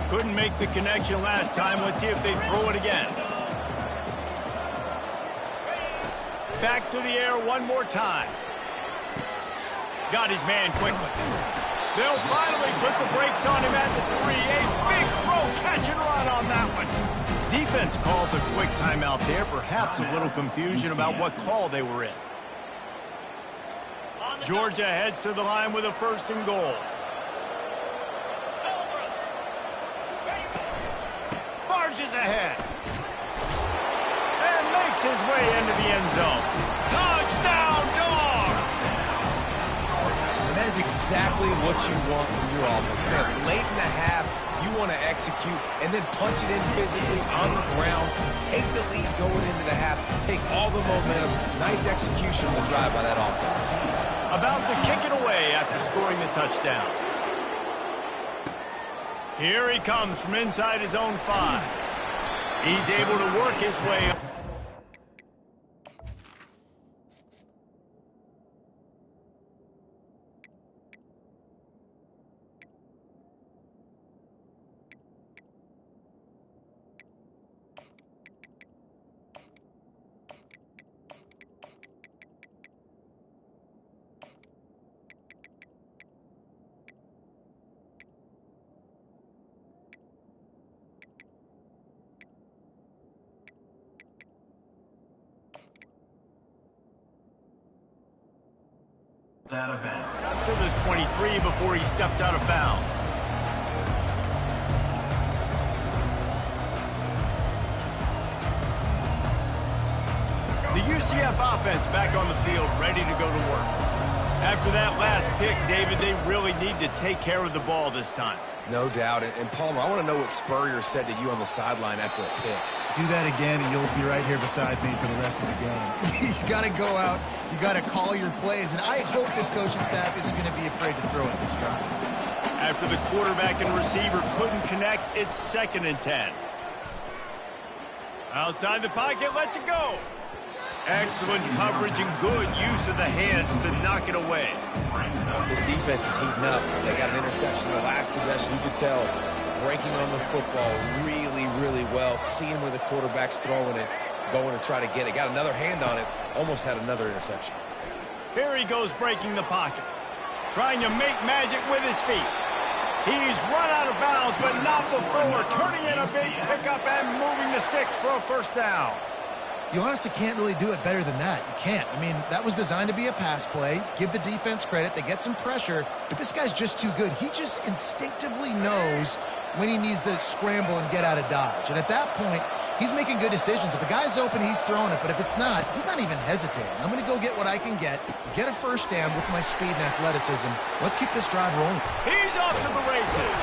[SPEAKER 1] Couldn't make the connection last time. Let's see if they throw it again. Back to the air one more time. Got his man quickly. They'll finally put the brakes on him at the 3. A big throw, catch and run on that one. Defense calls a quick timeout there. Perhaps a little confusion about what call they were in. Georgia heads to the line with a 1st and goal. Barges ahead. And makes his way into the end zone. Touchdown, Dogs!
[SPEAKER 2] And that is exactly what you want from your offense. Man, late in the half, you want to execute and then punch it in physically on the ground. Take the lead going into the half. Take all the momentum. Nice execution of the drive by that offense.
[SPEAKER 1] About to kick it away after scoring the touchdown. Here he comes from inside his own 5. He's able to work his way up.
[SPEAKER 4] Out of bounds.
[SPEAKER 1] Up to the 23 before he steps out of bounds. The UCF offense back on the field, ready to go to work. After that last pick, David, they really need to take care of the ball this time.
[SPEAKER 2] No doubt. And Palmer, I want to know what Spurrier said to you on the sideline after a pick.
[SPEAKER 3] Do that again, and you'll be right here beside me for the rest of the game. You got to go out. You got to call your plays, and I hope this coaching staff isn't going to be afraid to throw it this time.
[SPEAKER 1] After the quarterback and receiver couldn't connect, it's 2nd and 10. Outside the pocket, lets it go. Excellent coverage and good use of the hands to knock it away.
[SPEAKER 2] This defense is heating up. They got an interception in the last possession. You could tell breaking on the football really, really well. Seeing where the quarterback's throwing it, going to try to get it. Got another hand on it. Almost had another interception.
[SPEAKER 1] Here he goes breaking the pocket. Trying to make magic with his feet. He's run out of bounds, but not before. Turning in a big pickup and moving the sticks for a 1st down.
[SPEAKER 3] You honestly can't really do it better than that. You can't. I mean, that was designed to be a pass play. Give the defense credit. They get some pressure, but this guy's just too good. He just instinctively knows when he needs to scramble and get out of dodge. And at that point, He's making good decisions. If a guy's open, he's throwing it. But if it's not, he's not even hesitating. I'm going to go get what I can get a first down with my speed and athleticism. Let's keep this drive rolling.
[SPEAKER 1] He's off to the races.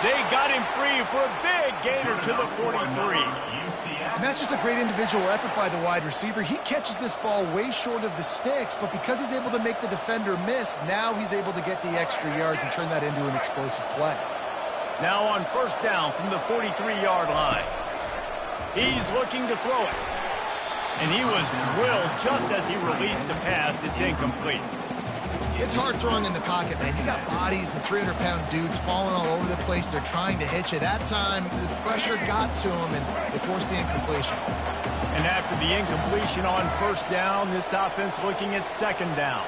[SPEAKER 1] They got him free for a big gainer to the 43.
[SPEAKER 3] And that's just a great individual effort by the wide receiver. He catches this ball way short of the sticks, but because he's able to make the defender miss, now he's able to get the extra yards and turn that into an explosive play.
[SPEAKER 1] Now on first down from the 43-yard line. He's looking to throw it. And he was drilled just as he released the pass. It's incomplete.
[SPEAKER 3] It's hard throwing in the pocket, man. You got bodies and 300-pound dudes falling all over the place. They're trying to hit you. That time, the pressure got to him, and it forced the incompletion.
[SPEAKER 1] And after the incompletion on first down, this offense looking at second down.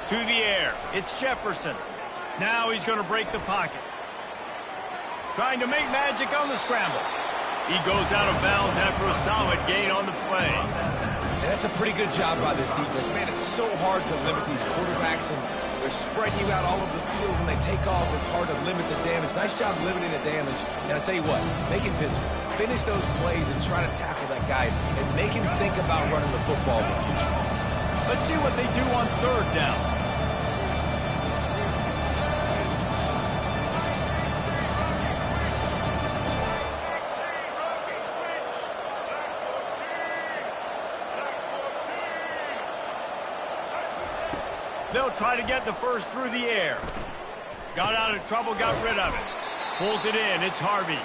[SPEAKER 1] To the air. It's Jefferson. Now he's going to break the pocket. Trying to make magic on the scramble. He goes out of bounds after a solid gain on the play.
[SPEAKER 2] And that's a pretty good job by this defense. Man, it's so hard to limit these quarterbacks, and they're spreading you out all over the field. When they take off, it's hard to limit the damage. Nice job limiting the damage. And I'll tell you what, make it physical. Finish those plays and try to tackle that guy and make him think about running the football in the future.
[SPEAKER 1] Let's see what they do on third down. They'll try to get the first through the air. Got out of trouble, got rid of it. Pulls it in, it's Harvey.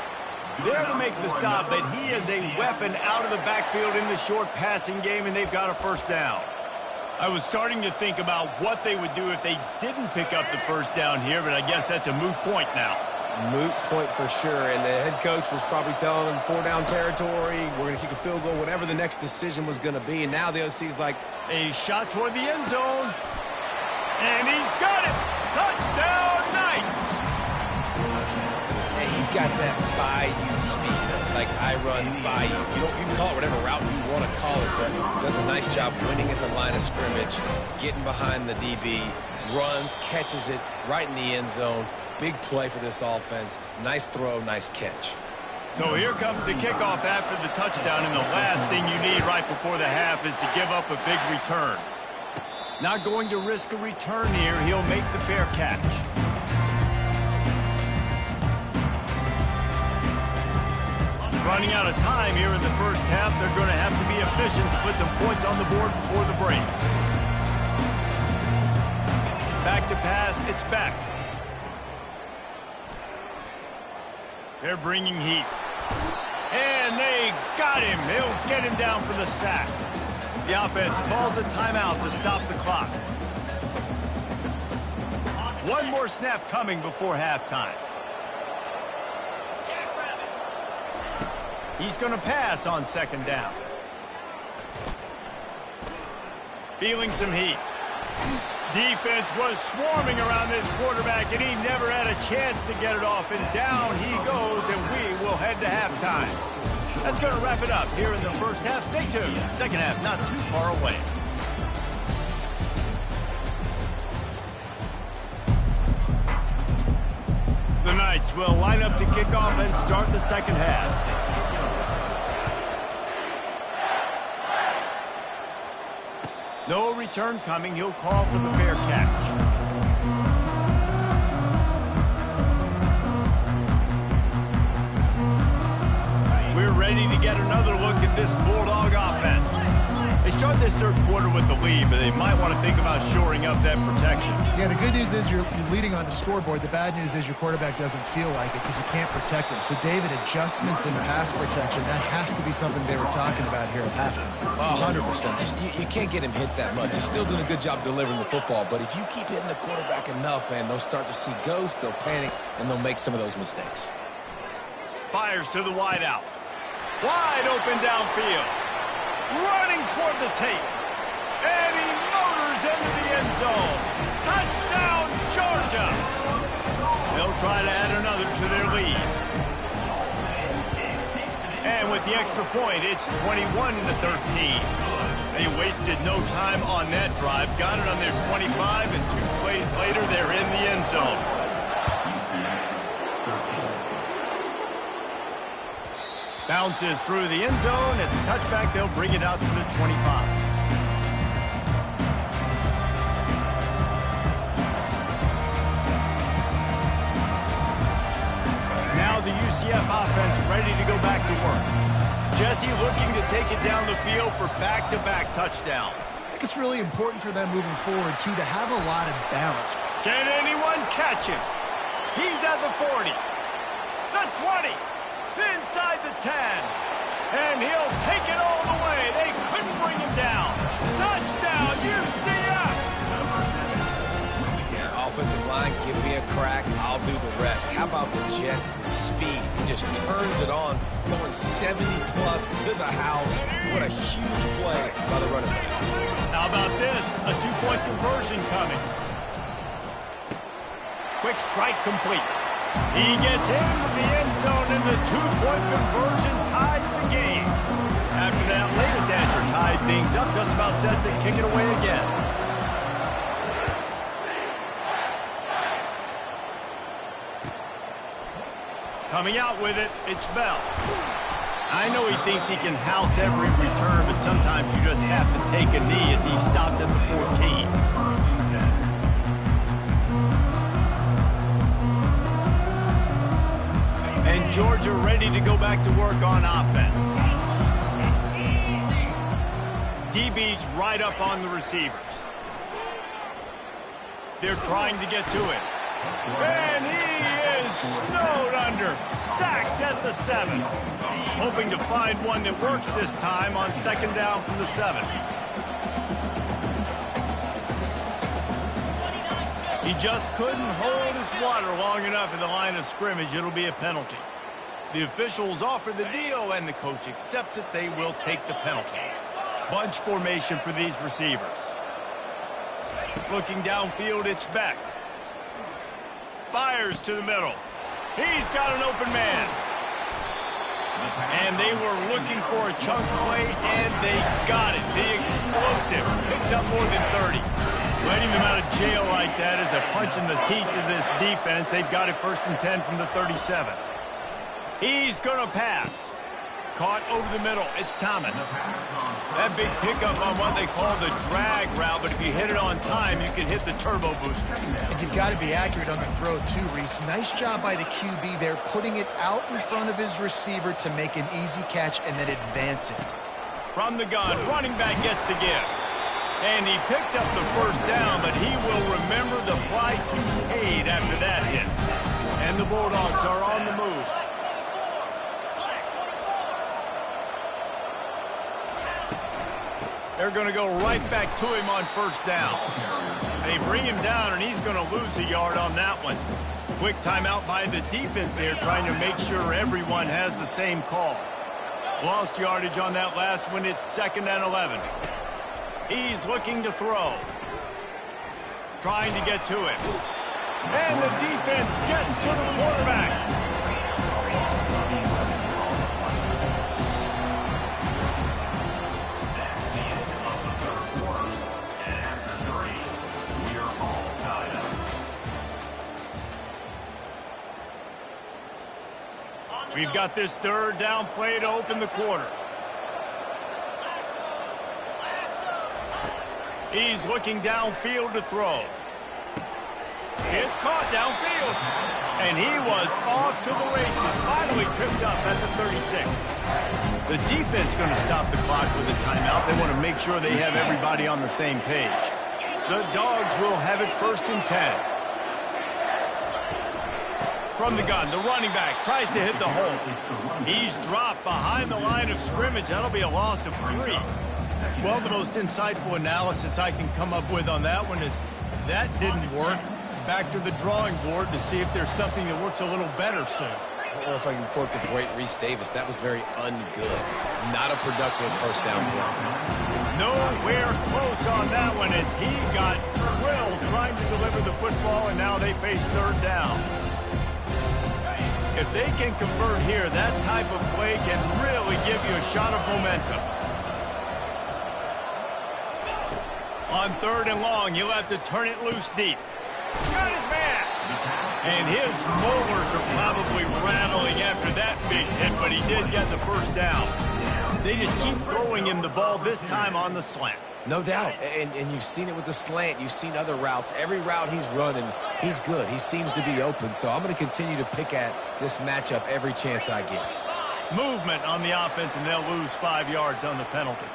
[SPEAKER 1] There to make the stop, but he is a weapon out of the backfield in the short passing game, and they've got a first down. I was starting to think about what they would do if they didn't pick up the first down here, but I guess that's a moot point now.
[SPEAKER 2] Moot point for sure, and the head coach was probably telling them 4-down territory, we're going to kick a field goal, whatever the next decision was going to be, and now the OC's like,
[SPEAKER 1] a shot toward the end zone. And he's got it! Touchdown, Knights!
[SPEAKER 2] And he's got that by-you speed. Like, I run by you. You can call it whatever route you want to call it, but does a nice job winning at the line of scrimmage, getting behind the DB, runs, catches it right in the end zone. Big play for this offense. Nice throw, nice catch.
[SPEAKER 1] So here comes the kickoff after the touchdown, and the last thing you need right before the half is to give up a big return. Not going to risk a return here. He'll make the fair catch. Running out of time here in the first half. They're going to have to be efficient to put some points on the board before the break. Back to pass. It's back. They're bringing heat. And they got him. They'll get him down for the sack. The offense calls a timeout to stop the clock. One more snap coming before halftime. He's going to pass on second down. Feeling some heat. Defense was swarming around this quarterback, and he never had a chance to get it off. And down he goes, and we will head to halftime. That's going to wrap it up here in the first half. Stay tuned. Second half not too far away. The Knights will line up to kick off and start the second half. No return coming. He'll call for the fair catch. We're ready to get another look at this Bulldog offense. They start this third quarter with the lead, but they might want to think about shoring up that protection.
[SPEAKER 3] Yeah, the good news is you're leading on the scoreboard. The bad news is your quarterback doesn't feel like it because you can't protect him. So, David, adjustments in pass protection, that has to be something they were talking about here at halftime.
[SPEAKER 2] 100%. Just, you can't get him hit that much. He's still doing a good job delivering the football, but if you keep hitting the quarterback enough, man, they'll start to see ghosts, they'll panic, and they'll make some of those mistakes.
[SPEAKER 1] Fires to the wide out. Wide open downfield. Running toward the tape. And he motors into the end zone. Touchdown, Georgia. They'll try to add another to their lead. And with the extra point, it's 21-13. They wasted no time on that drive. Got it on their 25, and 2 plays later, they're in the end zone. Bounces through the end zone. It's a touchback. They'll bring it out to the 25. Now the UCF offense ready to go back to work. Jesse looking to take it down the field for back-to-back touchdowns.
[SPEAKER 3] I think it's really important for them moving forward, too, to have a lot of balance.
[SPEAKER 1] Can anyone catch him? He's at the 40, the 20, inside the 10, and he'll take it all the way. They couldn't bring him down. Touchdown, UCF!
[SPEAKER 2] Yeah, offensive line, give me a crack, I'll do the rest. How about the Jets, the speed? He just turns it on, going 70-plus to the house. What a huge play by the running back.
[SPEAKER 1] How about this? A 2-point conversion coming. Quick strike complete. He gets into the end zone, and the 2-point conversion ties the game. After that latest answer tied things up, just about set to kick it away again. Coming out with it, it's Bell. I know he thinks he can house every return, but sometimes you just have to take a knee as he stopped at the 14. And Georgia ready to go back to work on offense. DB's right up on the receivers. They're trying to get to it. And he is snowed under, sacked at the 7. Hoping to find one that works this time on 2nd down from the 7. He just couldn't hold his water long enough in the line of scrimmage. It'll be a penalty. The officials offer the deal, and the coach accepts it. They will take the penalty. Bunch formation for these receivers. Looking downfield, it's Beck. Fires to the middle. He's got an open man. And they were looking for a chunk play, and they got it. The explosive picks up more than 30. Letting them out of jail like that is a punch in the teeth to this defense. They've got it 1st and 10 from the 37. He's going to pass. Caught over the middle. It's Thomas. That big pickup on what they call the drag route, but if you hit it on time, you can hit the turbo booster.
[SPEAKER 3] And you've got to be accurate on the throw, too, Reese. Nice job by the QB there, putting it out in front of his receiver to make an easy catch and then advance it.
[SPEAKER 1] From the gun, running back gets to give. And he picked up the 1st down, but he will remember the price he paid after that hit. And the Bulldogs are on the move. They're going to go right back to him on 1st down. They bring him down, and he's going to lose a yard on that one. Quick timeout by the defense there, trying to make sure everyone has the same call. Lost yardage on that last one. It's 2nd and 11. He's looking to throw. Trying to get to it. And the defense gets to the quarterback. We've got this 3rd down play to open the quarter. He's looking downfield to throw. It's caught downfield. And he was off to the races. Finally tripped up at the 36. The defense going to stop the clock with a timeout. They want to make sure they have everybody on the same page. The Dogs will have it 1st and 10. From the gun, the running back tries to hit the hole. He's dropped behind the line of scrimmage. That'll be a loss of 3. Well, the most insightful analysis I can come up with on that one is that didn't work. Back to the drawing board to see if there's something that works a little better soon.
[SPEAKER 2] I don't know if I can quote the great Reese Davis. That was very ungood. Not a productive 1st down play.
[SPEAKER 1] Nowhere close on that one as he got drilled trying to deliver the football, and now they face 3rd down. If they can convert here, that type of play can really give you a shot of momentum. On 3rd and long, he'll have to turn it loose deep. Got his man. And his molars are probably rattling after that big hit, but he did get the first down. They just keep throwing him the ball, this time on the slant.
[SPEAKER 2] No doubt, and you've seen it with the slant. You've seen other routes. Every route he's running, he's good. He seems to be open, so I'm going to continue to pick at this matchup every chance I get.
[SPEAKER 1] Movement on the offense, and they'll lose 5 yards on the penalty.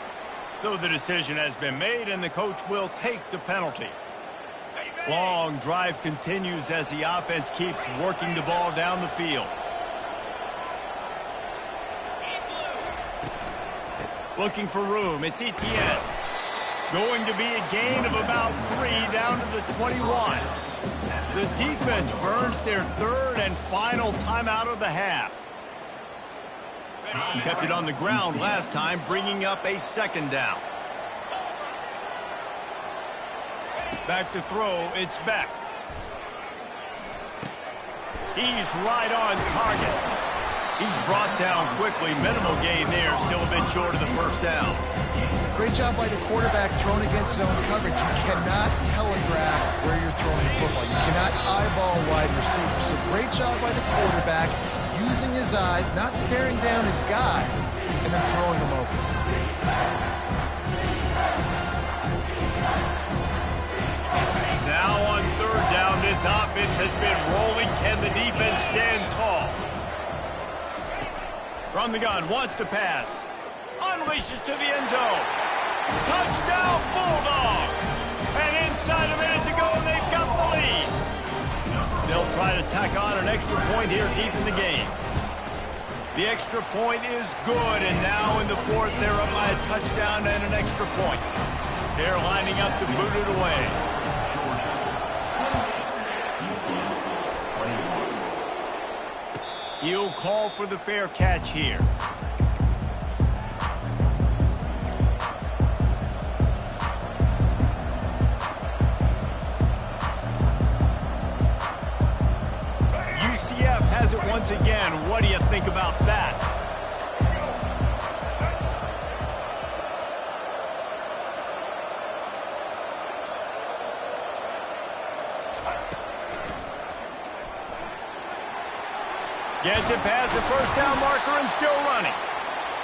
[SPEAKER 1] So the decision has been made, and the coach will take the penalty. Long drive continues as the offense keeps working the ball down the field. Looking for room. It's Etienne. Going to be a gain of about 3 down to the 21. The defense burns their 3rd and final timeout of the half. Kept it on the ground last time, bringing up a 2nd down. Back to throw, it's Beck. He's right on target. He's brought down quickly. Minimal gain there, still a bit short of the 1st down.
[SPEAKER 3] Great job by the quarterback thrown against zone coverage. You cannot telegraph where you're throwing the football. You cannot eyeball wide receivers. So great job by the quarterback using his eyes, not staring down his guy, and then throwing him open.
[SPEAKER 1] Now on 3rd down, this offense has been rolling. Can the defense stand tall? From the gun, wants to pass. Unleashes to the end zone. Touchdown, Bulldogs! And inside a minute to go, they've got the lead. They'll try to tack on an extra point here deep in the game. The extra point is good, and now in the 4th, they're up by a touchdown and an extra point. They're lining up to boot it away. He'll call for the fair catch here. UCF has it once again. What do you think about that? Gets it past the 1st down marker and still running.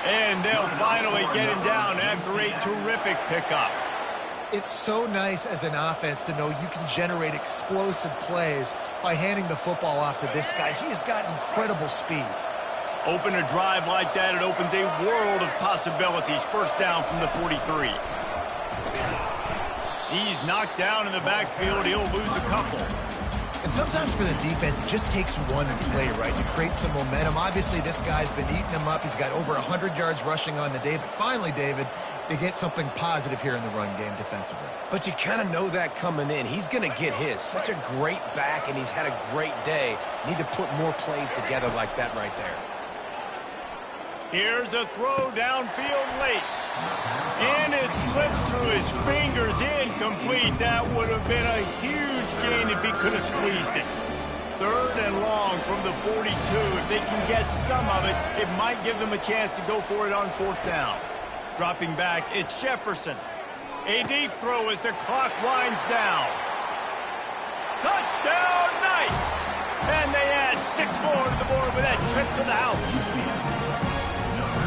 [SPEAKER 1] And they'll finally get him down after a terrific pickup.
[SPEAKER 3] It's so nice as an offense to know you can generate explosive plays by handing the football off to this guy. He has got incredible speed.
[SPEAKER 1] Open a drive like that, it opens a world of possibilities. 1st down from the 43. He's knocked down in the backfield. He'll lose a couple.
[SPEAKER 3] And sometimes for the defense, it just takes one play, right, to create some momentum. Obviously, this guy's been eating him up. He's got over 100 yards rushing on the day. But finally, David, they get something positive here in the run game defensively.
[SPEAKER 2] But you kind of know that coming in. He's going to get his. Such a great back, and he's had a great day. Need to put more plays together like that right there.
[SPEAKER 1] Here's a throw downfield late. And it slips through his fingers, incomplete. That would have been a huge gain if he could have squeezed it. 3rd and long from the 42. If they can get some of it, it might give them a chance to go for it on 4th down. Dropping back, it's Jefferson. A deep throw as the clock winds down. Touchdown, Knights! And they add 6 more to the board with that trip to the house.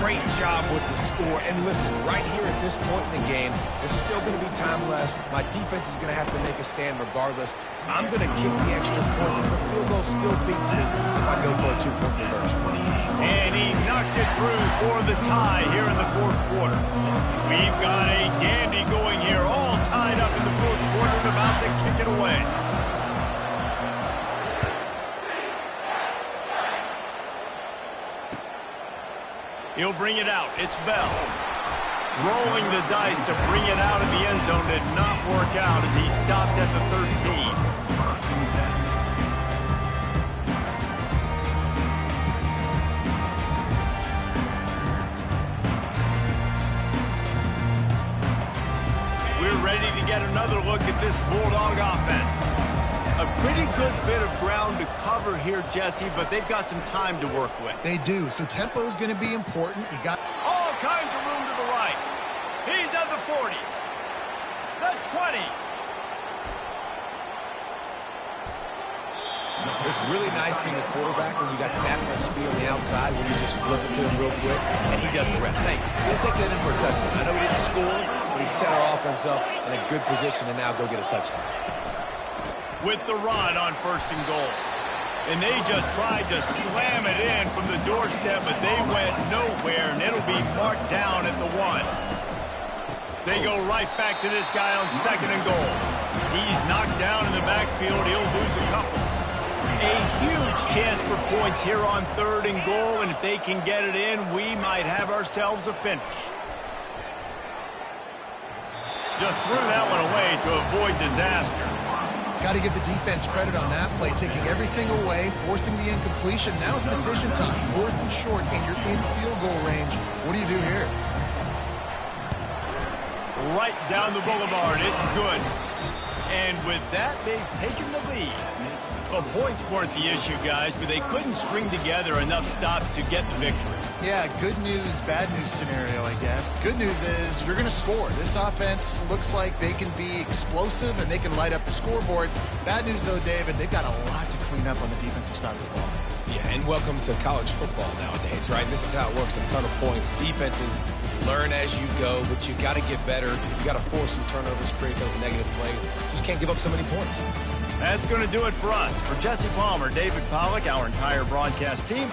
[SPEAKER 2] Great job with the score. And listen, right here at this point in the game, there's still going to be time left. My defense is going to have to make a stand regardless. I'm going to kick the extra point because the field goal still beats me if I go for a 2-point conversion.
[SPEAKER 1] And he knocks it through for the tie here in the 4th quarter. We've got a dandy going here, all tied up in the 4th quarter and about to kick it away. He'll bring it out. It's Bell. Rolling the dice to bring it out of the end zone did not work out as he stopped at the 13. We're ready to get another look at this Bulldog offense. A pretty good bit of ground to cover here, Jesse, but they've got some time to work with.
[SPEAKER 3] They do, so tempo is going to be important. You got
[SPEAKER 1] all kinds of room to the right. He's at the 40. The the 20.
[SPEAKER 2] It's really nice being a quarterback when you got that much speed on the outside when you just flip it to him real quick, and he does the rest. Hey, go take that in for a touchdown. I know he didn't score, but he set our offense up in a good position to now go get a touchdown.
[SPEAKER 1] With the run on 1st and goal. And they just tried to slam it in from the doorstep, but they went nowhere, and it'll be marked down at the 1. They go right back to this guy on 2nd and goal. He's knocked down in the backfield. He'll lose a couple. A huge chance for points here on 3rd and goal, and if they can get it in, we might have ourselves a finish. Just threw that one away to avoid disaster.
[SPEAKER 3] Got to give the defense credit on that play, taking everything away, forcing the incompletion. Now it's decision time. 4th and short, and you're in field goal range. What do you do here?
[SPEAKER 1] Right down the boulevard. It's good. And with that, they've taken the lead. Well, points weren't the issue, guys, but they couldn't string together enough stops to get the victory.
[SPEAKER 3] Yeah, good news, bad news scenario, I guess. Good news is you're going to score. This offense looks like they can be explosive and they can light up the scoreboard. Bad news, though, David, they've got a lot to clean up on the defensive side of the ball.
[SPEAKER 2] Yeah, and welcome to college football nowadays, right? This is how it works, a ton of points. Defenses learn as you go, but you got to get better. You got to force some turnovers, create those negative plays. Just can't give up so many points.
[SPEAKER 1] That's going to do it for us. For Jesse Palmer, David Pollack, our entire broadcast team,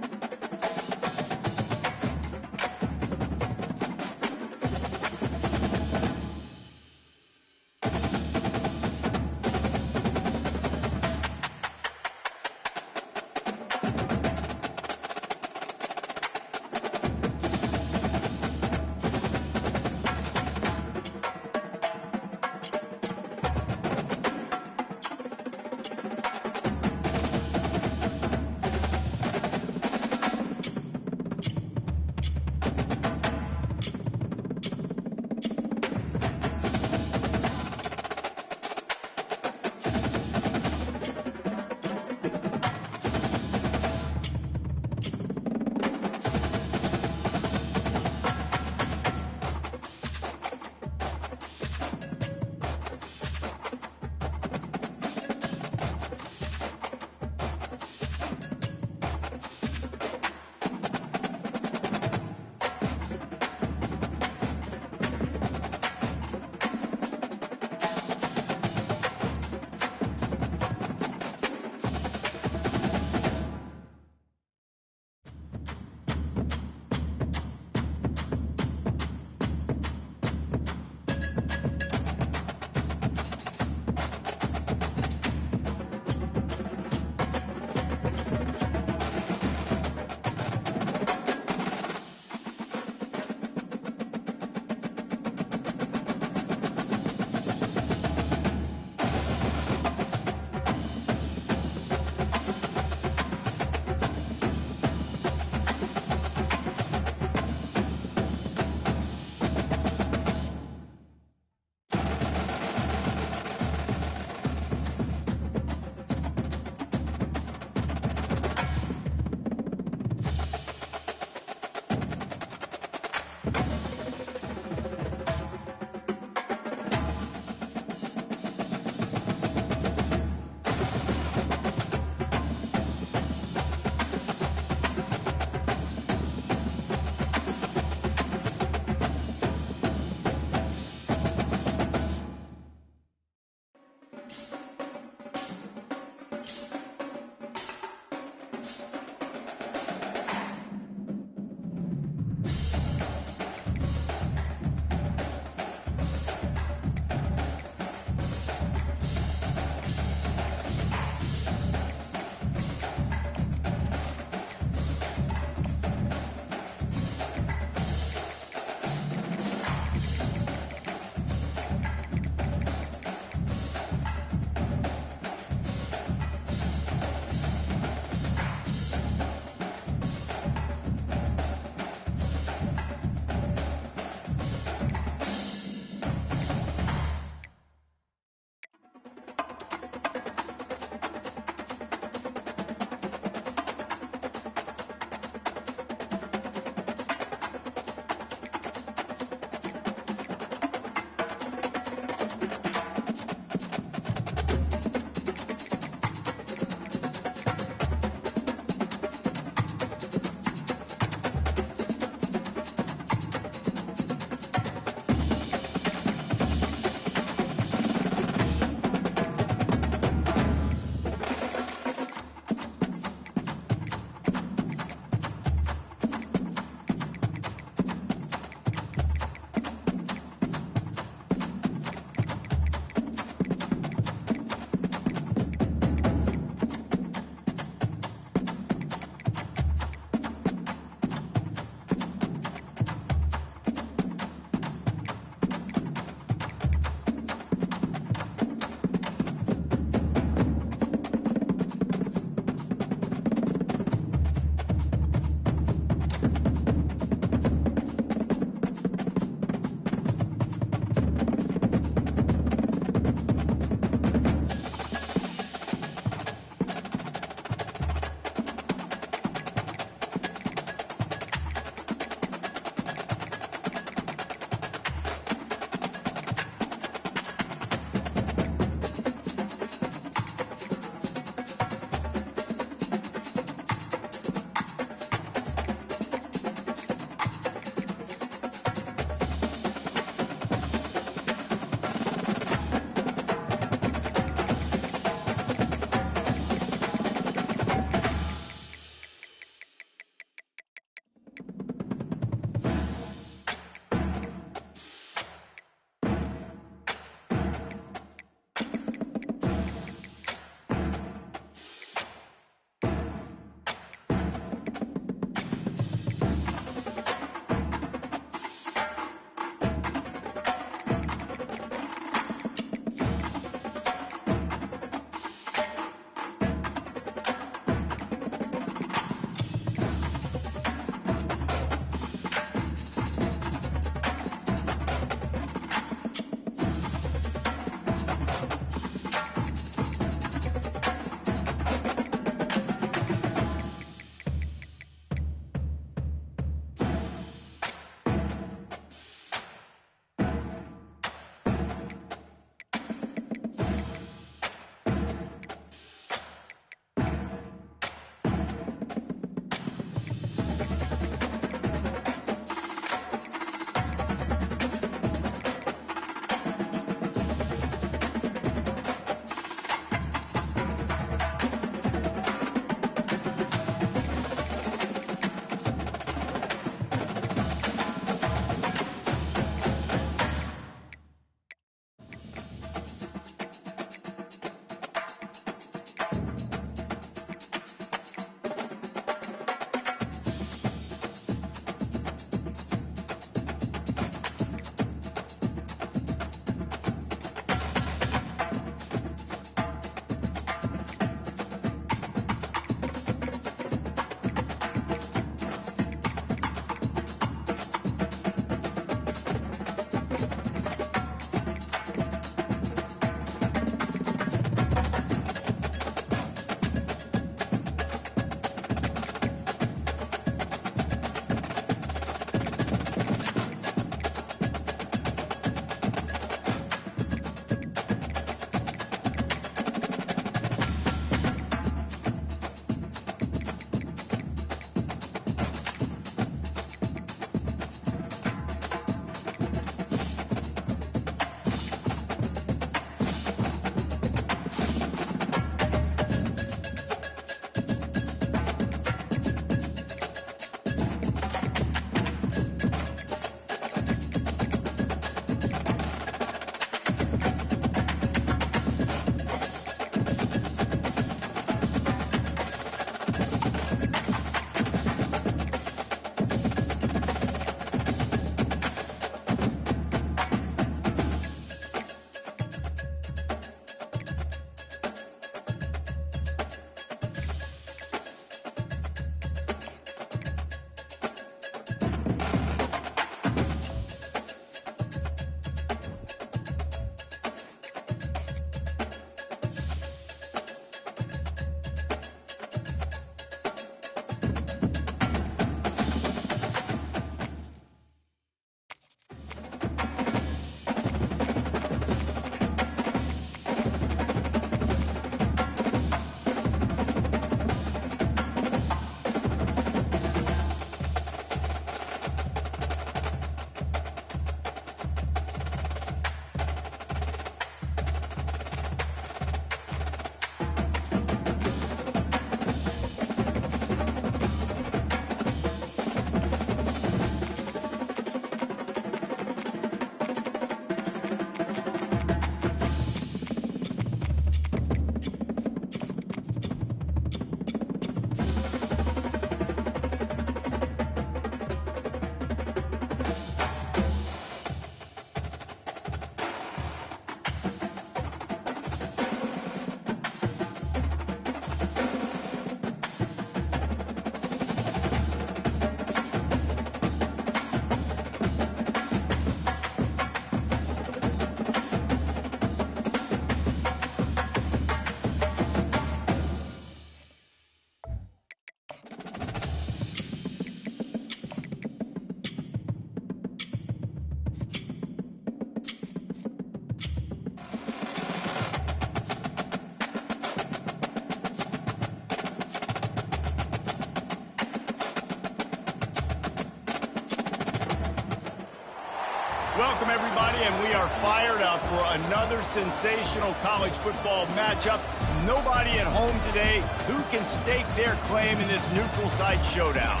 [SPEAKER 1] Welcome, everybody, and we are fired up for another sensational college football matchup. Nobody at home today who can stake their claim in this neutral site showdown.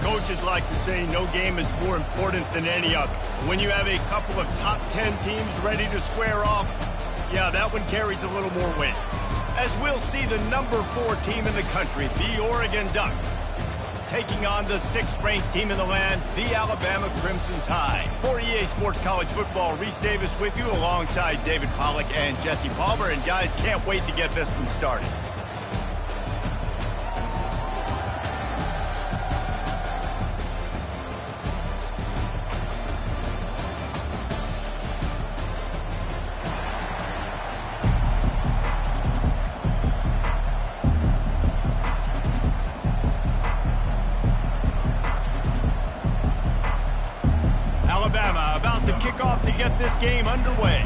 [SPEAKER 1] Coaches like to say no game is more important than any other. When you have a couple of top 10 teams ready to square off, yeah, that one carries a little more weight. As we'll see the number 4 team in the country, the Oregon Ducks, taking on the 6th-ranked team in the land, the Alabama Crimson Tide. For EA Sports College Football, Reese Davis with you alongside David Pollack and Jesse Palmer. And guys, can't wait to get this one started. Alabama about to kick off to get this game underway.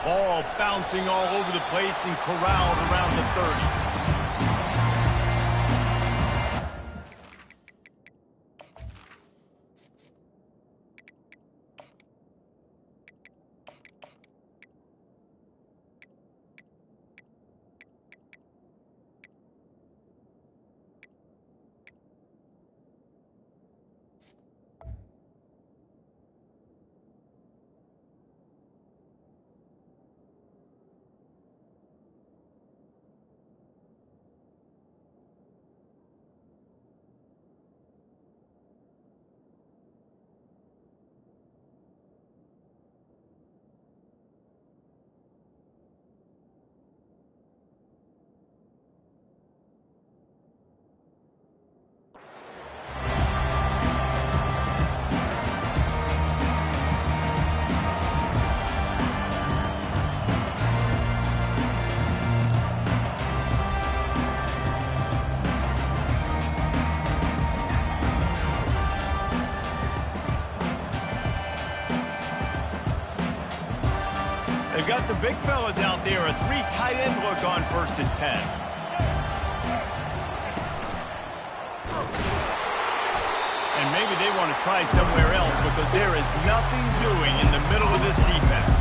[SPEAKER 1] Ball bouncing all over the place and corralled around the 30. They've got the big fellas out there, a 3 tight end look on 1st and 10. And maybe they want to try somewhere else because there is nothing doing in the middle of this defense.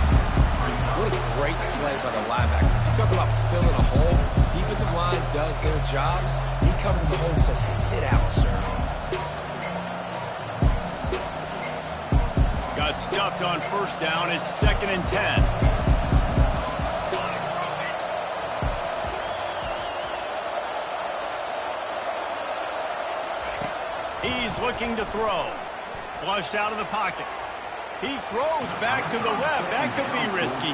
[SPEAKER 2] What a great play by the linebacker. You talk about filling a hole. Defensive line does their jobs. He comes in the hole and says, sit out, sir.
[SPEAKER 1] Got stuffed on 1st down. It's 2nd and 10. He's looking to throw. Flushed out of the pocket. He throws back to the left. That could be risky.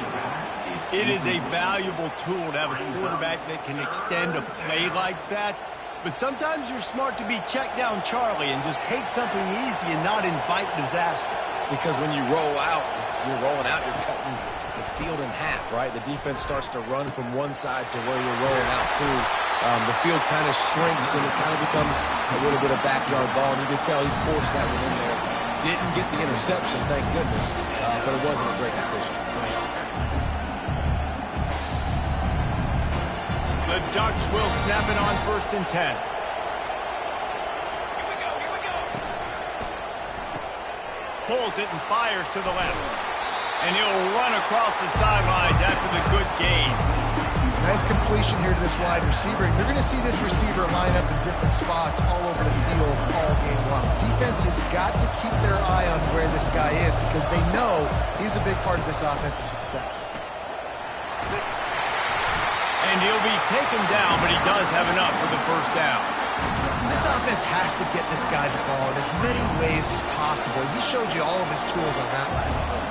[SPEAKER 1] It is a valuable tool to have a quarterback that can extend a play like that. But sometimes you're smart to be check down Charlie and just take something easy and not invite disaster.
[SPEAKER 2] Because when you roll out, you're rolling out, you're cutting the field in half, right? The defense starts to run from one side to where you're rolling out to. The field kind of shrinks and it kind of becomes a little bit of backyard ball. And you can tell he forced that one in there. Didn't get the interception, thank goodness, but it wasn't a great decision.
[SPEAKER 1] The Ducks will snap it on 1st and 10. Pulls it and fires to the left. And he'll run across the sidelines after the good gain.
[SPEAKER 3] Nice completion here to this wide receiver. You're going to see this receiver line up in different spots all over the field all game long. Defense has got to keep their eye on where this guy is because they know he's a big part of this offense's success.
[SPEAKER 1] And he'll be taken down, but he does have enough for the 1st down.
[SPEAKER 3] This offense has to get this guy the ball in as many ways as possible. He showed you all of his tools on that last play.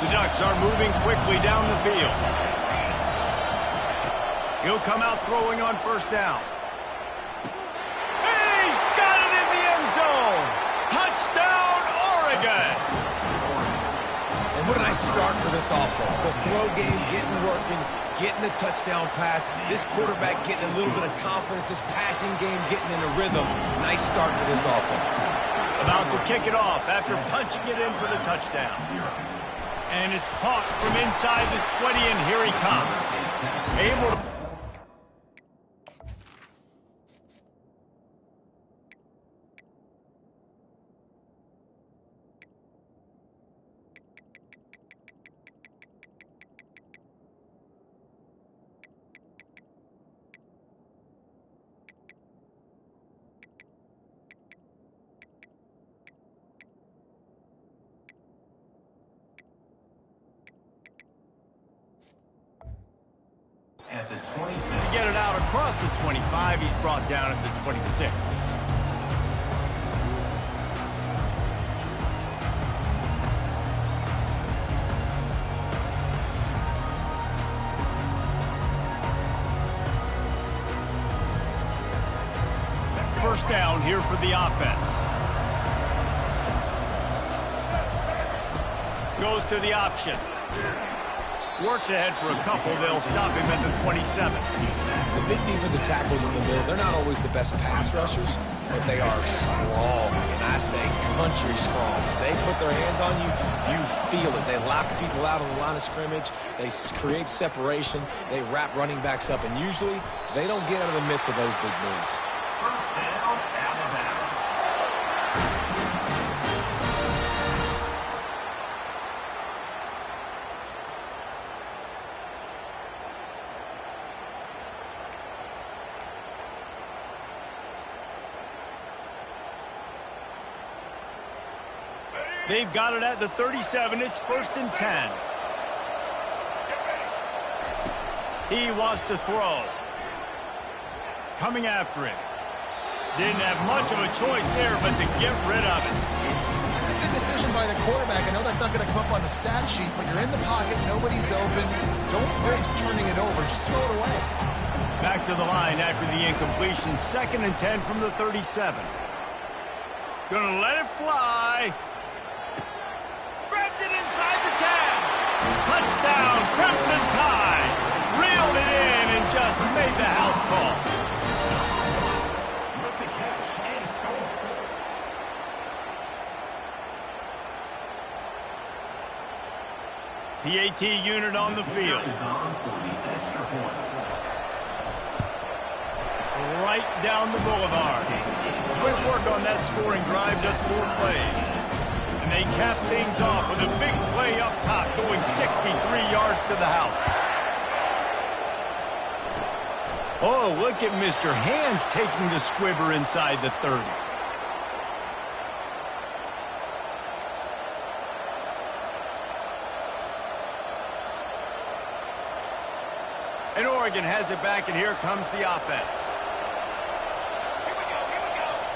[SPEAKER 1] The Ducks are moving quickly down the field. He'll come out throwing on 1st down. And he's got it in the end zone. Touchdown, Oregon.
[SPEAKER 2] And what a nice start for this offense. The throw game getting working, getting the touchdown pass. This quarterback getting a little bit of confidence. This passing game getting in a rhythm. Nice start for this offense.
[SPEAKER 1] About to kick it off after punching it in for the touchdown. And it's caught from inside the 20, and here he comes. Able to...
[SPEAKER 4] the 26.
[SPEAKER 1] To get it out across the 25, he's brought down at the 26. First down here for the offense. Goes to the option. Works ahead for a couple. They'll stop him at the 27.
[SPEAKER 2] The big defensive tackles in the middle, they're not always the best pass rushers, but they are strong, and I say country strong. They put their hands on you, you feel it. They lock people out on the line of scrimmage. They create separation. They wrap running backs up, and usually they don't get out of the midst of those big boys.
[SPEAKER 4] First down, Alabama.
[SPEAKER 1] They've got it at the 37. It's 1st and 10. He wants to throw. Coming after him. Didn't have much of a choice there, but to get rid of it.
[SPEAKER 3] That's a good decision by the quarterback. I know that's not going to come up on the stat sheet, but you're in the pocket, nobody's open. Don't risk turning it over. Just throw it away.
[SPEAKER 1] Back to the line after the incompletion. 2nd and 10 from the 37. Gonna let it fly. Grabs it inside the 10. Touchdown, Crimson Tide. Reeled it in and just made the house call.
[SPEAKER 4] With the catch and score.
[SPEAKER 1] The AT unit on the field.
[SPEAKER 4] Is on for the extra point.
[SPEAKER 1] Right down the boulevard. Quick work on that scoring drive, just 4 plays. And they cap things off with a big play up top, going 63 yards to the house. Oh, look at Mr. Hands taking the squibber inside the 30. And Oregon has it back, and here comes the offense.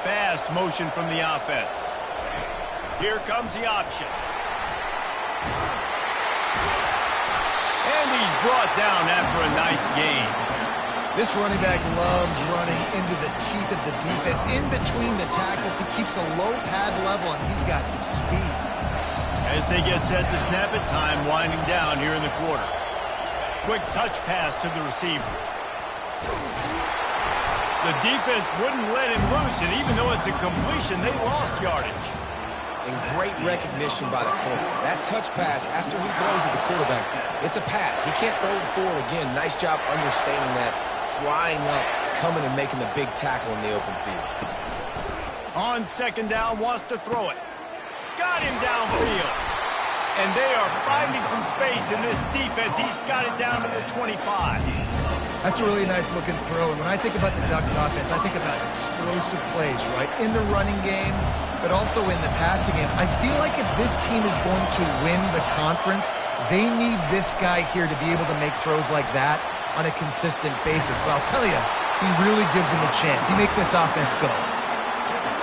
[SPEAKER 1] Fast motion from the offense. Here comes the option. And he's brought down after a nice gain.
[SPEAKER 3] This running back loves running into the teeth of the defense. In between the tackles, he keeps a low pad level, and he's got some speed.
[SPEAKER 1] As they get set to snap it, time winding down here in the quarter. Quick touch pass to the receiver. The defense wouldn't let him loose, and even though it's a completion, they lost yardage.
[SPEAKER 2] And great recognition by the corner. That touch pass after he throws at the quarterback, it's a pass. He can't throw it forward again. Nice job understanding that, flying up, coming and making the big tackle in the open field.
[SPEAKER 1] On 2nd down, wants to throw it. Got him downfield. And they are finding some space in this defense. He's got it down to the 25.
[SPEAKER 3] That's a really nice looking throw. And when I think about the Ducks offense, I think about explosive plays, right? In the running game, but also in the passing game. I feel like if this team is going to win the conference, they need this guy here to be able to make throws like that on a consistent basis. But I'll tell you, he really gives them a chance. He makes this offense go.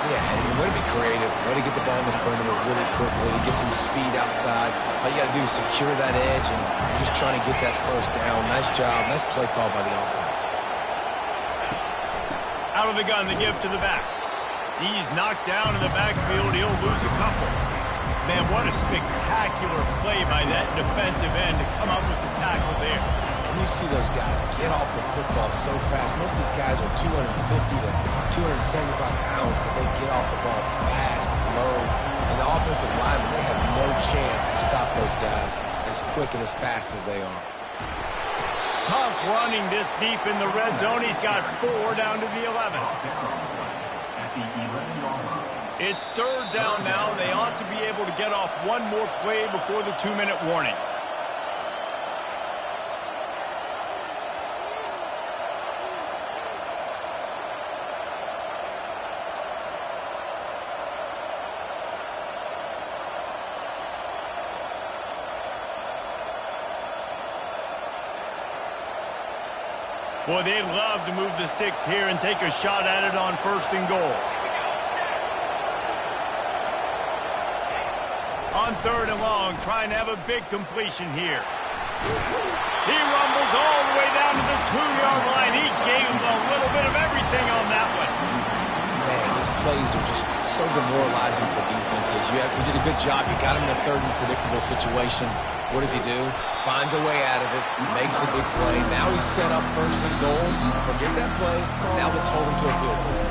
[SPEAKER 2] Yeah, and way to be creative, way to get the ball in the perimeter really quickly, get some speed outside. All you got to do is secure that edge, and you're just trying to get that first down. Nice job, nice play call by the offense.
[SPEAKER 1] Out of the gun, the give to the back. He's knocked down in the backfield. He'll lose a couple. Man, what a spectacular play by that defensive end to come up with the tackle there.
[SPEAKER 2] And you see those guys get off the football so fast. Most of these guys are 250 to 275 pounds, but they get off the ball fast, low. And the offensive linemen, they have no chance to stop those guys as quick and as fast as they are.
[SPEAKER 1] Tough running this deep in the red zone. He's got 4 down to the 11.
[SPEAKER 4] At the 11-yard line.
[SPEAKER 1] It's 3rd down now. They ought to be able to get off one more play before the 2-minute warning. Boy, they'd love to move the sticks here and take a shot at it on 1st and goal. On 3rd and long, trying to have a big completion here. He rumbles all the way down to the 2-yard line. He gave him a little bit of everything on that one.
[SPEAKER 2] Man, these plays are just so demoralizing for defenses. You did a good job. You got him in a 3rd and predictable situation. What does he do? Finds a way out of it, makes a big play. Now he's set up 1st and goal. Forget that play. Now let's hold him to a field goal.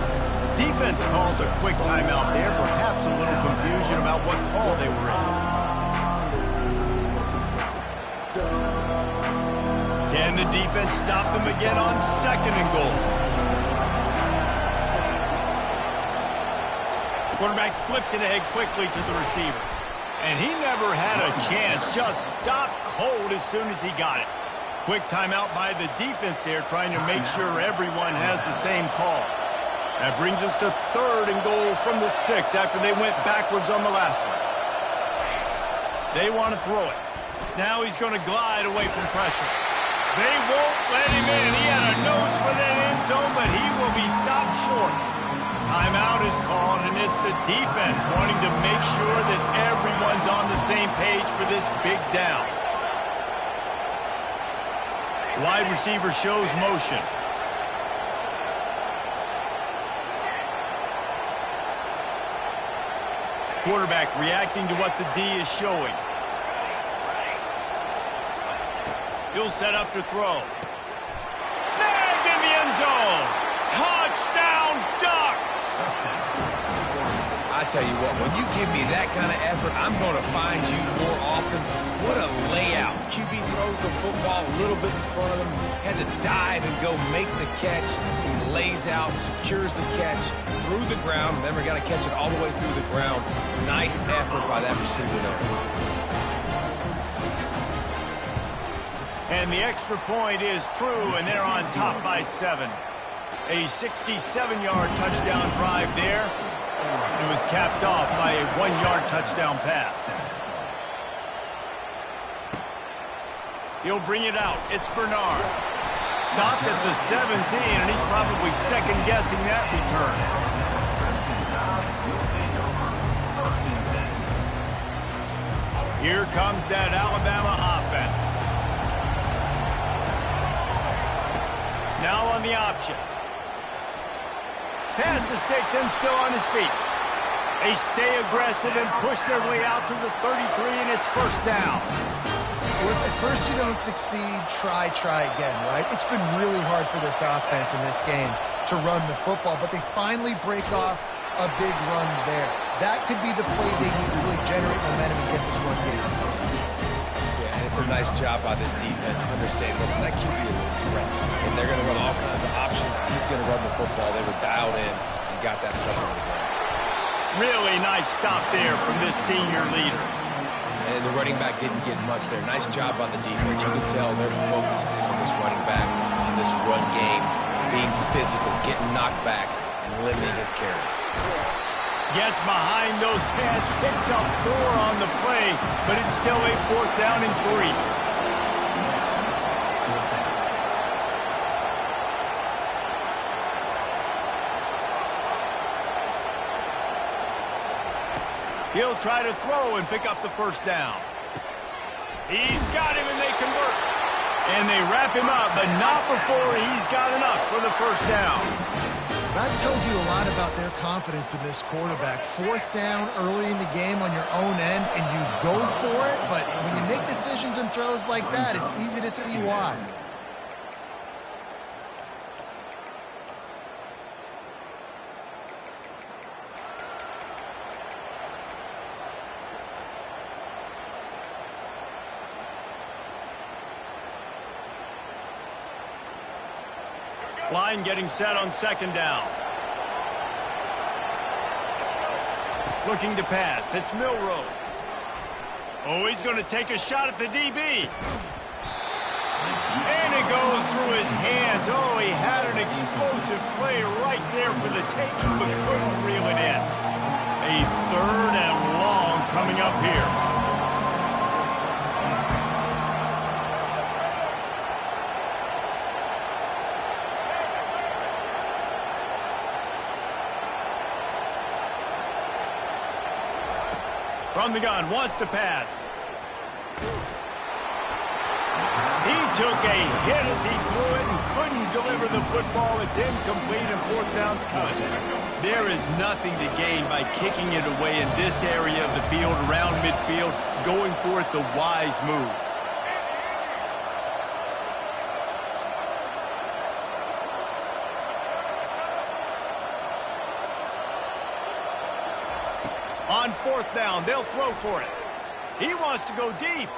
[SPEAKER 1] Defense calls a quick timeout there. Perhaps a little confusion about what call they were in. Can the defense stop them again on 2nd and goal? Quarterback flips it ahead quickly to the receiver. And he never had a chance. Just stopped cold as soon as he got it. Quick timeout by the defense there, trying to make sure everyone has the same call. That brings us to 3rd and goal from the 6 after they went backwards on the last one. They want to throw it. Now he's going to glide away from pressure. They won't let him in. He had a nose for that end zone, but he will be stopped short. Timeout is called, and it's the defense wanting to make sure that everyone's on the same page for this big down. Wide receiver shows motion. Quarterback reacting to what the D is showing. He'll set up to throw. Snagged in the end zone. Touchdown, Ducks!
[SPEAKER 2] I tell you what, when you give me that kind of effort, I'm going to find you more often. What a layout. QB throws the football a little bit in front of him, had to dive and go make the catch. He lays out, secures the catch through the ground. Remember, got to catch it all the way through the ground. Nice effort by that receiver there.
[SPEAKER 1] And the extra point is true, and they're on top by 7. A 67-yard touchdown drive there. It was capped off by a 1-yard touchdown pass. He'll bring it out. It's Bernard. Stopped at the 17, and he's probably second-guessing that return. Here comes that Alabama offense. Now on the option. Pass the sticks and still on his feet. They stay aggressive and push their way out to the 33, and it's 1st down.
[SPEAKER 3] Well, if at first you don't succeed, try again, right? It's been really hard for this offense in this game to run the football, but they finally break off a big run there. That could be the play they need to really generate momentum and get this run game.
[SPEAKER 2] Yeah, and it's a nice job by this defense. Understand, listen, that QB is a threat, and they're going to run all kinds of options. He's going to run the football. They were dialed in and got that stuff on the ground.
[SPEAKER 1] Really nice stop there from this senior leader.
[SPEAKER 2] And the running back didn't get much there. Nice job on the defense. You can tell they're focused in on this running back, on this run game, being physical, getting knockbacks, and limiting his carries.
[SPEAKER 1] Gets behind those pads, picks up 4 on the play, but it's still a 4th down and 3. He'll try to throw and pick up the 1st down. He's got him, and they convert. And they wrap him up, but not before he's got enough for the 1st down.
[SPEAKER 3] That tells you a lot about their confidence in this quarterback. 4th down early in the game on your own end, and you go for it, but when you make decisions and throws like that, it's easy to see why.
[SPEAKER 1] Line getting set on 2nd down. Looking to pass. It's Milroe. Oh, he's going to take a shot at the DB. And it goes through his hands. Oh, he had an explosive play right there for the taking, but couldn't reel it in. A 3rd and long coming up here. From the gun, wants to pass. He took a hit as he threw it and couldn't deliver the football. It's incomplete and fourth down's coming. There is nothing to gain by kicking it away in this area of the field, around midfield, going for it the wise move. On fourth down, they'll throw for it. He wants to go deep.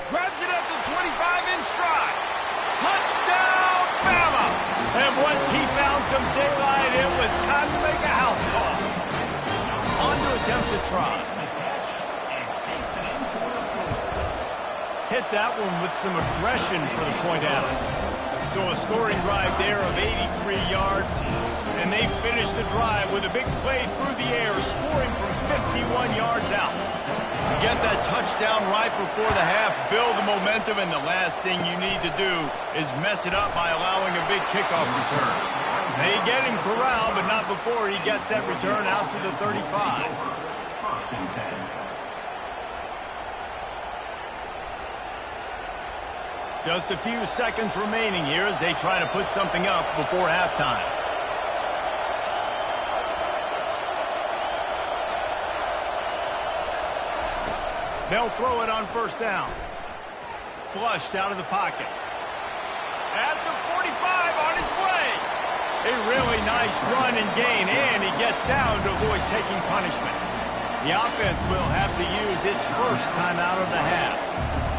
[SPEAKER 1] Grabs it at the 25 in stride. Touchdown, Bama! And once he found some daylight, it was time to make a house call. On to attempt to try. Hit that one with some aggression for the point out. So a scoring drive there of 83 yards. And they finish the drive with a big play through the air, scoring from 51 yards out. Get that touchdown right before the half, build the momentum, and the last thing you need to do is mess it up by allowing a big kickoff return. They get him corralled, but not before he gets that return out to the 35. Just a few seconds remaining here as they try to put something up before halftime. They'll throw it on first down. Flushed out of the pocket. At the 45 on his way. A really nice run and gain, and he gets down to avoid taking punishment. The offense will have to use its first time out of the half.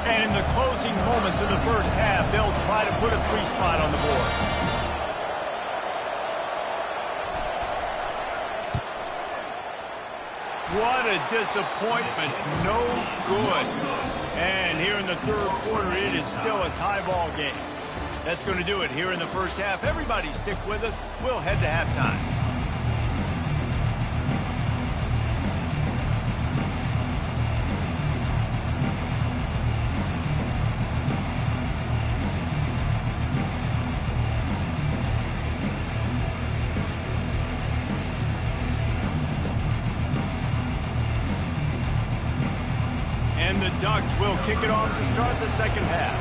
[SPEAKER 1] And in the closing moments of the first half, they'll try to put a 3-spot on the board. What a disappointment. No good. And here in the third quarter, it is still a tie ball game. That's going to do it here in the first half. Everybody stick with us. We'll head to halftime. And the Ducks will kick it off to start the second half.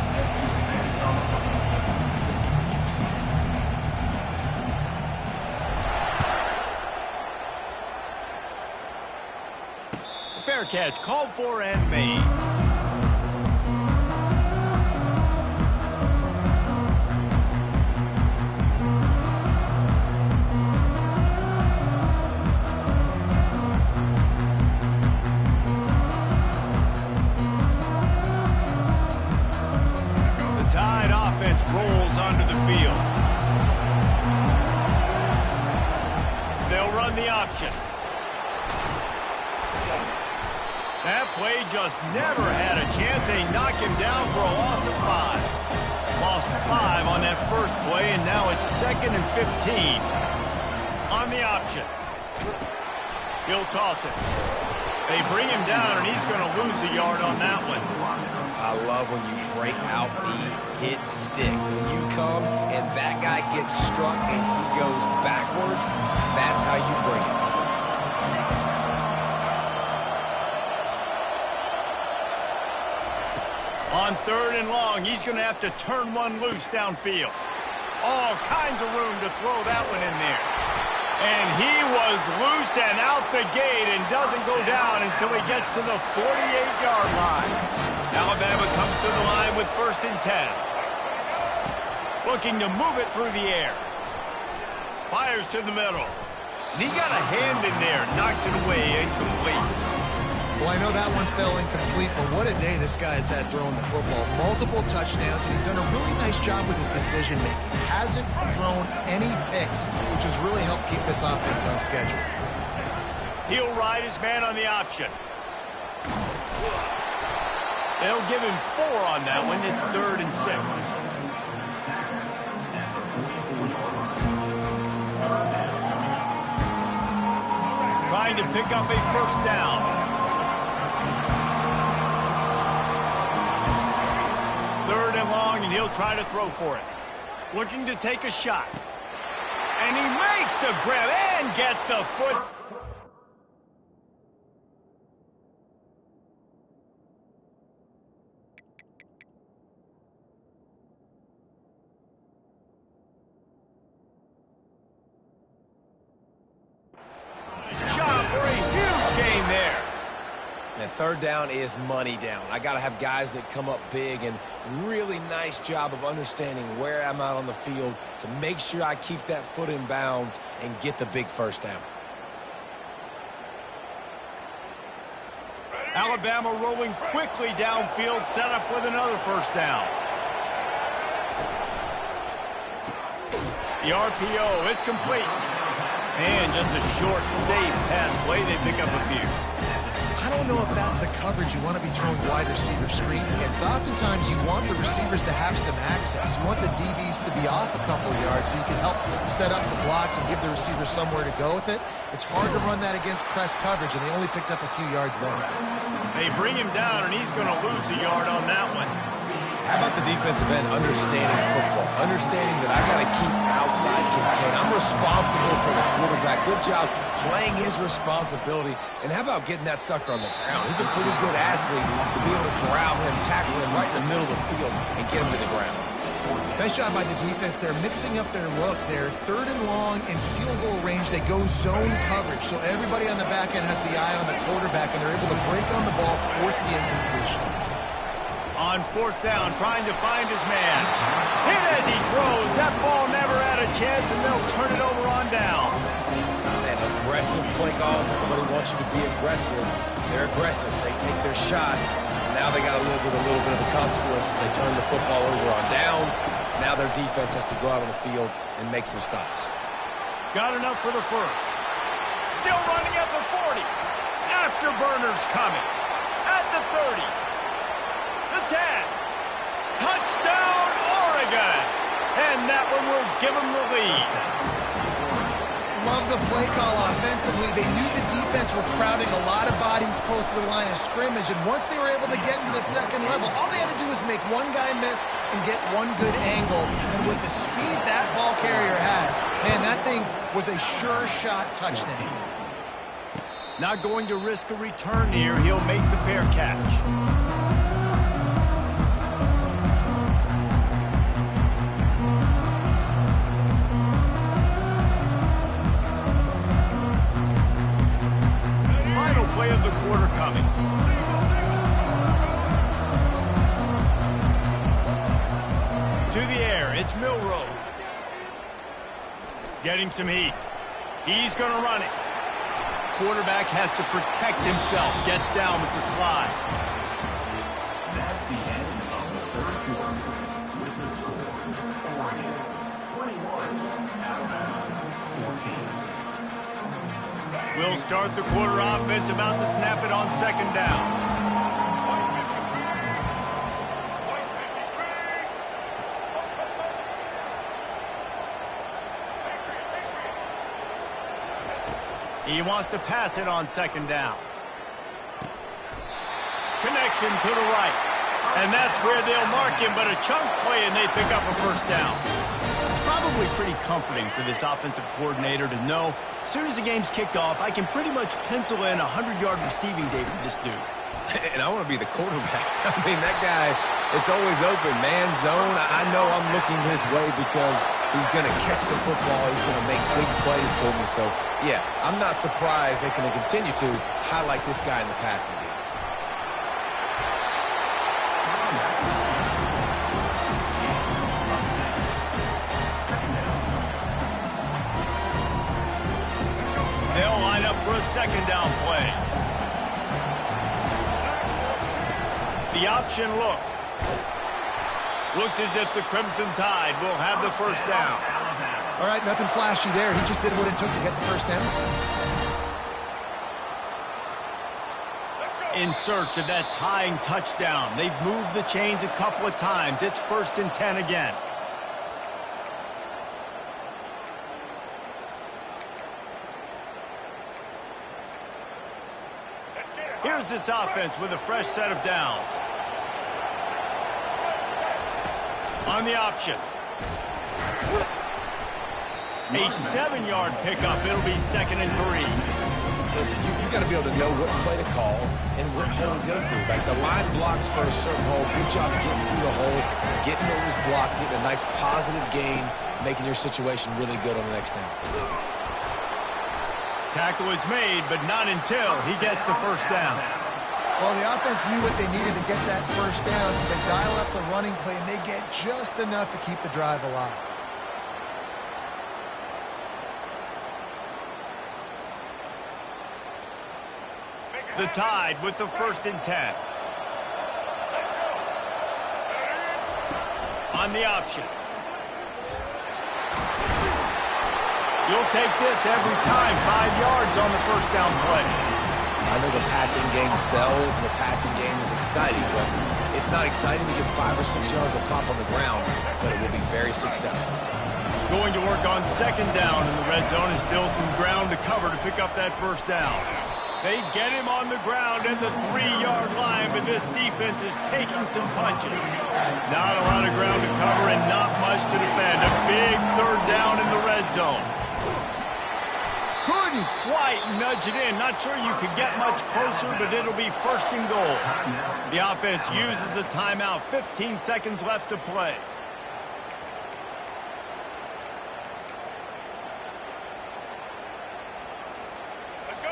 [SPEAKER 1] Fair catch, called for and made. Rolls onto the field. They'll run the option. That play just never had a chance. They knock him down for a loss of 5. Lost 5 on that first play, and now it's 2nd and 15. On the option. He'll toss it. They bring him down, and he's going to lose a yard on that one.
[SPEAKER 2] I love when you break out the hit stick. When you come and that guy gets struck and he goes backwards, that's how you bring it.
[SPEAKER 1] On 3rd and long, he's going to have to turn one loose downfield. All kinds of room to throw that one in there. And he was loose and out the gate and doesn't go down until he gets to the 48-yard line. Alabama comes to the line with 1st and 10. Looking to move it through the air. Fires to the middle. And he got a hand in there, knocks it away, incomplete.
[SPEAKER 3] Well, I know that one fell incomplete, but what a day this guy has had throwing the football. Multiple touchdowns, and he's done a really nice job with his decision-making. Hasn't thrown any picks, which has really helped keep this offense on schedule.
[SPEAKER 1] He'll ride his man on the option. They'll give him 4 on that one. It's 3rd and 6. Trying to pick up a first down. 3rd and long, and he'll try to throw for it. Looking to take a shot. And he makes the grab and gets the foot.
[SPEAKER 2] third down is money down. I got to have guys that come up big, and really nice job of understanding where I'm out on the field to make sure I keep that foot in bounds and get the big first down.
[SPEAKER 1] Alabama rolling quickly downfield, set up with another first down. The RPO, it's complete. And just a short, safe pass play. They pick up a few.
[SPEAKER 3] I don't know if that's the coverage you want to be throwing wide receiver screens against. Oftentimes, you want the receivers to have some access. You want the DBs to be off a couple of yards so you can help set up the blocks and give the receivers somewhere to go with it. It's hard to run that against press coverage, and they only picked up a few yards there.
[SPEAKER 1] They bring him down, and he's going to lose a yard on that one.
[SPEAKER 2] How about the defensive end understanding football, understanding that I got to keep outside contain. I'm responsible for the quarterback. Good job playing his responsibility. And how about getting that sucker on the ground? He's a pretty good athlete to be able to corral him, tackle him right in the middle of the field, and get him to the ground.
[SPEAKER 3] Nice job by the defense. They're mixing up their look. They're third and long in field goal range. They go zone coverage. So everybody on the back end has the eye on the quarterback, and they're able to break on the ball, force the incompletion.
[SPEAKER 1] On fourth down, trying to find his man. Hit as he throws. That ball never had a chance, and they'll turn it over on downs.
[SPEAKER 2] Man, aggressive play calls. Everybody wants you to be aggressive. They're aggressive. They take their shot. Now they got to live with a little bit of the consequences. They turn the football over on downs. Now their defense has to go out on the field and make some stops.
[SPEAKER 1] Got enough for the first. Still running at the 40. Afterburners coming. At the 30. The 10. Touchdown, Oregon. And that one will give them the lead.
[SPEAKER 3] Love the play call offensively. They knew the defense were crowding a lot of bodies close to the line of scrimmage, and once they were able to get into the second level, all they had to do was make one guy miss and get one good angle. And with the speed that ball carrier has, man, that thing was a sure shot touchdown.
[SPEAKER 1] Not going to risk a return here. He'll make the fair catch. Play of the quarter coming. To the air, it's Milroe. Getting some heat. He's going to run it. Quarterback has to protect himself. Gets down with the slide.
[SPEAKER 4] That's the end of the third quarter with the score. Oregon 21, Alabama 14.
[SPEAKER 1] We'll start the quarter offense, about to snap it on second down. He wants to pass it on second down. Connection to the right. And that's where they'll mark him, but a chunk play and they pick up a first down. It's probably pretty comforting for this offensive coordinator to know as soon as the game's kicked off, I can pretty much pencil in a 100-yard receiving day for this dude.
[SPEAKER 2] And I want to be the quarterback. I mean, that guy, it's always open, man, zone. I know I'm looking his way because he's going to catch the football. He's going to make big plays for me. So, yeah, I'm not surprised they can continue to highlight this guy in the passing game.
[SPEAKER 1] They'll line up for a second down play. The option look. Looks as if the Crimson Tide will have the first down.
[SPEAKER 3] All right, nothing flashy there. He just did what it took to get the first down.
[SPEAKER 1] In search of that tying touchdown. They've moved the chains a couple of times. It's 1st and 10 again. Here's this offense with a fresh set of downs. On the option. A 7-yard pickup. It'll be 2nd and 3.
[SPEAKER 2] Listen, you got to be able to know what play to call and what hole to go through. Like the line blocks for a certain hole. Good job getting through the hole, getting what was blocked, getting a nice positive gain, making your situation really good on the next down.
[SPEAKER 1] Tackle is made, but not until he gets the first down.
[SPEAKER 3] Well, the offense knew what they needed to get that first down, so they dial up the running play, and they get just enough to keep the drive alive.
[SPEAKER 1] The Tide with the 1st and 10. On the option. You'll take this every time. 5 yards on the first down play.
[SPEAKER 2] I know the passing game sells and the passing game is exciting, but it's not exciting to get 5 or 6 yards of pop on the ground, but it will be very successful.
[SPEAKER 1] Going to work on 2nd down in the red zone, and still some ground to cover to pick up that first down. They get him on the ground at the 3-yard line, but this defense is taking some punches. Not a lot of ground to cover and not much to defend. A big 3rd down in the red zone. Couldn't quite nudge it in. Not sure you could get much closer, but it'll be 1st and goal. The offense uses a timeout. 15 seconds left to play.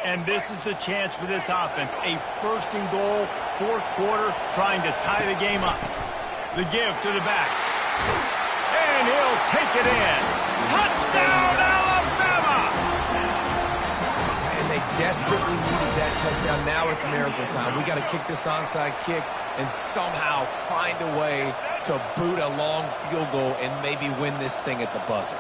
[SPEAKER 1] And this is the chance for this offense. A 1st and goal, 4th quarter, trying to tie the game up. The give to the back. And he'll take it in. Touchdown, Alabama!
[SPEAKER 2] And they desperately needed that touchdown. Now it's miracle time. We got to kick this onside kick and somehow find a way to boot a long field goal and maybe win this thing at the buzzer.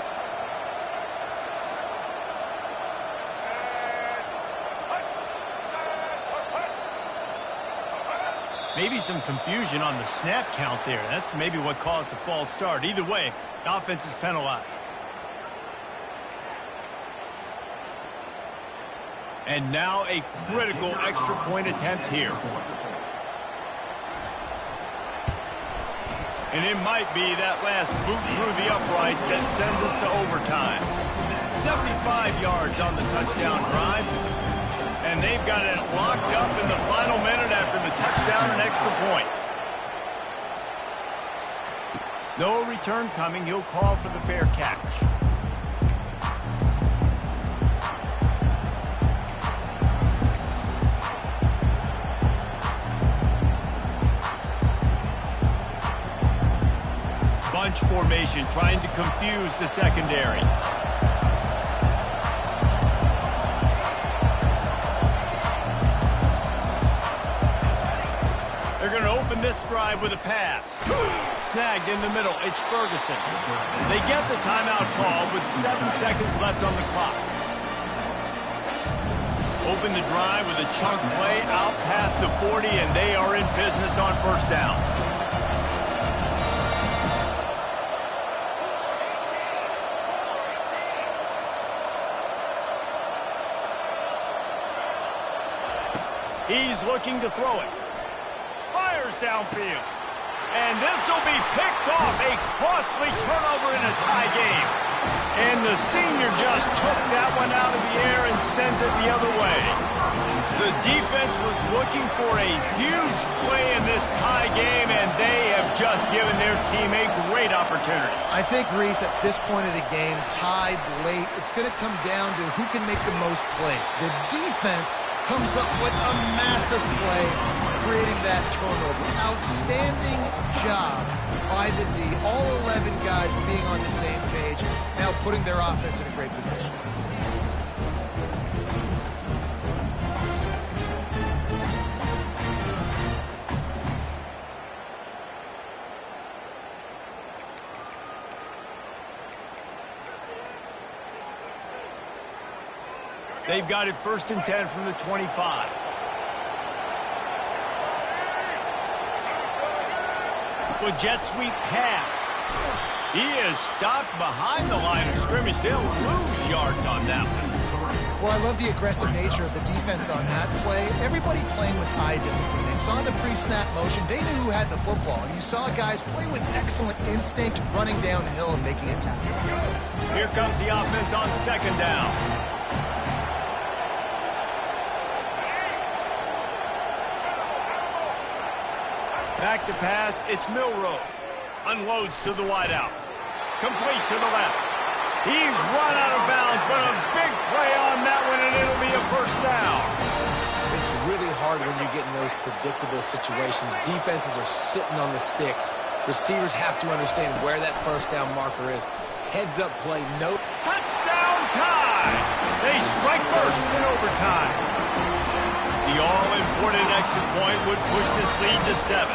[SPEAKER 1] Maybe some confusion on the snap count there. That's maybe what caused the false start. Either way, the offense is penalized. And now a critical extra point attempt here. And it might be that last boot through the uprights that sends us to overtime. 75 yards on the touchdown drive. And they've got it locked up in the final minute after the touchdown and extra point. No return coming. He'll call for the fair catch. Bunch formation, trying to confuse the secondary. They're going to open this drive with a pass. Snagged in the middle. It's Ferguson. They get the timeout call with 7 seconds left on the clock. Open the drive with a chunk play out past the 40, and they are in business on 1st down. He's looking to throw it. Fires downfield. And this will be picked off. A costly turnover in a tie game. And the senior just took that one out of the air and sent it the other way. The defense was looking for a huge play in this tie game, and they have just given their team a great opportunity.
[SPEAKER 3] I think, Reese, at this point of the game, tied late, it's going to come down to who can make the most plays. The defense comes up with a massive play, creating that turnover. Outstanding job by the D. All 11 guys being on the same page, now putting their offense in a great position.
[SPEAKER 1] They've got it 1st and 10 from the 25. With jet sweep pass. He is stopped behind the line of scrimmage. They'll lose yards on that one.
[SPEAKER 3] Well, I love the aggressive nature of the defense on that play. Everybody playing with eye discipline. They saw the pre-snap motion. They knew who had the football. And you saw guys play with excellent instinct, running downhill and making a tackle.
[SPEAKER 1] Here comes the offense on 2nd down. Back to pass, it's Milroe. Unloads to the wideout. Complete to the left. He's run out of bounds, but a big play on that one, and it'll be a 1st down.
[SPEAKER 2] It's really hard when you get in those predictable situations. Defenses are sitting on the sticks. Receivers have to understand where that first down marker is. Heads up play, no.
[SPEAKER 1] Touchdown tie! They strike first in overtime. The all-important extra point would push this lead to 7.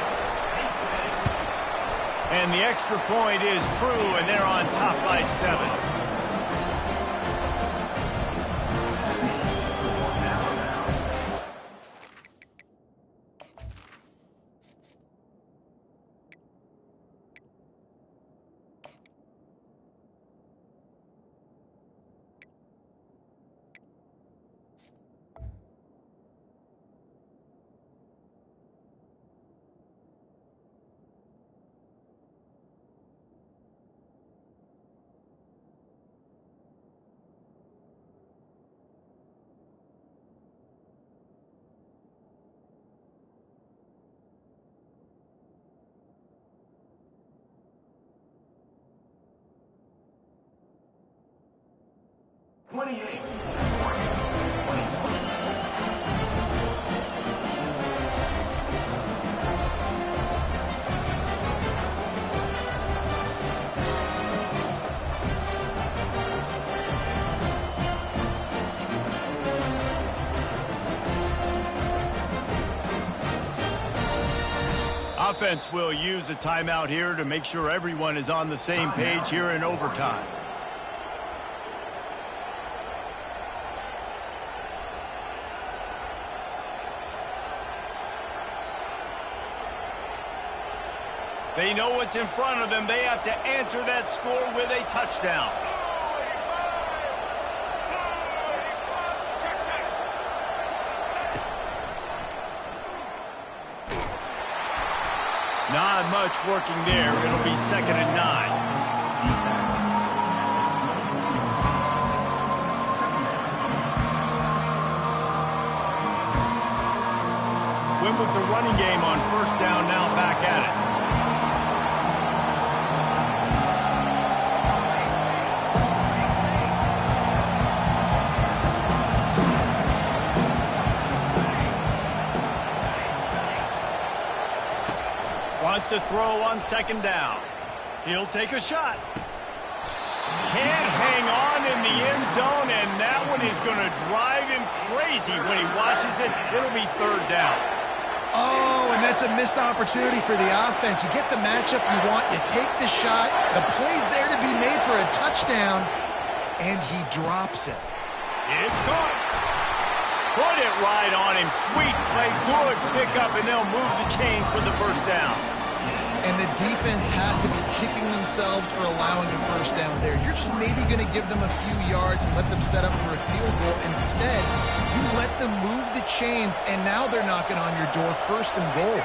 [SPEAKER 1] And the extra point is true, and they're on top by 7. Offense will use a timeout here to make sure everyone is on the same page here in overtime. They know what's in front of them. They have to answer that score with a touchdown. Not much working there. It'll be 2nd and 9. Win with the running game on 1st down, now back at it. Wants to throw on 2nd down. He'll take a shot. Can't hang on in the end zone, and that one is going to drive him crazy when he watches it. It'll be 3rd down.
[SPEAKER 3] Oh, and that's a missed opportunity for the offense. You get the matchup you want, you take the shot, the play's there to be made for a touchdown, and he drops it.
[SPEAKER 1] It's caught. Put it right on him. Sweet play, good pickup, and they'll move the chains for the 1st down.
[SPEAKER 3] And the defense has to be kicking themselves for allowing a 1st down there. You're just maybe going to give them a few yards and let them set up for a field goal. Instead, you let them move the chains, and now they're knocking on your door, 1st and goal.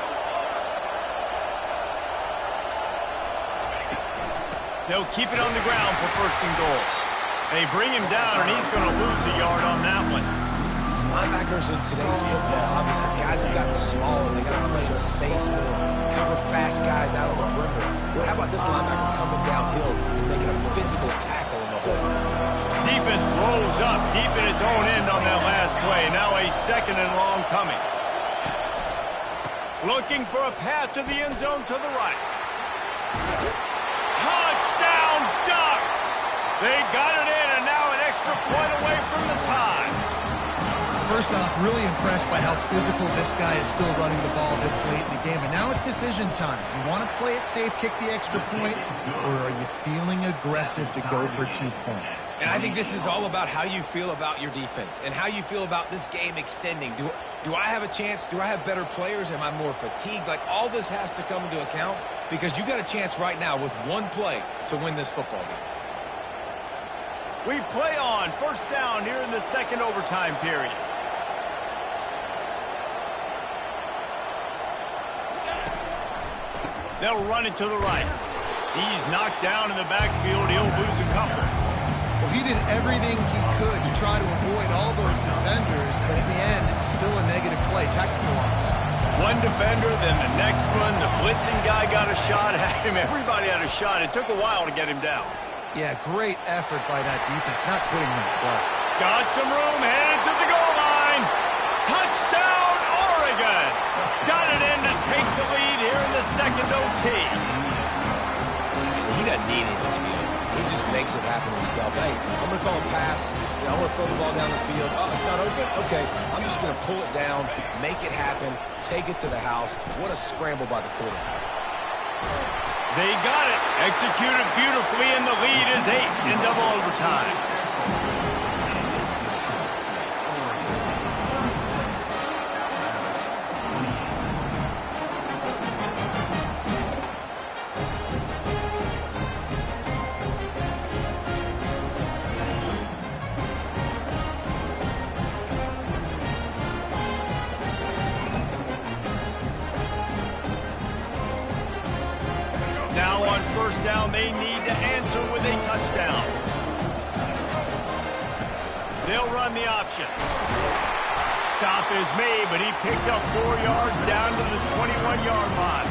[SPEAKER 1] They'll keep it on the ground for 1st and goal. They bring him down, and he's going to lose a yard on that one.
[SPEAKER 2] Linebackers in today's football, obviously, guys have gotten smaller. They got to play in space more, cover fast guys out of the perimeter. Well, how about this linebacker coming downhill and making a physical tackle in the hole?
[SPEAKER 1] Defense rolls up deep in its own end on that last play. Now a 2nd and long coming. Looking for a path to the end zone to the right. Touchdown, Ducks! They got it in, and now an extra point away from the tie.
[SPEAKER 3] First off, really impressed by how physical this guy is still running the ball this late in the game. And now it's decision time. You want to play it safe, kick the extra point, or are you feeling aggressive to go for 2 points?
[SPEAKER 5] And I think this is all about how you feel about your defense and how you feel about this game extending. Do I have a chance? Do I have better players? Am I more fatigued? Like, all this has to come into account because you got a chance right now with one play to win this football game.
[SPEAKER 1] We play on 1st down here in the 2nd overtime period. They'll run it to the right. He's knocked down in the backfield. He'll lose a couple.
[SPEAKER 3] Well, he did everything he could to try to avoid all those defenders, but in the end, it's still a negative play. Tackle for loss.
[SPEAKER 1] One defender, then the next one. The blitzing guy got a shot at him. Everybody had a shot. It took a while to get him down.
[SPEAKER 3] Yeah, great effort by that defense, not quitting on the play.
[SPEAKER 1] Got some room, headed to the goal line. Touchdown, got it in to take the lead here in the second OT.
[SPEAKER 2] He doesn't need anything to be open. He just makes it happen himself. Hey, I'm going to call a pass. I want to throw the ball down the field. Oh, it's not open? Okay. I'm just going to pull it down, make it happen, take it to the house. What a scramble by the quarterback.
[SPEAKER 1] They got it. Executed beautifully, and the lead is 8 in double overtime. Now on first down, they need to answer with a touchdown. They'll run the option. Stop is made, but he picks up 4 yards down to the 21-yard line.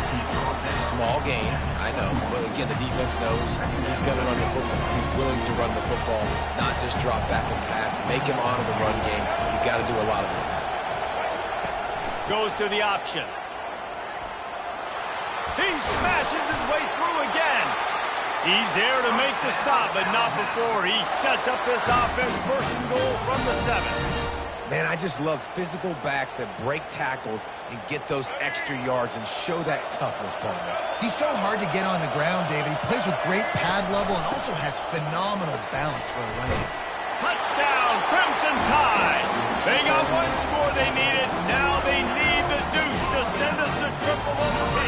[SPEAKER 2] Small gain, I know. But again, the defense knows he's going to run the football. He's willing to run the football, not just drop back and pass. Make him honor the run game. You got to do a lot of this.
[SPEAKER 1] Goes to the option. He smashes his way through again. He's there to make the stop, but not before he sets up this offense. First and goal from the 7.
[SPEAKER 2] Man, I just love physical backs that break tackles and get those extra yards and show that toughness, Palmer.
[SPEAKER 3] He's so hard to get on the ground, David. He plays with great pad level and also has phenomenal balance for a running.
[SPEAKER 1] Touchdown, Crimson Tide. They got one score they needed. Now they need the deuce to send us to triple OT.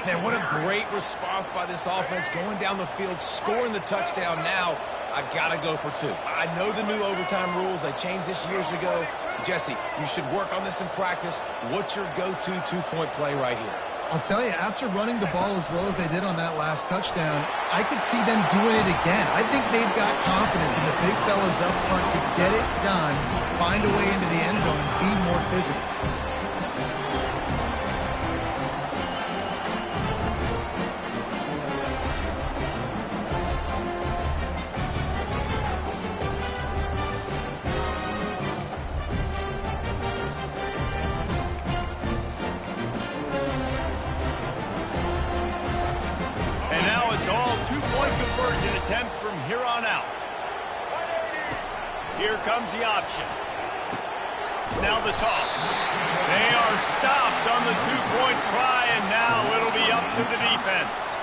[SPEAKER 2] Man, what a great response by this offense, going down the field, scoring the touchdown. Now, I got to go for 2. I know the new overtime rules. They changed this years ago. Jesse, you should work on this in practice. What's your go-to 2-point play right here?
[SPEAKER 3] I'll tell you, after running the ball as well as they did on that last touchdown, I could see them doing it again. I think they've got confidence in the big fellas up front to get it done, find a way into the end zone, and be more physical.
[SPEAKER 1] Conversion attempts from here on out. Here comes the option. Now the toss. They are stopped on the 2-point try, and now it'll be up to the defense.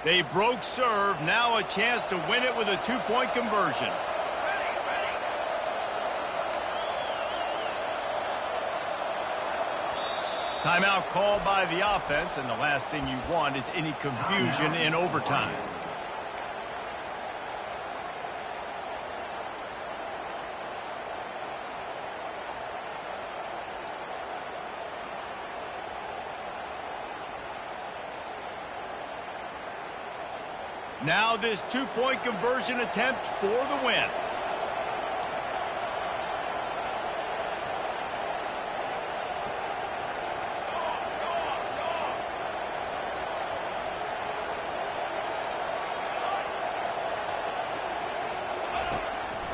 [SPEAKER 1] They broke serve, now a chance to win it with a 2-point conversion. Timeout called by the offense, and the last thing you want is any confusion in overtime. Now this 2-point conversion attempt for the win.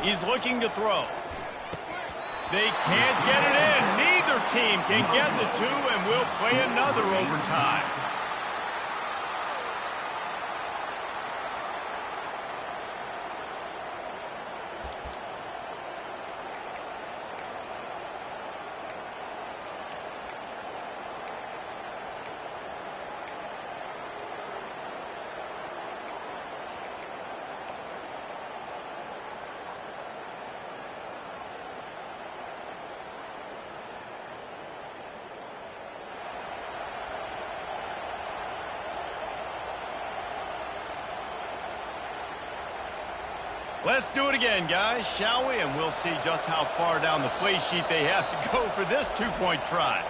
[SPEAKER 1] He's looking to throw. They can't get it in. Neither team can get the 2, and we'll play another overtime. Let's do it again, guys, shall we? And we'll see just how far down the play sheet they have to go for this two-point try.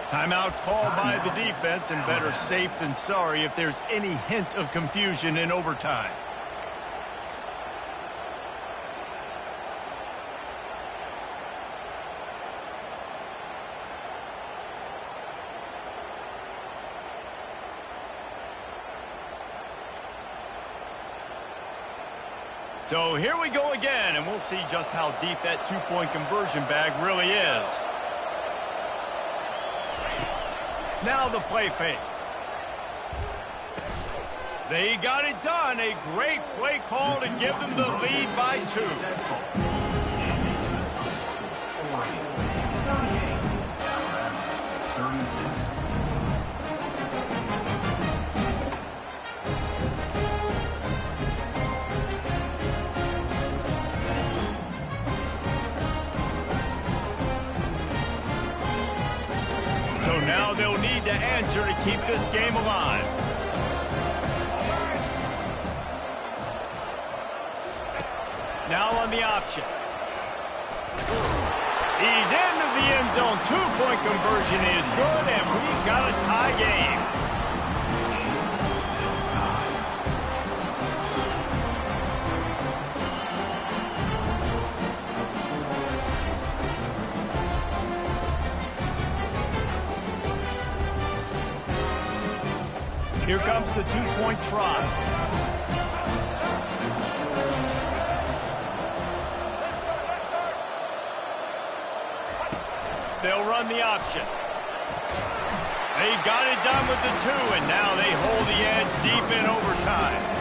[SPEAKER 1] Timeout called by the defense, and better safe than sorry if there's any hint of confusion in overtime. So here we go again, and we'll see just how deep that two-point conversion bag really is. Now the play fake. They got it done. A great play call to give them the lead by 2. So now they'll need to answer to keep this game alive. Now on the option. He's into the end zone. Two-point conversion is good, and we've got a tie game. Here comes the two-point try. They'll run the option. They got it done with the 2, and now they hold the edge deep in overtime.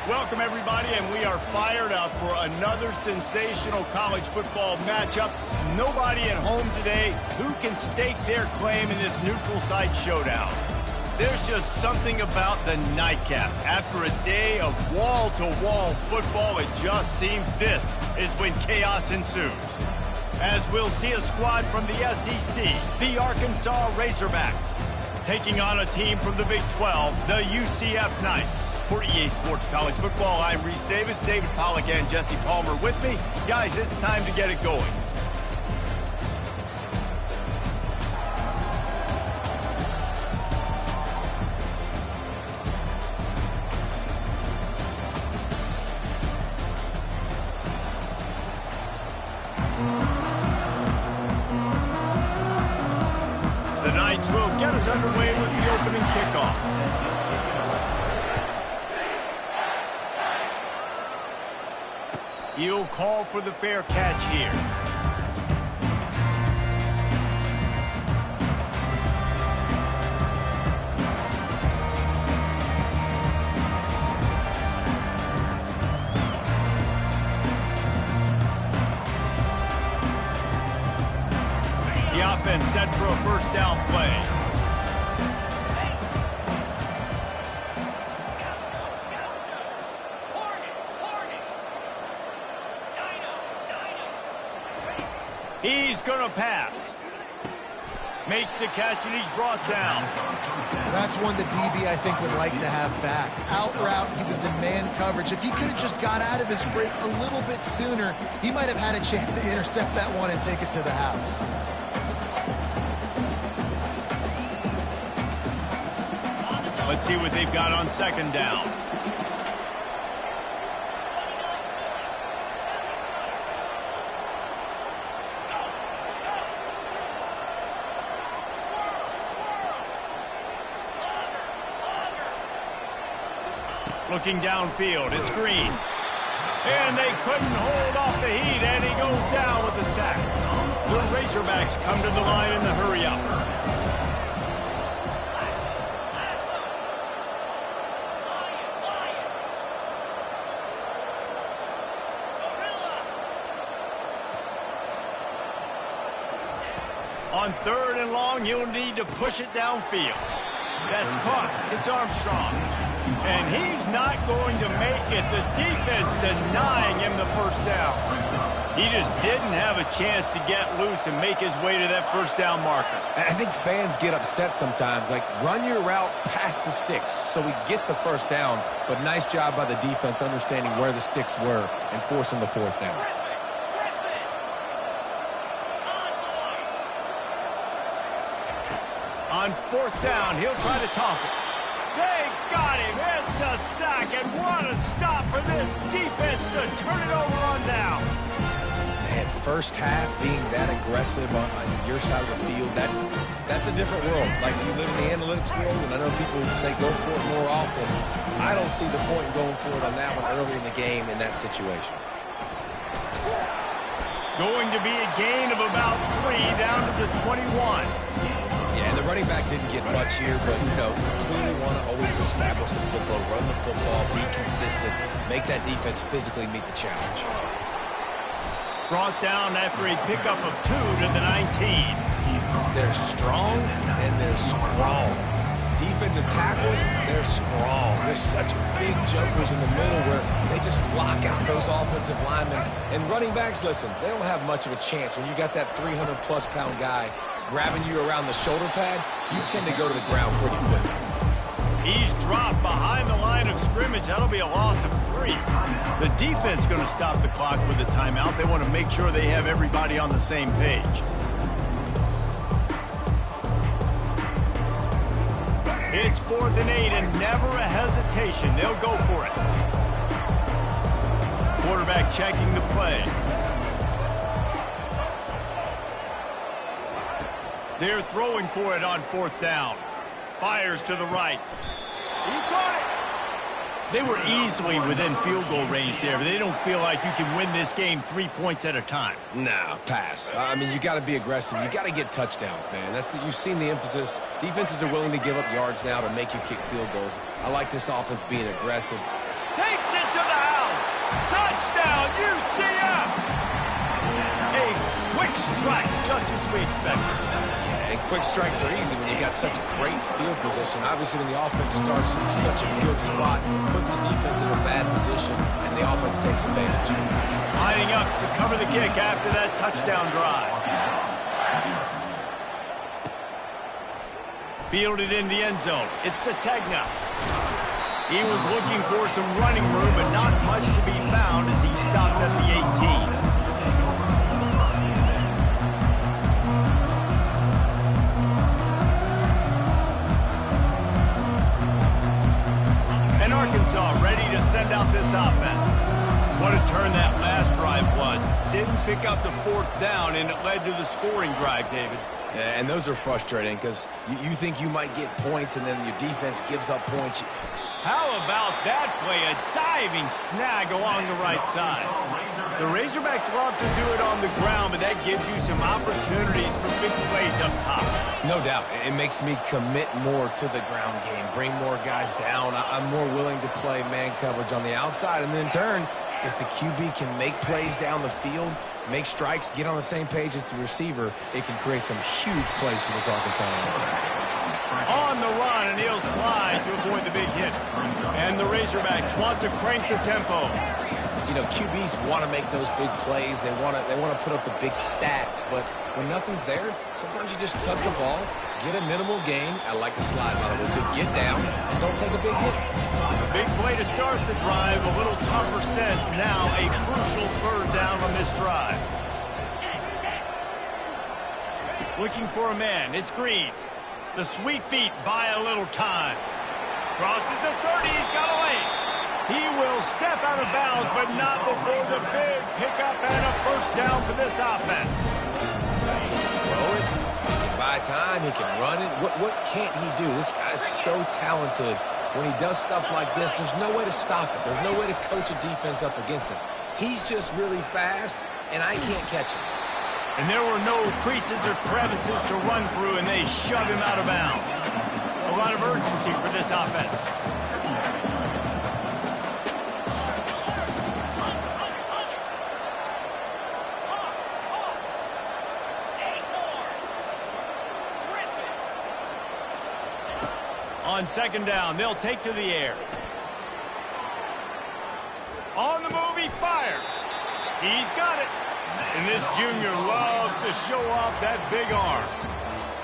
[SPEAKER 1] Welcome, everybody, and we are fired up for another sensational college football matchup. Nobody at home today who can stake their claim in this neutral site showdown. There's just something about the nightcap. After a day of wall-to-wall football, it just seems this is when chaos ensues. As we'll see a squad from the SEC, the Arkansas Razorbacks, taking on a team from the Big 12, the UCF Knights. For EA Sports College Football, I'm Reese Davis, David Pollack, and Jesse Palmer with me. Guys, it's time to get it going. The Knights will get us underway with the opening kickoff. He'll call for the fair catch here. The offense set for a first down play. He's going to pass. Makes the catch, and he's brought down.
[SPEAKER 3] That's one the DB, I think, would like to have back. Out route, he was in man coverage. If he could have just got out of his break a little bit sooner, he might have had a chance to intercept that one and take it to the house.
[SPEAKER 1] Let's see what they've got on second down. Looking downfield, it's Green. And they couldn't hold off the heat, and he goes down with the sack. The Razorbacks come to the line in the hurry-up. On third and long, he'll need to push it downfield. That's caught. It's Armstrong. And he's not going to make it. The defense denying him the first down. He just didn't have a chance to get loose and make his way to that first down marker.
[SPEAKER 5] I think fans get upset sometimes. Like, run your route past the sticks so we get the first down. But nice job by the defense understanding where the sticks were and forcing the fourth down.
[SPEAKER 1] On fourth down, he'll try to toss it. They got him. It's a sack, and what a stop for this defense to turn it over on down.
[SPEAKER 2] Man, first half being that aggressive on your side of the field, that's a different world. Like, you live in the analytics world, and I know people say go for it more often. I don't see the point in going for it on that one early in the game in that situation.
[SPEAKER 1] Going to be a gain of about 3 down to the 21.
[SPEAKER 2] Yeah, and the running back didn't get much here, but, you know, clearly want to always establish the tempo, run the football, be consistent, make that defense physically meet the challenge.
[SPEAKER 1] Brought down after a pickup of 2 to the 19.
[SPEAKER 2] They're strong, and they're strong. Defensive tackles, they're strong. There's such big jokers in the middle where they just lock out those offensive linemen. And running backs, listen, they don't have much of a chance. When you got that 300-plus pound guy grabbing you around the shoulder pad, you tend to go to the ground pretty quickly.
[SPEAKER 1] He's dropped behind the line of scrimmage. That'll be a loss of 3. The defense going to stop the clock with a timeout. They want to make sure they have everybody on the same page. It's 4th and 8, and never a hesitation. They'll go for it. Quarterback checking the play. They're throwing for it on 4th down. Fires to the right. He caught it. They were easily within field goal range there, but they don't feel like you can win this game 3 points at a time.
[SPEAKER 2] Nah, pass. I mean, you got to be aggressive. You got to get touchdowns, man. You've seen the emphasis. Defenses are willing to give up yards now to make you kick field goals. I like this offense being aggressive.
[SPEAKER 1] Take Takes it to the house. Touchdown, UCF. A quick strike, just as we expected.
[SPEAKER 2] And quick strikes are easy when you got such great field position. Obviously, when the offense starts in such a good spot, puts the defense in a bad position, and the offense takes advantage.
[SPEAKER 1] Lining up to cover the kick after that touchdown drive. Fielded in the end zone. It's Sategna. He was looking for some running room, but not much to be found as he stopped at the 18. And Arkansas ready to send out this offense. What a turn that last drive was. Didn't pick up the fourth down, and it led to the scoring drive, David.
[SPEAKER 2] Yeah, and those are frustrating because you think you might get points, and then your defense gives up points.
[SPEAKER 1] How about that play? A diving snag along the right side. The Razorbacks love to do it on the ground, but that gives you some opportunities for big plays up top.
[SPEAKER 2] No doubt. It makes me commit more to the ground game, bring more guys down. I'm more willing to play man coverage on the outside, and then in turn, if the QB can make plays down the field, make strikes, get on the same page as the receiver, it can create some huge plays for this Arkansas offense.
[SPEAKER 1] On the run, and he'll slide to avoid the big hit. And the Razorbacks want to crank the tempo.
[SPEAKER 2] You know, QBs want to make those big plays. They want to put up the big stats. But when nothing's there, sometimes you just tuck the ball, get a minimal gain. I like the slide, by the way, to get down and don't take a big hit.
[SPEAKER 1] Big play to start the drive. A little tougher sense. Now a crucial third down on this drive. Looking for a man. It's Green. The sweet feet buy a little time. Crosses the 30. He's got away. He will step out of bounds, but not before the big pickup and a first down for this offense.
[SPEAKER 2] Throw it. He can buy time. He can run it. What can't he do? This guy's so talented. When he does stuff like this, there's no way to stop it. There's no way to coach a defense up against this. He's just really fast, and I can't catch him.
[SPEAKER 1] And there were no creases or crevices to run through, and they shove him out of bounds. A lot of urgency for this offense. On second down, they'll take to the air. On the move, he fires. He's got it. And this junior loves to show off that big arm.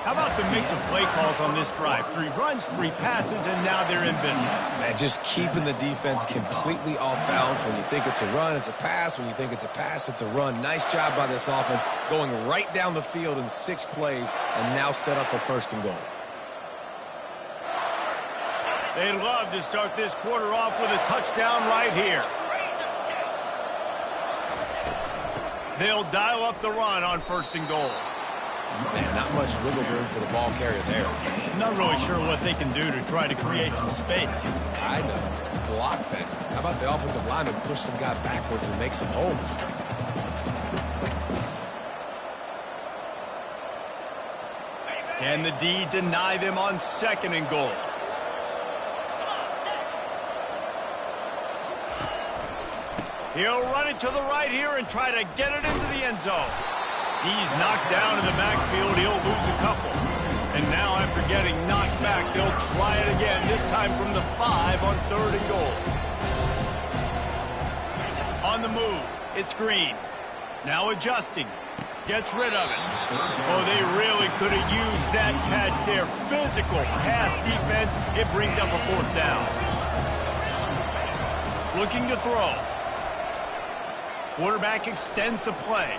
[SPEAKER 1] How about the mix of play calls on this drive? 3 runs, 3 passes, and now they're in business.
[SPEAKER 2] Man, just keeping the defense completely off balance. When you think it's a run, it's a pass. When you think it's a pass, it's a run. Nice job by this offense, going right down the field in 6 plays, and now set up for first and goal.
[SPEAKER 1] They love to start this quarter off with a touchdown right here. They'll dial up the run on first and goal.
[SPEAKER 2] Man, not much wiggle room for the ball carrier there.
[SPEAKER 1] I'm not really sure what they can do to try to create some space.
[SPEAKER 2] I know. Block that. How about the offensive lineman push some guy backwards and make some holes?
[SPEAKER 1] Can the D deny them on second and goal? He'll run it to the right here and try to get it into the end zone. He's knocked down in the backfield. He'll lose a couple. And now after getting knocked back, they'll try it again, this time from the 5 on third and goal. On the move, it's Green. Now adjusting. Gets rid of it. Oh, they really could have used that catch there. Physical pass defense. It brings up a fourth down. Looking to throw. Quarterback extends the play.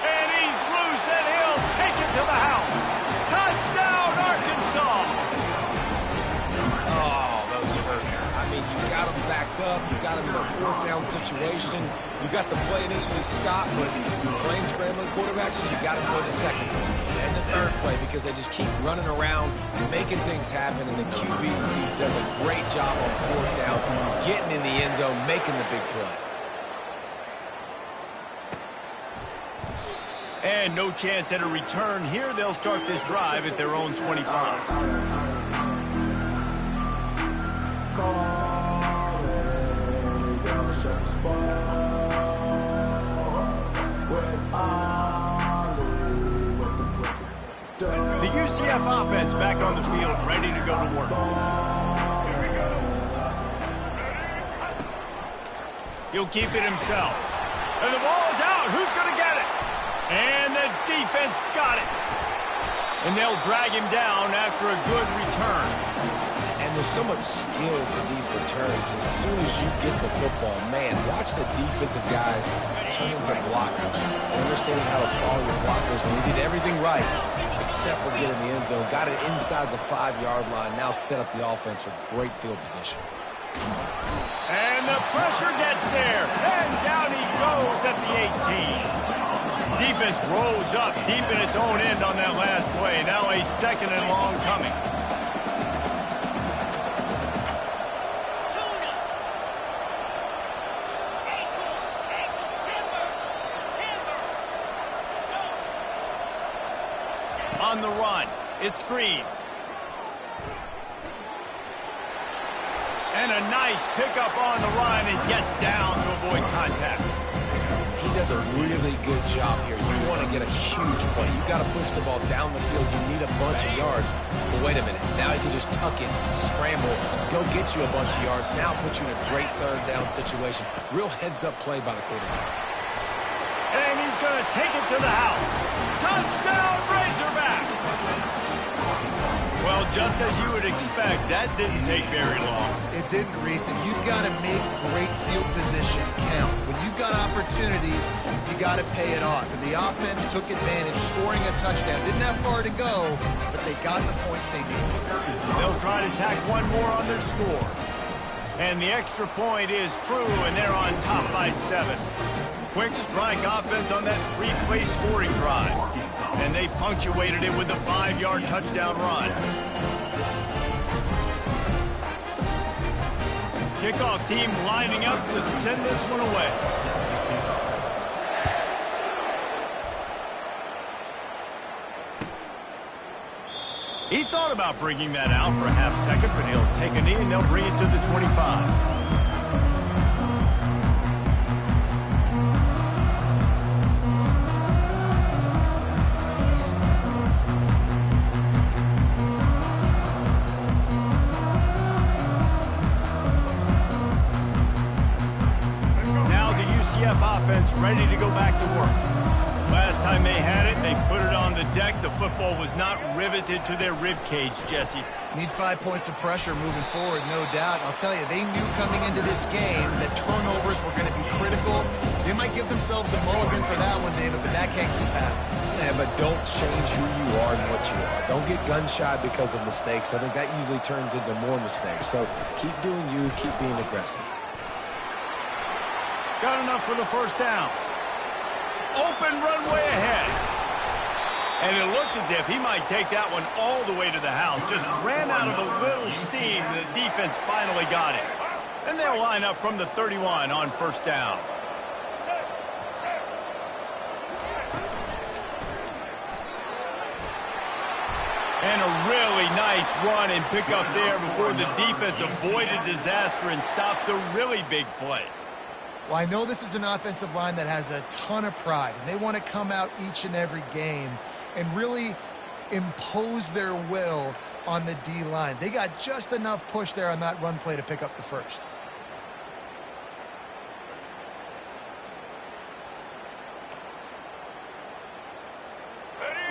[SPEAKER 1] And he's loose, and he'll take it to the house. Touchdown, Arkansas!
[SPEAKER 2] Oh, those hurt. I mean, you got him backed up. You got him in a fourth down situation. You got the play initially stopped, but playing scrambling quarterbacks, you got to play the second play and the third play because they just keep running around, making things happen, and the QB does a great job on fourth down, getting in the end zone, making the big play.
[SPEAKER 1] And no chance at a return here. They'll start this drive at their own 25. UCF offense back on the field, ready to go to work. He'll keep it himself. And the ball is out. Who's going to get it? And the defense got it. And they'll drag him down after a good return.
[SPEAKER 2] And there's so much skill to these returns. As soon as you get the football, man, watch the defensive guys turn into blockers. Understanding how to follow your blockers, and he did everything right except for getting the end zone. Got it inside the 5-yard line. Now set up the offense for great field position.
[SPEAKER 1] And the pressure gets there. And down he goes at the 18. Defense rolls up deep in its own end on that last play. Now a 2nd and long coming. On the run, it's screen. And a nice pickup on the run and gets down to avoid contact.
[SPEAKER 2] He does a really good job here. You want to get a huge play. You got to push the ball down the field. You need a bunch of yards. But wait a minute. Now he can just tuck it, scramble, go get you a bunch of yards. Now put you in a great 3rd down situation. Real heads-up play by the quarterback.
[SPEAKER 1] And he's going to take it to the house. Touchdown, Razorbacks! Well, just as you would expect, that didn't take very long.
[SPEAKER 3] It didn't, Reese, and you've got to make great field position count. When you've got opportunities, you got to pay it off. And the offense took advantage, scoring a touchdown. Didn't have far to go, but they got the points they needed.
[SPEAKER 1] They'll try to tack one more on their score. And the extra point is true, and they're on top by 7. Quick strike offense on that 3-play scoring drive. And they punctuated it with a 5-yard touchdown run. Kickoff team lining up to send this one away. He thought about bringing that out for a half second, but he'll take a knee and they'll bring it to the 25. Offense ready to go back to work. Last time they had it, they put it on the deck. The football was not riveted to their rib cage, Jesse.
[SPEAKER 3] Need 5 points of pressure moving forward, no doubt. And I'll tell you, they knew coming into this game that turnovers were going to be critical. They might give themselves a mulligan for that one, David, but that can't keep happening.
[SPEAKER 2] Yeah, but don't change who you are and what you are. Don't get gun-shy because of mistakes. I think that usually turns into more mistakes. So keep doing you, keep being aggressive.
[SPEAKER 1] Got enough for the 1st down. Open runway ahead. And it looked as if he might take that one all the way to the house. Just ran out of a little steam. The defense finally got it. And they'll line up from the 31 on 1st down. And a really nice run and pick up there before the defense avoided disaster and stopped the really big play.
[SPEAKER 3] Well, I know this is an offensive line that has a ton of pride, and they want to come out each and every game and really impose their will on the D-line. They got just enough push there on that run play to pick up the 1st.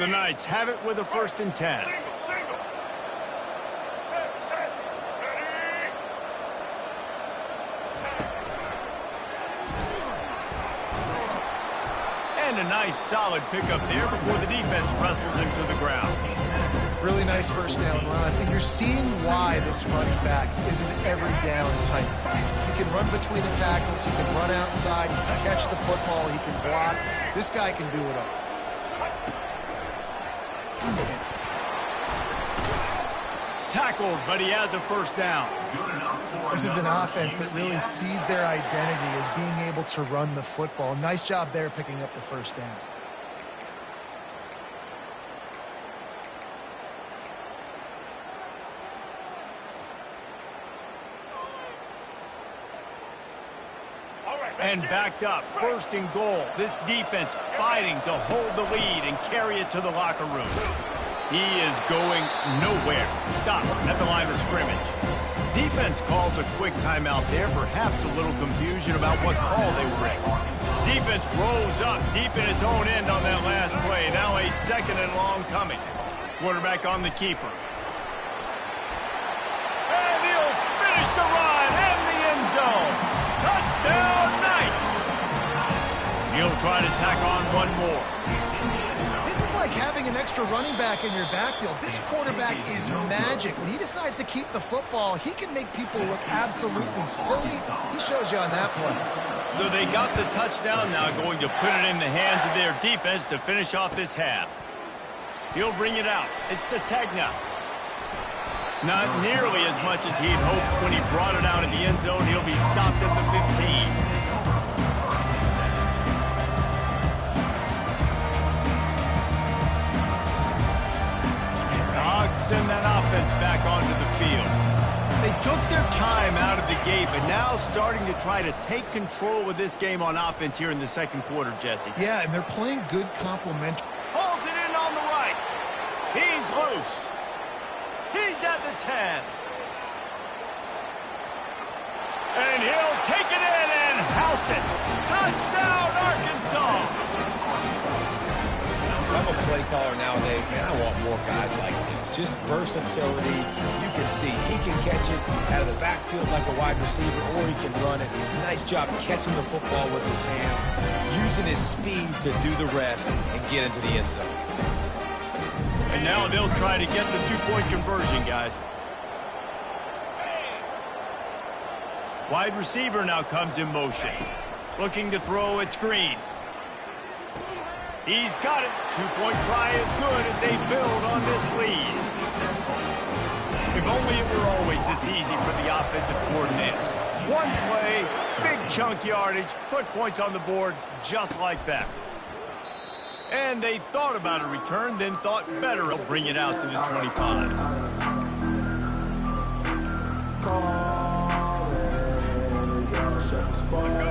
[SPEAKER 1] The Knights have it with a 1st and 10. And a nice solid pickup there before the defense wrestles him to the ground.
[SPEAKER 3] Really nice 1st down run. And you're seeing why this running back is an every down type. He can run between the tackles. He can run outside. He can catch the football. He can block. This guy can do it all.
[SPEAKER 1] Tackled, but he has a 1st down.
[SPEAKER 3] This is an offense that really sees their identity as being able to run the football. Nice job there picking up the 1st down.
[SPEAKER 1] And backed up, 1st and goal. This defense fighting to hold the lead and carry it to the locker room. He is going nowhere. Stop at the line of scrimmage. Defense calls a quick timeout there. Perhaps a little confusion about what call they were in. Defense rolls up deep in its own end on that last play. Now a 2nd and long coming. Quarterback on the keeper. And he'll finish the run in the end zone. Touchdown, Knights! He'll try to tack on one more.
[SPEAKER 3] This is like having an extra running back in your backfield. This quarterback is magic. When he decides to keep the football, he can make people look absolutely silly. He shows you on that play.
[SPEAKER 1] So they got the touchdown, now going to put it in the hands of their defense to finish off this half. He'll bring it out. It's Sategna. Not nearly as much as he'd hoped when he brought it out in the end zone. He'll be stopped at the 15. Send that offense back onto the field. They took their time out of the gate, but now starting to try to take control of this game on offense here in the 2nd quarter, Jesse.
[SPEAKER 3] Yeah, and they're playing good complement.
[SPEAKER 1] Pulls it in on the right. He's loose. He's at the 10. And he'll take it in and house it. Touchdown, Arkansas!
[SPEAKER 2] I'm a play caller nowadays, man. I want more guys like this. Just versatility. You can see he can catch it out of the backfield like a wide receiver, or he can run it. Nice job catching the football with his hands, using his speed to do the rest and get into the end zone.
[SPEAKER 1] And now they'll try to get the 2-point conversion, guys. Wide receiver now comes in motion. Looking to throw, it's Green. He's got it. 2-point try as good as they build on this lead. If only it were always this easy for the offensive coordinators. One play, big chunk yardage, put points on the board just like that. And they thought about a return, then thought better of bring it out to the 25.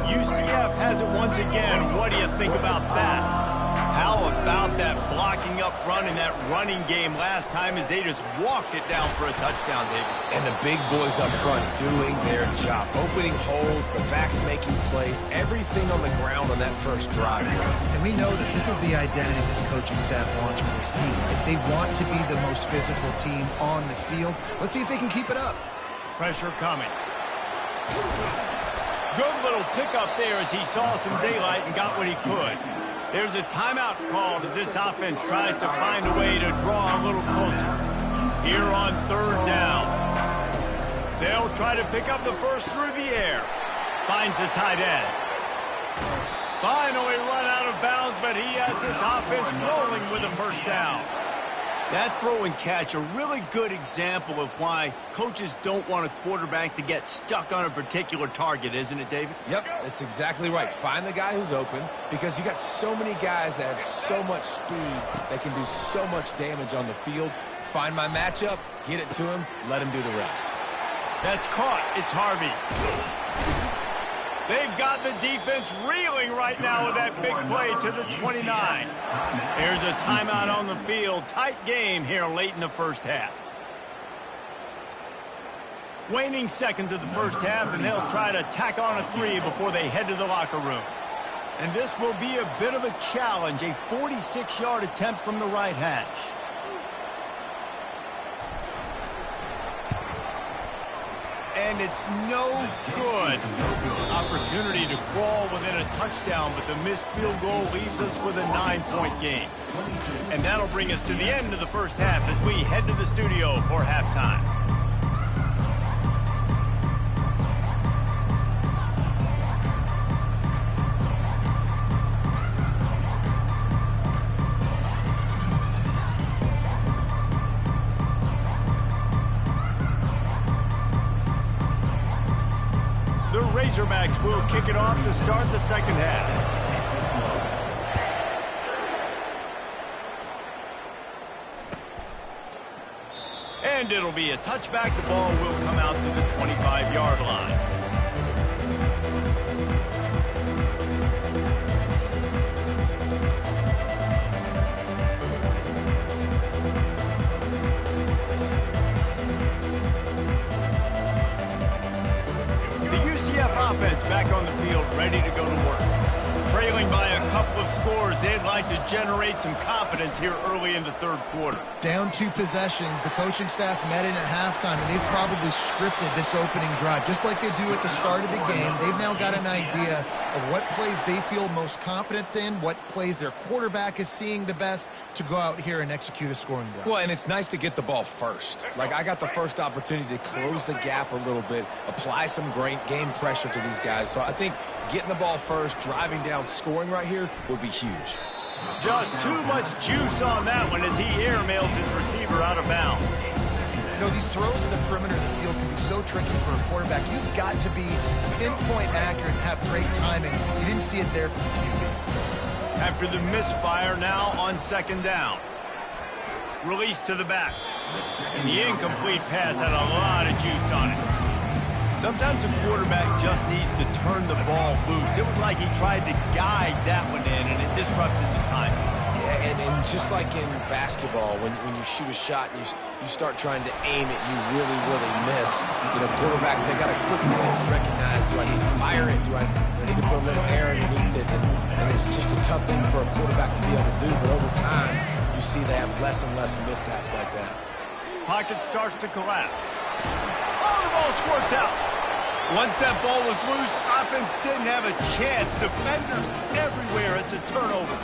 [SPEAKER 1] UCF has it once again. What do you think about that? How about that blocking up front in that running game last time as they just walked it down for a touchdown, David?
[SPEAKER 2] And the big boys up front doing their job. Opening holes, the backs making plays, everything on the ground on that first drive.
[SPEAKER 3] And we know that this is the identity this coaching staff wants from this team. Right? They want to be the most physical team on the field. Let's see if they can keep it up.
[SPEAKER 1] Pressure coming. Good little pickup there as he saw some daylight and got what he could. There's a timeout called as this offense tries to find a way to draw a little closer. Here on 3rd down. They'll try to pick up the first through the air. Finds the tight end. Finally run out of bounds, but he has this offense rolling with a first down. That throw and catch, a really good example of why coaches don't want a quarterback to get stuck on a particular target, isn't it, David?
[SPEAKER 2] Yep, that's exactly right. Find the guy who's open, because you got so many guys that have so much speed that can do so much damage on the field. Find my matchup, get it to him, let him do the rest.
[SPEAKER 1] That's caught. It's Harvey. They've got the defense reeling right now with that big play to the 29. There's a timeout on the field. Tight game here late in the first half. Waning seconds of the first half, and they'll try to tack on a 3 before they head to the locker room. And this will be a bit of a challenge, a 46-yard attempt from the right hash. And it's no good. Opportunity to crawl within a touchdown, but the missed field goal leaves us with a 9-point game. And that'll bring us to the end of the first half as we head to the studio for halftime. Razorbacks will kick it off to start the second half. And it'll be a touchback. The ball will come out to the 25-yard line. offense back on the field, ready to go to work. Trailing by a couple of scores, they'd like to generate some confidence here early in the third quarter.
[SPEAKER 3] Down 2 possessions, the coaching staff met in at halftime, and they've probably scripted this opening drive. Just like they do at the start of the game, they've now got an idea of what plays they feel most confident in, what plays their quarterback is seeing the best to go out here and execute a scoring drive.
[SPEAKER 5] Well, and it's nice to get the ball first. Like, I got the first opportunity to close the gap a little bit, apply some great game pressure to these guys. So I think getting the ball first, driving down, scoring right here would be huge.
[SPEAKER 1] Just too much juice on that one as he airmails his receiver out of bounds.
[SPEAKER 3] You know, these throws to the perimeter of the field can be so tricky for a quarterback. You've got to be pinpoint accurate and have great timing. You didn't see it there from the QB.
[SPEAKER 1] After the misfire, now on second down. Release to the back. And the incomplete pass had a lot of juice on it. Sometimes a quarterback just needs to turn the ball loose. It was like he tried to guide that one in, and it disrupted the timing.
[SPEAKER 5] Yeah, and just like in basketball, when you shoot a shot and you start trying to aim it, you really, really miss. You know, quarterbacks, they got to quickly recognize, do I need to fire it? Do I need to put a little air underneath it? And it's just a tough thing for a quarterback to be able to do. But over time, you see they have less and less mishaps like that.
[SPEAKER 1] Pocket starts to collapse. Oh, the ball squirts out. Once that ball was loose, offense didn't have a chance. Defenders everywhere. It's a turnover.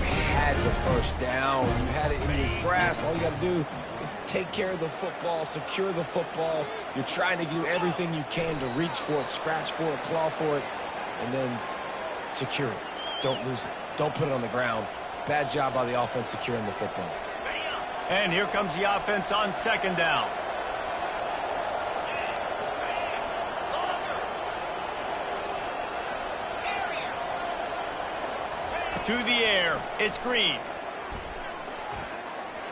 [SPEAKER 5] You had the first down. You had it in your grasp. All you got to do is take care of the football, secure the football. You're trying to do everything you can to reach for it, scratch for it, claw for it, and then secure it. Don't lose it. Don't put it on the ground. Bad job by the offense securing the football.
[SPEAKER 1] And here comes the offense on second down. To the air, it's Green.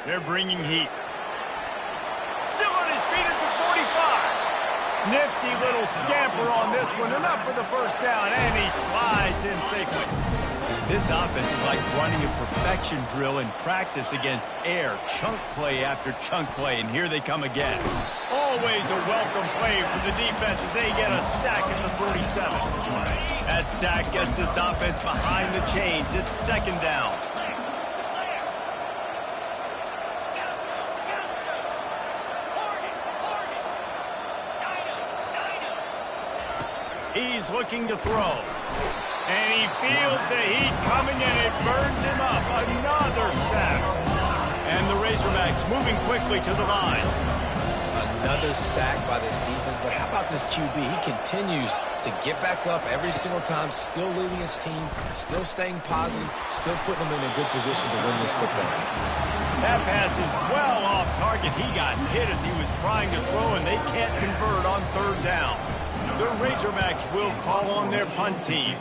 [SPEAKER 1] They're bringing heat. Still on his feet at the 45. Nifty little scamper on this one. Enough for the first down, and he slides in safely. This offense is like running a perfection drill in practice against air. Chunk play after chunk play, and here they come again. Always a welcome play for the defense as they get a sack at the 47. That sack gets this offense behind the chains. It's second down. He's looking to throw. And he feels the heat coming, and it burns him up. Another sack. And the Razorbacks moving quickly to the line.
[SPEAKER 5] Another sack by this defense, but how about this QB? He continues to get back up every single time, still leading his team, still staying positive, still putting them in a good position to win this football game.
[SPEAKER 1] That pass is well off target. He got hit as he was trying to throw, and they can't convert on third down. The Razorbacks will call on their punt team.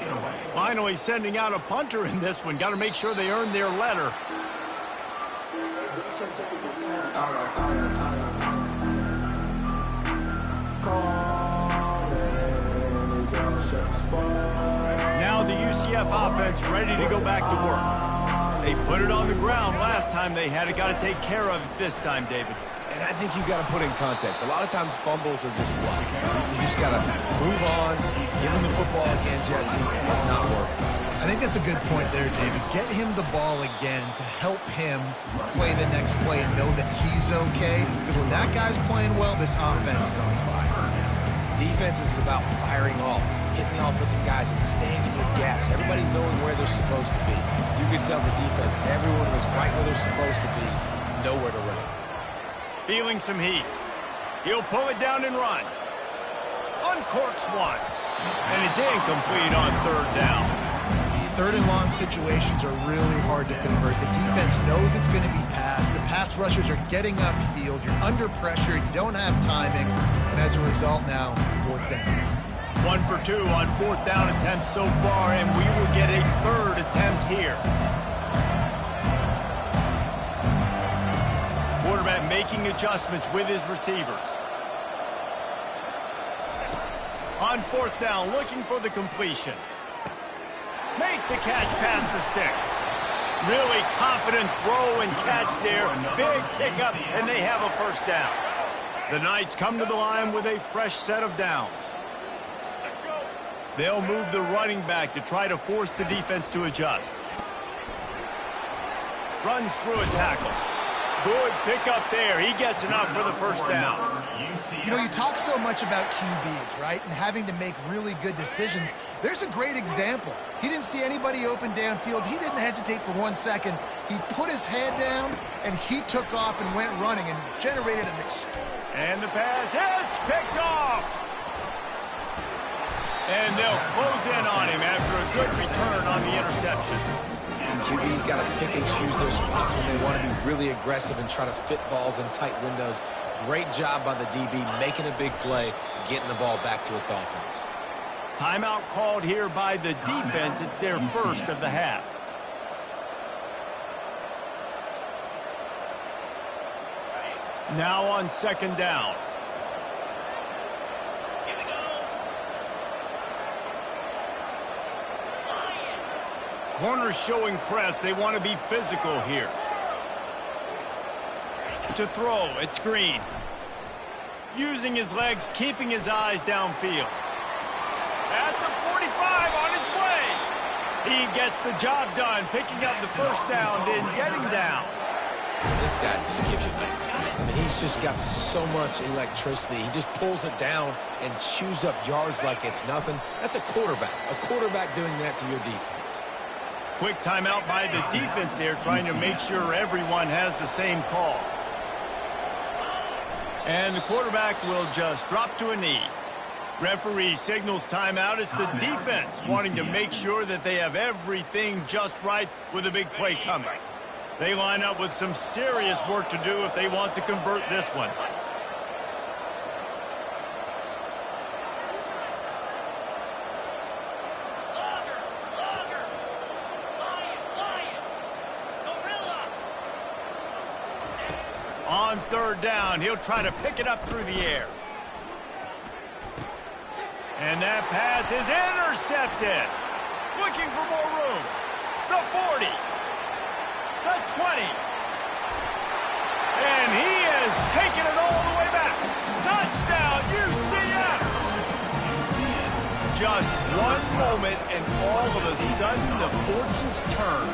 [SPEAKER 1] Finally sending out a punter in this one. Got to make sure they earn their letter. Now the UCF offense ready to go back to work. They put it on the ground last time they had it. Got to take care of it this time, David.
[SPEAKER 5] And I think you've got to put in context. A lot of times fumbles are just luck. You just got to move on, give him the football again, Jesse, and it not work.
[SPEAKER 3] I think that's a good point there, David. Get him the ball again to help him play the next play and know that he's okay. Because when that guy's playing well, this offense is on fire.
[SPEAKER 5] Defense is about firing off, hitting the offensive guys and staying in your gaps. Everybody knowing where they're supposed to be. You can tell the defense, everyone was right where they're supposed to be, nowhere to run.
[SPEAKER 1] Feeling some heat. He'll pull it down and run. Uncorks one. And it's incomplete on third down.
[SPEAKER 3] Third and long situations are really hard to convert. The defense knows it's going to be passed. The pass rushers are getting upfield. You're under pressure. You don't have timing. And as a result now, fourth down.
[SPEAKER 1] 1 for 2 on fourth down attempts so far, and we will get a third attempt here. Quarterback making adjustments with his receivers. On fourth down, looking for the completion. Makes the catch past the sticks. Really confident throw and catch there. Big pickup, and they have a first down. The Knights come to the line with a fresh set of downs. They'll move the running back to try to force the defense to adjust. Runs through a tackle. Good pickup there. He gets enough for the first down.
[SPEAKER 3] You know, you talk so much about QBs, right, and having to make really good decisions. There's a great example. He didn't see anybody open downfield. He didn't hesitate for 1 second. He put his head down, and he took off and went running and generated an explosion.
[SPEAKER 1] And the pass hits, picked off. And they'll close in on him after a good return on the interception.
[SPEAKER 2] QB's got to pick and choose their spots when they want to be really aggressive and try to fit balls in tight windows. Great job by the DB making a big play, getting the ball back to its offense.
[SPEAKER 1] Timeout called here by the defense. It's their first of the half. Now on second down.
[SPEAKER 6] Here we go.
[SPEAKER 1] Corners showing press. They want to be physical here. To throw, it's Green. Using his legs, keeping his eyes downfield. At the 45, on his way. He gets the job done, picking up the first down, then getting down.
[SPEAKER 2] This guy just gives you nightmares. I mean, he's just got so much electricity. He just pulls it down and chews up yards like it's nothing. That's a quarterback. A quarterback doing that to your defense.
[SPEAKER 1] Quick timeout by the defense there, trying to make sure everyone has the same call. And the quarterback will just drop to a knee. Referee signals timeout. It's the defense wanting to make sure that they have everything just right with a big play coming. They line up with some serious work to do if they want to convert this one. On third down, he'll try to pick it up through the air. And that pass is intercepted. Looking for more room. The 40. The 20. And he has taken it all the way back. Touchdown, UCF. Just one moment, and all of a sudden, the fortunes turn.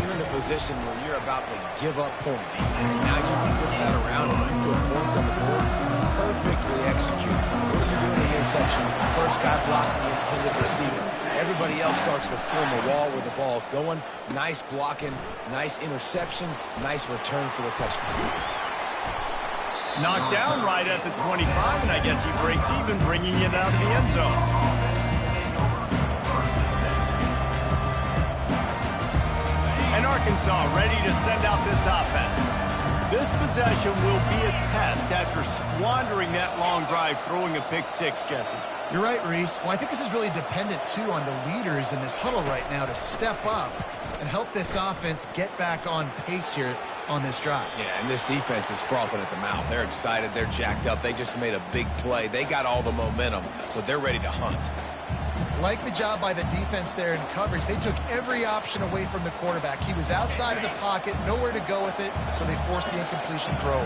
[SPEAKER 2] You're in a position where you're about to give up points. And now you flip that around and you put points on the board. Perfectly executed. What are you doing in the interception? First guy blocks the intended receiver. Everybody else starts to form a wall where the ball's going. Nice blocking, nice interception, nice return for the touchdown.
[SPEAKER 1] Knocked down right at the 25, and I guess he breaks even, bringing it out of the end zone. And Arkansas ready to send out this offense. This possession will be a test after squandering that long drive, throwing a pick six, Jesse.
[SPEAKER 3] You're right, Reese. Well, I think this is really dependent, too, on the leaders in this huddle right now to step up and help this offense get back on pace here on this drive.
[SPEAKER 2] Yeah, and this defense is frothing at the mouth. They're excited. They're jacked up. They just made a big play. They got all the momentum, so they're ready to hunt.
[SPEAKER 3] Like the job by the defense there in coverage. They took every option away from the quarterback. He was outside of the pocket, nowhere to go with it, so they forced the incompletion throw.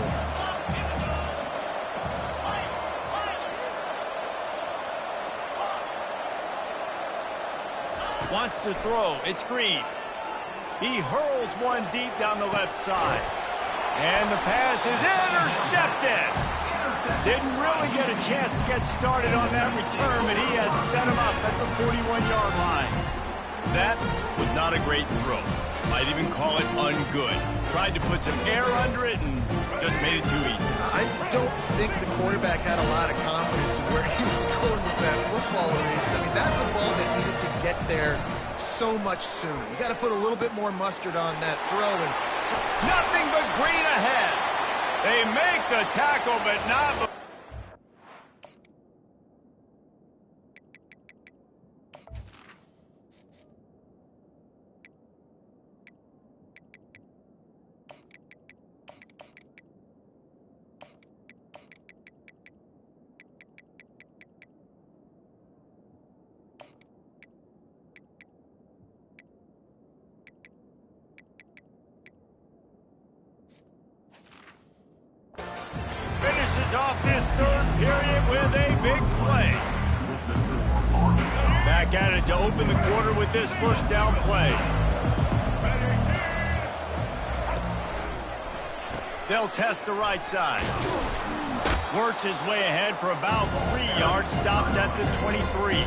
[SPEAKER 1] Wants to throw. It's Green. He hurls one deep down the left side. And the pass is intercepted. Didn't really get a chance to get started on that return, but he has set him up at the 41-yard line. That was not a great throw. Might even call it ungood. Tried to put some air under it and just made it too easy.
[SPEAKER 3] I don't think the quarterback had a lot of confidence in where he was going with that football race. I mean, that's a ball that needed to get there so much sooner. You got to put a little bit more mustard on that throw. And
[SPEAKER 1] nothing but Green ahead. They make the tackle, but not... Finishes off this third period with a big play. Back at it to open the quarter with this first down play. They'll test the right side. Works his way ahead for about 3 yards, stopped at the 23.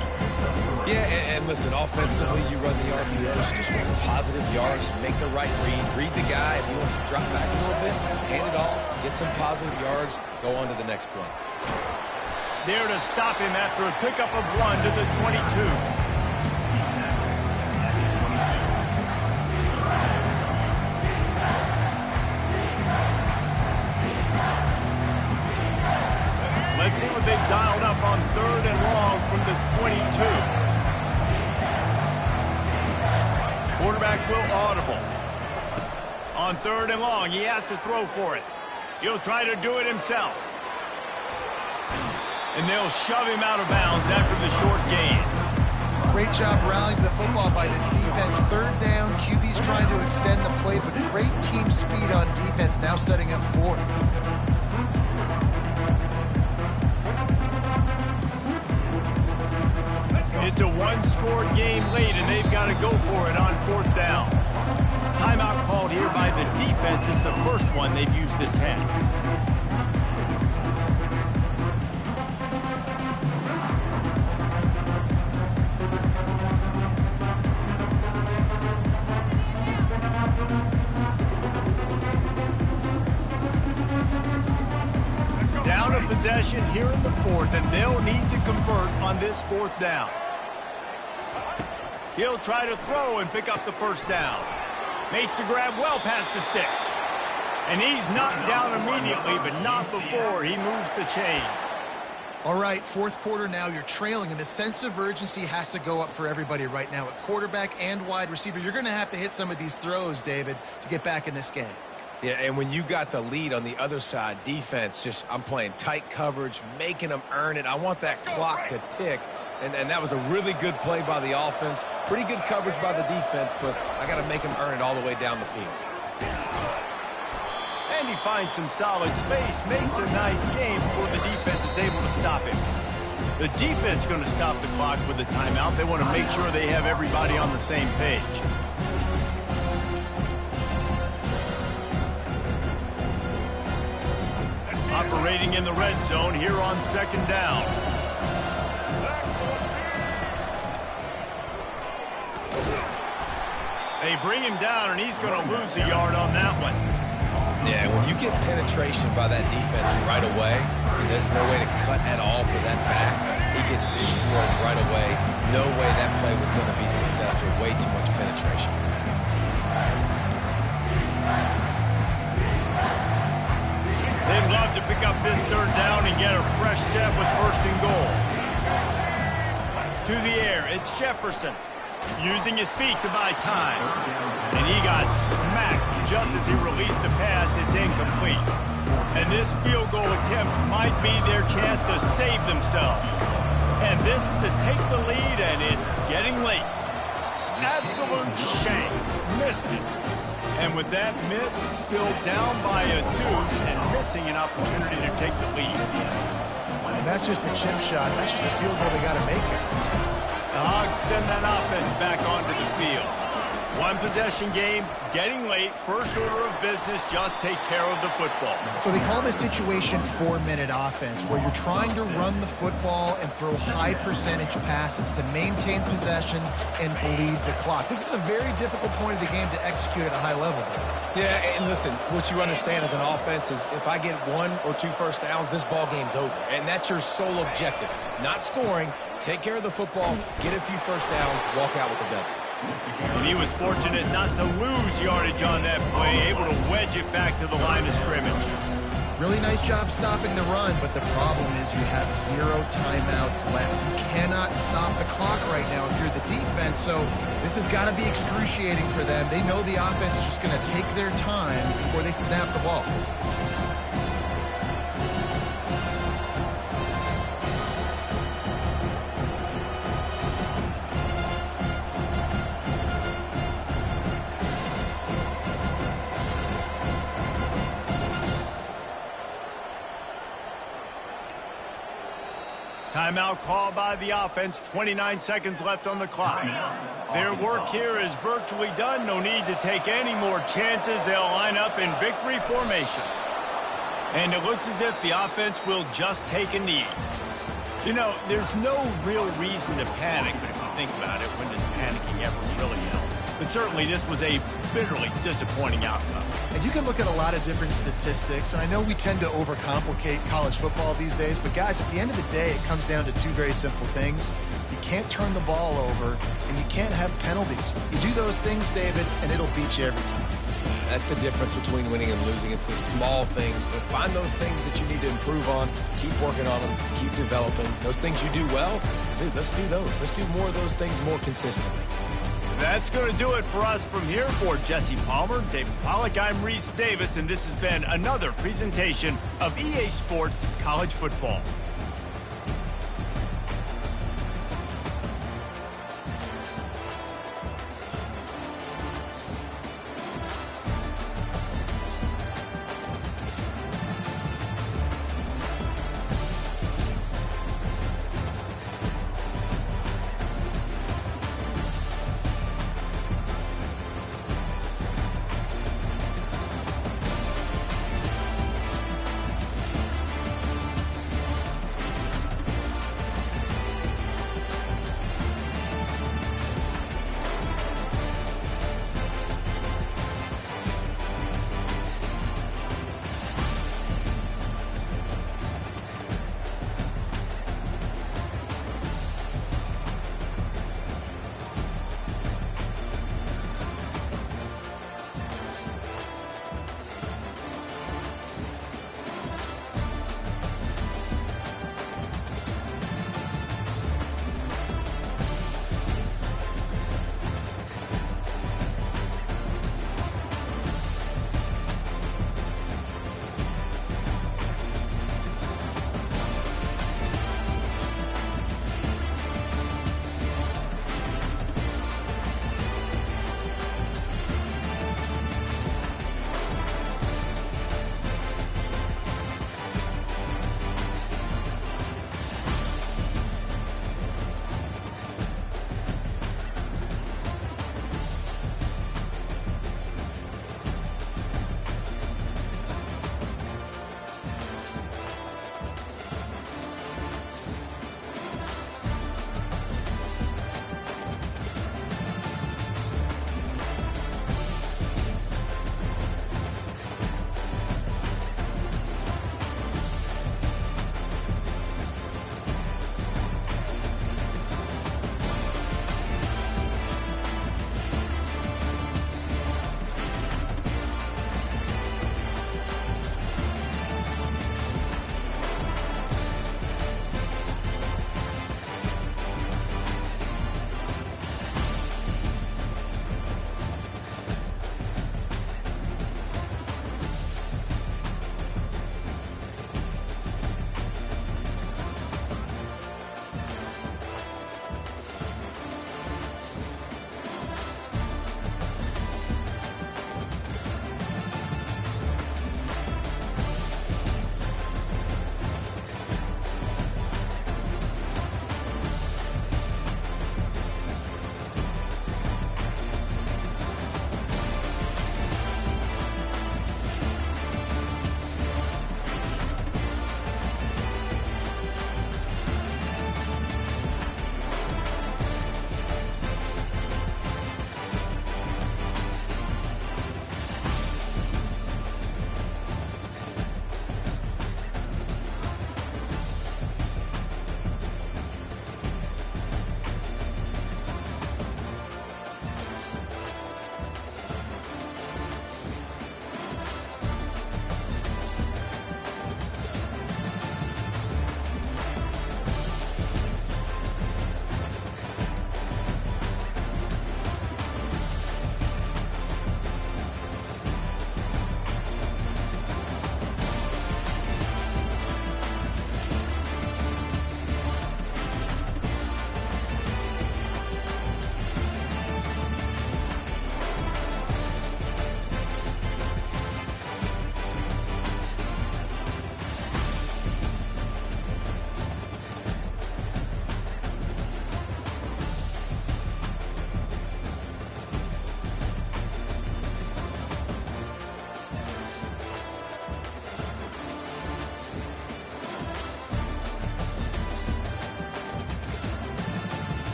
[SPEAKER 5] Yeah, and listen, offensively, you run the RPOs, just want positive yards, make the right read the guy. If he wants to drop back a little bit, hand it off, get some positive yards, go on to the next play.
[SPEAKER 1] There to stop him after a pickup of 1 to the 22. Let's see what they've dialed up on 3rd and long from the 22. Quarterback will audible. On 3rd and long, he has to throw for it. He'll try to do it himself. And they'll shove him out of bounds after the short gain.
[SPEAKER 3] Great job rallying to the football by this defense. 3rd down, QB's trying to extend the play, but great team speed on defense, now setting up 4th.
[SPEAKER 1] It's a one-score game late, and they've got to go for it on 4th down. Timeout called here by the defense. It's the first one they've used this half. Down a possession here in the 4th, and they'll need to convert on this 4th down. He'll try to throw and pick up the first down. Makes the grab well past the sticks. And he's knocked down immediately, but not before he moves the chains.
[SPEAKER 3] All right, 4th quarter now, you're trailing, and the sense of urgency has to go up for everybody right now. At quarterback and wide receiver, you're going to have to hit some of these throws, David, to get back in this game.
[SPEAKER 5] Yeah, and when you got the lead on the other side, defense, I'm playing tight coverage, making them earn it. I want that clock to tick, and that was a really good play by the offense. Pretty good coverage by the defense, but I got to make them earn it all the way down the field.
[SPEAKER 1] And he finds some solid space, makes a nice game before the defense is able to stop him. The defense going to stop the clock with a timeout. They want to make sure they have everybody on the same page. Operating in the red zone here on 2nd down. They bring him down, and he's going to lose a yard on that one.
[SPEAKER 5] Yeah, when you get penetration by that defense right away, and there's no way to cut at all for that back, he gets destroyed right away. No way that play was going to be successful. Way too much penetration.
[SPEAKER 1] They'd love to pick up this 3rd down and get a fresh set with 1st and goal. To the air, it's Jefferson. Using his feet to buy time. And he got smacked just as he released the pass. It's incomplete. And this field goal attempt might be their chance to save themselves. And this to take the lead, and it's getting late. Absolute shame. Missed it. And with that miss, still down by a deuce and missing an opportunity to take the lead.
[SPEAKER 3] And that's just the chip shot. That's just a field goal they got to make, guys.
[SPEAKER 1] The Hogs send that offense back onto the field. One possession game, getting late, first order of business, just take care of the football.
[SPEAKER 3] So they call this situation 4-minute offense, where you're trying to run the football and throw high percentage passes to maintain possession and bleed the clock. This is a very difficult point of the game to execute at a high level, though.
[SPEAKER 5] Yeah, and listen, what you understand as an offense is if I get 1 or 2 first downs, this ball game's over. And that's your sole objective. Not scoring, take care of the football, get a few first downs, walk out with a W.
[SPEAKER 1] And he was fortunate not to lose yardage on that play, able to wedge it back to the line of scrimmage.
[SPEAKER 3] Really nice job stopping the run, but the problem is you have 0 timeouts left. You cannot stop the clock right now if you're the defense, so this has got to be excruciating for them. They know the offense is just going to take their time before they snap the ball.
[SPEAKER 1] Timeout called by the offense. 29 seconds left on the clock. Their work here is virtually done. No need to take any more chances. They'll line up in victory formation. And it looks as if the offense will just take a knee. You know, there's no real reason to panic, but if you think about it, when does panicking ever really help? But certainly this was a bitterly disappointing outcome.
[SPEAKER 3] And you can look at a lot of different statistics, and I know we tend to overcomplicate college football these days, but guys, at the end of the day, it comes down to two very simple things. You can't turn the ball over, and you can't have penalties. You do those things, David, and it'll beat you every time.
[SPEAKER 2] That's the difference between winning and losing. It's the small things, but find those things that you need to improve on. Keep working on them. Keep developing. Those things you do well, dude, let's do those. Let's do more of those things more consistently.
[SPEAKER 1] That's going to do it for us from here. For Jesse Palmer, David Pollack, I'm Reese Davis, and this has been another presentation of EA Sports College Football.